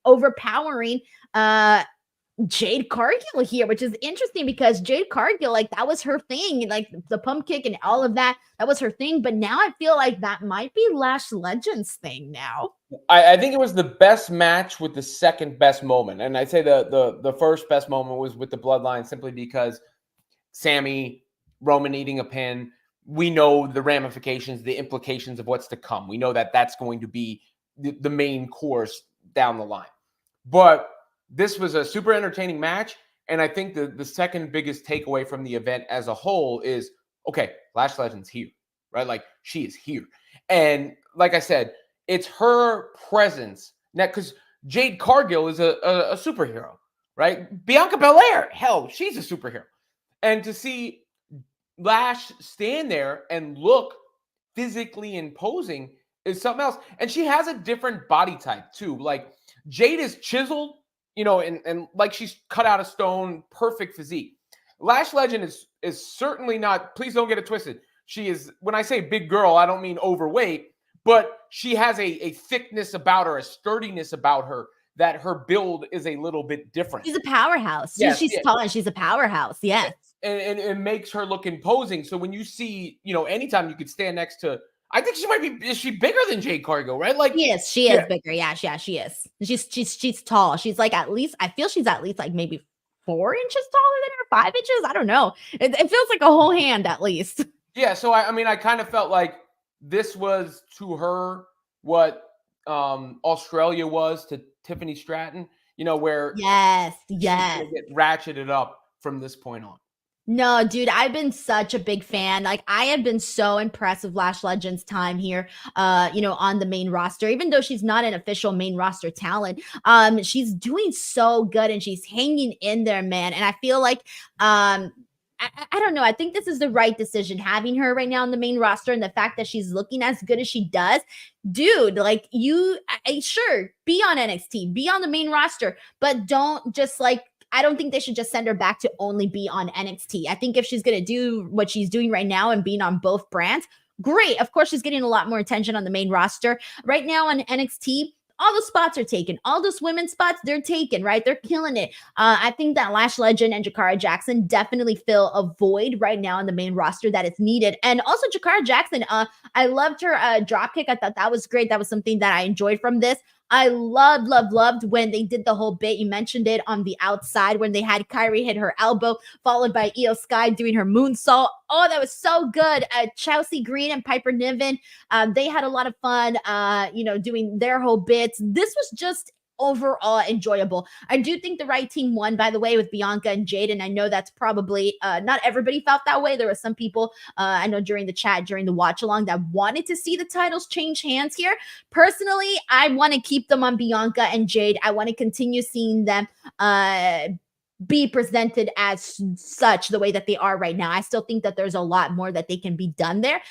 Jade Cargill here, which is interesting because Jade Cargill, like, that was her thing, like the pump kick and all of that was her thing. But now I feel like that might be Lash Legend's thing now. I think it was the best match with the second best moment. And I'd say the first best moment was with the Bloodline, simply because Sammy, Roman eating a pin. We know the ramifications, the implications of what's to come. We know that that's going to be the main course down the line. But this was a super entertaining match, and I think the second biggest takeaway from the event as a whole is, okay, Lash Legend's here, right? Like, she is here. And like I said, it's her presence. Now, because Jade Cargill is a superhero, right? Bianca Belair, hell, she's a superhero. And to see Lash stand there and look physically imposing is something else. And she has a different body type, too. Like, Jade is chiseled, and like she's cut out of stone, perfect physique. Lash Legend is certainly not, please don't get it twisted. She is, when I say big girl, I don't mean overweight, but she has a thickness about her, a sturdiness about her, that her build is a little bit different. She's a powerhouse. Yes, she's tall and she's a powerhouse. Yes. And it makes her look imposing. So when you see, anytime you could stand next to, I think she might be, is she bigger than Jade Cargill, right? Like, she is bigger. Yeah, she is. She's tall. She's like, at least, I feel she's at least like maybe 4 inches taller than her, 5 inches. I don't know. It feels like a whole hand at least. Yeah. So I kind of felt like this was to her what Australia was to Tiffany Stratton, where yes, she's gonna get ratcheted up from this point on. No, dude, I've been such a big fan. Like, I have been so impressed with Lash Legend's time here, on the main roster. Even though she's not an official main roster talent, she's doing so good and she's hanging in there, man. And I feel like, I don't know. I think this is the right decision, having her right now on the main roster, and the fact that she's looking as good as she does. Dude, like sure, be on NXT, be on the main roster, but don't just like, I don't think they should just send her back to only be on NXT. I think if she's going to do what she's doing right now and being on both brands, great. Of course, she's getting a lot more attention on the main roster. Right now on NXT, all the spots are taken. All those women's spots, they're taken, right? They're killing it. I think that Lash Legend and Jakara Jackson definitely fill a void right now on the main roster that is needed. And also Jakara Jackson, I loved her dropkick. I thought that was great. That was something that I enjoyed from this. I loved when they did the whole bit. You mentioned it on the outside when they had Kairi hit her elbow, followed by Io Sky doing her moonsault. Oh, that was so good. Chelsea Green and Piper Niven, they had a lot of fun, doing their whole bits. This was just overall enjoyable. I do think the right team won, by the way, with Bianca and Jade, and I know that's probably not everybody felt that way. There were some people I know during the chat, during the watch along, that wanted to see the titles change hands here. Personally, I want to keep them on Bianca and Jade. I want to continue seeing them be presented as such the way that they are right now. I still think that there's a lot more that they can be done there.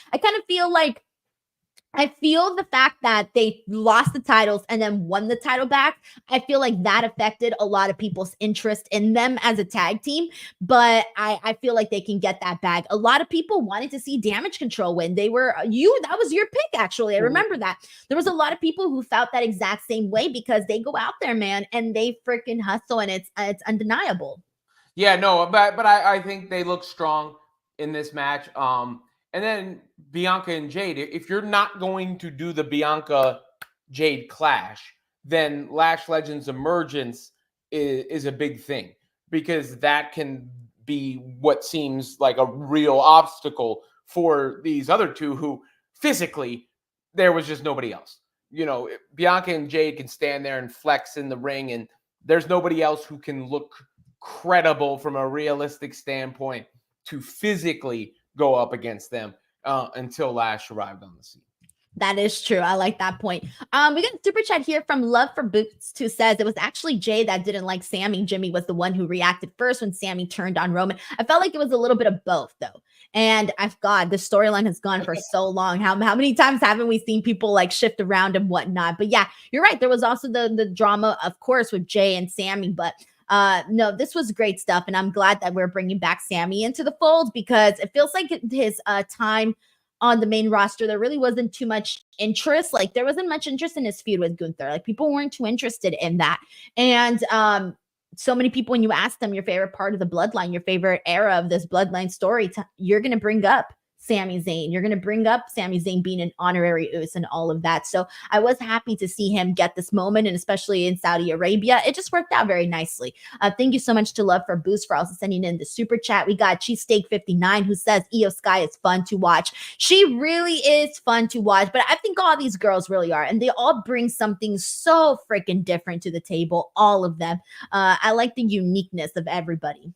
I feel the fact that they lost the titles and then won the title back, I feel like that affected a lot of people's interest in them as a tag team, but I feel like they can get that back. A lot of people wanted to see Damage Control win. That was your pick, actually. I remember that. There was a lot of people who felt that exact same way because they go out there, man, and they freaking hustle, and it's undeniable. Yeah, no, but I think they look strong in this match. And then Bianca and Jade, if you're not going to do the Bianca-Jade clash, then Lash Legend's emergence is a big thing, because that can be what seems like a real obstacle for these other two who physically there was just nobody else. Bianca and Jade can stand there and flex in the ring, and there's nobody else who can look credible from a realistic standpoint to physically go up against them until Lash arrived on the scene. That is true. I like that point. We got a super chat here from Love for Boots, who says it was actually Jay that didn't like Sammy. Jimmy was the one who reacted first when Sammy turned on Roman. I felt like it was a little bit of both, though. And God, the storyline has gone for so long. How many times haven't we seen people like shift around and whatnot? But yeah, you're right. There was also the drama, of course, with Jay and Sammy, but no, this was great stuff, and I'm glad that we're bringing back Sammy into the fold, because it feels like his time on the main roster, there really wasn't too much interest. Like, there wasn't much interest in his feud with Gunther. Like, people weren't too interested in that. And so many people, when you ask them your favorite part of the Bloodline, your favorite era of this Bloodline story, you're going to bring up Sami Zayn. You're going to bring up Sami Zayn being an honorary Uso and all of that. So I was happy to see him get this moment, and especially in Saudi Arabia, it just worked out very nicely. Thank you so much to Love for Boost for also sending in the super chat. We got Cheesesteak 59 who says Io Sky is fun to watch. She really is fun to watch, but I think all these girls really are, and they all bring something so freaking different to the table, all of them. I like the uniqueness of everybody.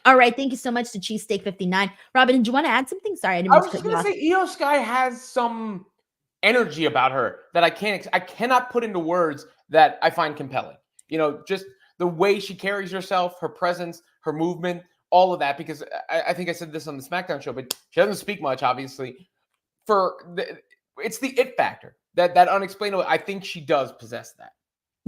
All right, thank you so much to Cheesesteak 59. Robin, did you want to add something? Sorry, I didn't mean to cut you off. I was going to say, Io Sky has some energy about her that I cannot put into words that I find compelling. Just the way she carries herself, her presence, her movement, all of that. Because I think I said this on the SmackDown show, but she doesn't speak much, obviously. It's the it factor, that unexplainable. I think she does possess that.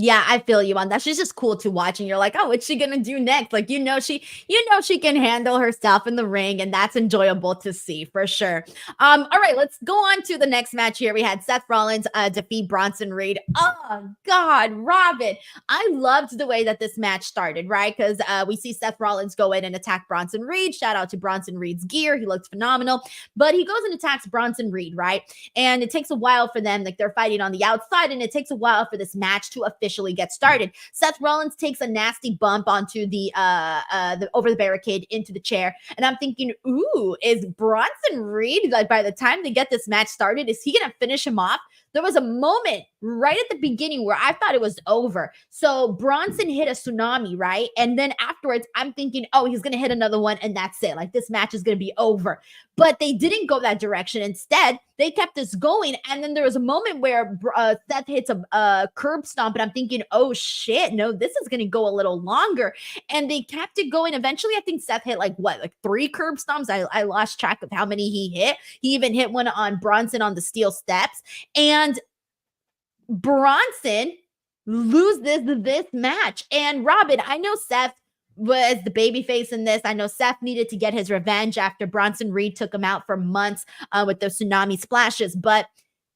Yeah, I feel you on that. She's just cool to watch, and you're like, oh, what's she gonna do next? Like, she can handle herself in the ring, and that's enjoyable to see for sure. All right, let's go on to the next match here. We had Seth Rollins defeat Bronson Reed. Oh God, Robin, I loved the way that this match started, right? Because we see Seth Rollins go in and attack Bronson Reed. Shout out to Bronson Reed's gear; he looked phenomenal. But he goes and attacks Bronson Reed, right? And it takes a while for them, like they're fighting on the outside, and it takes a while for this match to officially get started. Seth Rollins takes a nasty bump onto the over the barricade into the chair, and I'm thinking, ooh, is Bronson Reed, like, by the time they get this match started, is he gonna finish him off? There was a moment right at the beginning where I thought it was over. So Bronson hit a tsunami, right? And then afterwards, I'm thinking, oh, he's going to hit another one, and that's it. Like, this match is going to be over. But they didn't go that direction. Instead, they kept this going. And then there was a moment where Seth hits a curb stomp, and I'm I'm thinking, oh shit, no, this is going to go a little longer. And they kept it going. Eventually, I think Seth hit like 3 curb stomps. I lost track of how many he hit. He even hit one on Bronson on the steel steps. And Bronson loses this match. And Robin, I know Seth was the babyface in this. I know Seth needed to get his revenge after Bronson Reed took him out for months with those tsunami splashes. But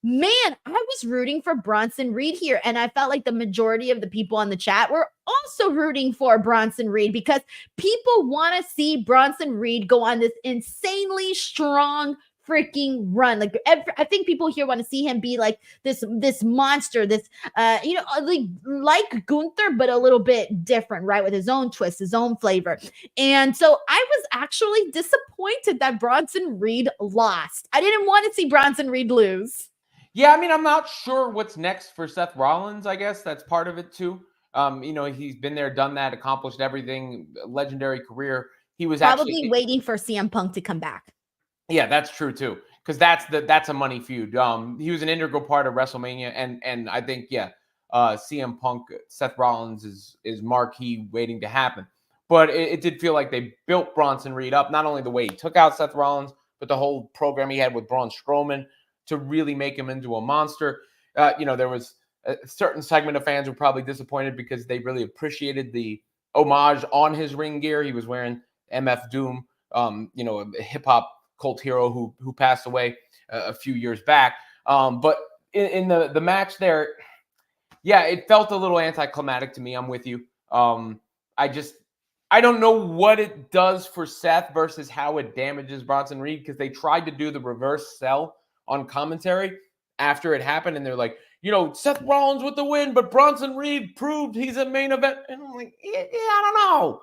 man, I was rooting for Bronson Reed here. And I felt like the majority of the people on the chat were also rooting for Bronson Reed because people want to see Bronson Reed go on this insanely strong freaking run. Like I think people here want to see him be like this monster, this like Gunther, but a little bit different, right? With his own twist, his own flavor. And so I was actually disappointed that Bronson Reed lost. I didn't want to see Bronson Reed lose. Yeah, I mean, I'm not sure what's next for Seth Rollins. I guess that's part of it too. He's been there, done that, accomplished everything, legendary career. He was probably waiting for CM Punk to come back. Yeah, that's true too, because that's a money feud. He was an integral part of WrestleMania, and I think CM Punk, Seth Rollins is marquee waiting to happen. But it did feel like they built Bronson Reed up, not only the way he took out Seth Rollins, but the whole program he had with Braun Strowman to really make him into a monster. There was a certain segment of fans who were probably disappointed because they really appreciated the homage on his ring gear. He was wearing MF Doom, a hip hop cult hero who passed away a few years back. But in the match there, yeah, it felt a little anticlimactic to me. I'm with you. I don't know what it does for Seth versus how it damages Bronson Reed, because they tried to do the reverse sell on commentary after it happened, and they're like, Seth Rollins with the win, but Bronson Reed proved he's a main event. And I'm like, yeah, I don't know.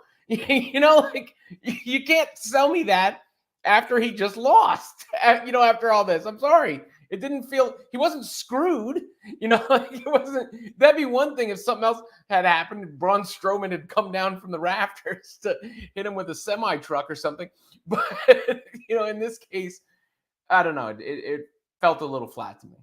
You can't sell me that after he just lost, after all this. I'm sorry. It didn't feel, he wasn't screwed. It wasn't, that'd be one thing if something else had happened. Braun Strowman had come down from the rafters to hit him with a semi-truck or something. But, in this case, I don't know. It felt a little flat to me.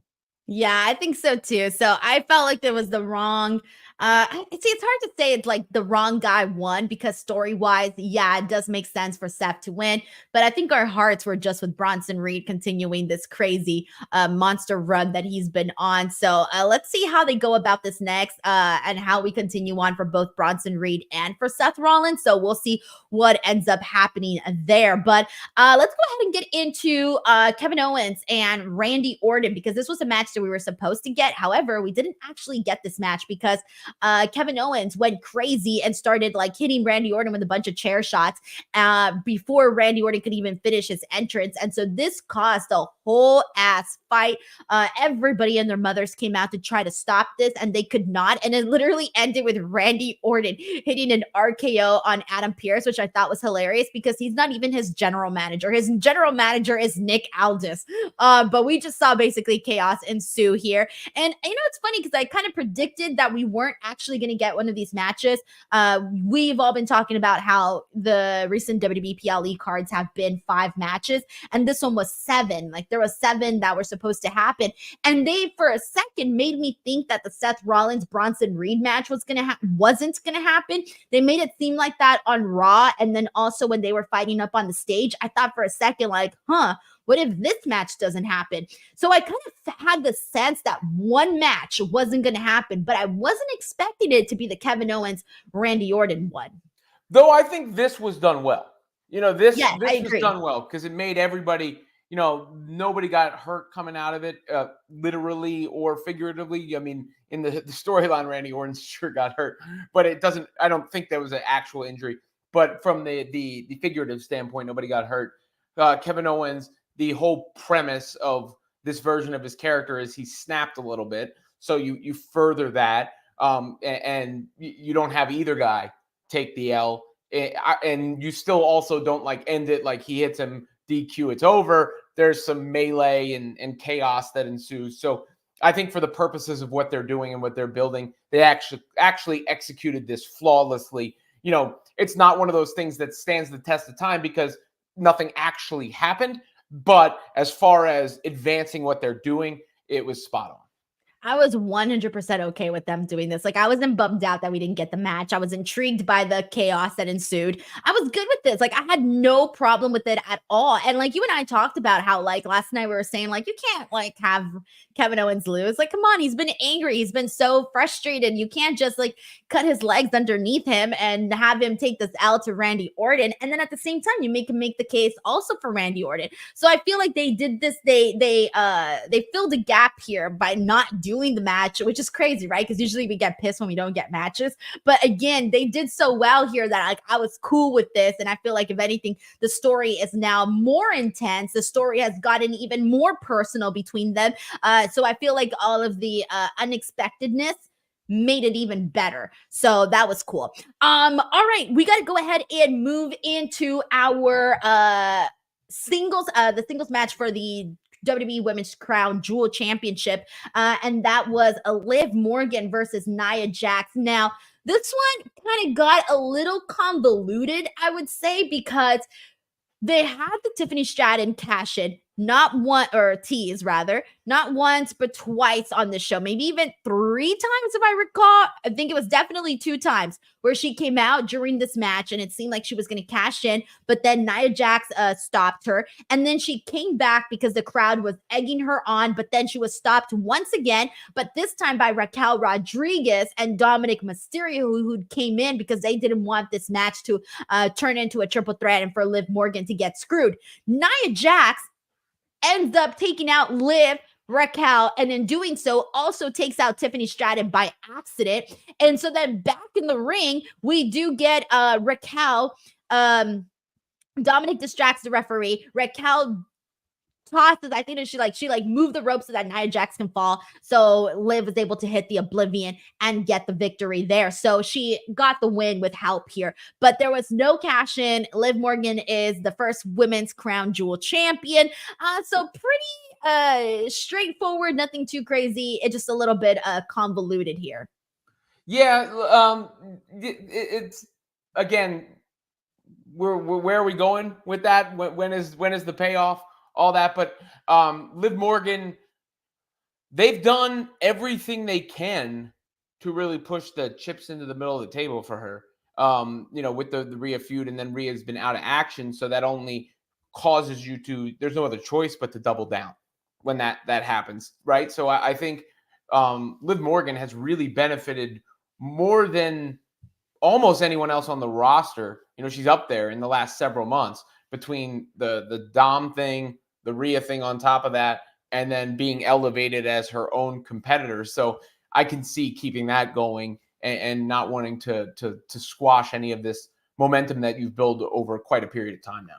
Yeah, I think so too. So I felt like there was the wrong. It's hard to say it's like the wrong guy won, because story-wise, yeah, it does make sense for Seth to win. But I think our hearts were just with Bronson Reed continuing this crazy monster run that he's been on. So let's see how they go about this next and how we continue on for both Bronson Reed and for Seth Rollins. So we'll see what ends up happening there. But let's go ahead and get into Kevin Owens and Randy Orton, because this was a match that we were supposed to get. However, we didn't actually get this match because Kevin Owens went crazy and started like hitting Randy Orton with a bunch of chair shots before Randy Orton could even finish his entrance. And so this caused a whole ass fight. Everybody and their mothers came out to try to stop this, and they could not. And it literally ended with Randy Orton hitting an RKO on Adam Pearce, which I thought was hilarious because he's not even his general manager. His general manager is Nick Aldis. But we just saw basically chaos ensue here. And it's funny because I kind of predicted that we weren't actually going to get one of these matches. We've all been talking about how the recent WWE PLE cards have been 5 matches, and this one was 7. Like there was 7 that were supposed to happen, and they for a second made me think that the Seth Rollins Bronson Reed match wasn't going to happen. They made it seem like that on Raw, and then also when they were fighting up on the stage, I thought for a second like, what if this match doesn't happen? So I kind of had the sense that one match wasn't going to happen, but I wasn't expecting it to be the Kevin Owens Randy Orton one. Though I think this was done well. This was done well because it made everybody, nobody got hurt coming out of it, literally or figuratively. I mean, in the storyline, Randy Orton sure got hurt, but I don't think there was an actual injury. But from the figurative standpoint, nobody got hurt. Kevin Owens, the whole premise of this version of his character is he snapped a little bit. So you further that, and you don't have either guy take the L, and you still also don't like end it like he hits him, DQ, it's over. There's some melee and chaos that ensues. So I think for the purposes of what they're doing and what they're building, they actually executed this flawlessly. It's not one of those things that stands the test of time because nothing actually happened. But as far as advancing what they're doing, it was spot on. I was 100% okay with them doing this. Like, I wasn't bummed out that we didn't get the match. I was intrigued by the chaos that ensued. I was good with this. Like, I had no problem with it at all. And like you and I talked about how like last night we were saying like you can't like have Kevin Owens lose. Like, come on, he's been angry. He's been so frustrated. You can't just like cut his legs underneath him and have him take this L to Randy Orton. And then at the same time, you make the case also for Randy Orton. So I feel like they did this. They filled a gap here by not doing the match, which is crazy, right? Because usually we get pissed when we don't get matches. But again, they did so well here that like I was cool with this. And I feel like if anything, the story is now more intense. The story has gotten even more personal between them. So I feel like all of the unexpectedness made it even better. So that was cool. All right, we got to go ahead and move into our the singles match for the WWE Women's Crown Jewel Championship, and that was Liv Morgan versus Nia Jax. Now, this one kind of got a little convoluted, I would say, because they had the Tiffany Stratton cash in, tease rather, not once, but twice on the show, maybe even 3 times if I recall. I think it was definitely 2 times where she came out during this match and it seemed like she was going to cash in, but then Nia Jax stopped her. And then she came back because the crowd was egging her on, but then she was stopped once again, but this time by Raquel Rodriguez and Dominic Mysterio, who came in because they didn't want this match to turn into a triple threat and for Liv Morgan to get screwed. Nia Jax ends up taking out Liv, Raquel, and in doing so also takes out Tiffany Stratton by accident. And so then back in the ring, we do get Raquel. Dominic distracts the referee. Raquel tosses, I think that she moved the rope so that Nia Jax can fall. So Liv was able to hit the Oblivion and get the victory there. So she got the win with help here, but there was no cash in. Liv Morgan is the first Women's Crown Jewel champion. So pretty straightforward, nothing too crazy. It's just a little bit convoluted here. Yeah, it's again, where are we going with that? When is the payoff? All that, but Liv Morgan, they've done everything they can to really push the chips into the middle of the table for her. With the Rhea feud, and then Rhea's been out of action, so that only causes you to. There's no other choice but to double down when that happens, right? So I think Liv Morgan has really benefited more than almost anyone else on the roster. She's up there in the last several months between the Dom thing, the Rhea thing on top of that, and then being elevated as her own competitor. So I can see keeping that going and not wanting to squash any of this momentum that you've built over quite a period of time now.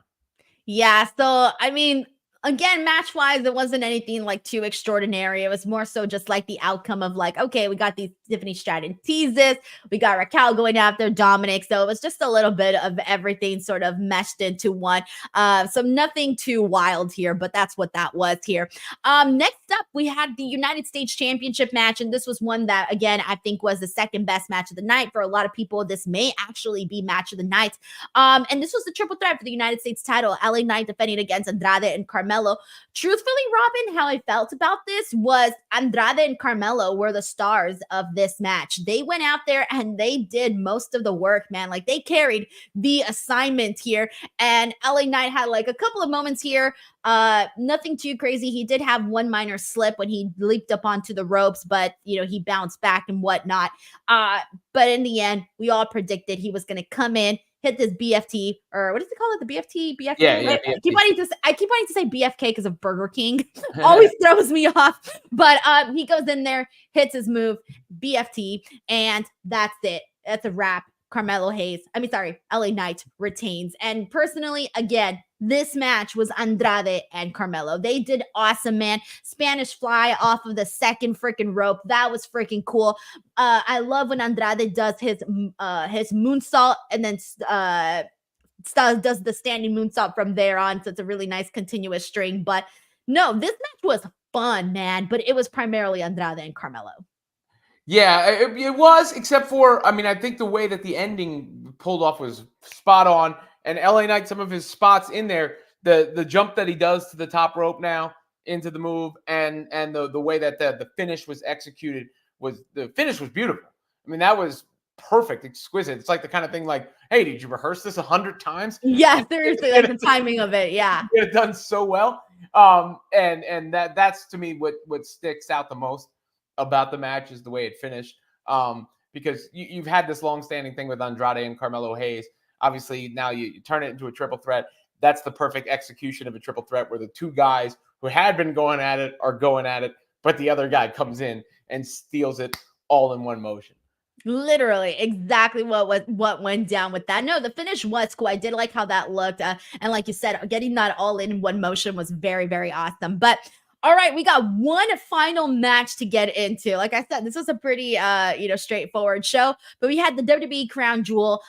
Yeah, so I mean, again, match-wise, it wasn't anything like too extraordinary. It was more so just like the outcome of like, okay, we got these Tiffany Stratton teases. We got Raquel going after Dominic. So it was just a little bit of everything sort of meshed into one. So nothing too wild here, but that's what that was here. Next up, we had the United States Championship match. And this was one that, again, I think was the second best match of the night. For a lot of people, this may actually be match of the night. And this was the triple threat for the United States title. LA Knight defending against Andrade and Carmelo. Truthfully, Robin, how I felt about this was Andrade and Carmelo were the stars of this match. They went out there and they did most of the work, man. Like, they carried the assignment here. And LA Knight had like a couple of moments here. Nothing too crazy. He did have one minor slip when he leaped up onto the ropes, but he bounced back and whatnot. But in the end, we all predicted he was going to come in, hit this BFT, or what does it call it? The BFT? BFK? Yeah. I keep wanting to say BFK because of Burger King. Always throws me off. But he goes in there, hits his move, BFT, and that's it. That's a wrap. LA Knight retains. And personally, again, this match was Andrade and Carmelo. They did awesome, man. Spanish fly off of the second freaking rope. That was freaking cool. I love when Andrade does his moonsault and then does the standing moonsault from there on. So it's a really nice continuous string. But no, this match was fun, man. But it was primarily Andrade and Carmelo. Yeah, it was, except for, I think the way that the ending pulled off was spot on. And LA Knight, some of his spots in there, the jump that he does to the top rope now, into the move, and the way that the finish was executed was beautiful. I mean, that was perfect, exquisite. It's like the kind of thing like, hey, did you rehearse this 100 times? Yeah, seriously, like the timing of it. Yeah. You get it done so well. And that's to me what sticks out the most about the match is the way it finished. Because you've had this long-standing thing with Andrade and Carmelo Hayes. Obviously, now you turn it into a triple threat. That's the perfect execution of a triple threat where the two guys who had been going at it are going at it, but the other guy comes in and steals it all in one motion. Literally exactly what went down with that. No, the finish was cool. I did like how that looked. And like you said, getting that all in one motion was very, very awesome. But all right, we got one final match to get into. Like I said, this was a pretty, straightforward show, but we had the WWE Crown Jewel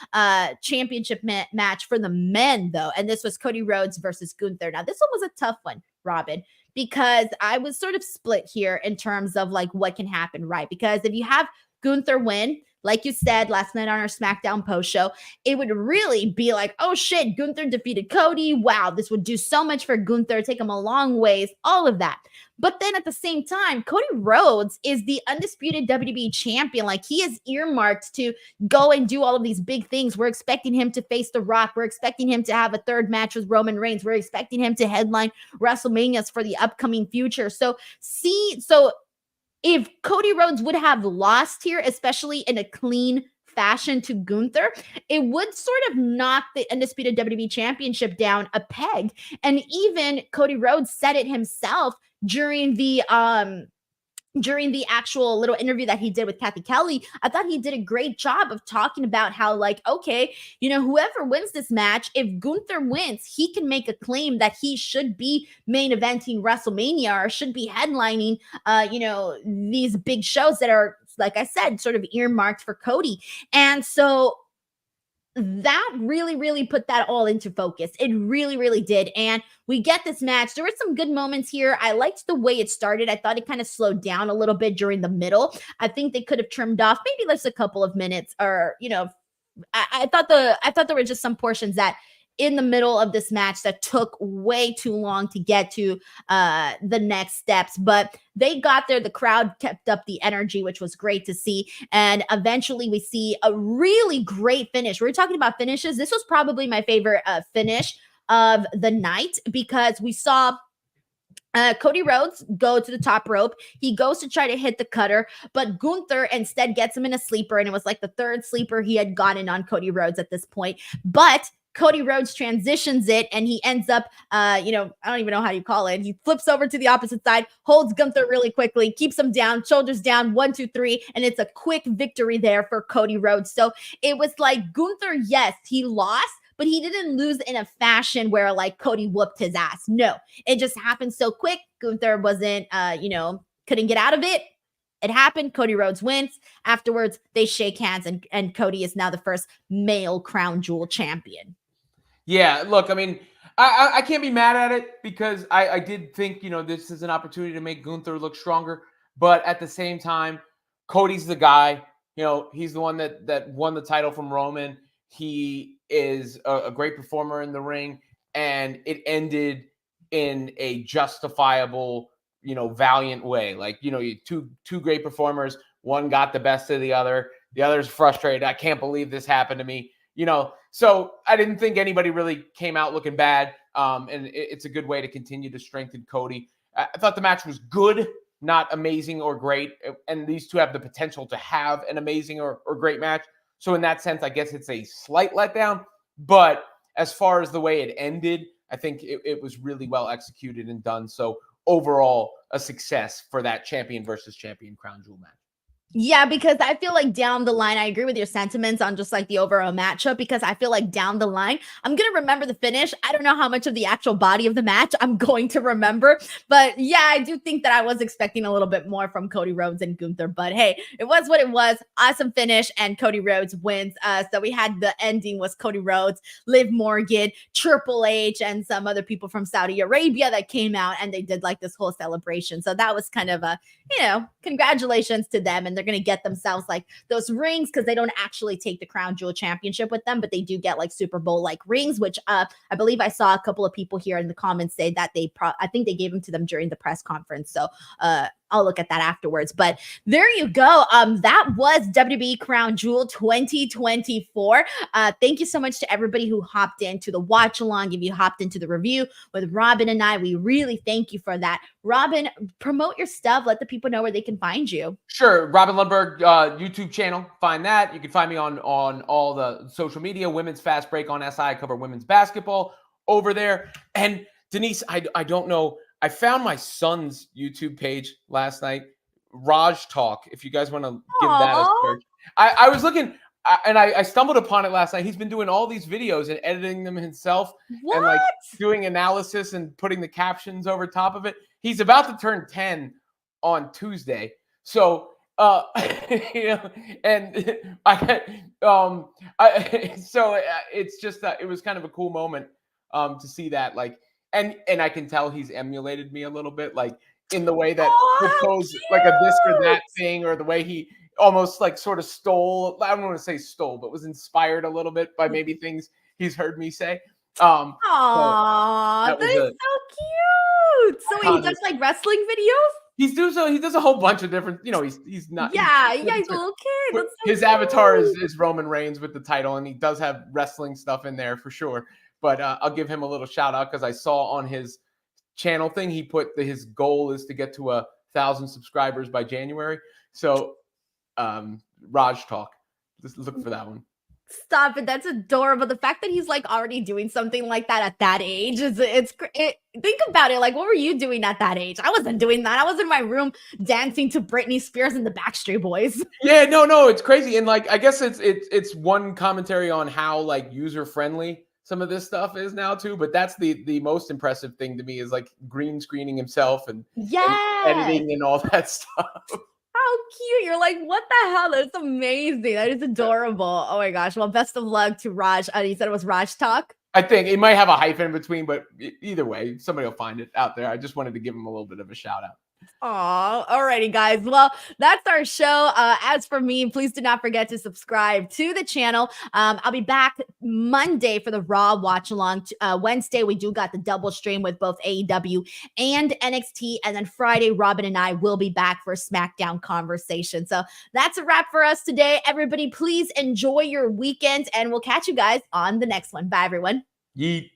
championship match for the men, though. And this was Cody Rhodes versus Gunther. Now, this one was a tough one, Robin, because I was sort of split here in terms of like what can happen, right? Because if you have Gunther win, like you said last night on our SmackDown post show, it would really be like, oh shit, Gunther defeated Cody. Wow, this would do so much for Gunther, take him a long ways, all of that. But then at the same time, Cody Rhodes is the undisputed WWE champion. Like, he is earmarked to go and do all of these big things. We're expecting him to face The Rock. We're expecting him to have a third match with Roman Reigns. We're expecting him to headline WrestleManias for the upcoming future. So if Cody Rhodes would have lost here, especially in a clean fashion to Gunther, it would sort of knock the undisputed WWE championship down a peg. And even Cody Rhodes said it himself during the actual little interview that he did with Kathy Kelly. I thought he did a great job of talking about how, like, okay, whoever wins this match, if Gunther wins, he can make a claim that he should be main eventing WrestleMania or should be headlining, these big shows that are, like I said, sort of earmarked for Cody. And so that really, really put that all into focus. It really, really did. And we get this match. There were some good moments here. I liked the way it started. I thought it kind of slowed down a little bit during the middle. I think they could have trimmed off maybe just a couple of minutes, or, I thought there were just some portions that in the middle of this match that took way too long to get to the next steps, but they got there. The crowd kept up the energy, which was great to see. And eventually we see a really great finish. We're talking about finishes. This was probably my favorite finish of the night, because we saw Cody Rhodes go to the top rope. He goes to try to hit the cutter, but Gunther instead gets him in a sleeper. And it was like the third sleeper he had gotten on Cody Rhodes at this point. But Cody Rhodes transitions it, and he ends up, I don't even know how you call it. He flips over to the opposite side, holds Gunther really quickly, keeps him down, shoulders down, 1, 2, 3, and it's a quick victory there for Cody Rhodes. So it was like Gunther, yes, he lost, but he didn't lose in a fashion where like Cody whooped his ass. No, it just happened so quick. Gunther wasn't, couldn't get out of it. It happened. Cody Rhodes wins. Afterwards, they shake hands, and Cody is now the first male Crown Jewel champion. Yeah, look, I mean, I can't be mad at it, because I did think, this is an opportunity to make Gunther look stronger. But at the same time, Cody's the guy. He's the one that won the title from Roman. He is a great performer in the ring, and it ended in a justifiable, valiant way. Like, two great performers. One got the best of the other. The other's frustrated. I can't believe this happened to me. So I didn't think anybody really came out looking bad. And it's a good way to continue to strengthen Cody. I thought the match was good, not amazing or great. And these two have the potential to have an amazing or great match. So in that sense, I guess it's a slight letdown. But as far as the way it ended, I think it was really well executed and done. So overall, a success for that champion versus champion Crown Jewel match. Yeah, because I feel like down the line, I agree with your sentiments on just like the overall matchup, because I feel like down the line, I'm going to remember the finish. I don't know how much of the actual body of the match I'm going to remember. But yeah, I do think that I was expecting a little bit more from Cody Rhodes and Gunther. But hey, it was what it was. Awesome finish, and Cody Rhodes wins. So we had the ending was Cody Rhodes, Liv Morgan, Triple H, and some other people from Saudi Arabia that came out, and they did like this whole celebration. So that was kind of a, congratulations to them and they're going to get themselves like those rings because they don't actually take the Crown Jewel Championship with them, but they do get like Super Bowl like rings, which I believe I saw a couple of people here in the comments say that I think they gave them to them during the press conference. So I'll look at that afterwards. But there you go. That was WWE Crown Jewel 2024. Thank you so much to everybody who hopped into the watch along. If you hopped into the review with Robin and I, we really thank you for that. Robin, promote your stuff. Let the people know where they can find you. Sure. Robin Lundberg YouTube channel. Find that. You can find me on all the social media. Women's Fast Break on SI. I cover women's basketball over there. And Denise, I don't know. I found my son's YouTube page last night, Raj Talk. If you guys want to give that a search. I was looking, and I stumbled upon it last night. He's been doing all these videos and editing them himself. What? And like doing analysis and putting the captions over top of it. He's about to turn 10 on Tuesday. So, and it's just it was kind of a cool moment to see that, like, and I can tell he's emulated me a little bit, like in the way that proposed like a this or that thing, or the way he almost like sort of stole. I don't want to say stole, but was inspired a little bit by maybe things he's heard me say. Aww, that is so cute. So he does like wrestling videos? He does a whole bunch of different, he's not. Yeah, he's a little kid. That's so his avatar is Roman Reigns with the title, and he does have wrestling stuff in there for sure. But I'll give him a little shout out because I saw on his channel thing, he put his goal is to get to 1,000 subscribers by January. So Raj Talk, just look for that one. Stop it. That's adorable. The fact that he's like already doing something like that at that age think about it. Like, what were you doing at that age? I wasn't doing that. I was in my room dancing to Britney Spears and the Backstreet Boys. Yeah, no, it's crazy. And like, I guess it's one commentary on how like user friendly some of this stuff is now too. But that's the most impressive thing to me is like green screening himself and editing and all that stuff. How cute. You're like, what the hell? That's amazing. That is adorable. Oh my gosh. Well, best of luck to Raj. You said it was Raj Talk? I think it might have a hyphen in between, but either way, somebody will find it out there. I just wanted to give him a little bit of a shout out. Oh, alrighty, guys. Well, that's our show. As for me, please do not forget to subscribe to the channel. I'll be back Monday for the Raw watch along. Wednesday, we do got the double stream with both AEW and NXT. And then Friday, Robin and I will be back for a SmackDown conversation. So that's a wrap for us today. Everybody, please enjoy your weekend, and we'll catch you guys on the next one. Bye, everyone. Yeet.